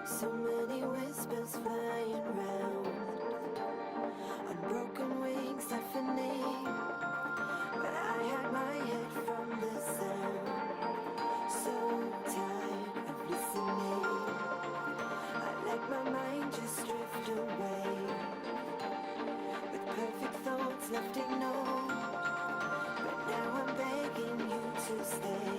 So many whispers flying round, unbroken wings deafening. But I had my head from the sound, so tired of listening. I let my mind just drift away, with perfect thoughts left ignored. But now I'm begging you to stay.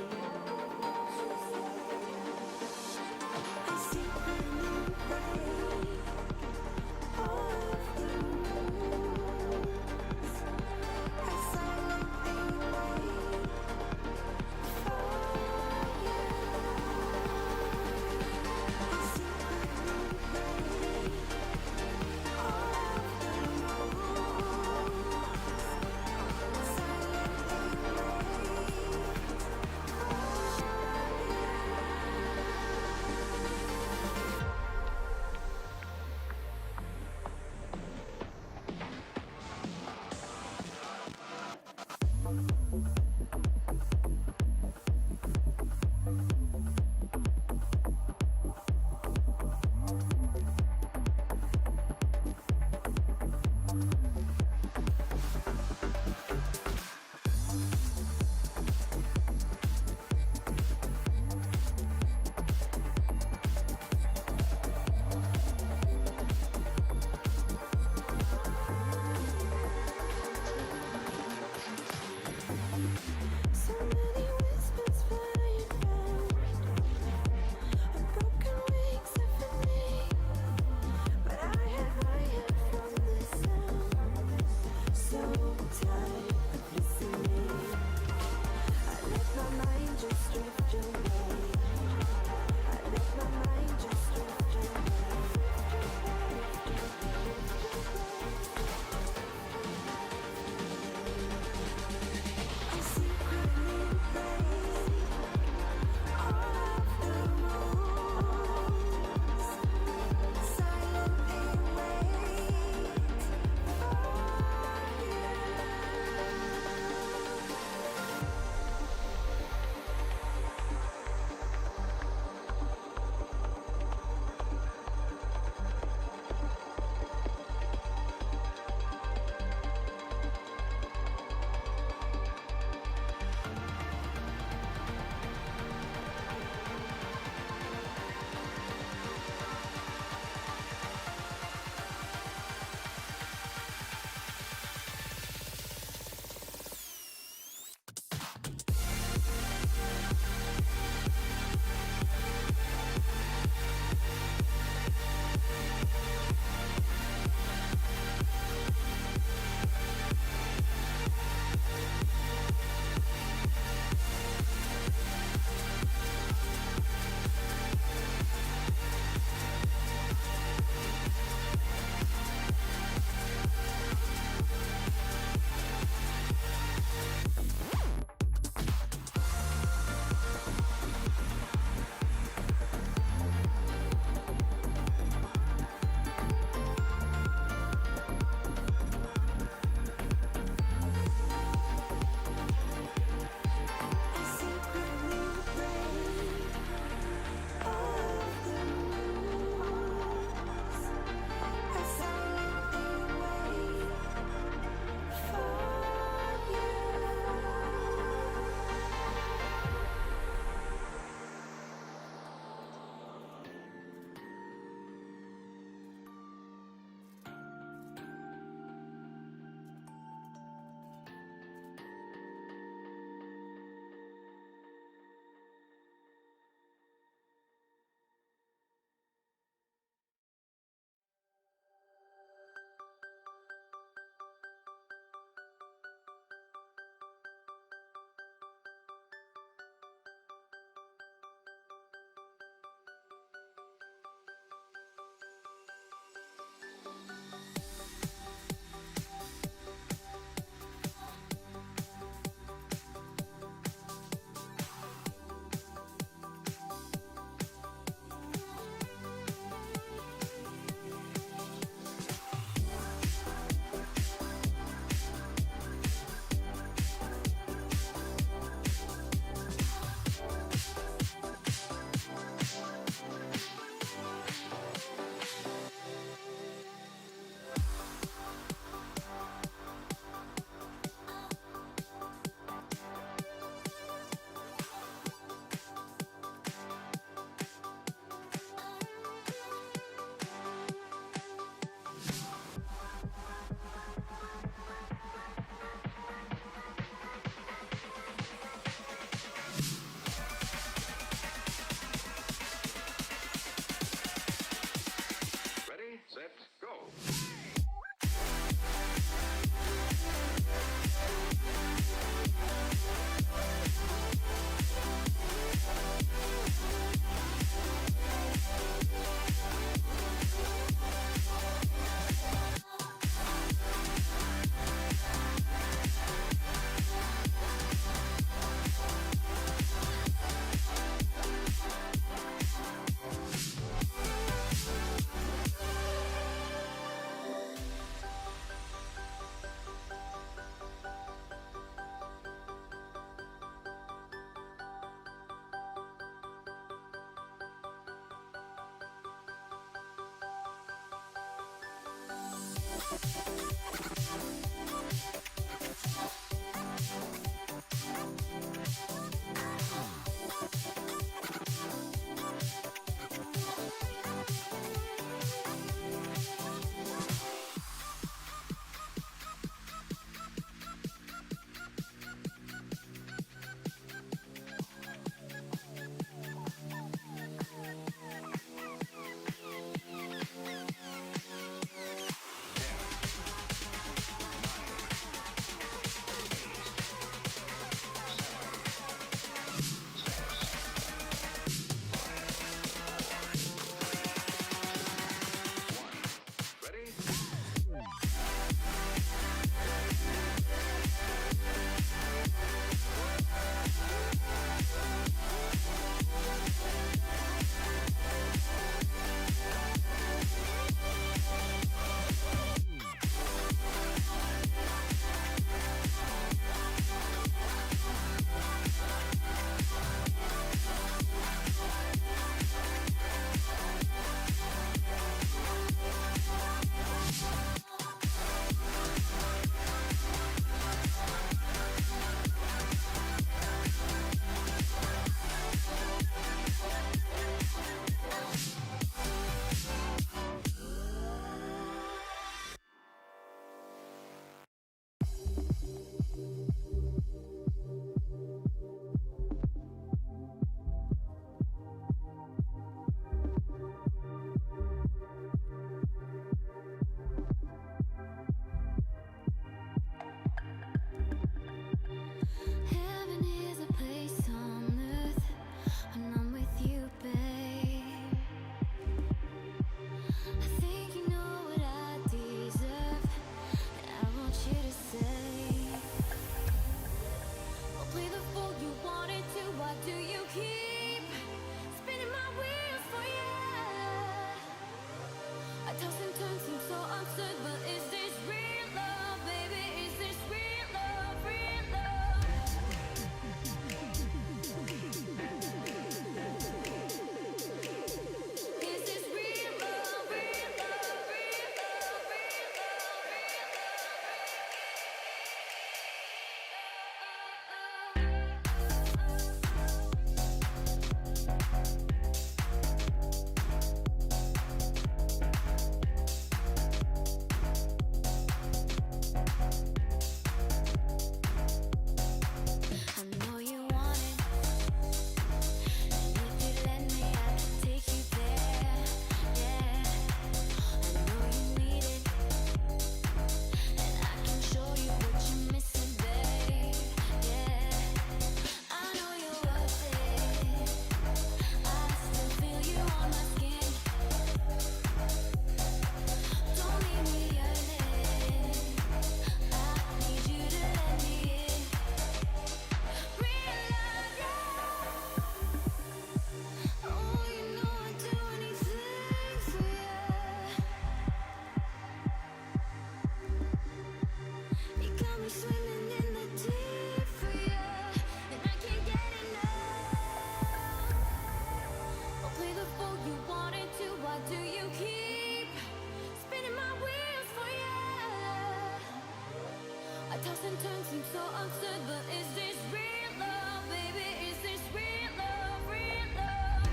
Toss and turn seems so absurd, but is this real love, baby? Is this real love, real love?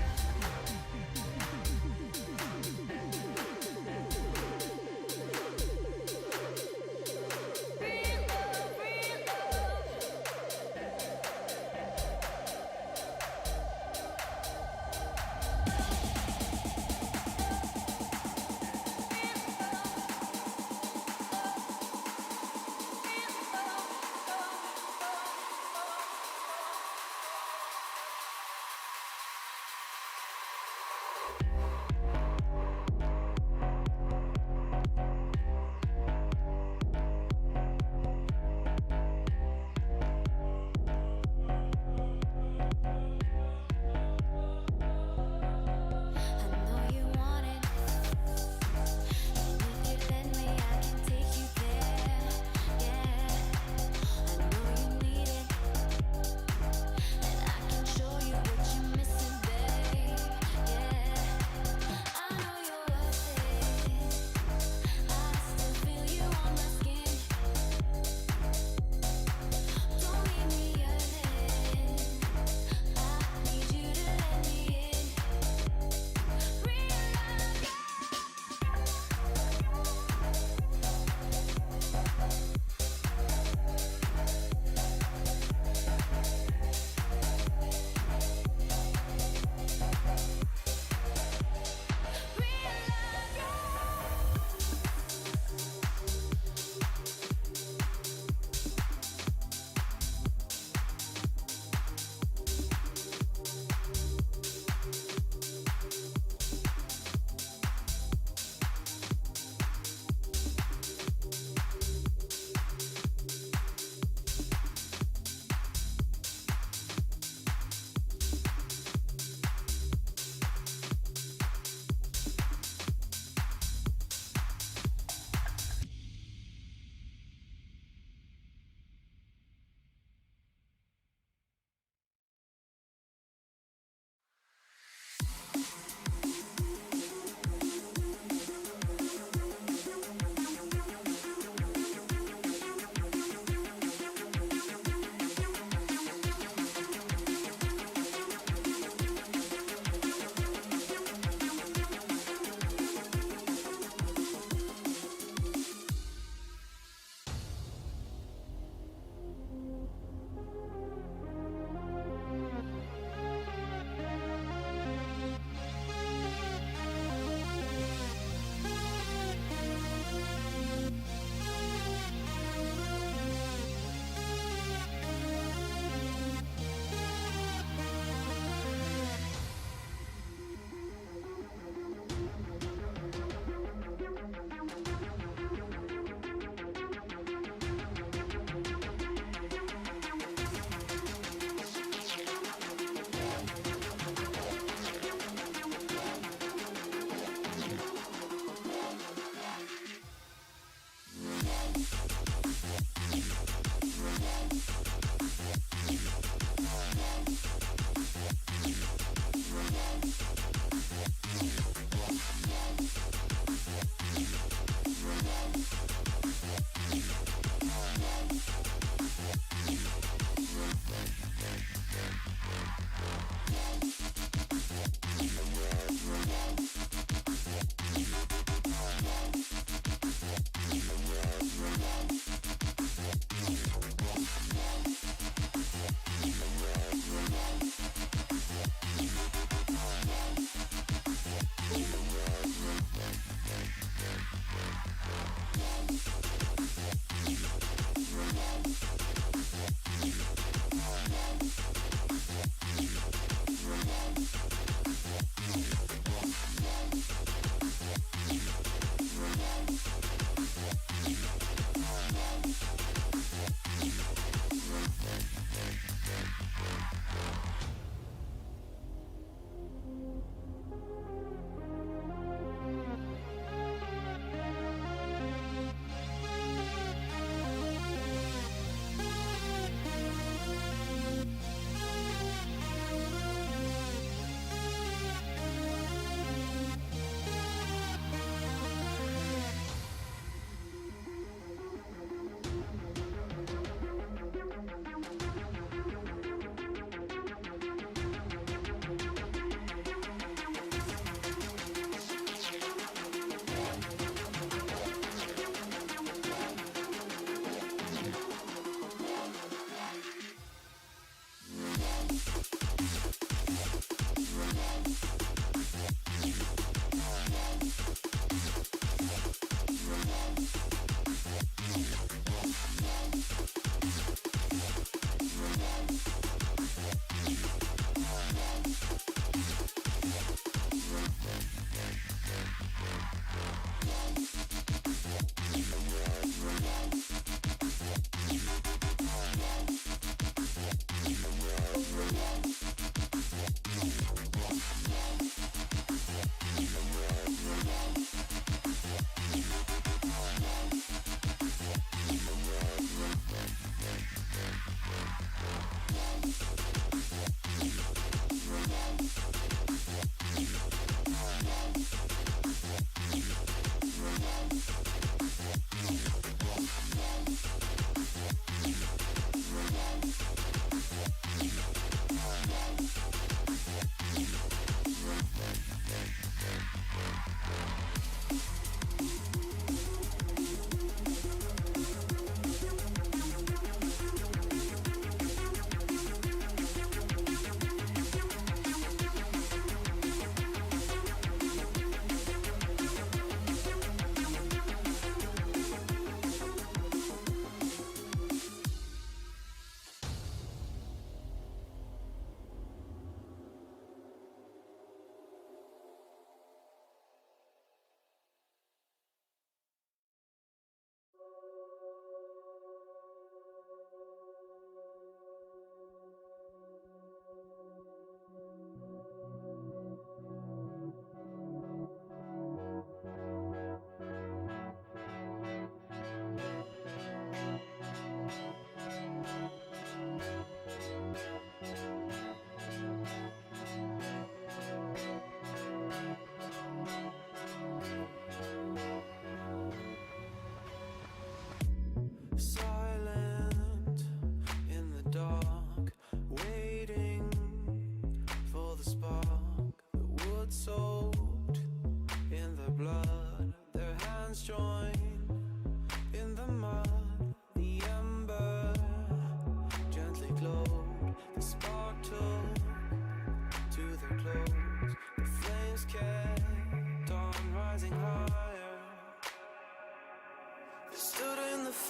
Real love, real love.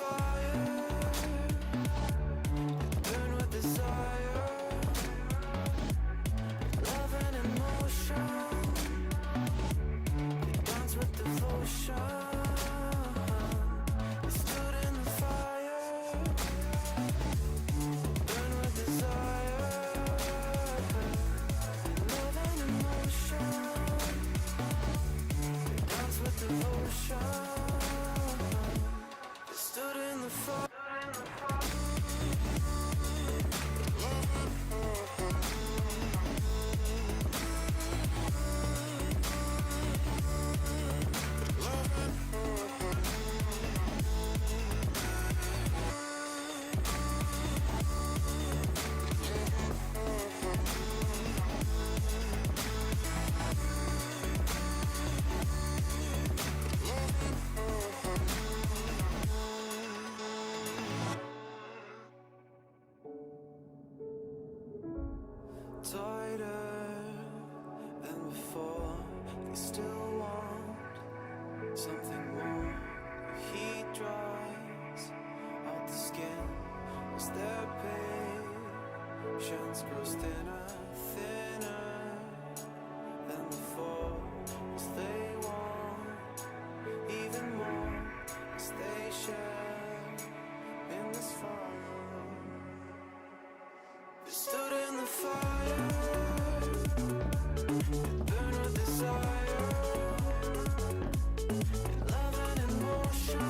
fire, burn with desire, love and emotion, dance with devotion. They stood in the fire, burn with desire, love and emotion, dance with devotion. They stood in the fire. Tighter than before, they still want something more. The heat dries out the skin as their patience grows thinner, thinner than before, as they want even more, as they share in this fire. They stood in the fire, burn with desire, love and emotion,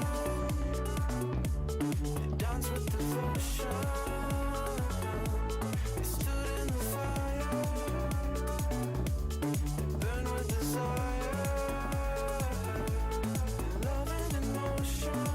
dance with devotion. They stood in the fire, burn with desire, love and emotion,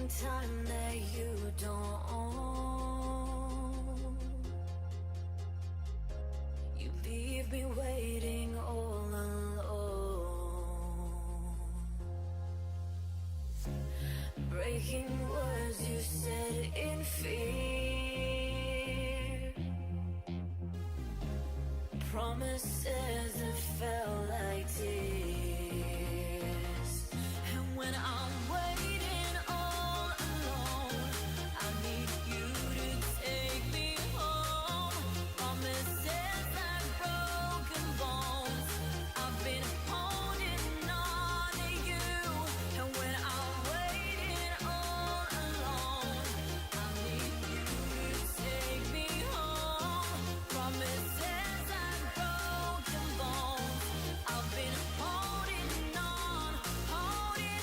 wasting time that you don't own. You leave me waiting all alone. Breaking words you said in fear, promises that felt like tears. And when I'm waiting all alone, I need you to take me home. Promises like broken bones, I've been holding on to you. And when I'm waiting all alone, I need you to take me home. Promises like broken bones, I've been holding on to you.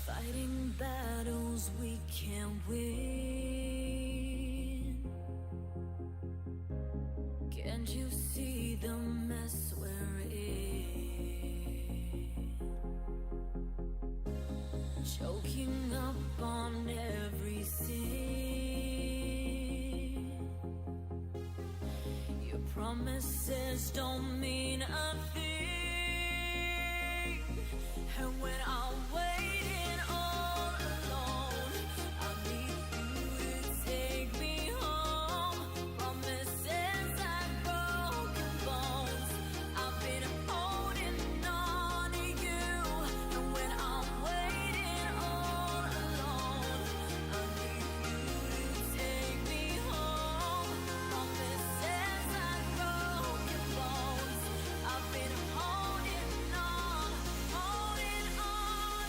Fighting battles we can't win. Can't you see the mess we're in? Choking up on every sin. Your promises don't mean a thing. And when I'm waiting all alone, I need you to take me home. Promises like broken bones, I've been holding on to you. And when I'm waiting all alone, I need you to take me home. Promises like broken bones, I've been holding on to you.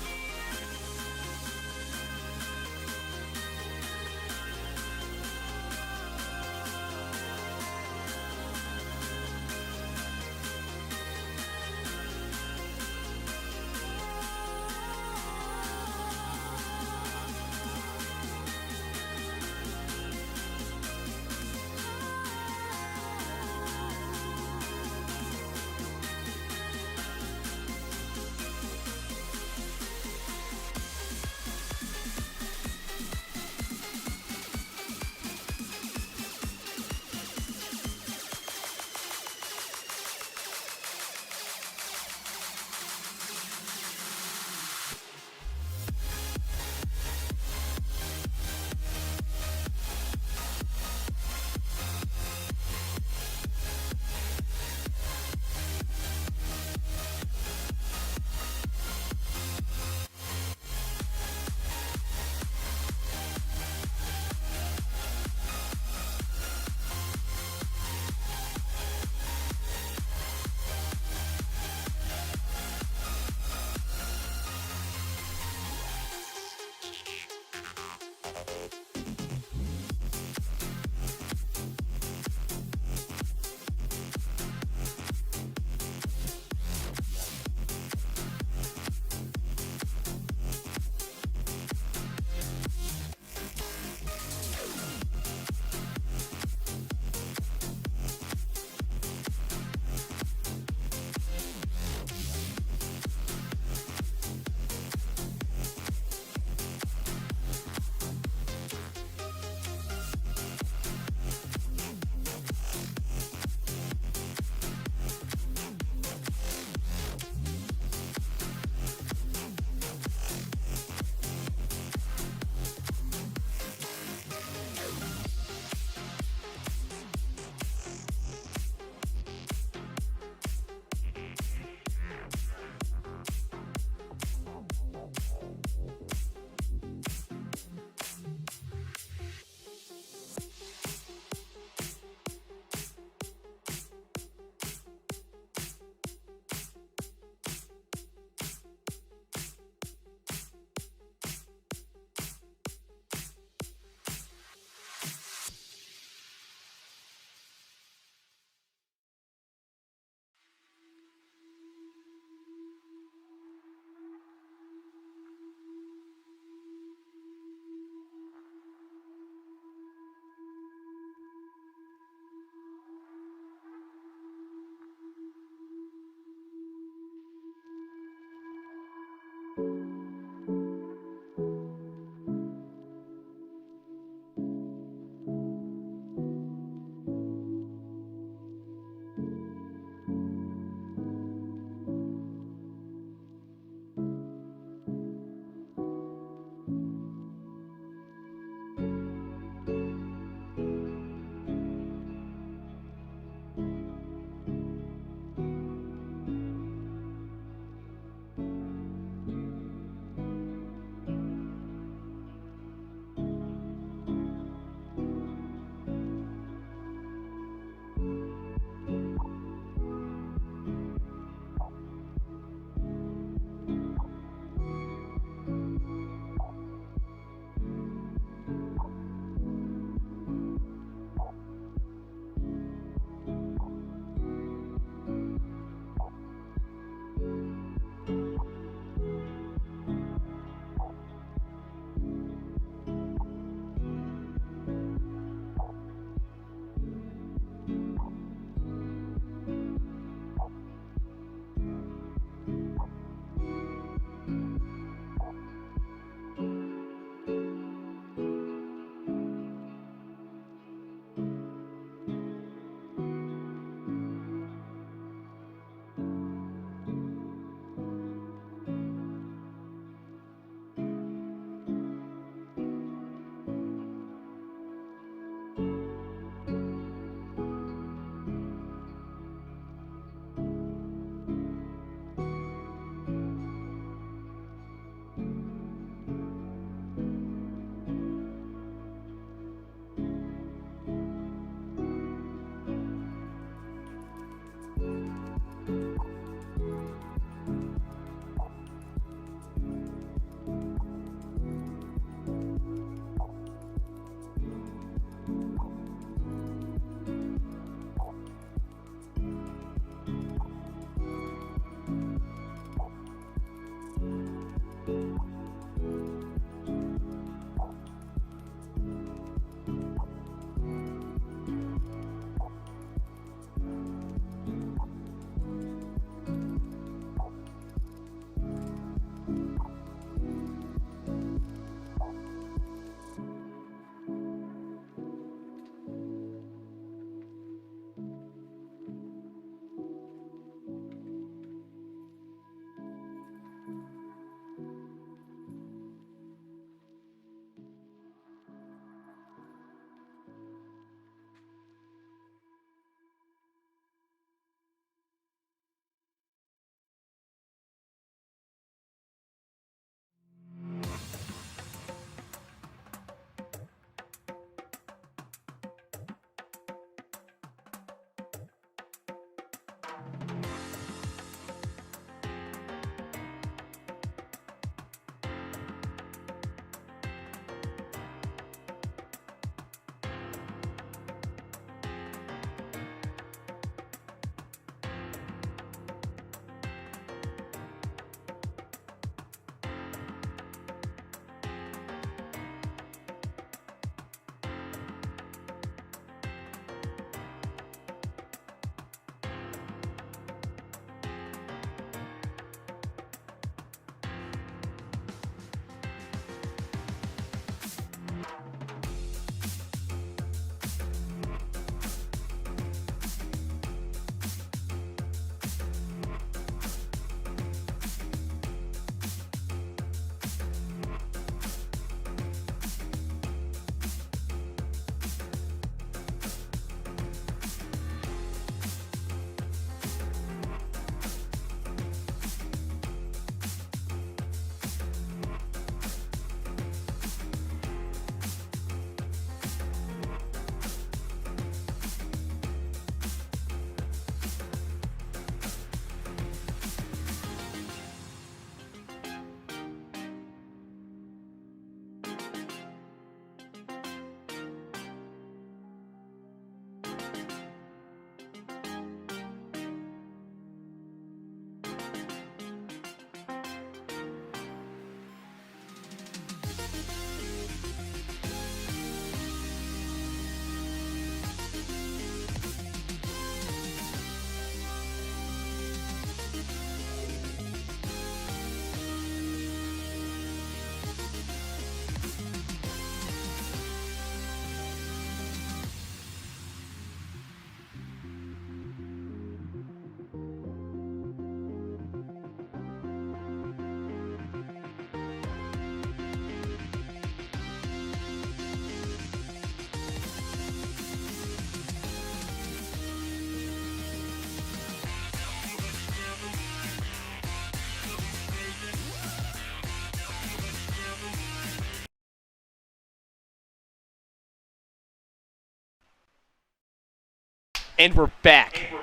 And we're back.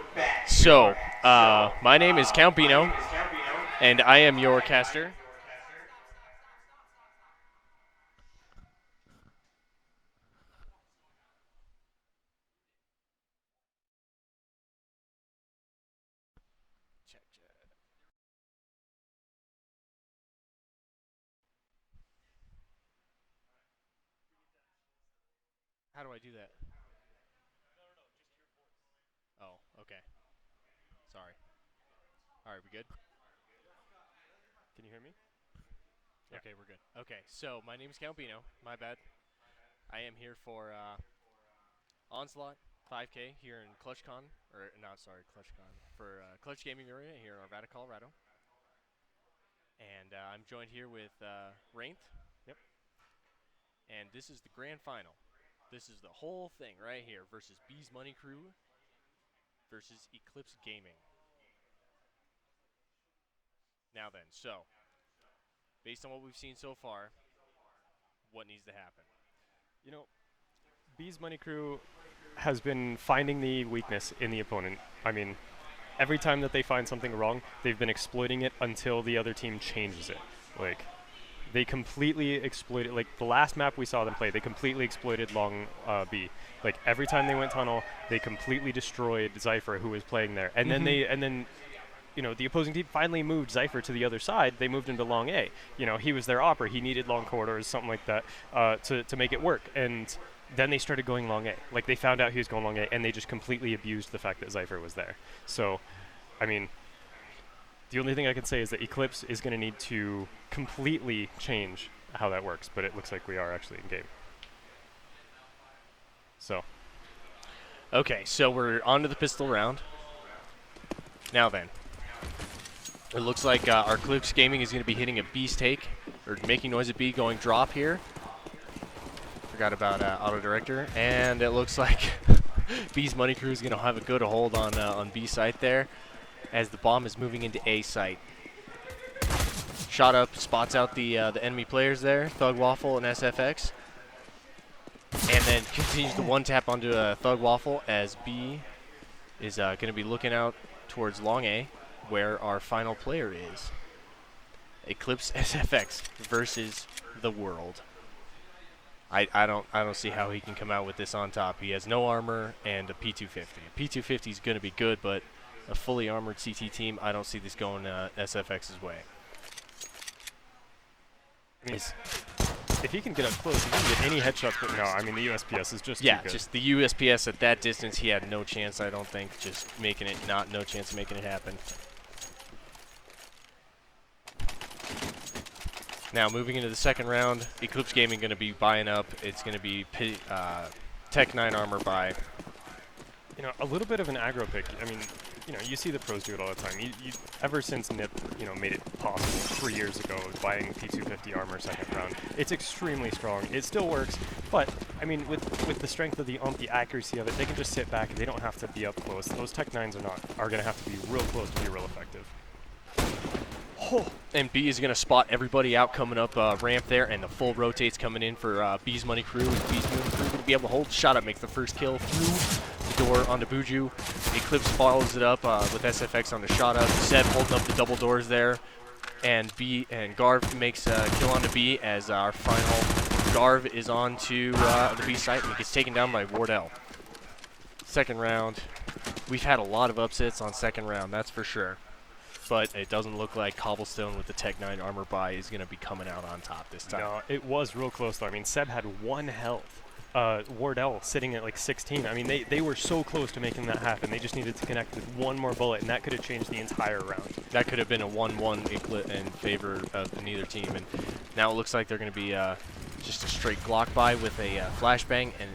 So, my name is Count Bino, and I am your caster. How do I do that? Oh, okay. Sorry. All right, we good? Can you hear me? Yeah. Okay, we're good. Okay, so my name is Count Bino. My bad. I am here for Onslaught 5K here in ClutchCon, ClutchCon, for Clutch Gaming Arena here in Arvada, Colorado. And I'm joined here with Rainth. Yep. And this is the grand final. This is the whole thing right here versus Bees Money Crew versus Eclipse Gaming. Now then, so, based on what we've seen so far, what needs to happen? You know, Bees Money Crew has been finding the weakness in the opponent. I mean, every time that they find something wrong, they've been exploiting it until the other team changes it. Like, they completely exploited, like the last map we saw them play, they completely exploited long B. Like every time they went tunnel, they completely destroyed Zypher, who was playing there. And then you know, the opposing team finally moved Zypher to the other side. They moved into long A. You know, he was their opera. He needed long corridors, something like that, to make it work. And then they started going long A. Like they found out he was going long A, and they just completely abused the fact that Zypher was there. So, I mean, the only thing I can say is that Eclipse is going to need to completely change how that works, but it looks like we are actually in game. So. Okay, so we're on to the pistol round. Now then, it looks like our Eclipse Gaming is going to be hitting a B's take, or making noise at B, going drop here. Forgot about auto director, and it looks like B's Money Crew is going to have a good hold on B site there, as the bomb is moving into A site. Shot up, spots out the enemy players there, Thug Waffle and SFX, and then continues the one tap onto Thug Waffle as B is going to be looking out towards long A, where our final player is. Eclipse SFX versus the world. I don't see how he can come out with this on top. He has no armor and a P250. A P250 is going to be good, but a fully armored CT team, I don't see this going SFX's way. I mean, if he can get up close, he can get any headshots, but no, I mean, the USPS is just too good. Just the USPS at that distance, he had no chance, I don't think, just making it, no chance of making it happen. Now, moving into the second round, Eclipse Gaming going to be buying up. It's going to be Tech 9 armor buy. You know, a little bit of an aggro pick. I mean, you know, you see the pros do it all the time. Ever since NIP, you know, made it possible 3 years ago, buying P250 armor second round, it's extremely strong. It still works, but I mean, with the strength of the the accuracy of it, they can just sit back. They don't have to be up close. Those Tech 9s are going to have to be real close to be real effective. Oh, and B is going to spot everybody out coming up ramp there, and the full rotates coming in for B's Money Crew. B's Money Crew going to be able to hold shot up, make the first kill through the door onto Buju. Eclipse follows it up with SFX on the shot up. Seb holding up the double doors there, and Garv makes a kill onto B as our final Garv is on to the B site and he gets taken down by Wardell. Second round, we've had a lot of upsets on second round, that's for sure. But it doesn't look like Cobblestone with the Tech 9 armor buy is going to be coming out on top this time. No, it was real close though. I mean, Seb had 1 health. Wardell sitting at like 16. I mean, they were so close to making that happen. They just needed to connect with 1 more bullet, and that could have changed the entire round. That could have been a 1-1 in favor of neither team. And now it looks like they're going to be just a straight Glock buy with a flashbang. And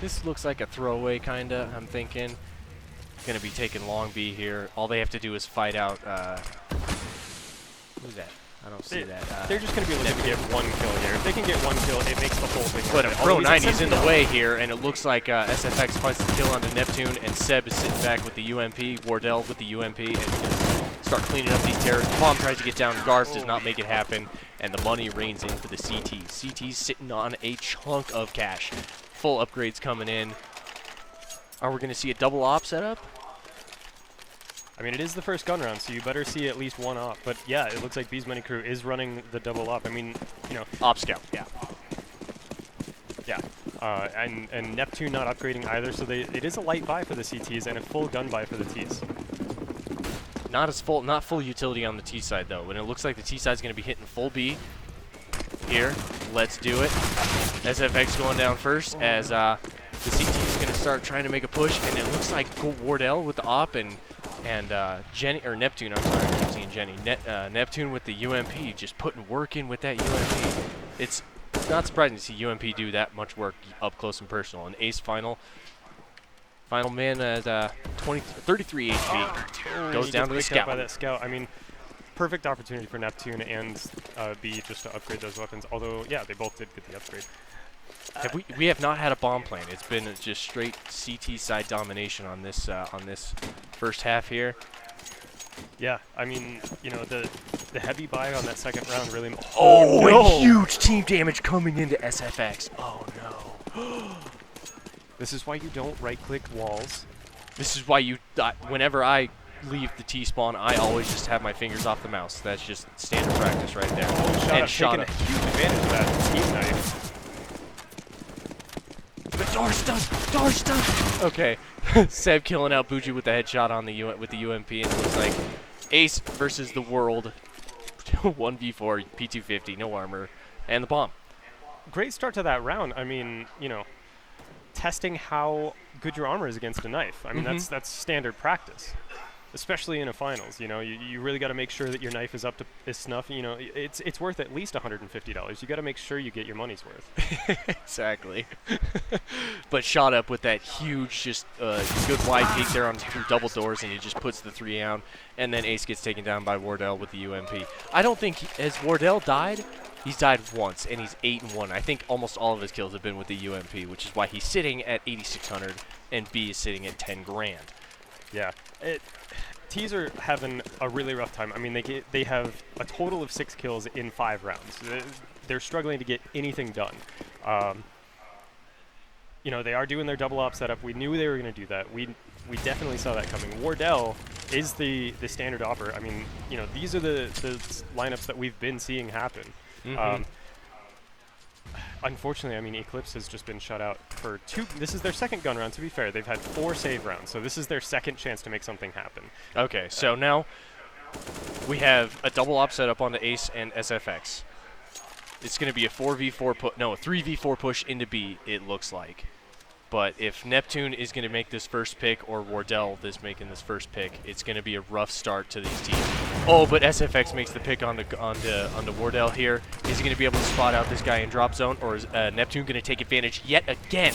this looks like a throwaway, kind of, I'm thinking. Going to be taking long B here. All they have to do is fight out. Who's that? I don't see that. They're just going to be looking to get 1 kill here. If they can get 1 kill, it makes the whole thing But a worth it. Pro 90's in the way here, and it looks like SFX finds the kill onto Neptune, and Seb is sitting back with the UMP, Wardell with the UMP, and he's going to start cleaning up these terrors. Bomb tries to get down, Garth does not make it happen, and the money rains in for the CT. CT's sitting on a chunk of cash. Full upgrades coming in. Are we going to see a double op setup? I mean, it is the first gun round, so you better see at least one op. But yeah, it looks like B's Money Crew is running the double op. I mean, you know. Op scout, yeah. Yeah. And Neptune not upgrading either, so it is a light buy for the CTs and a full gun buy for the Ts. Not full utility on the T side though. And it looks like the T side is going to be hitting full B. Here, let's do it. SFX going down first as the CT is going to start trying to make a push, and it looks like Wardell with the op and Jenny or Neptune. I'm sorry, I keep seeing Jenny. Neptune with the UMP, just putting work in with that UMP. It's not surprising to see UMP do that much work up close and personal. An ace final man at 33 HP goes down to the scout. By that scout. I mean, perfect opportunity for Neptune and B just to upgrade those weapons. Although, yeah, they both did get the upgrade. We have not had a bomb plan. It's been just straight CT side domination on this first half here. Yeah, I mean, you know, the heavy buy on that second round really. And huge team damage coming into SFX. Oh no. This is why you don't right-click walls. This is why you. Whenever I leave the T spawn, I always just have my fingers off the mouse. That's just standard practice right there. And shot a huge advantage of that team knife. The door stun. Okay, Seb killing out Buju with the headshot on the with the UMP, and it looks like Ace versus the world. 1v4, P250, no armor, and the bomb. Great start to that round. I mean, you know, testing how good your armor is against a knife. I mean, that's standard practice, especially in a finals. You know, you really got to make sure that your knife is up to snuff. You know, it's worth at least $150. You got to make sure you get your money's worth. Exactly. But shot up with that huge, just good wide peek there on through double doors, and he just puts the 3 out, and then Ace gets taken down by Wardell with the UMP. I don't think has Wardell died. He's died once, and he's 8-1. I think almost all of his kills have been with the UMP, which is why he's sitting at 8,600, and B is sitting at 10 grand. Yeah. T's are having a really rough time. I mean, they have a total of 6 kills in 5 rounds. They're struggling to get anything done. You know, they are doing their double op setup. We knew they were going to do that. We definitely saw that coming. Wardell is the standard opper. I mean, you know, these are the lineups that we've been seeing happen. Unfortunately, I mean, Eclipse has just been shut out for 2. This is their second gun round, to be fair. They've had 4 save rounds, so this is their second chance to make something happen. Okay, so now we have a double op setup on the Ace and SFX. It's going to be a 3v4 push into B, it looks like. But if Neptune is going to make this first pick, or Wardell is making this first pick, it's going to be a rough start to these teams. Oh, but SFX makes the pick on the Wardell here. Is he going to be able to spot out this guy in drop zone, or is Neptune going to take advantage yet again?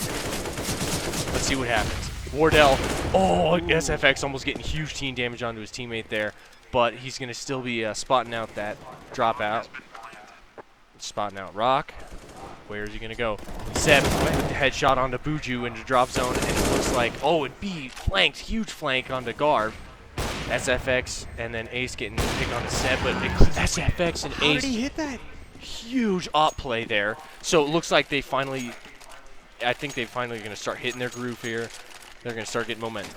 Let's see what happens. Wardell, SFX almost getting huge team damage onto his teammate there, but he's going to still be spotting out that dropout. Spotting out Rock. Where is he going to go? Seb with the headshot onto Buju into drop zone, and it looks like, and B flanked, huge flank onto Garb. SFX, and then Ace getting the pick on the Seb, but SFX and Ace. How did he hit that? Huge op play there. So it looks like I think they finally going to start hitting their groove here. They're going to start getting momentum.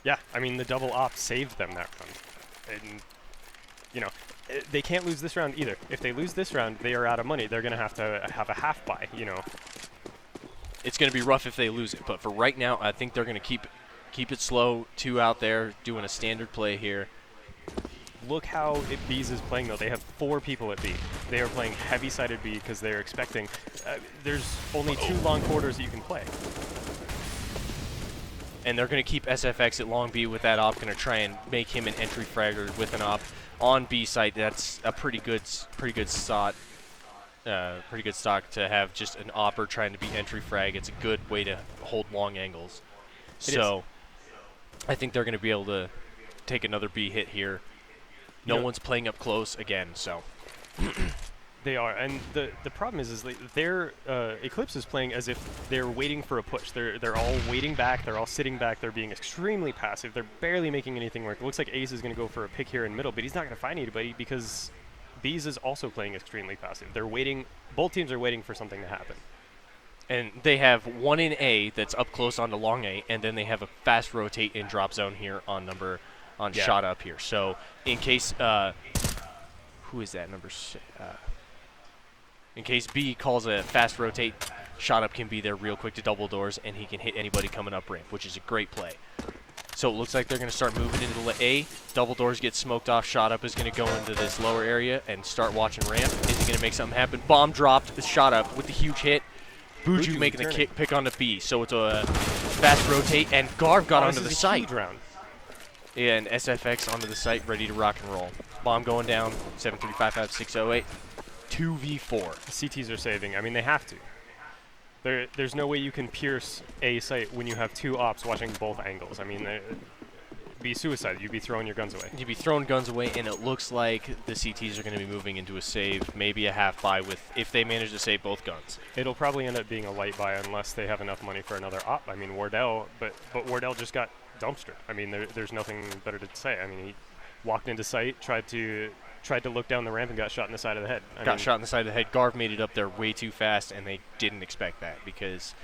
Yeah, I mean, the double op saved them that round. And, you know, they can't lose this round either. If they lose this round, they are out of money. They're going to have a half buy, you know. It's going to be rough if they lose it, but for right now, I think they're going to keep it slow. 2 out there doing a standard play here. Look how B's is playing, though. They have 4 people at B. They are playing heavy-sided B because they're expecting there's only 2 long quarters that you can play. And they're going to keep SFX at long B with that op, going to try and make him an entry fragger with an op on B site. That's a pretty good stock to have just an opper trying to be entry frag. It's a good way to hold long angles. So I think they're going to be able to take another B hit here. No one's playing up close again, so. They are, and the problem is their Eclipse is playing as if they're waiting for a push. They're all waiting back. They're all sitting back. They're being extremely passive. They're barely making anything work. It looks like Ace is going to go for a pick here in middle, but he's not going to find anybody because Bees is also playing extremely passive. They're waiting. Both teams are waiting for something to happen. And they have one in A that's up close onto long A, and then they have a fast rotate in drop zone here on shot up here. So in case who is that number? In case B calls a fast rotate, shot up can be there real quick to double doors, and he can hit anybody coming up ramp, which is a great play. So it looks like they're going to start moving into A. Double doors get smoked off. Shot up is going to go into this lower area and start watching ramp. Is he going to make something happen? Bomb dropped. The shot up with the huge hit. Buju making the kick pick onto B. So it's a fast rotate, and Garv got onto the site. Round. And SFX onto the site, ready to rock and roll. Bomb going down. 7355608. 2v4. The CTs are saving. I mean, they have to. There's no way you can pierce a site when you have two ops watching both angles. I mean, it'd be suicide. You'd be throwing your guns away. You'd be throwing guns away, and it looks like the CTs are going to be moving into a save, maybe a half buy if they manage to save both guns. It'll probably end up being a light buy unless they have enough money for another op. I mean, Wardell, but Wardell just got dumpstered. I mean, there's nothing better to say. I mean, he walked into site, tried to look down the ramp and got shot in the side of the head. Got shot in the side of the head. Garv made it up there way too fast, and they didn't expect that because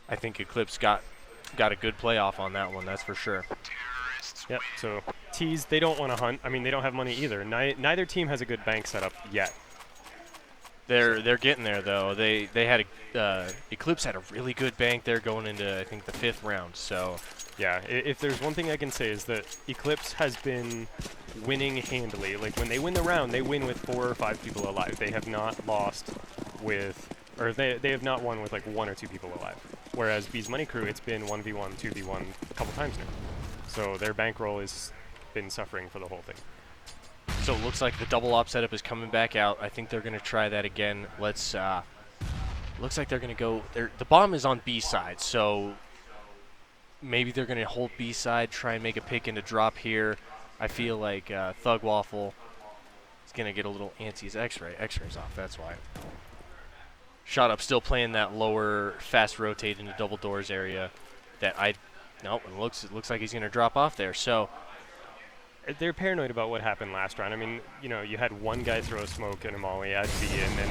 I think Eclipse got a good playoff on that one, that's for sure. Yep, so T's, they don't want to hunt. I mean, they don't have money either. Neither team has a good bank set up yet. They're getting there, though. They had Eclipse had a really good bank there going into, I think, the 5th round, so... Yeah, if there's one thing I can say is that Eclipse has been winning handily. Like, when they win the round, they win with 4 or 5 people alive. They have not lost with, or they have not won with, like, 1 or 2 people alive. Whereas B's Money Crew, it's been 1v1, 2v1 a couple times now. So their bankroll has been suffering for the whole thing. So it looks like the double op setup is coming back out. I think they're going to try that again. Looks like they're going to go, the bomb is on B side, so... Maybe they're going to hold B side, try and make a pick into drop here. I feel like Thug Waffle is going to get a little antsy. His X-ray's off, that's why. Shot up still playing that lower fast rotate into double doors area that nope, it looks like he's going to drop off there. So they're paranoid about what happened last round. I mean, you know, you had one guy throw a smoke and a molly at B, and then,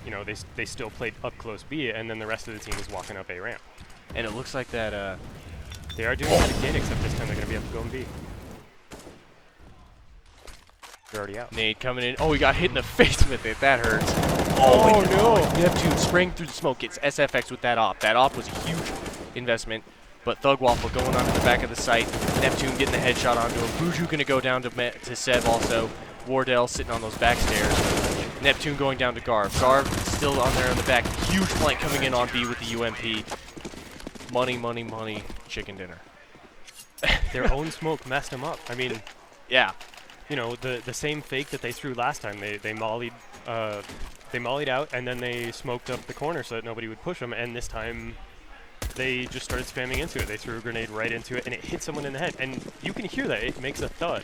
you know, they still played up close B, and then the rest of the team is walking up A ramp. And it looks like that they are doing it again, except this time they're going to be able to go in B. They're already out. Nade coming in. Oh, he got hit in the face with it. That hurts. Oh no! Neptune spraying through the smoke. Gets SFX with that op. That op was a huge investment. But Thug Waffle going onto the back of the site. Neptune getting the headshot onto him. Buju going to go down to Seb also. Wardell sitting on those back stairs. Neptune going down to Garv. Garv still on there in the back. Huge flank coming in on B with the UMP. Money, money, money. Chicken dinner. Their own smoke messed them up. I mean, yeah. You know, the same fake that they threw last time. They mollied out, and then they smoked up the corner so that nobody would push them, and this time they just started spamming into it. They threw a grenade right into it, and it hit someone in the head. And you can hear that. It makes a thud.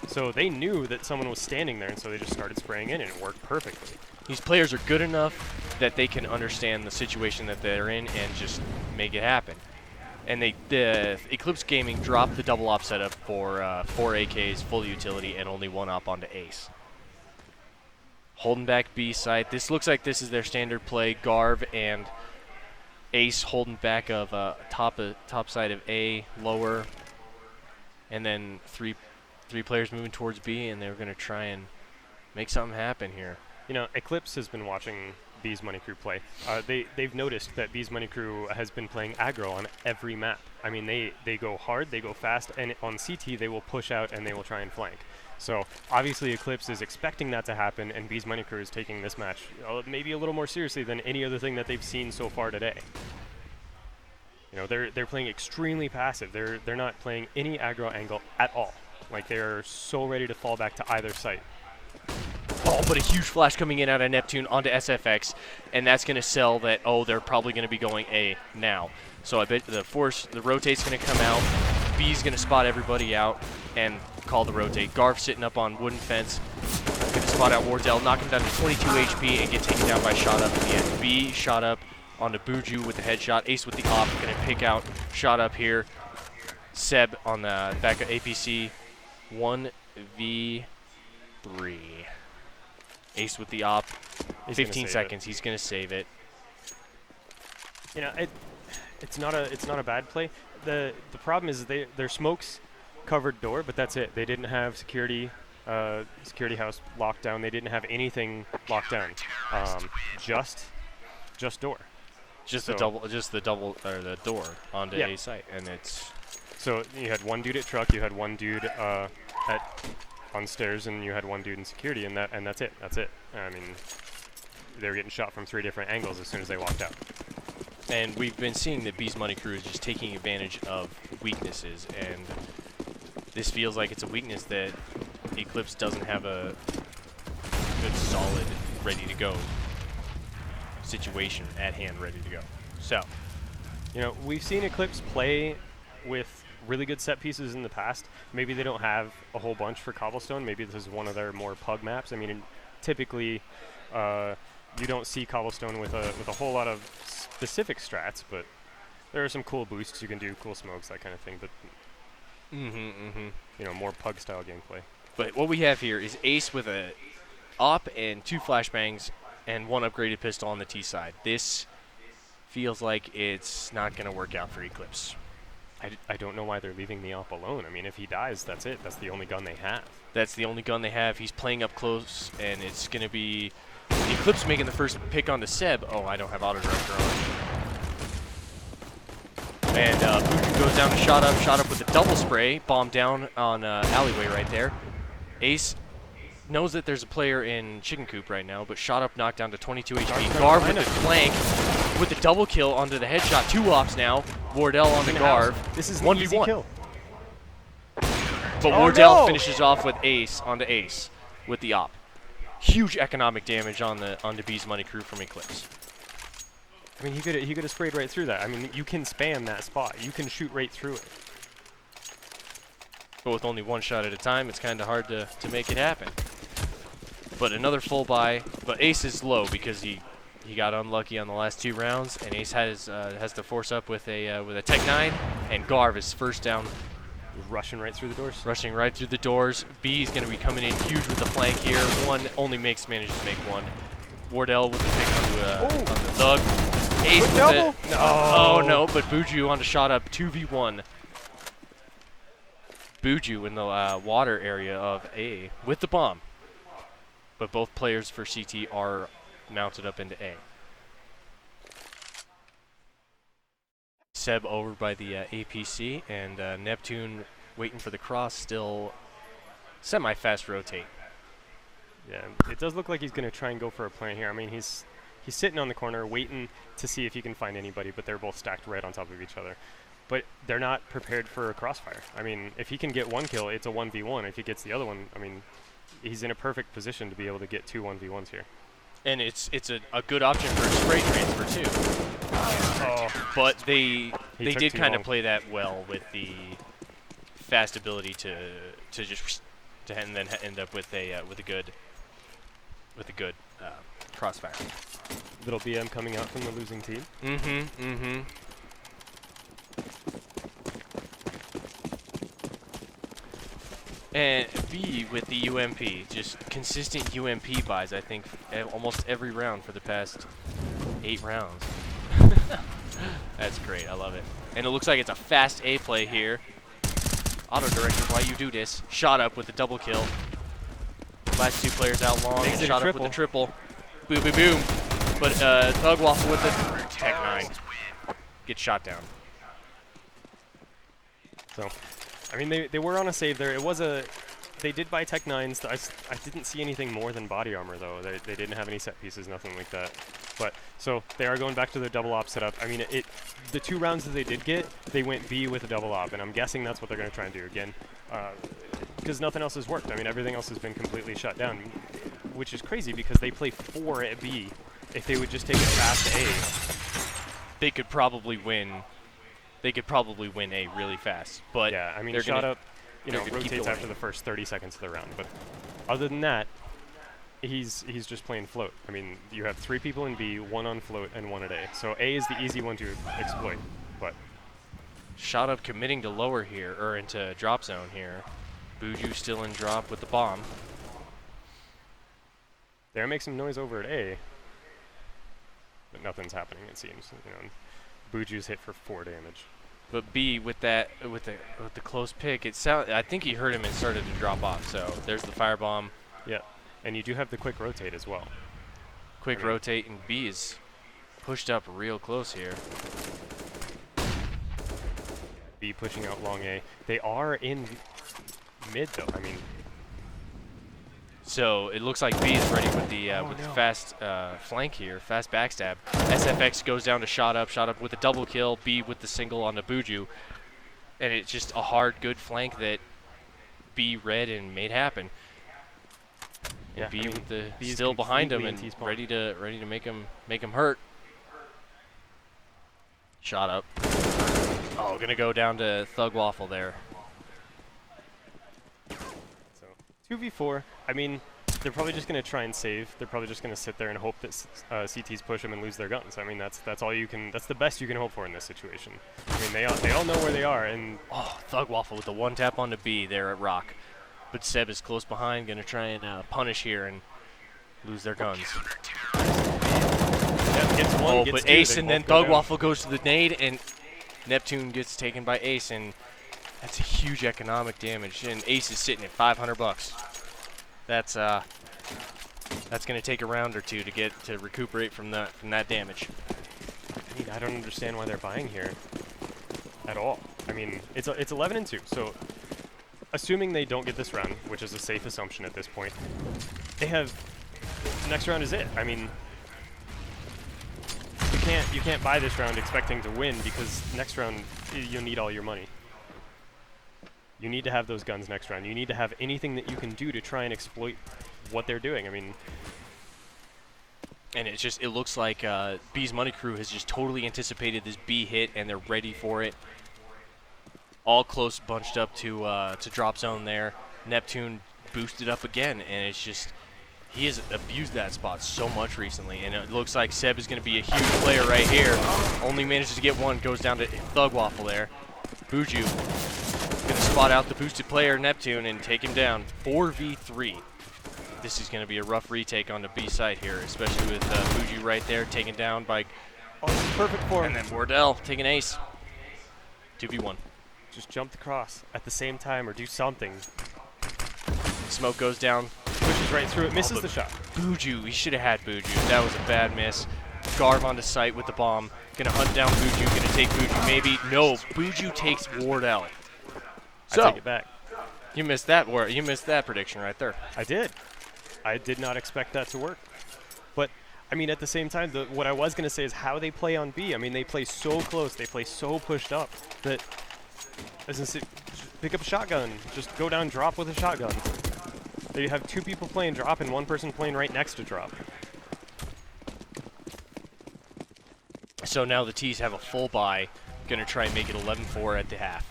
So they knew that someone was standing there, and so they just started spraying in, and it worked perfectly. These players are good enough that they can understand the situation that they're in and just make it happen. And the Eclipse Gaming dropped the double op setup for 4 AKs, full utility, and only 1 op onto Ace. Holding back B side. This looks like this is their standard play. Garv and Ace holding back of top side of A, lower, and then three players moving towards B, and they're going to try and make something happen here. You know, Eclipse has been watching B's Money Crew play. They've noticed that B's Money Crew has been playing aggro on every map. I mean, they go hard, they go fast, and on CT they will push out and they will try and flank. So obviously Eclipse is expecting that to happen, and B's Money Crew is taking this match maybe a little more seriously than any other thing that they've seen so far today. You know, they're playing extremely passive. They're not playing any aggro angle at all. Like, they're so ready to fall back to either site. Oh, but a huge flash coming in out of Neptune onto SFX, and that's going to sell that, they're probably going to be going A now. So I bet the rotate's going to come out. B's going to spot everybody out and call the rotate. Garv sitting up on wooden fence. Going to spot out Wardell, knock him down to 22 HP and get taken down by Shot Up at the end. B Shot Up onto Buju with the headshot. Ace with the op, going to pick out Shot Up here. Seb on the back of APC. 1v3. Ace with the op. 15 seconds. He's going to save it. You know, it's not a bad play. The problem is their smokes covered door, but that's it. They didn't have security house locked down. They didn't have anything locked down. Just door. Just the double or the door onto Yeah. A site, and it's So you had one dude at truck, you had one dude on stairs, and you had one dude in security, and that's it. That's it. I mean, they were getting shot from 3 different angles as soon as they walked out. and we've been seeing that B's Money Crew is just taking advantage of weaknesses, and this feels like it's a weakness that Eclipse doesn't have a good, solid, ready to go situation at hand, ready to go. So, You know, we've seen Eclipse play with really good set pieces in the past. Maybe they don't have a whole bunch for Cobblestone. Maybe this is one of their more pug maps. I mean, typically, you don't see Cobblestone with a whole lot of specific strats, but there are some cool boosts you can do, cool smokes, that kind of thing. But you know, more pug style gameplay. but what we have here is Ace with a op and 2 flashbangs and 1 upgraded pistol on the T side. This feels like it's not going to work out for Eclipse. I don't know why they're leaving the op alone. I mean, if he dies, that's it. That's the only gun they have. That's the only gun they have. He's playing up close, and it's going to be Eclipse making the first pick onto Seb. Oh, I don't have auto director on. And Buju goes down to shot up with a double spray, bomb down on alleyway right there. Ace knows that there's a player in Chicken Coop right now, but shot up, knocked down to 22 HP. Garv with the flank, with the double kill onto the headshot. 2 ops now. Wardell on the Garv. This is an 1v1. easy kill. But Wardell finishes off with Ace onto Ace with the op. Huge economic damage onto B's Money Crew from Eclipse. I mean, he could have sprayed right through that. I mean, you can spam that spot. You can shoot right through it. But with only 1 shot at a time, it's kind of hard to make it happen. But another full buy. But Ace is low because he got unlucky on the last 2 rounds, and Ace has to force up with a Tech 9, and Garv is first down. Rushing right through the doors. Rushing right through the doors. B is going to be coming in huge with the flank here. One only manages to make 1. Wardell with the pick on the Thug. Ace with double. it. No. Oh no, but Buju on the shot up 2v1. Buju in the water area of A with the bomb. But both players for CT are mounted up into A. Seb over by the APC, and Neptune waiting for the cross, still semi-fast rotate. Yeah, it does look like he's going to try and go for a plant here. I mean, he's sitting on the corner waiting to see if he can find anybody, but they're both stacked right on top of each other. But they're not prepared for a crossfire. I mean, if he can get 1 kill, it's a 1v1. If he gets the other one, I mean, he's in a perfect position to be able to get 2 1v1s here. And it's a good option for a spray transfer too. But they did kind of play that well with the fast ability to and then end up with a good crossfire. Little BM coming out from the losing team. And B with the UMP, just consistent UMP buys, I think, almost every round for the past 8 rounds. That's great, I love it. And it looks like it's a fast A play here. Auto director, why you do this? Shot up with the double kill. Last 2 players out long, and shot up with the triple. Boom, boom, boom. But Thug Waffle with the Tech 9. Gets shot down. So, I mean, they were on a save there. It was they did buy Tech 9s. I didn't see anything more than body armor, though. They didn't have any set pieces, nothing like that. But, so, they are going back to their double op setup. I mean, the 2 rounds that they did get, they went B with a double op, and I'm guessing that's what they're going to try and do again. Because nothing else has worked. I mean, everything else has been completely shut down, which is crazy because they play 4 at B. If they would just take it fast A, they could probably win. They could probably win A really fast. But yeah, I mean, shot up, rotates after the first 30 seconds of the round. But other than that, he's just playing float. I mean, you have 3 people in B, 1 on float, and 1 at A. So A is the easy one to exploit. But shot up committing to lower here, or into drop zone here. Buju still in drop with the bomb. There, make some noise over at A. but nothing's happening, it seems. You know, Buju's hit for 4 damage. But B with the close pick, I think he heard him and started to drop off. So there's the firebomb. Yeah, and you do have the quick rotate as well. Quick rotate, and B is pushed up real close here. B pushing out long A. They are in mid though. I mean, so it looks like B is ready with the fast flank here, fast backstab. SFX goes down to shot up with a double kill. B with the single on the Buju, and it's just a hard, good flank that B read and made happen. And yeah, B with the B is still behind him and completely ready to make him hurt. Shot up. Oh, gonna go down to Thug Waffle there. So 2v4. I mean, they're probably just going to try and save. They're probably just going to sit there and hope that CTs push them and lose their guns. I mean, that's all you can. That's the best you can hope for in this situation. I mean, they all know where they are. And oh, Thug Waffle with the one tap onto B there at Rock, but Seb is close behind, gonna try and punish here and lose their guns. yeah, gets one, Oh, gets but two, Ace they and both then go Thug down. Waffle goes to the nade and Neptune gets taken by Ace, and that's a huge economic damage. And Ace is sitting at 500 bucks. That's gonna take a round or two to get to recuperate from that damage. I mean, I don't understand why they're buying here at all. I mean, it's 11-2, so assuming they don't get this round, which is a safe assumption at this point, they have next round is it. I mean, you can't buy this round expecting to win, because next round you'll need all your money. You need to have those guns next round. You need to have anything that you can do to try and exploit what they're doing. I mean, and it looks like B's Money Crew has just totally anticipated this B hit, and they're ready for it. All close, bunched up to drop zone there. Neptune boosted up again, and it's just he has abused that spot so much recently, and it looks like Seb is going to be a huge player right here. Only manages to get one, goes down to Thug Waffle there. Buju going to spot out the boosted player Neptune and take him down. 4v3. This is going to be a rough retake on the B side here, especially with Buju right there taken down by. oh, this is perfect for him. And then Wardell taking ace. 2v1. Just jump the cross at the same time or do something. Smoke goes down. Pushes right through it, misses but the shot. Buju, he should have had Buju. That was a bad miss. Garv onto site with the bomb. Gonna hunt down Buju, gonna take Buju, maybe. No, Buju takes Wardell. So, I take it back. you missed that prediction right there. I did. I did not expect that to work. But, I mean, at the same time, what I was going to say is how they play on B. I mean, they play so close, they play so pushed up that, just pick up a shotgun. Just go down, drop with a shotgun. They have 2 people playing drop and 1 person playing right next to drop. So now the T's have a full buy. Gonna try and make it 11-4 at the half.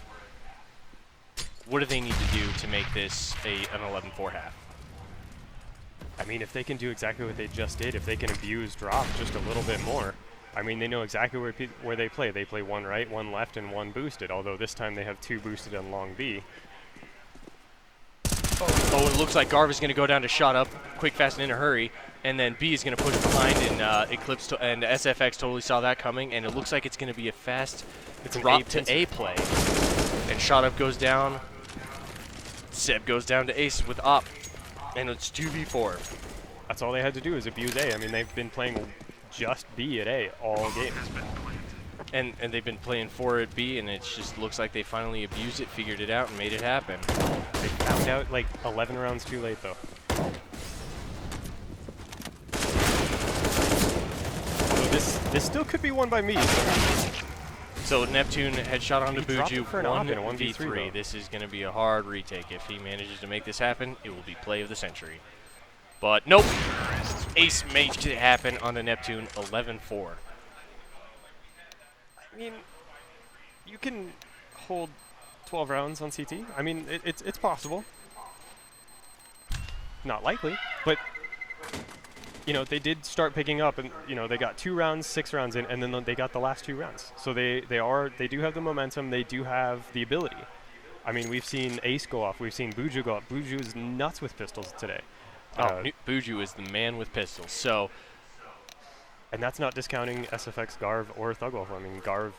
What do they need to do to make this an 11-4 half? I mean, if they can do exactly what they just did, if they can abuse drop just a little bit more, I mean, they know exactly where they play. They play 1 right, 1 left, and 1 boosted, although this time they have 2 boosted on long B. Oh, it looks like Garv is going to go down to shot up, quick, fast, and in a hurry, and then B is going to push behind, and Eclipse and SFX totally saw that coming, and it looks like it's going to be a fast drop to A play. And shot up goes down. Seb goes down to ace with op, and it's 2v4. That's all they had to do is abuse A. I mean, they've been playing just B at A all game. And they've been playing 4 at B, and it just looks like they finally abused it, figured it out, and made it happen. They found out like 11 rounds too late, though. So this still could be won by me. So Neptune headshot onto He dropped Buju, it for an op in a 1v3 1v3. though. This is going to be a hard retake. If he manages to make this happen, it will be play of the century. But nope, Ace made it happen on the Neptune, 11-4. I mean, you can hold 12 rounds on CT. I mean, it's possible. Not likely, but you know, they did start picking up, and you know, they got 2 rounds, 6 rounds in, and then they got the last 2 rounds. So they do have the momentum. They do have the ability. I mean, we've seen Ace go off. We've seen Buju go off. Buju is nuts with pistols today. Buju is the man with pistols. So And that's not discounting SFX, Garv, or Thugwolf. I mean, Garv,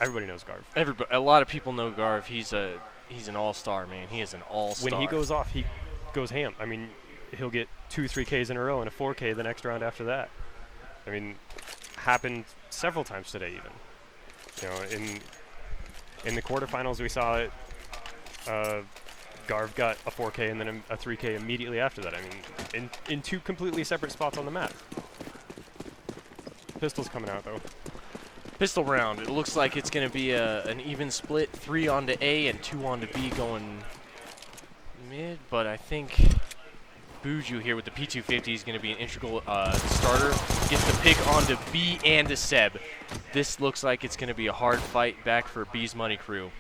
everybody knows Garv. Everybody, a lot of people know Garv. He's an all-star, man. He is an all-star. When he goes off, he goes ham. I mean, he'll get 2 3Ks in a row and a 4K the next round after that. I mean, happened several times today even. You know, in the quarterfinals we saw it. Garv got a 4K and then a 3K immediately after that. I mean, in 2 completely separate spots on the map. Pistol's coming out though. Pistol round. It looks like it's going to be an even split, 3 onto A and 2 onto B going mid, but I think Buju here with the P250 is going to be an integral starter. Gets the pick onto B and to Seb. This looks like it's going to be a hard fight back for B's Money Crew.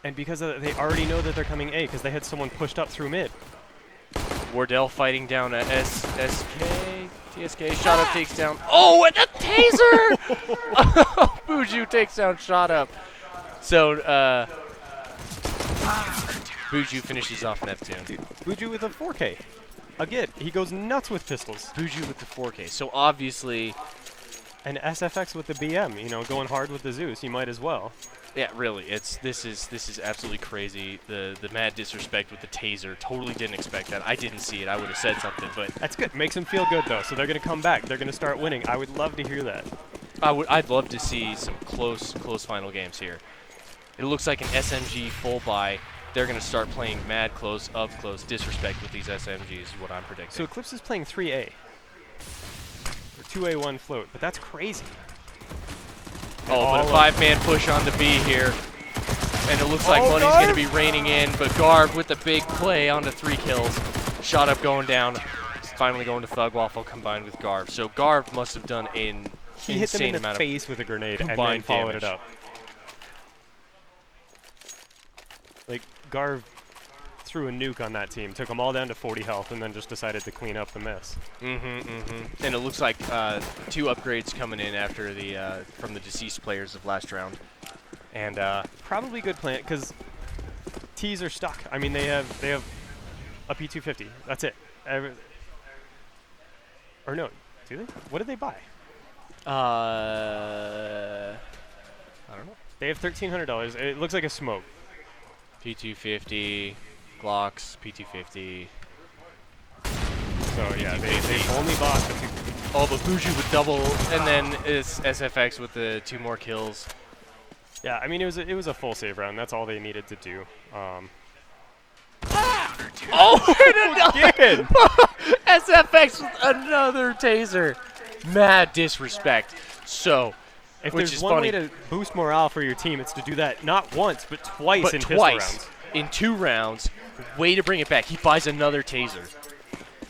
And because of that, they already know that they're coming A because they had someone pushed up through mid. Wardell fighting down a SK. TSK shot up, takes down. Oh, and a taser! Buju takes down shot up. So, Buju finishes off Neptune. Dude, Buju with a 4K. Again, he goes nuts with pistols. Buju with the 4K. So obviously, and SFX with the BM, you know, going hard with the Zeus, you might as well. yeah, really, this is absolutely crazy. The mad disrespect with the taser. Totally didn't expect that. I didn't see it. I would have said something, but that's good. Makes them feel good though. So they're gonna come back. They're gonna start winning. I would love to hear that. I'd love to see some close final games here. It looks like an SMG full buy. They're going to start playing mad close, up close, disrespect with these SMGs is what I'm predicting. So Eclipse is playing 3A. Or 2A, 1 float, but that's crazy. Oh, but a 5-man push on the B here. And it looks like Money's going to be raining in, but Garb with the big play onto 3 kills. Shot up going down. Finally going to Thugwaffle combined with Garb. So Garb must have done an he hit them in the amount face with a grenade and then combined followed damage. it up. Like, Garv threw a nuke on that team, took them all down to 40 health, and then just decided to clean up the mess. And it looks like 2 upgrades coming in after the from the deceased players of last round. And probably good plan, because T's are stuck. I mean, they have a P250. That's it. Or no, do they? What did they buy? I don't know. They have $1,300. It looks like a smoke. P250, Glocks, P250. So yeah, they've only bought the 2. Oh, but Buju with double, and then it's SFX with the 2 more kills. Yeah, I mean it was a full save round. That's all they needed to do. Oh, again! SFX with another taser. Mad disrespect. So, if which there's is one funny. way to boost morale for your team, it's to do that not once, but twice But in pistol twice rounds. in 2 rounds. Way to bring it back. He buys another taser.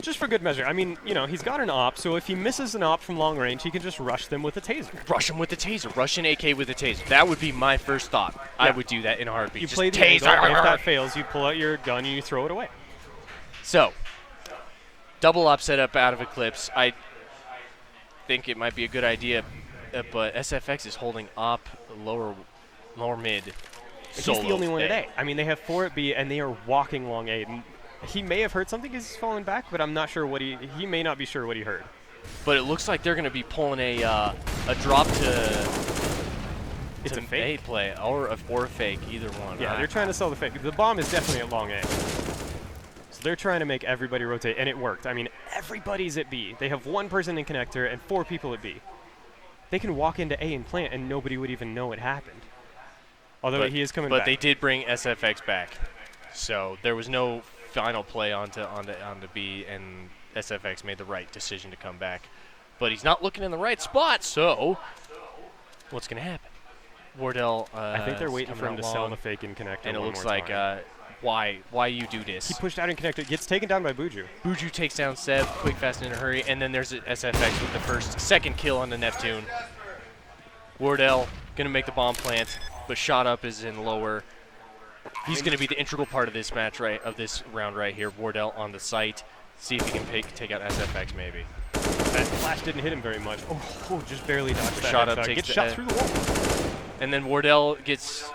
Just for good measure. I mean, you know, he's got an op, so if he misses an op from long range, he can just rush them with a taser. Rush him with the taser. Rush an AK with a taser. That would be my first thought. Yeah. I would do that in a heartbeat. You Just play the taser. angle, and if that fails, you pull out your gun and you throw it away. So, double op setup out of Eclipse. I think it might be a good idea, but SFX is holding op lower mid. He's the only one at A. I mean, they have 4 at B, and they are walking long A. And he may have heard something because he's falling back, but I'm not sure what he may not be sure what he heard. But it looks like they're going to be pulling a drop to It's a fake. A play or a fake, either one. Yeah, they're trying to sell the fake. The bomb is definitely at long A. So they're trying to make everybody rotate, and it worked. I mean, everybody's at B. They have 1 person in connector and 4 people at B. They can walk into A and plant, and nobody would even know it happened. Although he is coming back. But they did bring SFX back, so there was no final play onto B, and SFX made the right decision to come back. But he's not looking in the right spot, so what's going to happen? Wardell I think they're is waiting for coming him to out sell long, the fake in connector and it one looks more like time. why you do this? He pushed out in connector, gets taken down by Buju. Buju takes down Seb, quick, fast, and in a hurry, and then there's SFX with the second kill on the Neptune. Wardell gonna make the bomb plant, but shot up is in lower. He's gonna be the integral part of this match, of this round right here. Wardell on the site, see if he can take out SFX maybe. That flash didn't hit him very much. Oh, just barely dodged that Shot up, headshot. takes Gets the shot through the wall. And then Wardell gets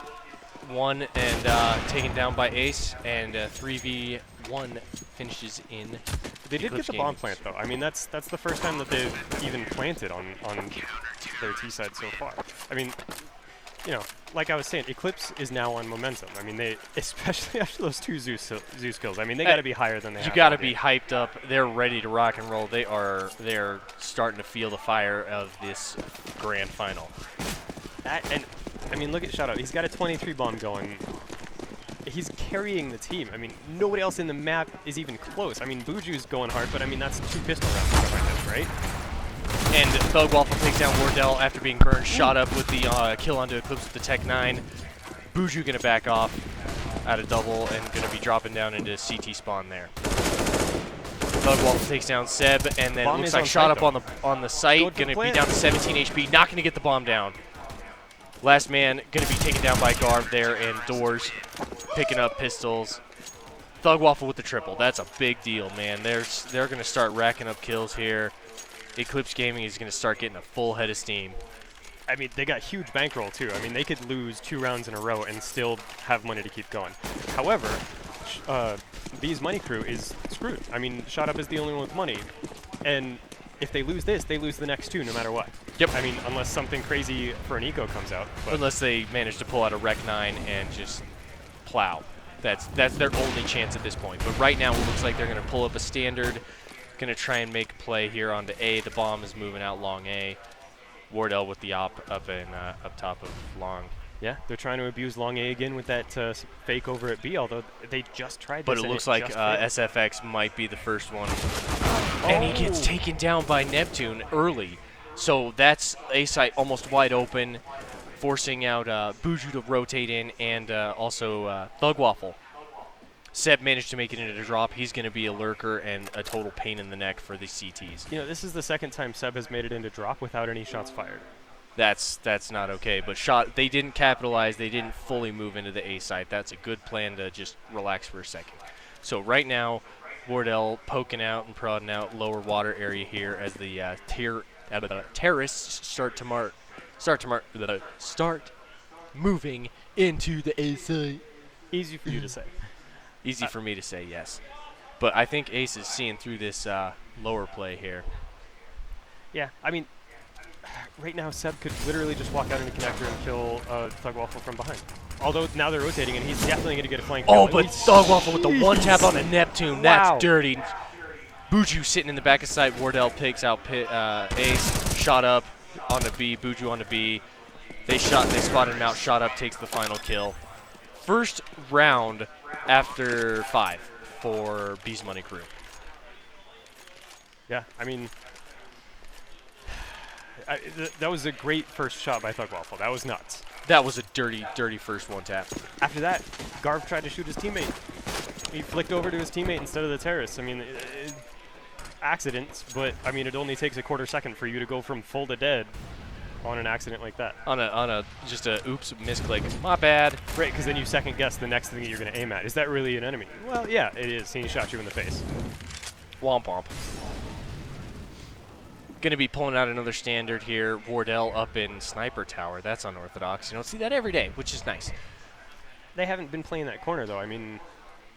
1 and taken down by Ace, and 3v1 finishes in They did get Eclipse the bomb Gaming's. plant though. I mean, that's the first time that they've even planted on their T side so far. I mean, you know, like I was saying, Eclipse is now on momentum. I mean, they, especially after those 2 Zeus kills. I mean, they got to be higher than they. You have got to all be game. hyped up. They're ready to rock and roll. They're starting to feel the fire of this grand final. And I mean, look at Shadow. He's got a 23 bomb going. He's carrying the team. I mean, nobody else in the map is even close. I mean, Buju's going hard, but I mean, that's 2 pistol rounds behind him, right? And Thug Waffle takes down Wardell after being burned. Shot up with the kill onto Eclipse with the Tech 9. Buju gonna back off at a double and gonna be dropping down into CT spawn there. Thug Waffle takes down Seb, and then it Bomb looks is like on shot site, up on the site. Go to Gonna be plant. down to 17 HP. Not gonna get the bomb down. Last man gonna be taken down by Garb there, and Doors picking up pistols. Thug Waffle with the triple. That's a big deal, man. They're gonna start racking up kills here. Eclipse Gaming is gonna start getting a full head of steam. I mean, they got huge bankroll too. I mean, they could lose 2 rounds in a row and still have money to keep going. However, B's money crew is screwed. I mean, Shot Up is the only one with money, and if they lose this, they lose the next 2 no matter what. Yep. I mean, unless something crazy for an eco comes out. But Unless they manage to pull out a Rec 9 and just plow. That's their only chance at this point. But right now it looks like they're going to pull up a standard, going to try and make a play here onto A. The bomb is moving out long A. Wardell with the op up top of long. yeah, they're trying to abuse long A again with that fake over at B, although they just tried But this it and looks like just failed. SFX might be the first one. And he gets taken down by Neptune early. So that's A site almost wide open, forcing out Buju to rotate in, and also Thug Waffle. Seb managed to make it into the drop. He's going to be a lurker and a total pain in the neck for the CTs. You know, this is the second time Seb has made it into drop without any shots fired. That's not okay. But they didn't capitalize. They didn't fully move into the A site. That's a good plan to just relax for a second. So right now, Wardell poking out and prodding out lower water area here as the terrorists start moving into the A site. Easy for you to say. Easy for me to say, yes. But I think Ace is seeing through this lower play here. Yeah, I mean, right now Seb could literally just walk out into connector and kill Thug Waffle from behind. Although now they're rotating and he's definitely going to get a flank. Oh, kill. but Thug Waffle with the one tap on the Neptune. Wow. That's dirty. Buju sitting in the back of sight. Wardell picks out Ace. Shot up onto B. Buju onto B. They spotted him out. Shot up takes the final kill. First round after 5 for B's Money Crew. Yeah, I mean, that was a great first shot by Thug Waffle. That was nuts. That was a dirty, dirty first one tap. After that, Garv tried to shoot his teammate. He flicked over to his teammate instead of the terrorist. I mean, accidents, but I mean, it only takes a quarter second for you to go from full to dead on an accident like that. On a just a oops misclick. My bad. Right, because then you second guess the next thing that you're going to aim at. Is that really an enemy? Well, yeah, it is. He shot you in the face. Womp womp. Going to be pulling out another standard here. Wardell up in Sniper Tower. That's unorthodox. You don't see that every day, which is nice. They haven't been playing that corner, though. I mean,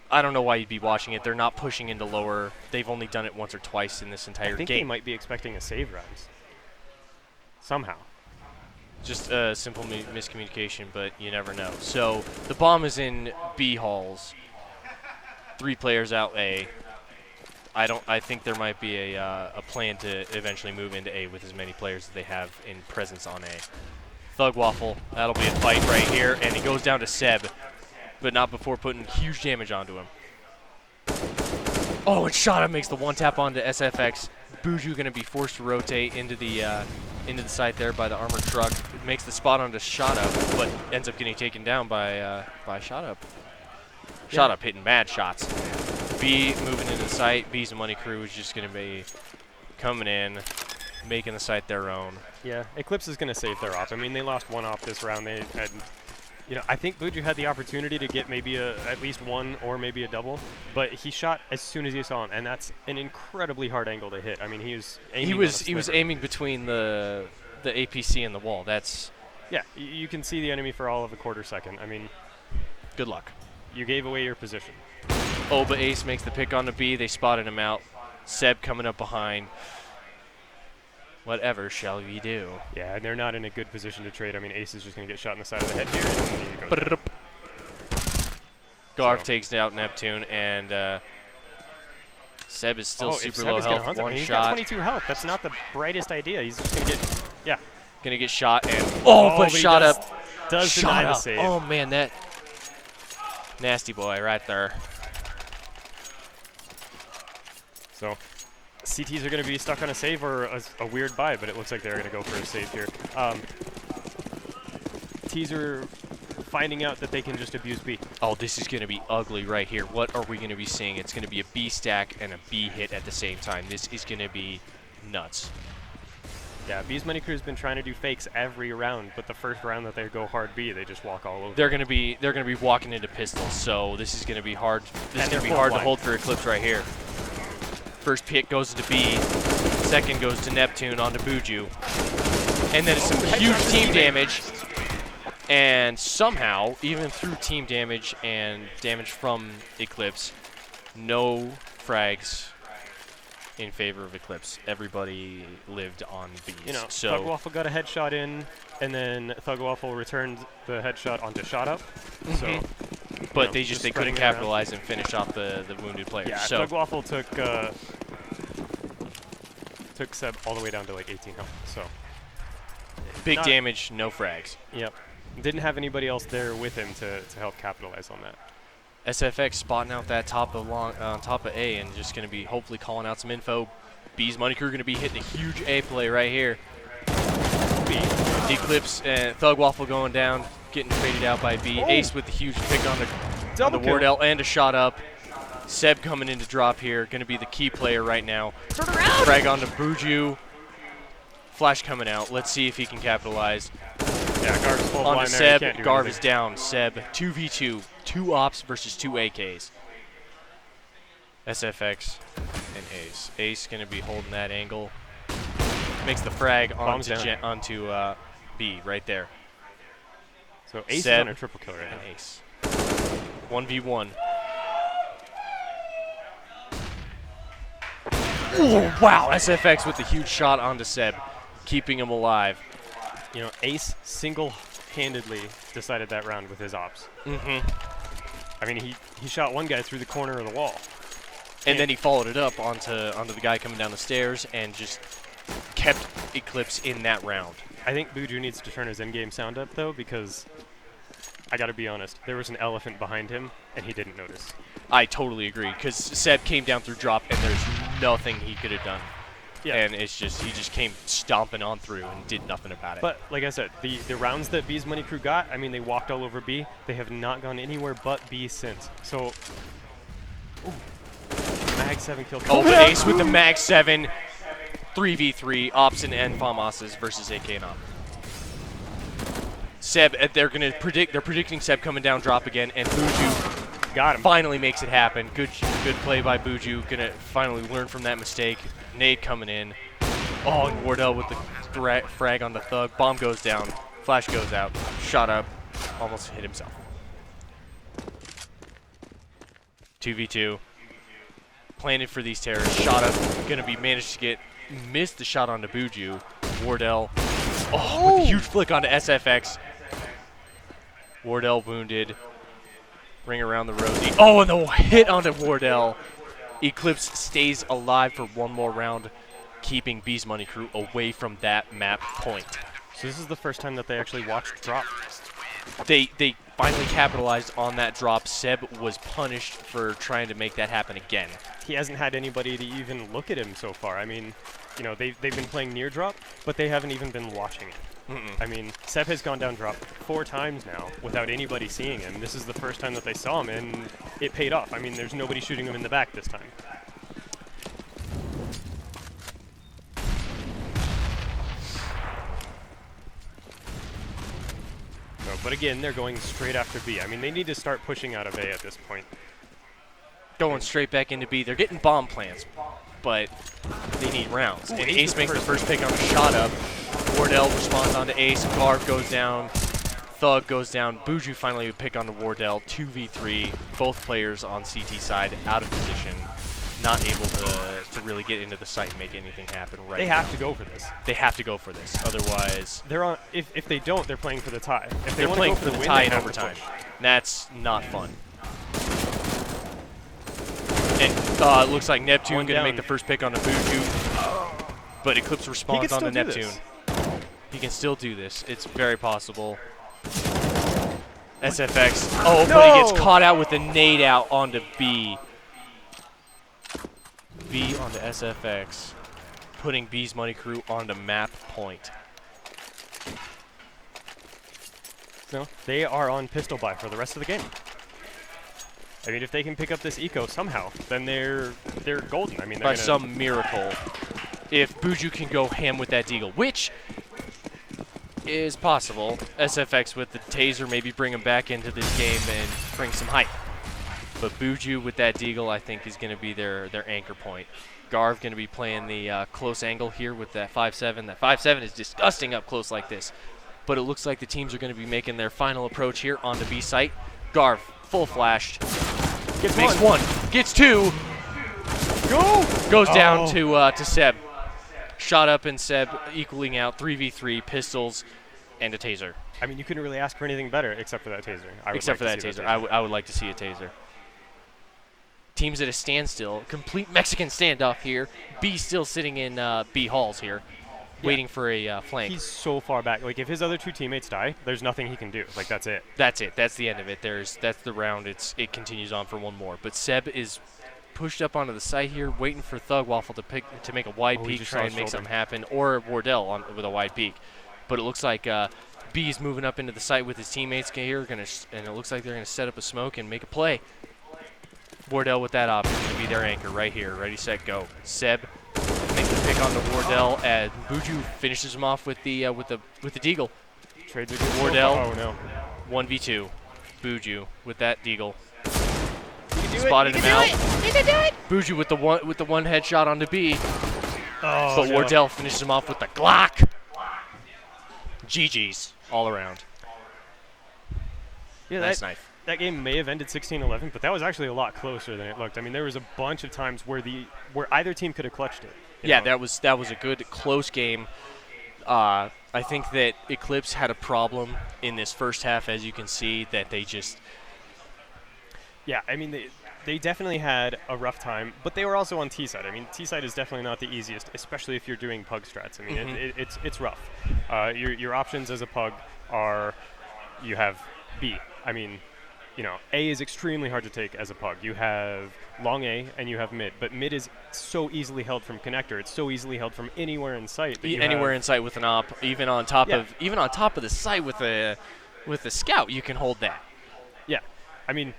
I don't know why you'd be watching it. They're not pushing into lower. They've only done it once or twice in this entire I think they game. might be expecting a save rounds. Somehow. Just a simple miscommunication, but you never know. So the bomb is in B halls. 3 players out A. I think there might be a plan to eventually move into A with as many players as they have in presence on A. Thug Waffle, that'll be a fight right here, and he goes down to Seb, but not before putting huge damage onto him. Oh, and Shot Up makes the one tap onto SFX. Buju gonna be forced to rotate into the site there by the armored truck. It makes the spot onto Shot Up, but ends up getting taken down by Shot Up. Shot Up hitting mad shots. B moving into the site. B's Money Crew is just going to be coming in, making the site their own. Yeah, Eclipse is going to save their op. I mean, they lost 1 op this round. They had, you know, I think Buju had the opportunity to get maybe at least 1 or maybe a double, but he shot as soon as he saw him, and that's an incredibly hard angle to hit. I mean, he was aiming. He was aiming between the APC and the wall. That's yeah. You can see the enemy for all of a quarter second. I mean, good luck. You gave away your position. Oh, but Ace makes the pick on the B. They spotted him out. Seb coming up behind. Whatever shall we do? Yeah, and they're not in a good position to trade. I mean, Ace is just going to get shot in the side of the head here. And he goes down. Garv So- takes out Neptune, and Seb is still if super Seb low is gonna health. hunt him, I One mean, he's got shot. 22 health. That's not the brightest idea. He's just going to get, yeah. Gonna get shot, and but he shot does- up. Does Shot deny the up. save. Oh man, that nasty boy right there. So CTs are going to be stuck on a save or a weird buy, but it looks like they're going to go for a save here. Ts are finding out that they can just abuse B. Oh, this is gonna be ugly right here. What are we gonna be seeing? It's gonna be a B stack and a B hit at the same time. This is gonna be nuts. Yeah, B's Money Crew's been trying to do fakes every round, but the first round that they go hard B, they just walk all over. They're gonna be walking into pistols, so this is gonna be hard. This is And gonna be they're hard to full hold for Eclipse right here. First pick goes to B, second goes to Neptune onto Buju, and then some huge team damage. And somehow, even through team damage and damage from Eclipse, no frags in favor of Eclipse. Everybody lived on B's. You know, so Thug Waffle got a headshot in, and then Thug Waffle returned the headshot onto shot up. So, but know, they just they couldn't spreading it around. capitalize and finish off the wounded player. yeah, so Thug Waffle took Seb all the way down to like 18 health. So, big not- damage, no frags. yep. Didn't have anybody else there with him to help capitalize on that. SFX spotting out that top of A and just going to be hopefully calling out some info. B's Money Crew going to be hitting a huge A play right here. Eclipse and Thug Waffle going down, getting traded out by B. Ace with the huge pick on the Double kill. Wardell and a shot up. Seb coming in to drop here, going to be the key player right now. Frag onto Buju. Flash coming out. Let's see if he can capitalize. Yeah, Garv's full On blind to there. He Seb, can't do Garv anything. is down. Seb, 2v2, 2 ops versus 2 AKs. SFX and Ace. Ace going to be holding that angle. Makes the frag Bombs onto down. B right there. So Ace Seb is on a triple kill right and now. Ace. 1v1. Oh, wow. SFX with the huge shot onto Seb, keeping him alive. You know, Ace single-handedly decided that round with his ops. Mm-hmm. I mean, he shot one guy through the corner of the wall. And then he followed it up onto the guy coming down the stairs and just kept Eclipse in that round. I think Buju needs to turn his in-game sound up, though, because I gotta be honest, there was an elephant behind him, and he didn't notice. I totally agree, because Seb came down through drop, and there's nothing he could have done. Yeah. And it's just, he just came stomping on through and did nothing about it. But, like I said, the rounds that B's Money Crew got, I mean, they walked all over B. They have not gone anywhere but B since. So, Mag 7 kill. Oh, but Ace with the Mag 7, 3v3, Ops and FAMASes versus AK and Op. Seb, they're predicting Seb coming down drop again, and Buju got him. finally makes it happen. Good play by Buju. Gonna finally learn from that mistake. Nade coming in. Oh, and Wardell with the frag on the Thug. Bomb goes down. Flash goes out. Shot up. Almost hit himself. 2v2. Planted for these terrorists. Shot up. Gonna be managed to missed the shot onto Buju. Wardell. Oh, with a huge flick onto SFX. Wardell wounded. Ring around the rosy. Oh, and the hit onto Wardell. Eclipse stays alive for one more round, keeping B's Money Crew away from that map point. So this is the first time that they actually watched drop. They finally capitalized on that drop. Seb was punished for trying to make that happen again. He hasn't had anybody to even look at him so far. I mean, you know, they've been playing near drop, but they haven't even been watching it. I mean, Seb has gone down drop 4 times now without anybody seeing him. This is the first time that they saw him, and it paid off. I mean, there's nobody shooting him in the back this time. So, but again, they're going straight after B. I mean, they need to start pushing out of A at this point. Going straight back into B. They're getting bomb plants, but they need rounds. Ooh, And Ace Ace with makes the the first pick on the shot up. Wardell responds onto Ace. Garv goes down. Thug goes down. Buju finally would pick onto Wardell. 2v3. Both players on CT side out of position. Not able to to really get into the site and make anything happen right They now. have to go for this. They have to go for this. Otherwise, They're on. If they don't, they're playing for the tie. If they they're wanna playing go for the win, tie they in have to overtime. push. And that's not fun. And it looks like Neptune One going to make down. the first pick on the Buju. But Eclipse responds on the still do Neptune. this. He can still do this. It's very possible. SFX. Oh, but he gets No! caught out with a nade out onto B. B onto SFX. Putting B's Money Crew onto map point. No, they are on pistol buy for the rest of the game. I mean, if they can pick up this eco somehow, then they're golden. I mean, they're By gonna, some miracle, if Buju can go ham with that deagle, which is possible. SFX with the taser maybe bring him back into this game and bring some hype. But Buju with that deagle, I think, is going to be their anchor point. Garv going to be playing the close angle here with that 5-7. That 5-7 is disgusting up close like this. But it looks like the teams are going to be making their final approach here on the B site. Garv, full flashed. Makes one. Gets two. go. Goes down to Seb. Shot up and Seb equaling out 3v3 pistols and a taser. I mean, you couldn't really ask for anything better except for that taser. I would Except for like that to see taser. I would like to see a taser. Teams at a standstill. Complete Mexican standoff here. B still sitting in B halls here, waiting for a flank. He's so far back. Like, if his other two teammates die, there's nothing he can do. Like, that's it. That's it. That's the end of it. That's the round. It continues on for one more. But Seb is pushed up onto the site here, waiting for Thug Waffle to make a wide Oh, he peek, just try saw and make shoulder. something happen, or Wardell with a wide peek. But it looks like B is moving up into the site with his teammates here, and it looks like they're going to set up a smoke and make a play. Wardell with that option to be their anchor right here. Ready, set, go. Seb makes the pick on the Wardell, and Buju finishes him off with the deagle. Trade to Wardell. Oh, no. 1v2. Buju with that deagle. Spotted him out. Buju with the one headshot onto B. Oh, But no. Wardell finishes him off with the Glock. GG's all around. Yeah, Nice that, knife. that game may have ended 16-11, but that was actually a lot closer than it looked. I mean, there was a bunch of times where either team could have clutched it. you Yeah, know? that was a good close game. I think that Eclipse had a problem in this first half, as you can see, that they just Yeah, I mean, they definitely had a rough time, but they were also on T-side. I mean, T-side is definitely not the easiest, especially if you're doing pug strats. I mean, it's rough. Your options as a pug are you have B. I mean, you know, A is extremely hard to take as a pug. You have long A and you have mid, but mid is so easily held from connector. It's so easily held from anywhere in sight. That you anywhere have, in sight with an op, even on top Yeah. of the site with a scout, you can hold that. Yeah, I mean,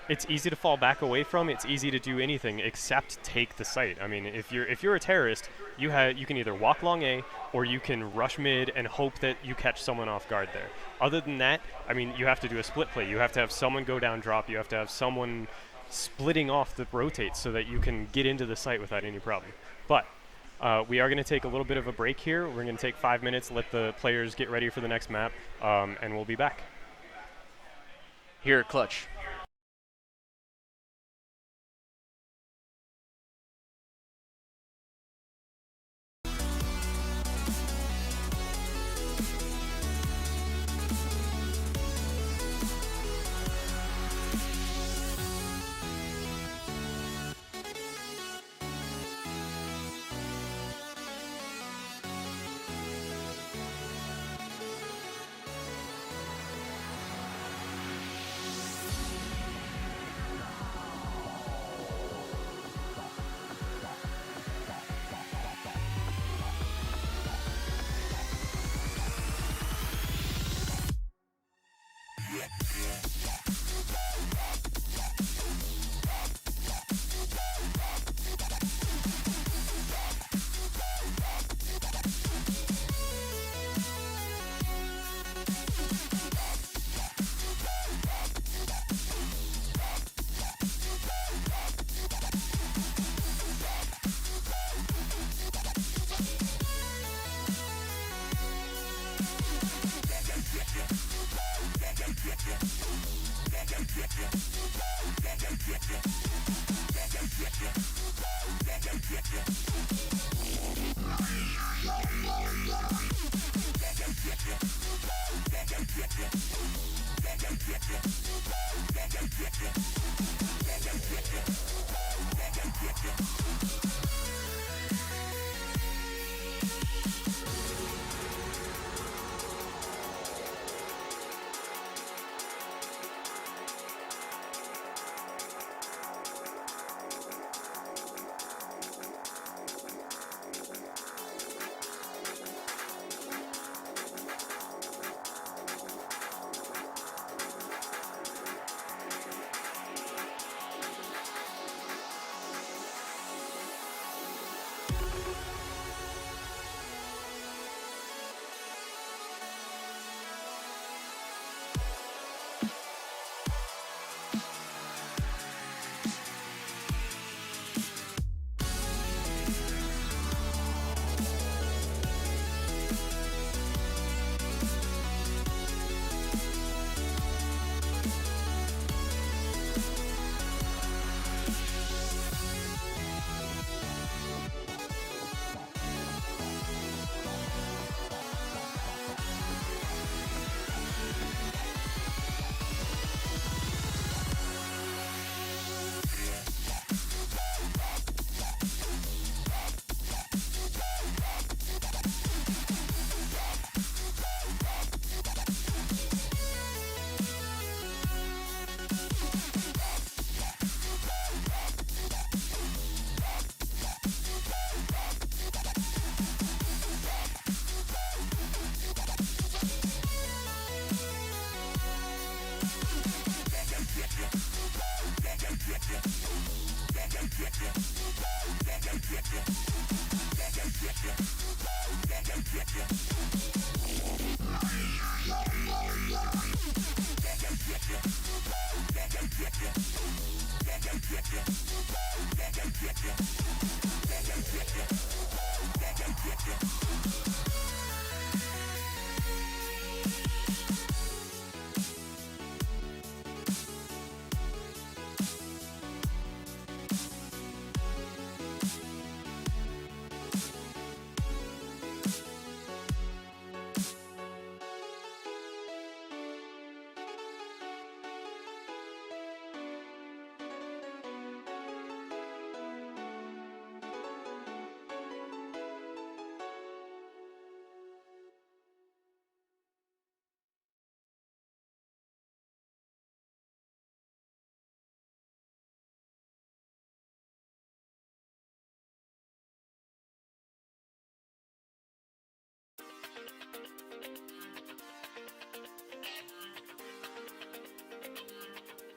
it's easy to fall back away from. It's easy to do anything except take the site. I mean, if you're a terrorist, you can either walk long A or you can rush mid and hope that you catch someone off guard there. Other than that, I mean, you have to do a split play. You have to have someone go down drop. You have to have someone splitting off the rotates so that you can get into the site without any problem. But we are going to take a little bit of a break here. We're going to take 5 minutes, let the players get ready for the next map, and we'll be back. Here at Clutch.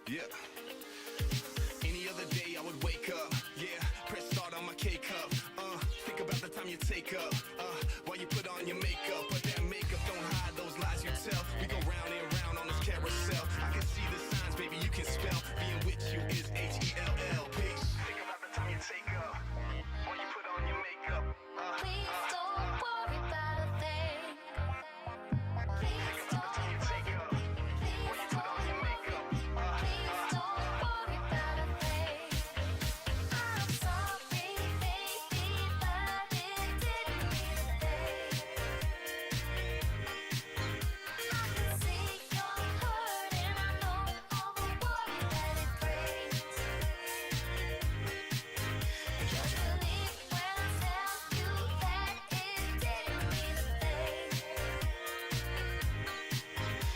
Yeah. Any other day I would wake up, yeah, press start on my K-cup, think about the time you take up, while you put on your makeup, but that makeup don't hide those lies you tell, we go round and round on this carousel, I can see the signs, baby, you can spell, being with you is H-E-L-L, peace. Think about the time you take up, while you put on your makeup, Please don't worry about a thing. Please don't worry about a thing. Please don't worry about a thing. I'm sorry, baby, but it didn't mean a thing. I can see you're hurting, I know all the worry that it brings. Just believe when I tell you that it didn't mean a thing.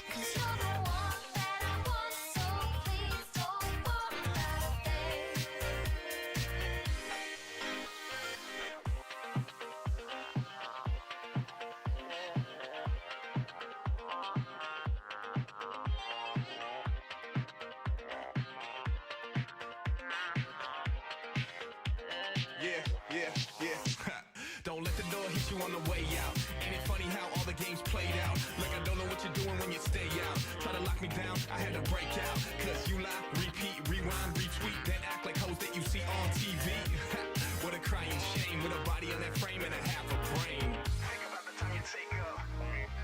'Cause you're the one that I want, so please don't worry about a thing. yeah, yeah, yeah. Don't let the door hit you on the way out. Ain't it funny how all the games played out? Like I don't know what you're doing when you stay out. Try to lock me down, I had to break out. Cause you lie, repeat, rewind, retweet, then act like hoes that you see on TV. What a crying shame, with a body in that frame and a half a brain. Think about the time you take up,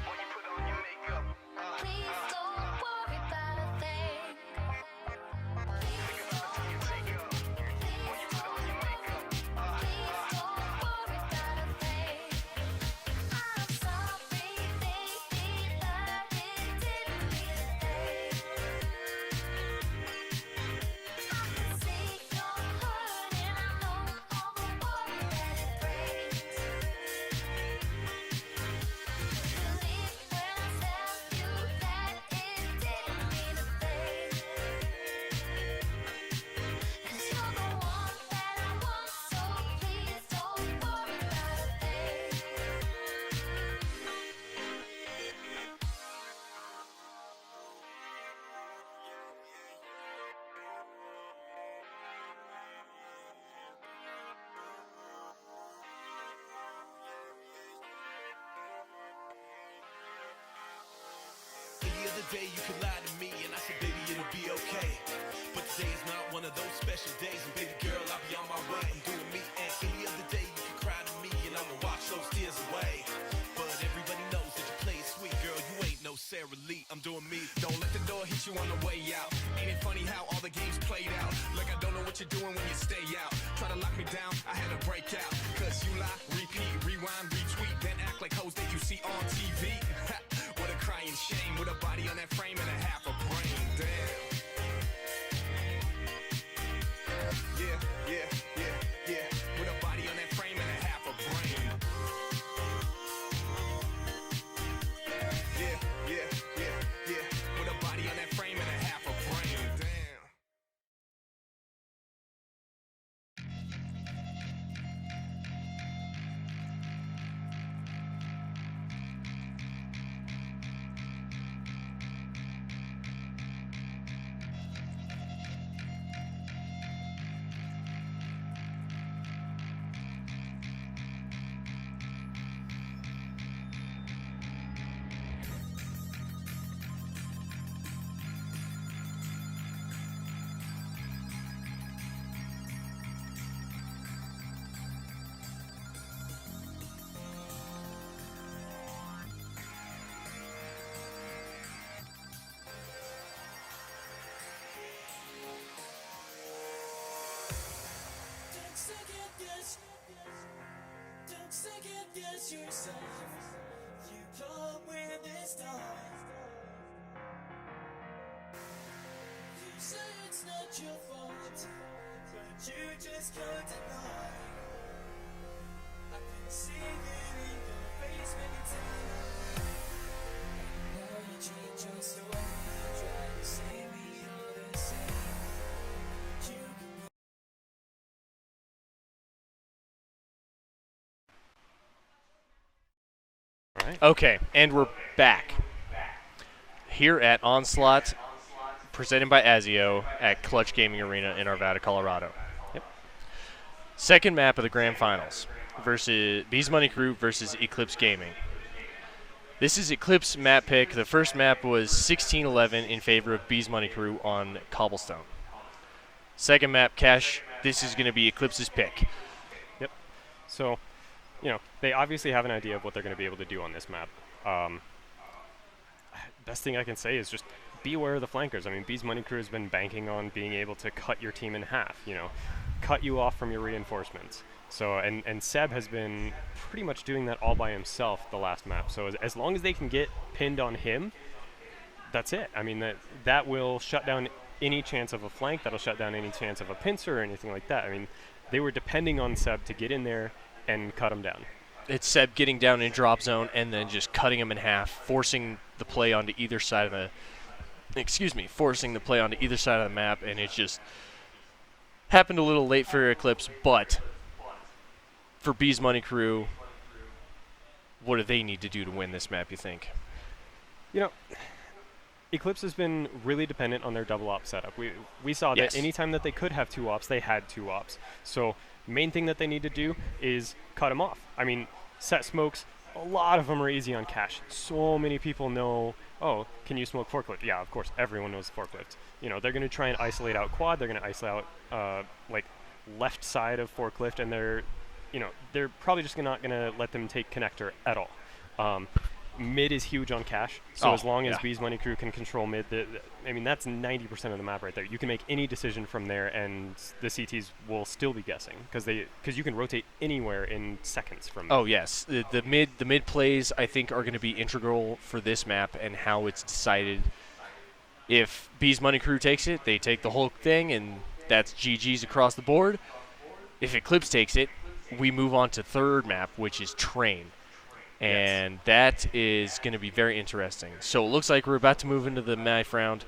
when you put on your makeup. Please don't worry about a thing. Please don't worry about a thing. Please don't worry about a thing. I'm sorry, baby, but it didn't day you could lie to me, and I said, baby, it'll be okay. But today is not one of those special days, and baby girl, I'll be on my way. I'm doing me, and any other day you can cry to me, and I'ma wash those tears away. But everybody knows that you play it sweet, girl, you ain't no Sarah Lee. I'm doing me. Don't let the door hit you on the way out. Ain't it funny how all the games played out? Like I don't know what you're doing when you stay out. Try to lock me down, I had to break out. Cause you lie, repeat, rewind, retweet, then act like hoes that you see on TV. What a crying shame, with a body on that frame and a half a brain. Damn. Yeah. With a body on that frame and a half a brain. Yeah. With a body on that frame and a half a brain. Damn. Don't second guess yourself. You come with this time. You say it's not your fault, but you just can't deny. I can see it in your face many times. Now you change your story, try to say we are the same. You can Okay, and we're back here at Onslaught, presented by Azio at Clutch Gaming Arena in Arvada, Colorado. Yep. Second map of the Grand Finals versus Bees Money Crew versus Eclipse Gaming. This is Eclipse map pick. The first map was 16-11 in favor of Bees Money Crew on Cobblestone. Second map, Cash. This is going to be Eclipse's pick. Yep. So, they obviously have an idea of what they're going to be able to do on this map. Best thing I can say is just be aware of the flankers. I mean, Bees Money Crew has been banking on being able to cut your team in half, cut you off from your reinforcements. So, and Seb has been pretty much doing that all by himself the last map. So as long as they can get pinned on him, that's it. I mean, that will shut down any chance of a flank. That'll shut down any chance of a pincer or anything like that. I mean, they were depending on Seb to get in there and cut him down. It's Seb getting down in drop zone and then just cutting him in half, forcing the play onto either side of the map, and it just happened a little late for Eclipse, but for Bees Money Crew, what do they need to do to win this map, you think? Eclipse has been really dependent on their double op setup. We saw that anytime that they could have two ops, they had two ops. So main thing that they need to do is cut them off. I mean, set smokes, a lot of them are easy on Cash. So many people know, oh, can you smoke forklift? Yeah, of course, everyone knows forklift. They're going to try and isolate out quad, they're going to isolate out left side of forklift, and they're probably just not going to let them take connector at all. Mid is huge on Cash, so as long as Bees Money Crew can control mid, that's 90% of the map right there. You can make any decision from there, and the CTs will still be guessing because you can rotate anywhere in seconds from. Oh yes, the mid plays I think are going to be integral for this map and how it's decided. If Bees Money Crew takes it, they take the whole thing, and that's GG's across the board. If Eclipse takes it, we move on to third map, which is Train. And that is going to be very interesting. So it looks like we're about to move into the knife round,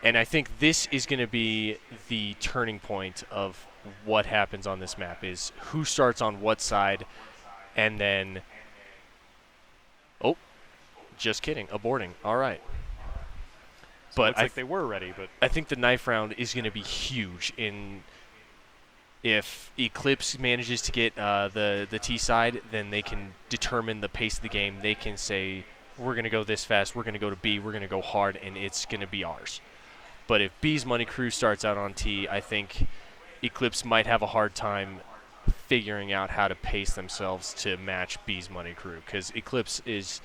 and I think this is going to be the turning point of what happens on this map, is who starts on what side, and then, oh, just kidding, aborting. All right. So but they were ready, but I think the knife round is going to be huge if Eclipse manages to get the T side, then they can determine the pace of the game. They can say, we're going to go this fast, we're going to go to B, we're going to go hard, and it's going to be ours. But if B's Money Crew starts out on T, I think Eclipse might have a hard time figuring out how to pace themselves to match B's Money Crew, because Eclipse is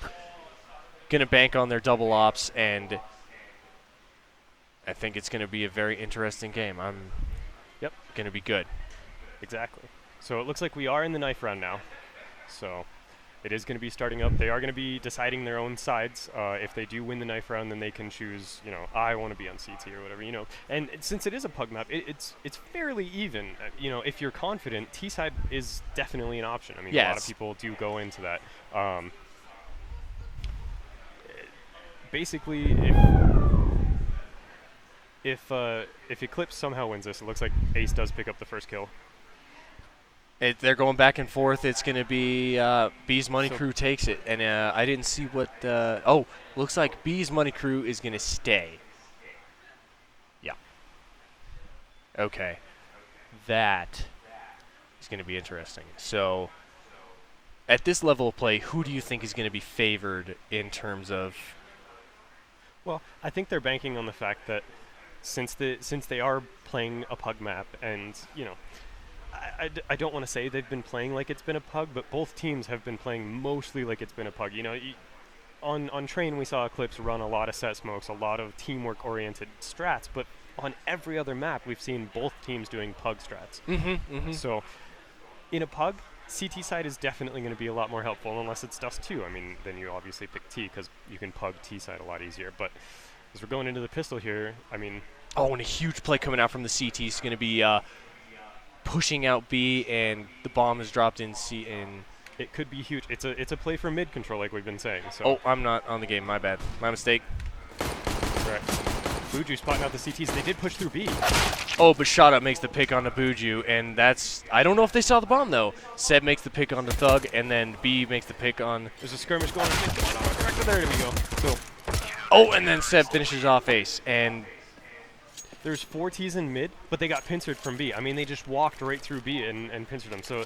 going to bank on their double ops, and I think it's going to be a very interesting game. Yep. Going to be good. Exactly. So it looks like we are in the knife round now. So it is going to be starting up. They are going to be deciding their own sides. If they do win the knife round, then they can choose, you know, I want to be on CT or whatever, you know. And since it is a pug map, it's fairly even. You know, if you're confident, T side is definitely an option. I mean, a lot of people do go into that. Basically, if Eclipse somehow wins this, it looks like Ace does pick up the first kill. They're going back and forth. It's going to be B's Money Crew takes it. And I didn't see what looks like B's Money Crew is going to stay. Yeah. Okay. That is going to be interesting. So at this level of play, who do you think is going to be favored in terms of... Well, I think they're banking on the fact that since they are playing a pug map, and, you know, I don't want to say they've been playing like it's been a pug, but both teams have been playing mostly like it's been a pug. You know, on Train we saw Eclipse run a lot of set smokes, a lot of teamwork-oriented strats, but on every other map we've seen both teams doing pug strats. So in a pug, CT side is definitely going to be a lot more helpful, unless it's Dust 2. I mean, then you obviously pick T because you can pug T side a lot easier. But as we're going into the pistol here, I mean... Oh, and a huge play coming out from the CT is going to be... pushing out B, and the bomb is dropped in C. And it could be huge. It's a play for mid control, like we've been saying. So. Oh, I'm not on the game. My bad. My mistake. Correct. Buju spotting out the CTs. They did push through B. Oh, but Shot Up makes the pick on the Buju, and that's... I don't know if they saw the bomb, though. Seb makes the pick on the Thug, and then B makes the pick on... There's a skirmish going on. Correct, there we go. So. Oh, and then Seb finishes off Ace, and... There's 4 Ts in mid, but they got pincered from B. I mean, they just walked right through B and pincered them. So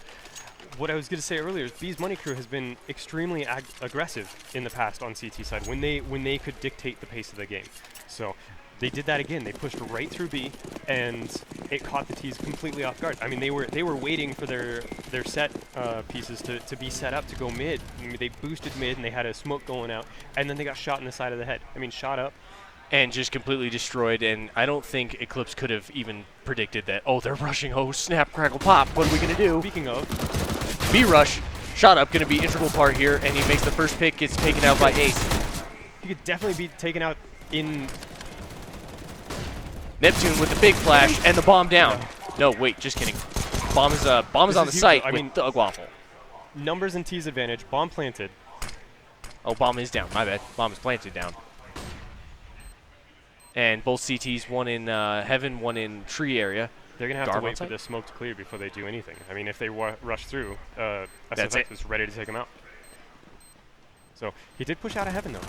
what I was going to say earlier is B's Money Crew has been extremely aggressive in the past on CT side when they could dictate the pace of the game. So they did that again. They pushed right through B, and it caught the Ts completely off guard. I mean, they were waiting for their set pieces to be set up to go mid. I mean, they boosted mid, and they had a smoke going out, and then they got shot in the side of the head. I mean, Shot Up. And just completely destroyed, and I don't think Eclipse could have even predicted that. Oh, they're rushing. Oh, snap, crackle, pop. What are we going to do? Speaking of... B-rush. Shot Up going to be integral part here, and he makes the first pick, gets taken out by Ace. He could definitely be taken out in... Neptune with the big flash, and the bomb down. No, wait, just kidding. Bomb is on the site with Thug Waffle. Numbers and T's advantage. Bomb planted. Oh, bomb is down. My bad. Bomb is planted down. And both CTs, one in heaven, one in tree area. They're going to have to wait for the smoke to clear before they do anything. I mean, if they rush through, SFX is ready to take them out. So he did push out of heaven, though.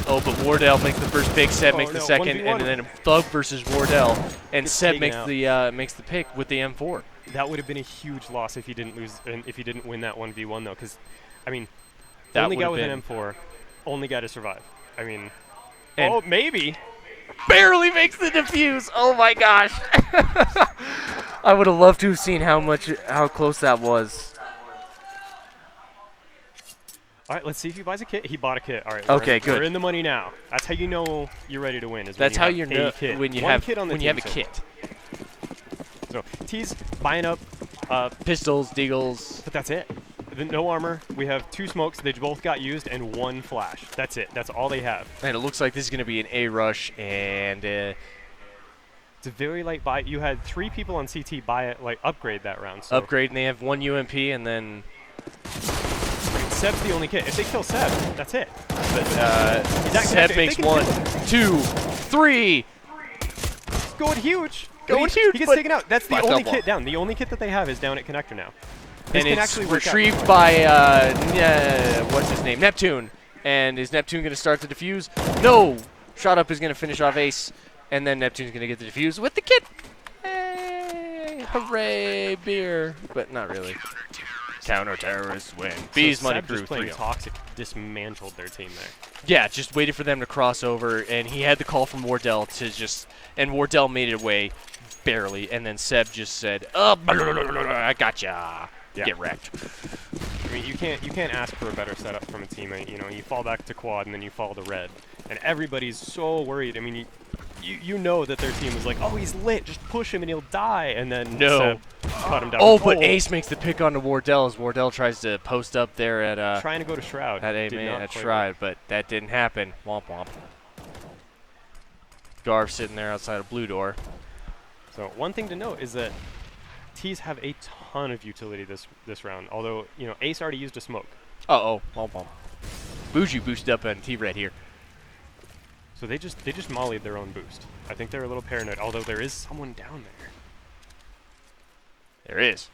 Oh, but Wardell makes the first pick, Seb makes the second, and then Thug versus Wardell. And Seb makes the pick with the M4. That would have been a huge loss if he didn't lose, and if he didn't win that 1v1, though. Because, I mean, that only guy with an M4, only guy to survive. I mean, maybe. Barely makes the defuse. Oh my gosh. I would have loved to have seen how close that was. All right, let's see if he buys a kit. He bought a kit. All right. Okay, good. We're in the money now. That's how you know you're ready to win. That's how you know when you have a kit. So T's buying up pistols, deagles. But that's it. No armor. We have 2 smokes. They both got used, and 1 flash. That's it. That's all they have. And it looks like this is going to be an A rush, and it's a very light buy. You had 3 people on CT buy it, like upgrade that round. So. Upgrade, and they have 1 UMP, and then. Seb's the only kit. If they kill Seb, that's it. But Seb makes 1, 2, 3. Going huge. Going huge. He gets taken out. That's the only kit down. The only kit that they have is down at connector now. And it's retrieved by, what's his name? Neptune. And is Neptune going to start the defuse? No! Shot Up is going to finish off Ace. And then Neptune's going to get the defuse with the kit. Hey! Hooray! Beer. But not really. counter-terrorists win. B's money Seb crew just playing 3-0. toxic dismantled their team there. Yeah, just waited for them to cross over, and he had the call from Wardell to just, and Wardell made it away barely, and then Seb just said, "Oh, I gotcha." Yeah. Get wrecked. I mean, you can't ask for a better setup from a teammate. You know, you fall back to quad and then you fall to red, and everybody's so worried. I mean, you know that their team is like, oh, he's lit, just push him and he'll die, and then No. Seb cut him down. Oh, but Ace makes the pick onto Wardell as Wardell tries to post up there at trying to go to Shroud. at A Did man not at quite Shroud, work. but that didn't happen. Womp womp. Garv sitting there outside of blue door. So one thing to note is that T's have a ton of utility this round. Although, you know, Ace already used a smoke. Uh-oh. Womp womp. Bougie boosted up on T-Red here. So they just mollied their own boost. I think they're a little paranoid, although there is someone down there. There is.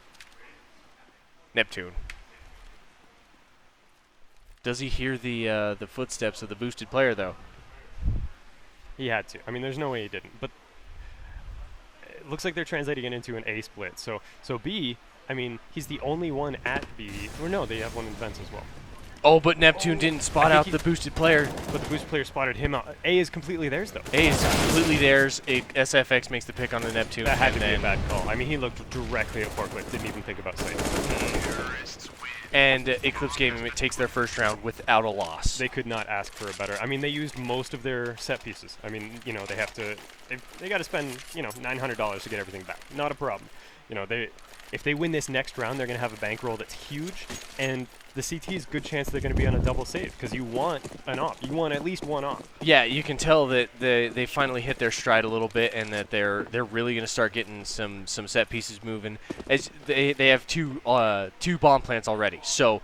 Neptune. Does he hear the footsteps of the boosted player, though? He had to. I mean, there's no way he didn't. But it looks like they're translating it into an A split. So B, I mean, he's the only one at B. Or no, they have one in vents as well. Oh, but Neptune didn't spot I out think the boosted player. But the boosted player spotted him out. A is completely theirs, though. A is completely theirs. SFX makes the pick on the Neptune. That had to and be a then- bad call. I mean, he looked directly at Forklift, didn't even think about sight. And Eclipse Gaming takes their first round without a loss. They could not ask for a better. I mean, they used most of their set pieces. I mean, you know, they have to. They got to spend, you know, $900 to get everything back. Not a problem. You know, if they win this next round, they're going to have a bankroll that's huge, and the CT's good chance they're going to be on a double save because you want an op. You want at least one op. Yeah, you can tell that they finally hit their stride a little bit, and that they're really going to start getting some set pieces moving. As they have two bomb plants already. So,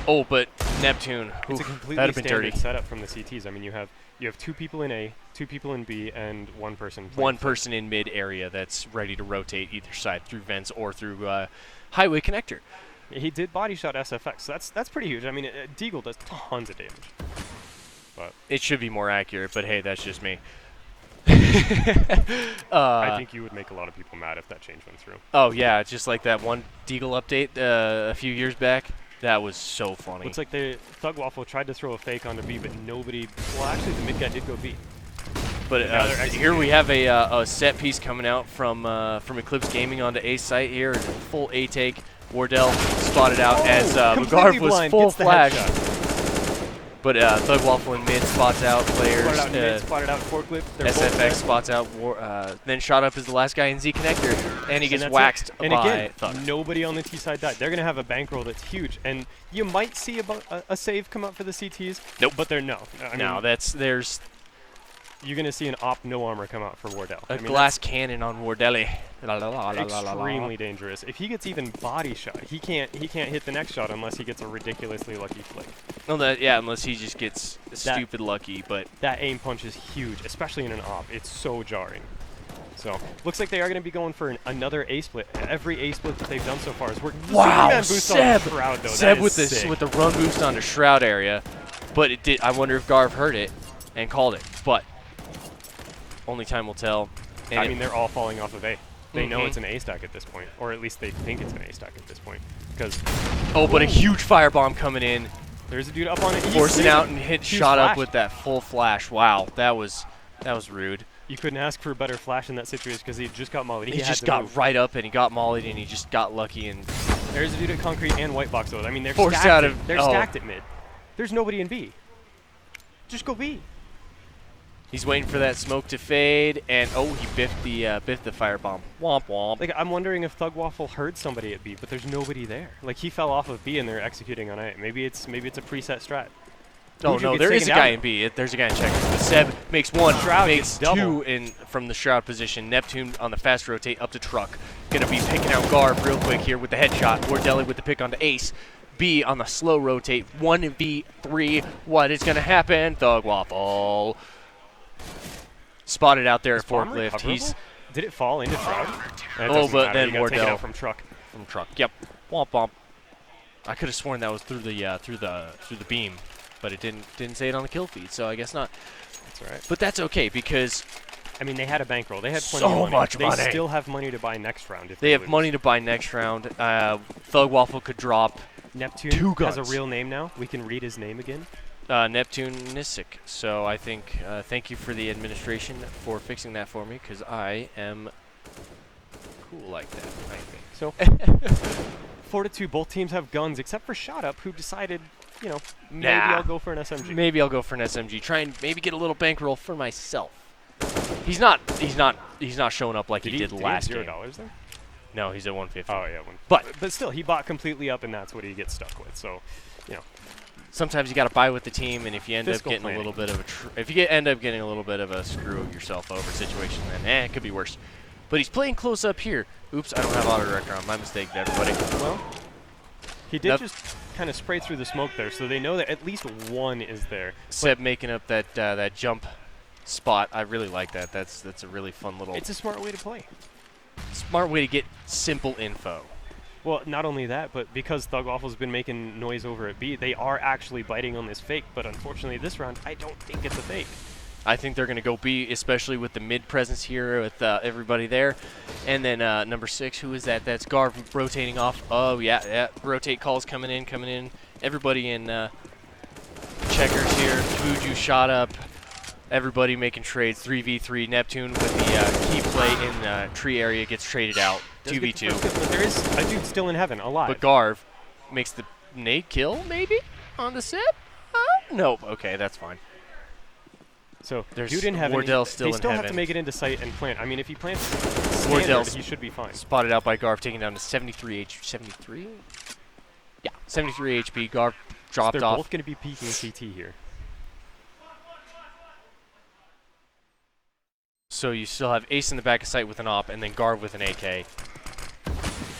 oh, but Neptune, It's a oof, completely that'd have been standard dirty. setup from the CTs. I mean, you have 2 people in A, 2 people in B, and 1 person. playing One flank. person in mid area that's ready to rotate either side through vents or through highway connector. He did body shot SFX. So that's pretty huge. I mean, Deagle does tons of damage. But It should be more accurate, but hey, that's just me. I think you would make a lot of people mad if that change went through. Oh yeah, just like that one Deagle update a few years back. That was so funny. Looks like Thug Waffle tried to throw a fake onto B, but nobody. Well, actually, the mid guy did go B. But Now they're here we executing. have a set piece coming out from Eclipse Gaming onto A site here. Full A take. Wardell spotted out as completely Magarv was blind, full gets the flash. headshot. But Thug Waffle in mid spots out players. Spotted out mid, spotted out forklift. They're both SFX there. spots out, then shot up as the last guy in Z connector, and he gets that's it. waxed And by again, Thug. nobody on the T side died. They're going to have a bankroll that's huge, and you might see a save come up for the CTs. Nope. But they're no. I No, mean, there's you're going to see an op no armor come out for Wardell. a I mean, glass cannon on Wardelli. that's extremely dangerous. If he gets even body shot, he can't hit the next shot unless he gets a ridiculously lucky flick. No, unless he just gets stupid lucky. But That aim punch is huge, especially in an op. It's so jarring. So, looks like they are going to be going for another A split. Every A split that they've done so far has worked. The wow, Superman boost on Seb, the Shroud, though, Seb that with is this sick. with the run boost onto Shroud area, but it did. I wonder if Garv heard it and called it. But only time will tell. And I mean, they're all falling off of A. They know Mhm. it's an A stack at this point, or at least they think it's an A stack at this point. Because oh, but a huge firebomb coming in, there's a dude up on it. He's forcing saving. out and hit Huge shot up flash. with that full flash. Wow, that was rude. You couldn't ask for a better flash in that situation because he just got mollied. He had just to got move. right up and he got mollied and he just got lucky and There's a dude at concrete and white box though. I mean, they're Forced stacked. out of- They're oh. stacked at mid. There's nobody in B. Just go B. he's waiting for that smoke to fade and oh, he biffed the firebomb. Womp womp. Like, I'm wondering if Thug Waffle heard somebody at B, but there's nobody there. Like, he fell off of B and they're executing on A. Maybe it's a preset strat. Oh Buju no, gets there is a taken guy down. in B. There's a guy in checkers. But Seb makes one, Shroud makes gets double. two in from the Shroud position. Neptune on the fast rotate up to truck. Gonna be picking out Garv real quick here with the headshot. Wardelli with the pick onto Ace. B on the slow rotate. 1v3. What is gonna happen? Thug Waffle. Spotted out there at Bomb forklift. He's recoverable? Did it fall into Shroud? That Oh, doesn't but matter. then You gotta take it Wardell. out from truck. from truck. Yep. Womp womp. I could have sworn that was through the beam, but it didn't say it on the kill feed, so I guess not. That's all right. But that's okay because I mean, they had a bankroll. They had plenty of So money. much they money. still have money to buy next round. If They have lose. money to buy next round. Thug Waffle could drop Neptune 2 has a guns. real name now. We can read his name again. Neptune Nisic. So I think thank you for the administration for fixing that for me, because I am cool like that, I think. So 4-2, both teams have guns except for Shot Up, who decided, you know, maybe Nah. I'll go for an SMG. Maybe I'll go for an SMG. Try and maybe get a little bankroll for myself. He's not showing up like he did last game. $0 there? No, he's at 150. Oh yeah, but still, he bought completely up, and that's what he gets stuck with. So, you know, Sometimes you got to buy with the team, and if you end up Fiscal getting planning. a little bit of end up getting a little bit of a screw yourself over situation, then it could be worse. But he's playing close up here. Oops, I don't have auto director on. My mistake, everybody. well, he did Yep. just kind of spray through the smoke there, so they know that at least one is there. Seb making up that jump spot. I really like that. That's a really fun little It's a smart way to play. smart way to get simple info. Well, not only that, but because Thug Waffle's been making noise over at B, they are actually biting on this fake. But unfortunately, this round, I don't think it's a fake. I think they're going to go B, especially with the mid presence here with everybody there. And then number 6, who is that? That's Garv rotating off. Oh, yeah. Rotate calls coming in. Everybody in checkers here. Buju shot up. Everybody making trades. 3v3. Neptune with the key play in tree area gets traded out. Does get the 2v2. first kill, but there is a dude still in heaven, alive. But Garv makes the nade kill, maybe, on the sip? Nope. Okay, that's fine. So There's dude in heaven. Wardell's still they in still have to heaven. make it into sight and plant. I mean, if he plants Wardell's standard, he should be fine. Spotted out by Garv, taken down to 73 73? Yeah, 73 HP. Garv dropped They're off. both going to be peeking CT here. So you still have Ace in the back of sight with an op, and then Garv with an AK.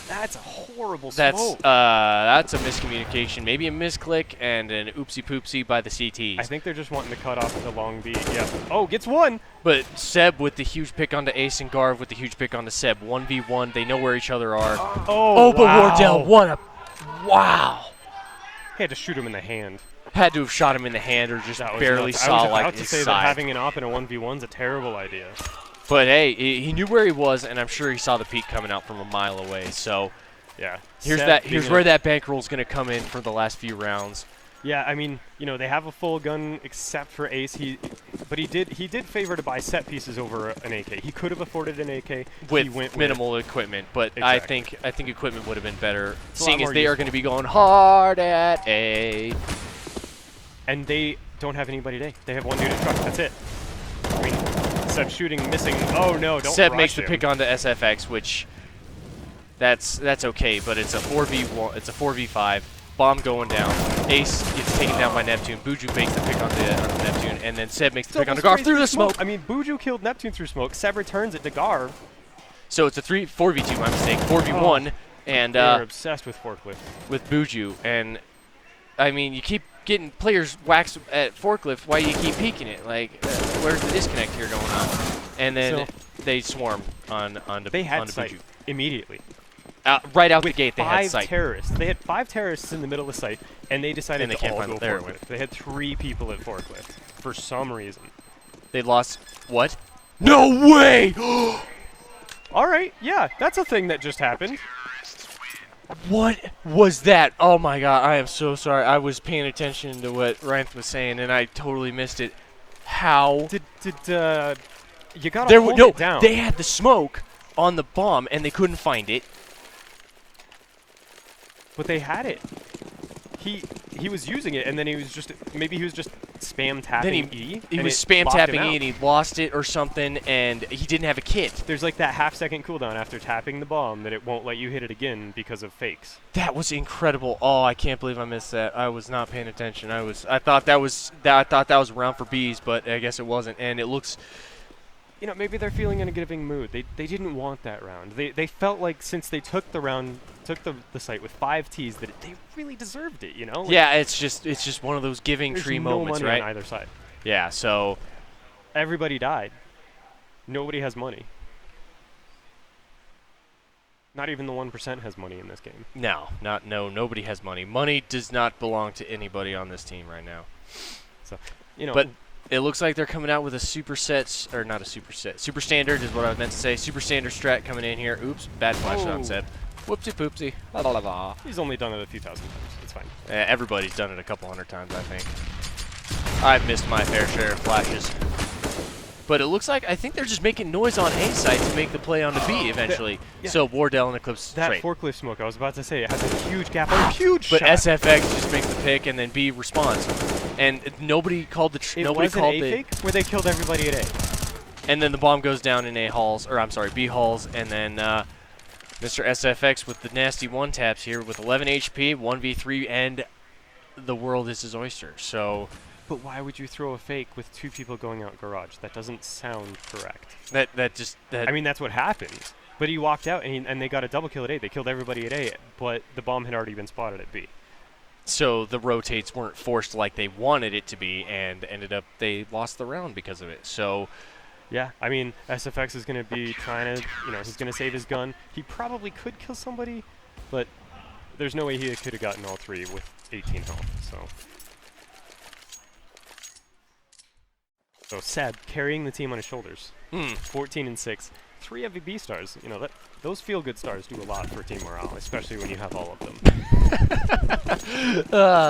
That's a horrible That's smoke. that's a miscommunication, maybe a misclick, and an oopsie poopsie by the CTs. I think they're just wanting to cut off the long B. Yeah. Oh, gets one. But Seb with the huge pick onto Ace and Garv with the huge pick onto Seb. 1v1, they know where each other are. Oh, but wow. Wardell, what a... Wow! He had to shoot him in the hand. Had to have shot him in the hand or just That was barely nuts. saw I was like about to his say that side. having an op in a 1v1's a terrible idea. But hey, he knew where he was, and I'm sure he saw the peak coming out from a mile away. So Yeah. here's Seb here's being where a- that bankroll's going to come in for the last few rounds. Yeah, I mean, you know, they have a full gun except for Ace. But he did favor to buy set pieces over an AK. He could have afforded an AK. With he went minimal equipment, but Exactly. I think equipment would have been better, It's a lot seeing as more they are useful. going to be going hard at A. And they don't have anybody today. They have one dude in truck. That's it. I mean, Seb shooting, missing. Oh no! Don't Seb rush makes the him. pick onto SFX, which that's okay, but it's a 4v1. It's a 4v5. Bomb going down. Ace gets taken down by Neptune. Buju makes the pick onto Neptune, and then Seb makes the pick Double onto Garv sprays through the smoke. I mean, Buju killed Neptune through smoke. Seb returns it to Garv. So it's a 4v2. My mistake. 4v1, and They're obsessed with forklift. with Buju, and I mean, you keep getting players waxed at forklift. Why you keep peeking it? Like, where's the disconnect here going on? And then they swarm onto They had onto sight Buju. immediately. Right out the With gate, they had five sight. terrorists. They had 5 terrorists in the middle of the site, and they decided And they to can't all find go it. There it forklift. went. They had 3 people at forklift for some reason. They lost what? No way! All right, yeah, that's a thing that just happened. What was that? Oh my god, I am so sorry. I was paying attention to what Ryan was saying, and I totally missed it. How? Did you gotta There hold no, it down? they had the smoke on the bomb, and they couldn't find it. But they had it. He was using it, and then he was just maybe he was just spam tapping E. He and was it spam locked him tapping out. E, and he lost it or something, and he didn't have a kit. There's like that half-second cooldown after tapping the bomb that it won't let you hit it again because of fakes. That was incredible. Oh, I can't believe I missed that. I was not paying attention. I thought that was a round for bees, but I guess it wasn't. And it looks, You know, maybe they're feeling in a giving mood. They didn't want that round. They felt like since they took the round, took the site with 5 Ts, that they really deserved it. You know? Like, yeah, it's just one of those giving there's tree no moments, money right? on either side. Yeah. So Everybody died. Nobody has money. Not even the 1% has money in this game. nobody has money. Money does not belong to anybody on this team right now. So, you know, But It looks like they're coming out with a superset, or not a superset. Super standard is what I meant to say. Super standard strat coming in here. Oops, bad flash on Seb. Whoopsie poopsie. Blah, blah, blah. He's only done it a few thousand times. It's fine. Everybody's done it a couple hundred times, I think. I've missed my fair share of flashes. But it looks like, I think they're just making noise on A side to make the play on the B eventually. Yeah. So Wardell and Eclipse That trade. forklift smoke, I was about to say, it has a huge gap, a huge But shot. SFX just makes the pick and then B responds. And nobody called the It was an A fake where they killed everybody at A. And then the bomb goes down in A halls, or I'm sorry, B halls, and then Mr. SFX with the nasty one taps here with 11 HP, 1v3, and the world is his oyster. So But why would you throw a fake with 2 people going out garage? That doesn't sound correct. that I mean, that's what happened. But he walked out, and they got a double kill at A. They killed everybody at A, but the bomb had already been spotted at B. so the rotates weren't forced like they wanted it to be, and ended up they lost the round because of it. So Yeah, I mean, SFX is going to be trying to, he's going to save his gun. He probably could kill somebody, but there's no way he could have gotten all 3 with 18 health, So Seb carrying the team on his shoulders. 14 and 6. 3 MVP stars. Those feel good stars do a lot for team morale, especially when you have all of them.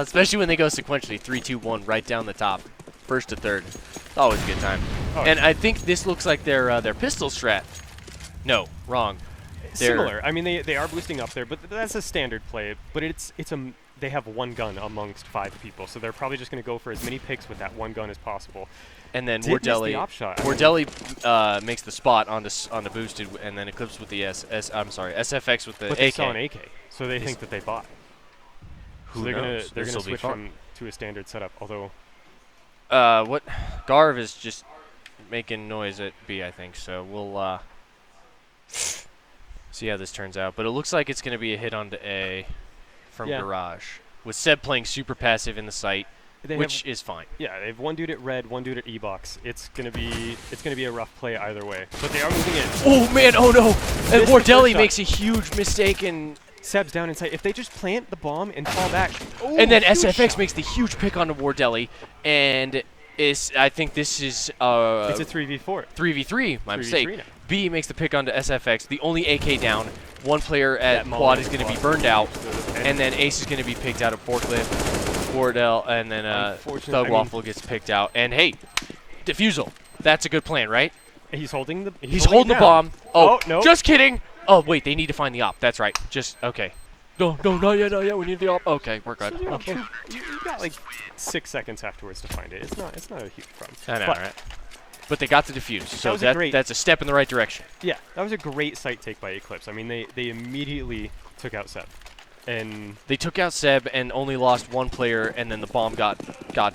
especially when they go sequentially, 3, 2, 1, right down the top, first to third. It's always a good time. Oh, And I think this looks like their pistol strat. No, wrong. Similar. I mean, they are boosting up there, but that's a standard play. But they have one gun amongst 5 people, so they're probably just going to go for as many picks with that one gun as possible. And then Did miss the Wardelli op shot. makes the spot on the boosted, and then Eclipse with the SFX with the But AK. they saw an AK, so they think that they bought. Who So they're knows? gonna This'll be switch fun. to a standard setup. Although What Garv is just making noise at B, I think. So we'll see how this turns out. But it looks like it's going to be a hit onto A from Yeah. Garage, with Seb playing super passive in the site, which is fine. yeah, they have one dude at red, one dude at E box. It's gonna be a rough play either way. But they are moving in. Oh man! Oh no! And Missed the Wardelli first shot. makes a huge mistake, and Seb's down inside. If they just plant the bomb and fall back, then huge SFX shot. makes the huge pick onto Wardelli, and I think this is It's a 3v4. 3v3. My 3v3 mistake. now. B makes the pick onto SFX. The only AK down. One player at That quad Mullen is going to be quad. burned out, and then Ace is going to be picked out at forklift. Wardell, and then Unfortunate- Thug I mean- Waffle gets picked out. And hey, defusal. That's a good plan, right? He's holding the. He's holding the it bomb. down. Oh, no. just kidding. Oh wait, they need to find the op. That's right. Just okay. No, not yet. We need the op. Okay, we're good. You got like 6 seconds afterwards to find it. It's not a huge problem. I know, But- right? But they got the defuse, so was a great- that's a step in the right direction. Yeah, that was a great site take by Eclipse. I mean, they immediately took out Seb, and They took out Seb and only lost one player, and then the bomb got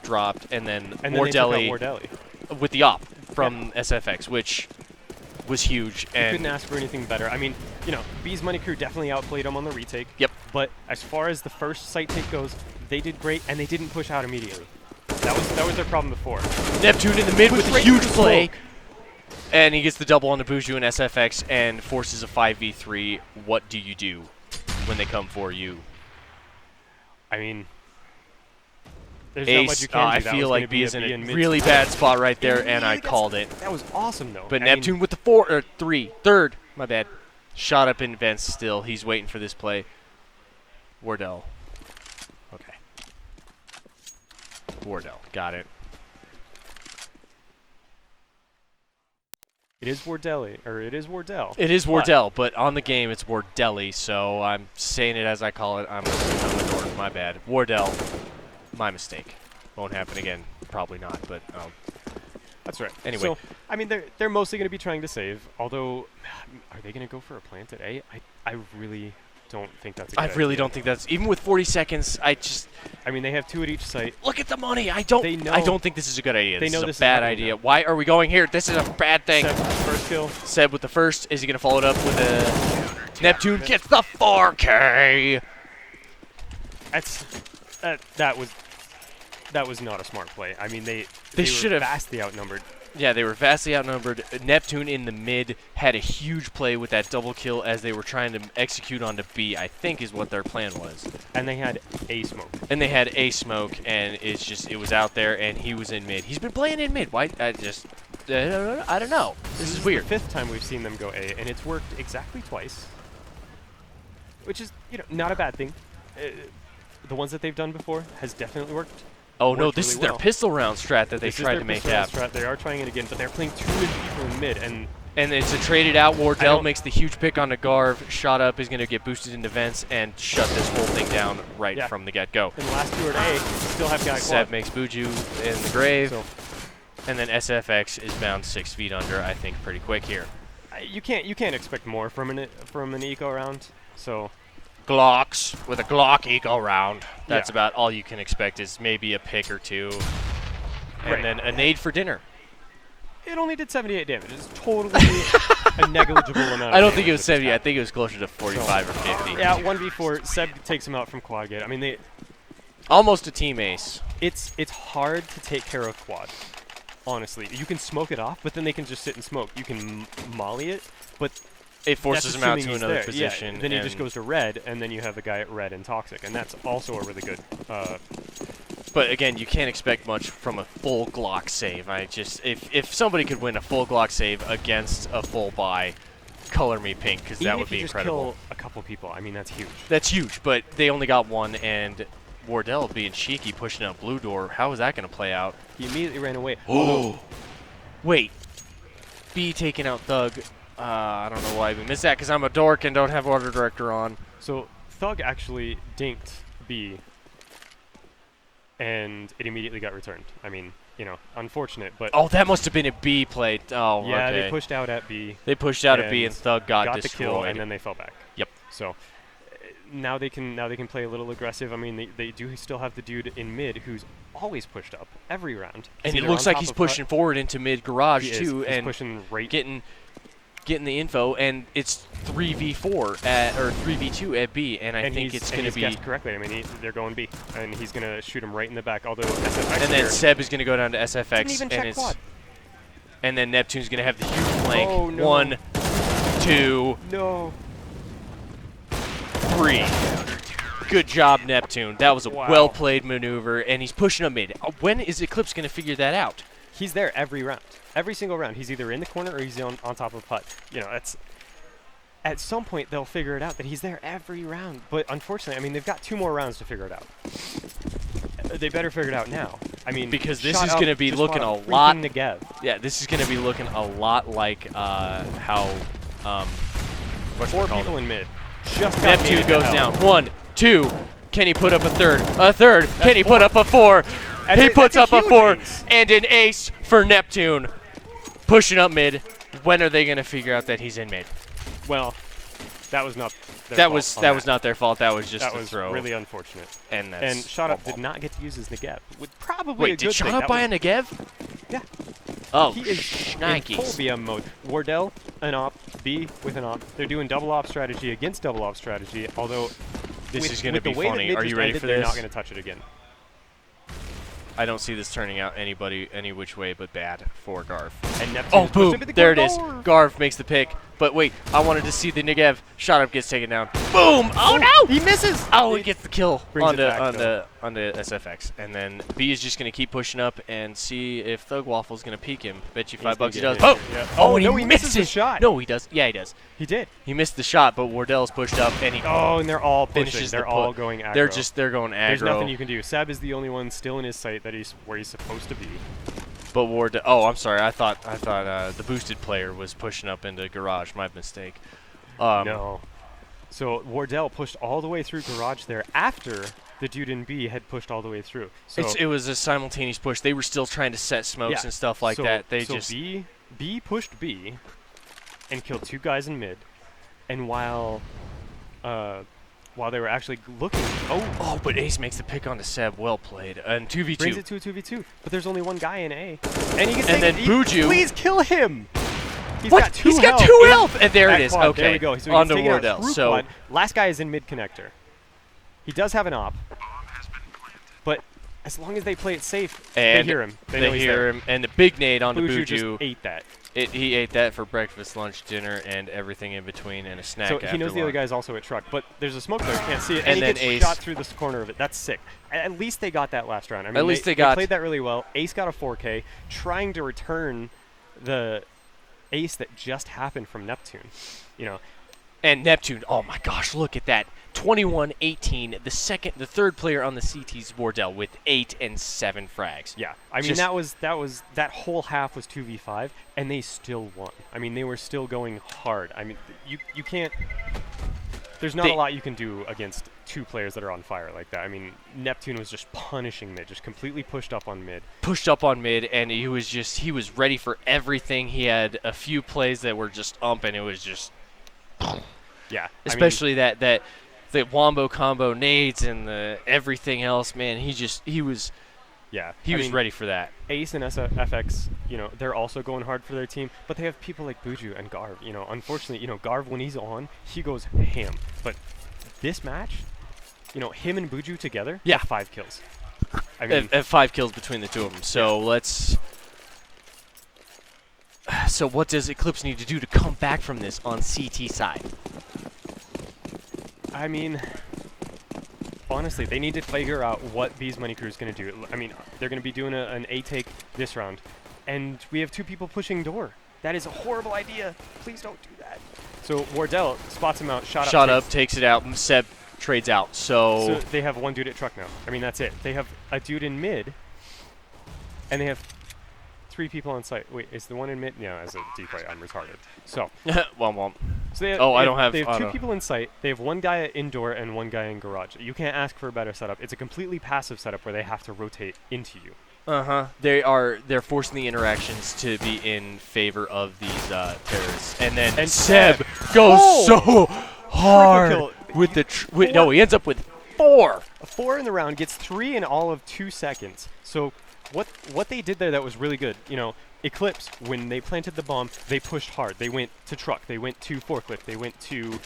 dropped, and then then they took out Wardelli Wardelli. with the op from SFX, which was huge. You couldn't And ask for anything better. I mean, B's Money Crew definitely outplayed them on the retake. Yep. But as far as the first site take goes, they did great, and they didn't push out immediately. That was their problem before. Neptune in the mid with a Straight huge through the play, smoke. and he gets the double on the Buju and SFX and forces a 5v3. What do you do when they come for you? I mean, there's not much Ace, you can do. I That feel was like gonna B be is in B a in mid really split. bad spot right there, and I Immediately called gets- it. That was awesome, though. But I mean, Neptune with the third, my bad. Shot up in vents still. He's waiting for this play. Wardell. Okay. Wardell. Got it. it is Wardelli, or it is Wardell. It is but Wardell, but on the game it's Wardelli, so I'm saying it as I call it. I'm a dork. My bad. Wardell. My mistake. Won't happen again. Probably not, but That's right. Anyway. So, I mean, they're mostly going to be trying to save. Although, are they going to go for a plant at A? I really don't think that's a good I really idea. don't think that's even with 40 seconds. I mean, they have 2 at each site. Look at the money. I They don't know- think this is a good idea. they This know is this a is bad happening idea. now. Why are we going here? This is a bad thing. Seb, first kill. Seb with the first. Is he going to follow it up with a Neptune gets the 4K? That was not a smart play. I mean, they They were should have- vastly outnumbered. Yeah, they were vastly outnumbered. Neptune in the mid had a huge play with that double kill as they were trying to execute onto B, I think is what their plan was. And they had a smoke. And they had a smoke, and it was out there, and he was in mid. He's been playing in mid. Why? I don't know. This is weird. The 5th time we've seen them go A, and it's worked exactly twice. Which is, not a bad thing. The ones that they've done before has definitely worked. Oh no, Worked this really is their well. pistol round strat that they This is tried their to make pistol round happen. strat. They are trying it again, but they're playing too many people in mid, And it's a traded out. I Wardell don't- makes the huge pick on Garv. Shot up is going to get boosted into vents and shut this whole thing down right Yeah. from the get-go. and the last two are at A, still have guy Seb quad. makes Buju in the grave, So and then SFX is bound 6 feet under, I think, pretty quick here. you can't expect more from an eco round. So Glocks with a Glock eco round. That's Yeah. about all you can expect is maybe a pick or two. And Right. then a nade for dinner. it only did 78 damage. It's totally a negligible amount. I of don't think damage it was with 70. I attack. think it was closer to 45 or 50. Yeah, 1v4. Seb takes him out from quad gate. I mean, Almost a team ace. it's hard to take care of quad. Honestly, you can smoke it off, but then they can just sit and smoke. You can molly it, but It forces that's him out assuming to he's another there. position. Yeah, then he and just goes to red, and then you have the guy at red and toxic, and that's also a really good. But again, you can't expect much from a full Glock save. If somebody could win a full Glock save against a full buy, color me pink, because that Even would if be you just incredible. kill a couple people, I mean that's huge. That's huge, but they only got one, and Wardell being cheeky, pushing out blue door. How is that going to play out? He immediately ran away. Oh, wait. B taking out Thug. I don't know why we missed that, because I'm a dork and don't have order director on. So Thug actually dinked B, and it immediately got returned. I mean, unfortunate, but Oh, that must have been a B play. Oh, yeah, okay. they pushed out at B, They pushed out a B, and and Thug got the destroyed. kill, and then they fell back. Yep. So now they can play a little aggressive. I mean, they do still have the dude in mid who's always pushed up every round. And He's it either looks on like top he's of pushing forward into mid garage He is. too, He's and pushing right. getting the info, and it's 3v4 at or 3v2 at B, and I think it's going to be. guessed correctly. I mean, they're going B, and he's going to shoot him right in the back. Although SFX And then here Seb is going to go down to SFX, didn't even check and quad. and then Neptune's going to have the huge flank. Oh, no. 1, 2, No. 3. Good job, Neptune. That was a Wow. well-played maneuver, and he's pushing up mid. When is Eclipse going to figure that out? He's there every round. Every single round. He's either in the corner or he's on top of putt. That's at some point they'll figure it out that he's there every round. But unfortunately, I mean, they've got 2 more rounds to figure it out. They better figure it out now. I mean, Because this shot is up, going to be just looking fought a lot. freaking Negev. Yeah, this is going to be looking a lot like how. What's 4 it called? people in mid. Just got Neptune made goes to hell. down. 1, 2. Can he put up a third? A third. Can he put up a 4? And He it- puts that's up a huge 4 ace. and an ace for Neptune. Pushing up mid. When are they going to figure out that he's in mid? Well, that was not. Their That fault was on that was not their fault. That was just That the was throw. really unfortunate. and that's And Shot Up awful. did not get to use his Negev. With probably a Wait, good did Shot thing. Up That buy a was- Negev? Yeah. Oh, He is in full shnikes. BM mode. Wardell, an op, B with an op. They're doing double op strategy against double op strategy, although This with- is going to with the be way that funny. mid Are just you ready ended, for They're this? not going to touch it again. I don't see this turning out any which way but bad for Garv. And Neptune Oh, is pushed boom! into the There it is. corner. Garv makes the pick. But wait, I wanted to see the Negev. Shot Up gets taken down. Boom! Oh no! He misses! Oh, he gets the kill Brings on it the back, on the SFX, and then B is just gonna keep pushing up and see if Thug Waffle's gonna peek him. Bet you He's gonna $5 he get does. hit. Oh! Yeah. Oh, Oh, and no, he he misses the misses. shot. No, he does. Yeah, he does. He did. He missed the shot, but Wardell's pushed up and he Oh, and they're all pushing. finishes the They're put. all going aggro. They're going aggro. There's nothing you can do. Seb is the only one still in his sight that he's where he's supposed to be. But Wardell. Oh, I'm sorry. I thought the boosted player was pushing up into garage. My mistake. No. So Wardell pushed all the way through garage there after the dude in B had pushed all the way through. So It was a simultaneous push. They were still trying to set smokes yeah. and stuff like So- that. They so just B pushed B and killed 2 guys in mid, and while they were actually looking, Oh, but Ace makes the pick onto Seb. Well played. And 2v2. brings it to a 2v2. But there's only one guy in A, and he gets And then Buju. Please kill him. He's What? got 2 He's got health 2 in- health! And there at it is. quad. Okay. There we go. So he Onto gets taken out Wardell. through So quad. Last guy is in mid connector. He does have an op, but as long as they play it safe, And they hear him. They They know he's hear there. him. And the big nade onto Buju Buju. just ate that. He ate that for breakfast, lunch, dinner, and everything in between, and a snack So after he knows the other lunch. guy's also at truck, but there's a smoke there, can't see it, And and he then gets Ace. shot through the corner of it. That's sick. At least they got that last round. I mean, least they they got- played that really well. Ace got a 4K, trying to return the ace that just happened from Neptune. You know, And Neptune, oh my gosh, look at that. 21-18, the third player on the CT's Wardell with 8 and 7 frags. yeah. I mean, Just- that whole half was 2v5, and they still won. I mean, they were still going hard. I mean, you can't. There's not a lot you can do against two players that are on fire like that. I mean, Neptune was just punishing mid, just completely pushed up on mid. Pushed up on mid, and he was ready for everything. He had a few plays that were just and it was just, Yeah. especially the wombo combo nades and the everything else. Man, he was Yeah. he I was mean, ready for that. Ace and FX, you know, they're also going hard for their team, but they have people like Buju and Garv. You know, unfortunately, you know, Garv, when he's on, he goes ham. But this match, you know, him and Buju together, Yeah. have 5 kills. I mean, Have 5 kills between the two of them. So So what does Eclipse need to do to come back from this on CT side? I mean, honestly, they need to figure out what Bees Money Crew is going to do. I mean, they're going to be doing an A take this round, and we have 2 people pushing door. That is a horrible idea. Please don't do that. So Wardell spots him out, shot Up, takes it out, and Seb trades out. So they have 1 dude at truck now. I mean, that's it. They have a dude in mid, and they have 3 people on site. Wait, is the one in mid? No, as a decoy, I'm retarded. So, Womp. so they have, Oh, I don't have They have 2 auto. people in site. They have 1 guy at indoor and 1 guy in garage. You can't ask for a better setup. It's a completely passive setup where they have to rotate into you. They're forcing the interactions to be in favor of these terrorists, and then And Seb Seb. goes Oh! so hard kill. with the no, he ends up with 4. A 4 in the round gets 3 in all of 2 seconds. So what they did there that was really good, you know, Eclipse, when they planted the bomb, they pushed hard. They went to truck. They went to forklift. They went to,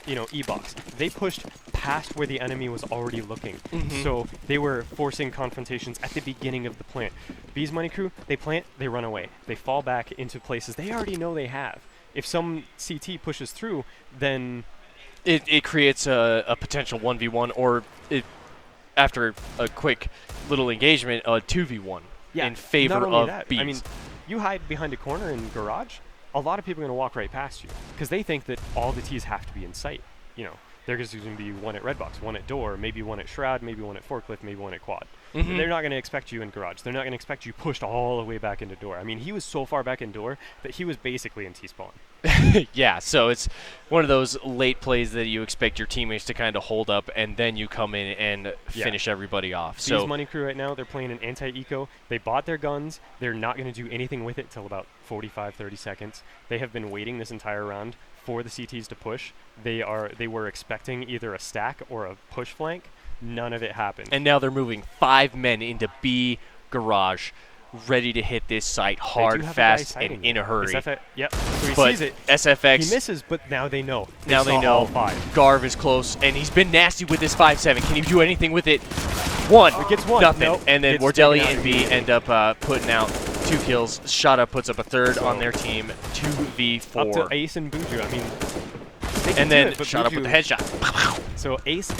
you know, E-box. They pushed past where the enemy was already looking. So they were forcing confrontations at the beginning of the plant. Bees Money Crew, they plant, they run away. They fall back into places they already know they have. If some CT pushes through, then It creates a potential 1v1, or after a quick little engagement, a 2v1 in favor not only of that, Bees. I mean, you hide behind a corner in garage, a lot of people are going to walk right past you because they think that all the T's have to be in sight. You know, there's going to be 1 at Redbox, 1 at door, maybe 1 at Shroud, maybe 1 at forklift, maybe 1 at quad. They're not going to expect you in garage. They're not going to expect you pushed all the way back into door. I mean, he was so far back in door that he was basically in T-spawn. Yeah, so it's one of those late plays that you expect your teammates to kind of hold up, and then you come in and finish everybody off. Bees So Money Crew right now, they're playing an anti-eco. They bought their guns. They're not going to do anything with it till about 45, 30 seconds. They have been waiting this entire round for the CTs to push. They were expecting either a stack or a push flank. None of it happened. and now they're moving 5 men into B garage, ready to hit this site They do hard, have a guy fast, sighting and in a it. hurry. It's yep. So he But sees it. SFX, He misses, but now they know. now they saw know all 5. Garv is close, and he's been nasty with this 5-7. Can you do anything with it? 1. It gets 1. Nothing. Nope. And then Gets Wardelli taken out. and B end up putting out 2 kills. Shada puts up a 3rd on their team, 2v4. Up to Ace and Buju. I mean, they can and do then it, but Shada with the Buju- headshot. So Ace,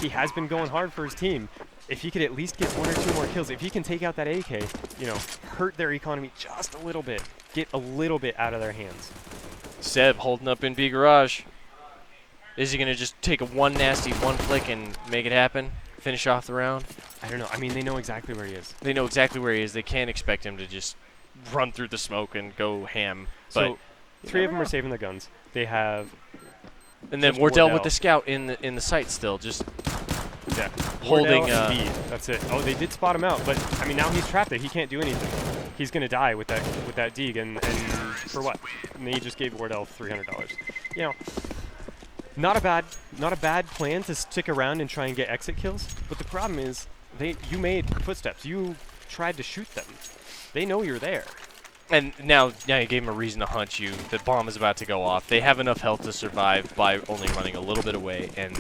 he has been going hard for his team. If he could at least get 1 or 2 more kills, if he can take out that AK, you know, hurt their economy just a little bit, get a little bit out of their hands. Seb holding up in B garage. Is he going to just take a 1 nasty 1 flick and make it happen? Finish off the round? I don't know. I mean, they know exactly where he is. They know exactly where he is. They can't expect him to just run through the smoke and go ham. So But 3 of them are saving their guns. They have and then just Wardell with Wardell. the scout in the site still, just Wardell holding. and B. That's it. Oh, they did spot him out, but I mean now he's trapped there. He can't do anything. He's gonna die with that dig, and for what? And they just gave Wardell $300. You know, not a bad plan to stick around and try and get exit kills. But the problem is, you made footsteps. You tried to shoot them. They know you're there. And now you gave him a reason to hunt you. The bomb is about to go off. They have enough health to survive by only running a little bit away, and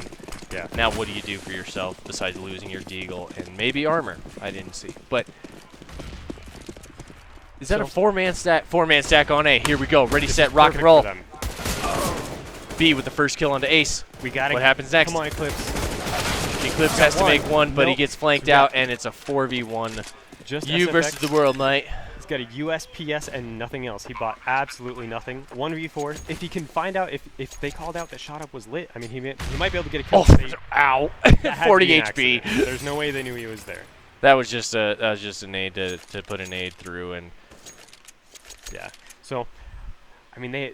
Yeah. Now, what do you do for yourself besides losing your deagle and maybe armor? I didn't see. But is that a four-man stack? Four-man stack on A. Here we go. Ready, set, rock and roll. B with the first kill onto Ace. We got it. What happens next? Come on, Eclipse. Eclipse has to make one, but he Nope. gets flanked So we got- out, and it's a 4v1. Just You versus SFX. the world, mate. He's got a USPS and nothing else. He bought absolutely nothing. 1v4. If he can find out if they called out that shot up was lit, I mean, he might be able to get a kill. Oh, ow. That had to 40 be an HP. accident. There's no way they knew he was there. That was just a nade to put a nade through, and Yeah. So, I mean, they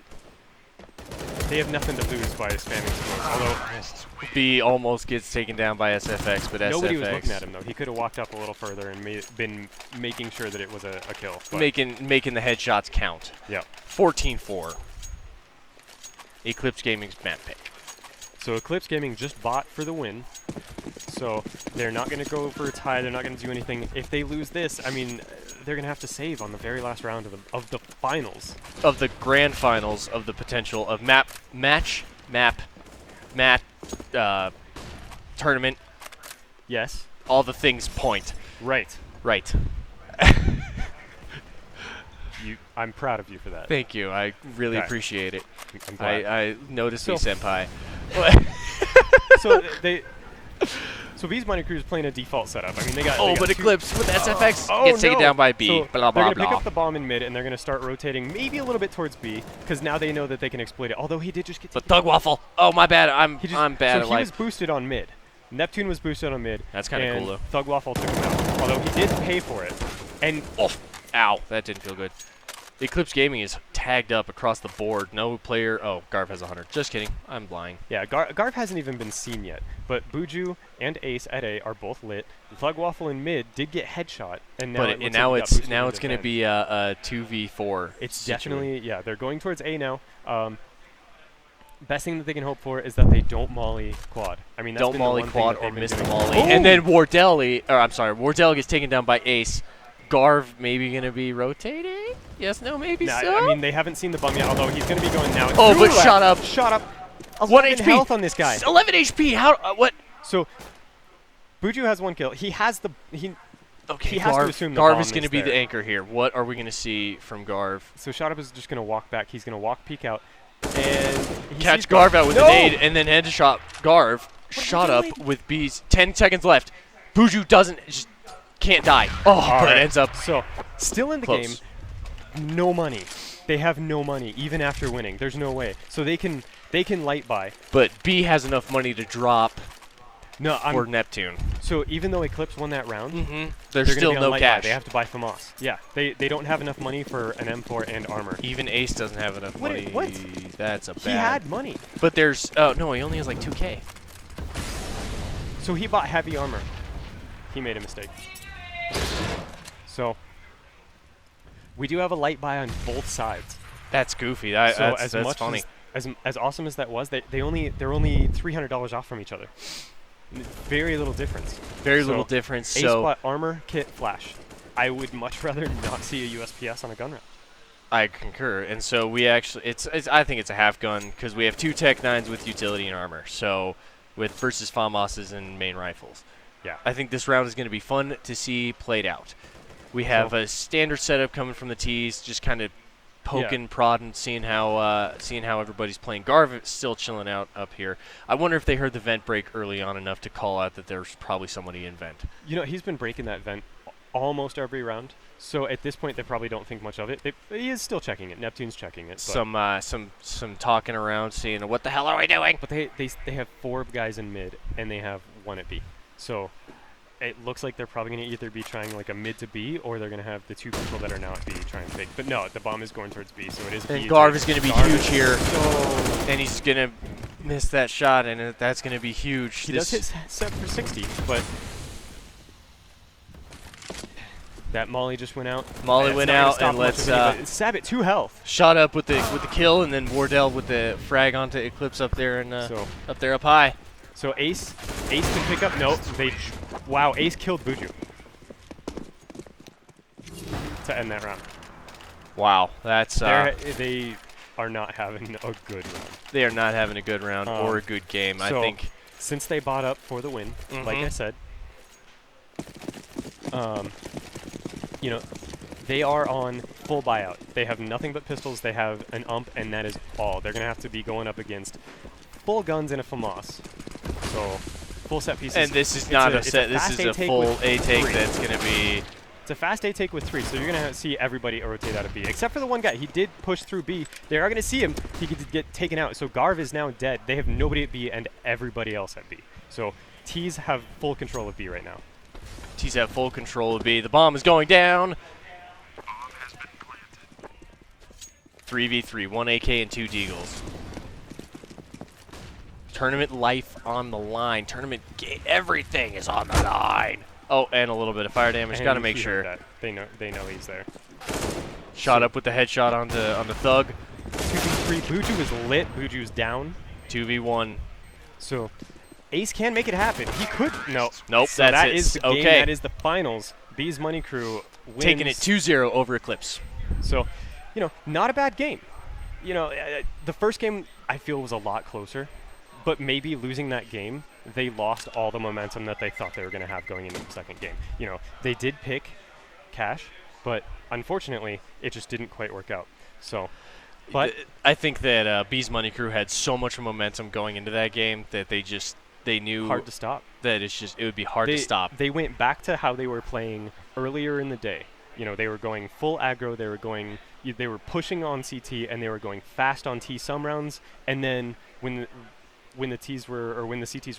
have nothing to lose by spamming smokes. Although B almost gets taken down by SFX, but nobody SFX was looking at him though. He could have walked up a little further and been making sure that it was a kill. But making the headshots count. yeah. 14-4. Eclipse Gaming's map pick. So Eclipse Gaming just bought for the win. So they're not going to go for a tie. They're not going to do anything. If they lose this, I mean, they're going to have to save on the very last round of the finals. Of the grand finals of the potential of tournament, Yes. all the things point. Right. Right. I'm proud of you for that. Thank you. I really Okay. appreciate it. I'm glad. I noticed me, So- senpai. So So B's Mining Crew is playing a default setup. I mean, they got. Oh, they got but two- Eclipse with SFX Oh, gets taken no. down by B. So blah, they're blah, going to pick blah. up the bomb in mid, and they're going to start rotating maybe a little bit towards B, because now they know that they can exploit it. Although he did just get. But Thug Waffle. Oh, my bad. I'm bad so at he life. was boosted on mid. Neptune was boosted on mid. That's kinda and cool, though. Thug Waffle took him out. Although he did pay for it. And Oh, ow. That didn't feel good. Eclipse Gaming is tagged up across the board. No player. Oh, Garv has 100. Just kidding. I'm lying. yeah, Garv hasn't even been seen yet. But Buju and Ace at A are both lit. Thug Waffle in mid did get headshot, and now But it now looks like he got it's boosted going to into be a 2v4. It's situation. definitely, yeah, they're going towards A now. Best thing that they can hope for is that they don't molly quad. I mean, that's Don't been the molly one thing quad that or they've been miss the doing. molly. Oh! And then Wardell gets taken down by Ace. Garv maybe going to be rotating? Yes, no, maybe Nah, so? I mean, they haven't seen the bum yet, although he's going to be going now. Oh, but Ooh, shot up. Shot up. 1 11 HP. health on this guy. 11 HP. How? What? So, Buju has 1 kill. He has the... Okay, He has to Garv, assume the Garv bomb is going to is be the there. anchor here. What are we going to see from Garv? So, Shot up is just going to walk back. He's going to walk, peek out, and... he Catch sees Garv out with No! an aid and then headshot Garv. Shot up doing? with B's. 10 seconds left. Buju just can't die. Oh, All but right. it ends up So, still in the close. game, no money. They have no money, even after winning. There's no way. So they can light buy. But B has enough money to drop No, for Neptune. So even though Eclipse won that round, There's they're gonna still be on no light buy. cash. They have to buy from us. Yeah, they don't have enough money for an M4 and armor. Even Ace doesn't have enough What- money. what? That's a bad. He had money, But there's. Oh, no, he only has like 2K. so he bought heavy armor. He made a mistake. So we do have a light buy on both sides. That's goofy. So That's funny. as awesome as that was, they're only $300 off from each other. Very little difference. Very So little difference. Ace So bought armor, kit, flash. I would much rather not see a USPS on a gun round. I concur. And so we actually, I think it's a half gun because we have 2 Tech 9s with utility and armor. So with versus FAMASs and main rifles. Yeah. I think this round is going to be fun to see played out. We have a standard setup coming from the T's, just kind of poking, prodding, seeing how everybody's playing. Garv is still chilling out up here. I wonder if they heard the vent break early on enough to call out that there's probably somebody in vent. You know, he's been breaking that vent almost every round. So at this point, they probably don't think much of it. He is still checking it. Neptune's checking it. But Some talking around, seeing what the hell are we doing? But they have 4 guys in mid, and they have 1 at B. So it looks like they're probably going to either be trying like a mid to B, or they're going to have the 2 people that are now at B trying to fake. But no, the bomb is going towards B, so it is And B. Garv is going to be Garv huge is here, so- and he's going to miss that shot, and that's going to be huge. He does hit set for 60, but that Molly just went out. Molly It's went not gonna out, stop and much let's of it, Sab at 2 health. shot up with the kill, and then Wardell with the frag onto Eclipse up there and So up high. So Ace can pick up. No, wow, Ace killed Buju to end that round. Wow, that's They are not having a good round. they are not having a good round or a good game. I so think since they bought up for the win, like I said, you know, they are on full buyout. They have nothing but pistols. They have an ump, and that is all. They're going to have to be going up against full guns and a FAMAS. So, full set pieces. And this is not a set. This is a full A take that's going to be. It's a fast A take with 3, so you're going to see everybody rotate out of B. Except for the one guy. He did push through B. They are going to see him. He could get taken out. So Garv is now dead. They have nobody at B and everybody else at B. So T's have full control of B right now. T's have full control of B. The bomb is going down. 3v3, 1 AK and 2 Deagles. Tournament life on the line. Tournament everything is on the line. Oh, and a little bit of fire damage. Got to make sure. That. They know he's there. Shot up with the headshot on the thug. 2v3. Buju is lit. Buju's down. 2v1. So Ace can make it happen. He could. No. Nope. So that's that it. is the game. Okay. That is the finals. B's Money Crew wins. Taking it 2-0 over Eclipse. So, you know, not a bad game. You know, the first game I feel was a lot closer, but maybe losing that game, they lost all the momentum that they thought they were going to have going into the second game. You know, they did pick Cash, but unfortunately, it just didn't quite work out. So, but I think that B's Money Crew had so much momentum going into that game that they knew hard to stop. That it would be hard to stop. They went back to how they were playing earlier in the day. You know, they were going full aggro. They were pushing on CT, and they were going fast on T some rounds. And then when the CTs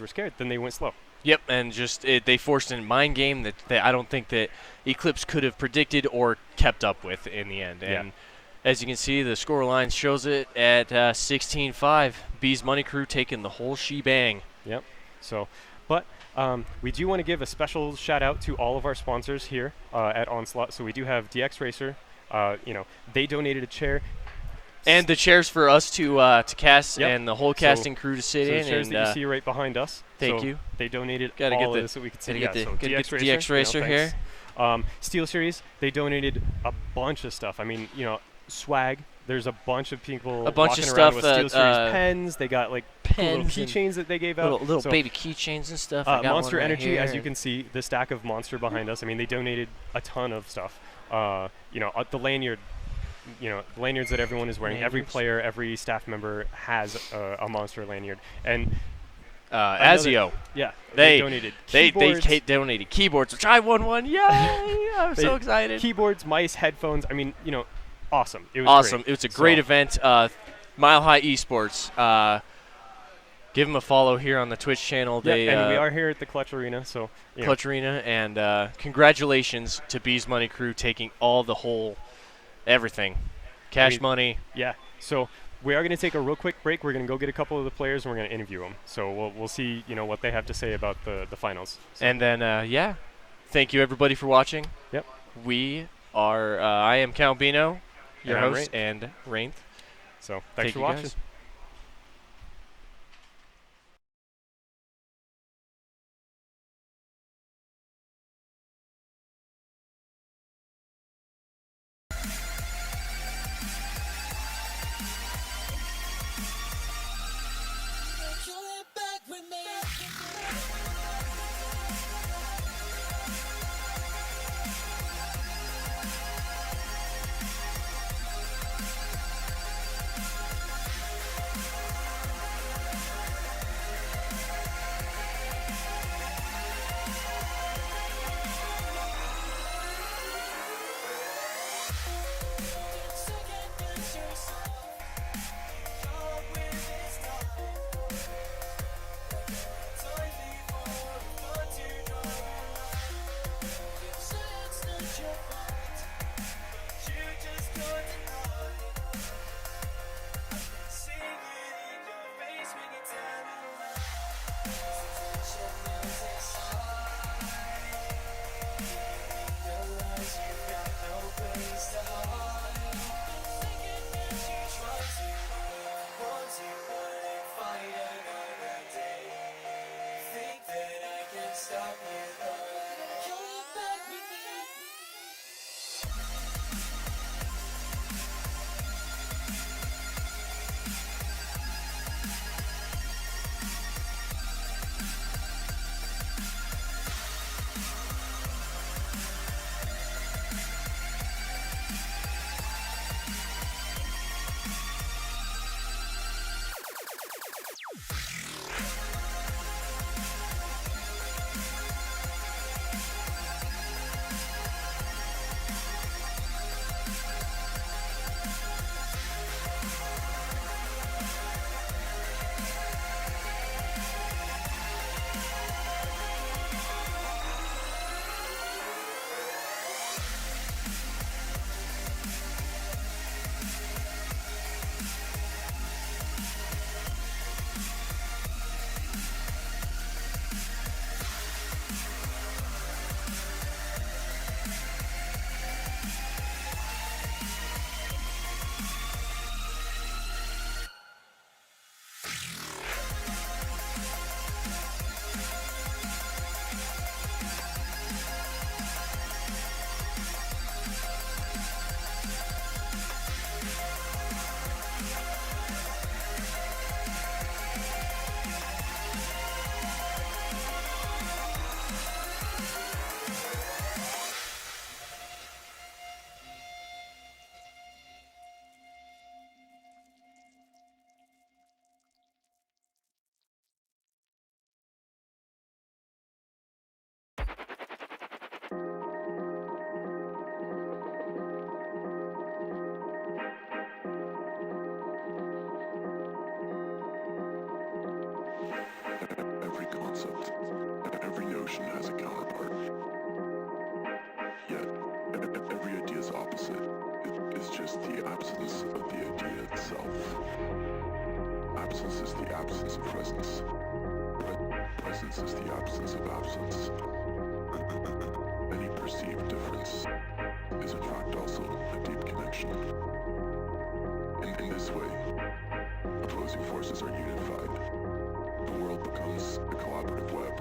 were scared, then they went slow. Yep, and they forced a mind game that I don't think that Eclipse could have predicted or kept up with in the end. And as you can see, the score line shows it at 16-5. B's Money Crew taking the whole shebang. Yep. So, but we do want to give a special shout out to all of our sponsors here at Onslaught. So we do have DX Racer. You know, they donated a chair. And the chairs for us to cast and the whole casting crew to sit in. The chairs and that you see right behind us. Thank you. They donated gotta all get of the, this so we could see. Gotta get so the DX Racer you know, here. Steel Series, they donated a bunch of stuff. I mean, you know, swag. There's a bunch of people a bunch walking of around stuff with that, Steel Series pens. They got like little pens keychains that they gave out. Little So, baby keychains and stuff. I got Monster one right Energy, here. as you can see, the stack of Monster behind us. I mean, they donated a ton of stuff. You know, the lanyard. You know, lanyards that everyone is wearing. Every player, every staff member has a Monster lanyard. And Azio. Yeah, they donated they keyboards. donated keyboards, which I won one. Yay! I'm so excited. Keyboards, mice, headphones. I mean, you know, awesome. It was awesome. great. It was a great event. Mile High Esports. Give them a follow here on the Twitch channel. They and we are here at the Clutch Arena, so Clutch Arena, and congratulations to B's Money Crew taking all the whole everything, cash money. Yeah. So we are going to take a real quick break. We're going to go get a couple of the players, and we're going to interview them. So we'll see, you know, what they have to say about the finals. So. And then thank you everybody for watching. Yep. We are. I am Count Bino, your And I'm host, Rainth. and Rainth. So thanks Thank for you watching. guys. You're back with me. concept. Every notion has a counterpart. Yet, every idea's opposite is just the absence of the idea itself. Absence is the absence of presence. Presence is the absence of absence. Any perceived difference is in fact also a deep connection. In this way, opposing forces are unified. The world becomes a collaborative web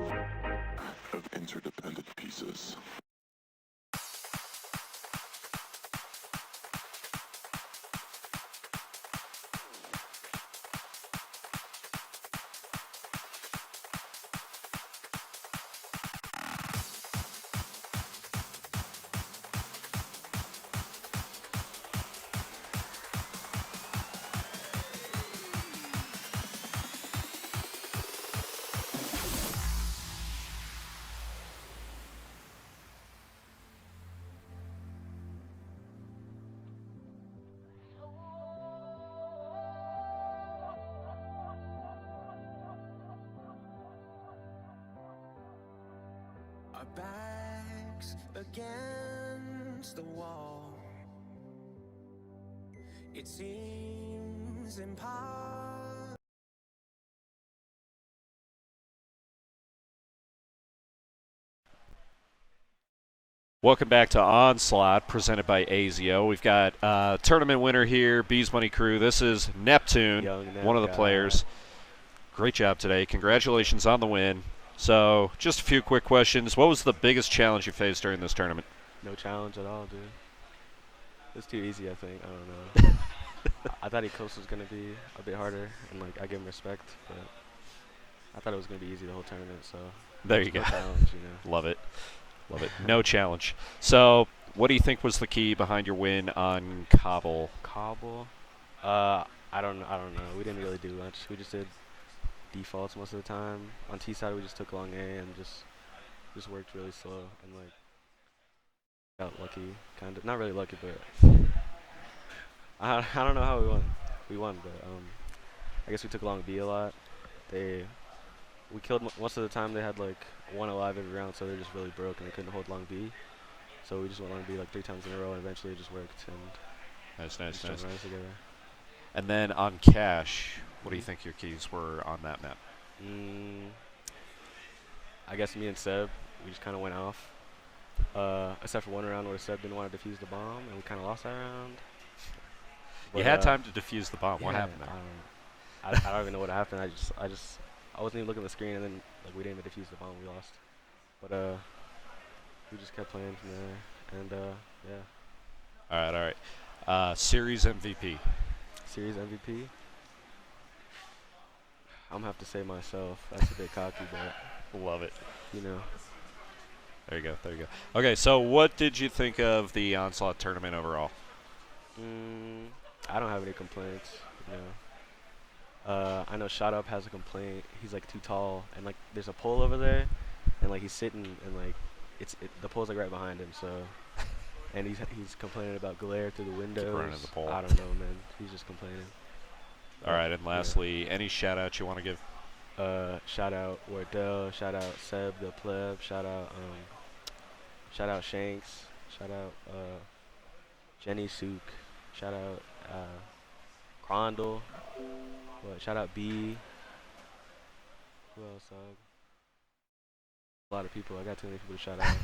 of interdependent pieces. Our backs against the wall. It seems impossible. Welcome back to Onslaught, presented by Azio. We've got tournament winner here, Bees Money Crew. This is Neptune, one of the players. Great job today. Congratulations on the win. So, just a few quick questions. What was the biggest challenge you faced during this tournament? No challenge at all, dude. It's too easy, I think. I don't know. I thought Eclipse was going to be a bit harder, and like I give him respect, but I thought it was going to be easy the whole tournament, so There you go. no challenge, you know. Love it. Love it. No challenge. So, what do you think was the key behind your win on Cobble? Cobble? I don't know. We didn't really do much. We just did defaults most of the time. On T side, we just took long A and just worked really slow and like got lucky, kind of. Not really lucky, but I don't know how we won. We won, but I guess we took long B a lot. We killed most of the time. They had like one alive every round, so they're just really broke and they couldn't hold long B. So we just went long B like 3 times in a row, and eventually it just worked. And Nice. together. And then on Cash, what do you think your keys were on that map? I guess me and Seb, we just kind of went off. Except for one round where Seb didn't want to defuse the bomb, and we kind of lost that round. You had time to defuse the bomb. What happened there? I don't even know what happened. I wasn't even looking at the screen, and then like we didn't even defuse the bomb. We lost. But we just kept playing from there, and yeah. All right. Series MVP. Series MVP. I'm gonna have to say myself. That's a bit cocky, but Love it. you know. There you go. Okay, so what did you think of the Onslaught tournament overall? I don't have any complaints. You know. I know Shot Up has a complaint. He's like too tall, and like there's a pole over there, and like he's sitting, and like the pole's like right behind him. So, and he's complaining about glare through the windows. running the pole. I don't know, man. He's just complaining. All right, and lastly, any shout outs you want to give? Shout out Wardell. Shout out Seb the Pleb. Shout out Shanks. Shout out Jenny Sook. Shout out Crondle. Shout out B. Who else? A lot of people. I got too many people to shout out.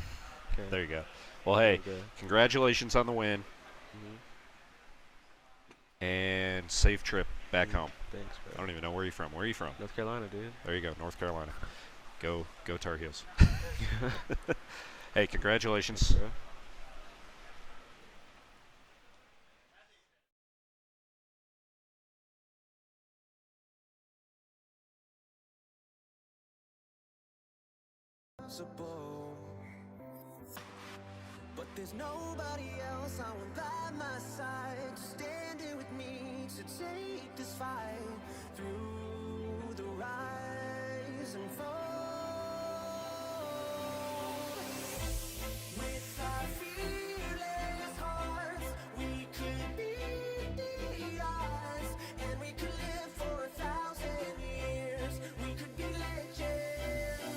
Okay. There you go. Well, hey, Okay. congratulations on the win, and safe trip back home. Thanks, I bro. don't even know where you're from. Where are you from? North Carolina, dude. There you go, North Carolina. Go Tar Heels. Hey, congratulations. Bro. But there's nobody else I want by my side to stand here with me to take this fight through the rise and fall. With our fearless hearts, we could beat the odds, and we could live for 1,000 years. We could be legends.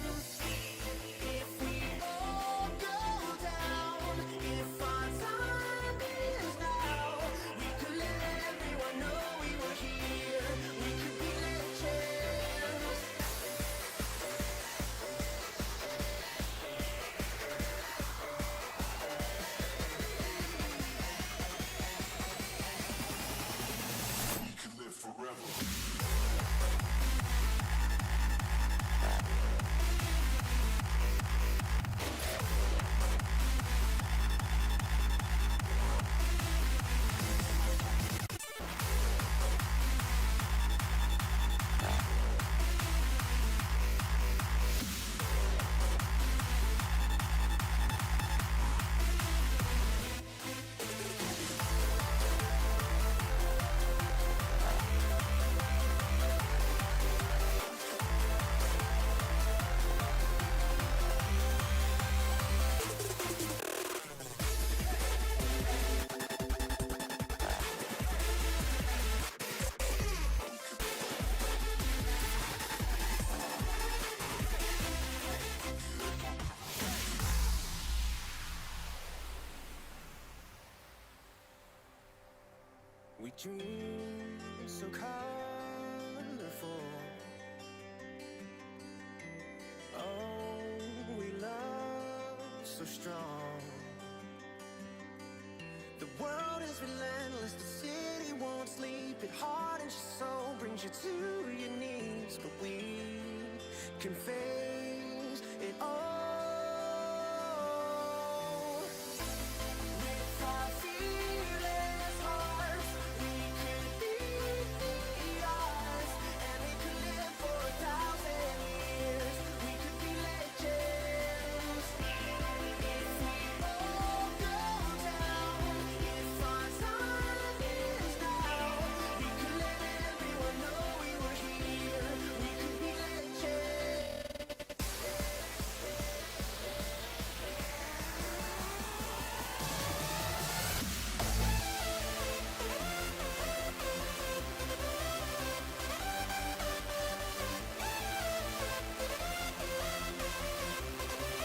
We dream so colorful. Oh, we love so strong. The world is relentless, the city won't sleep. It hardens your soul, brings you to your knees. But we can face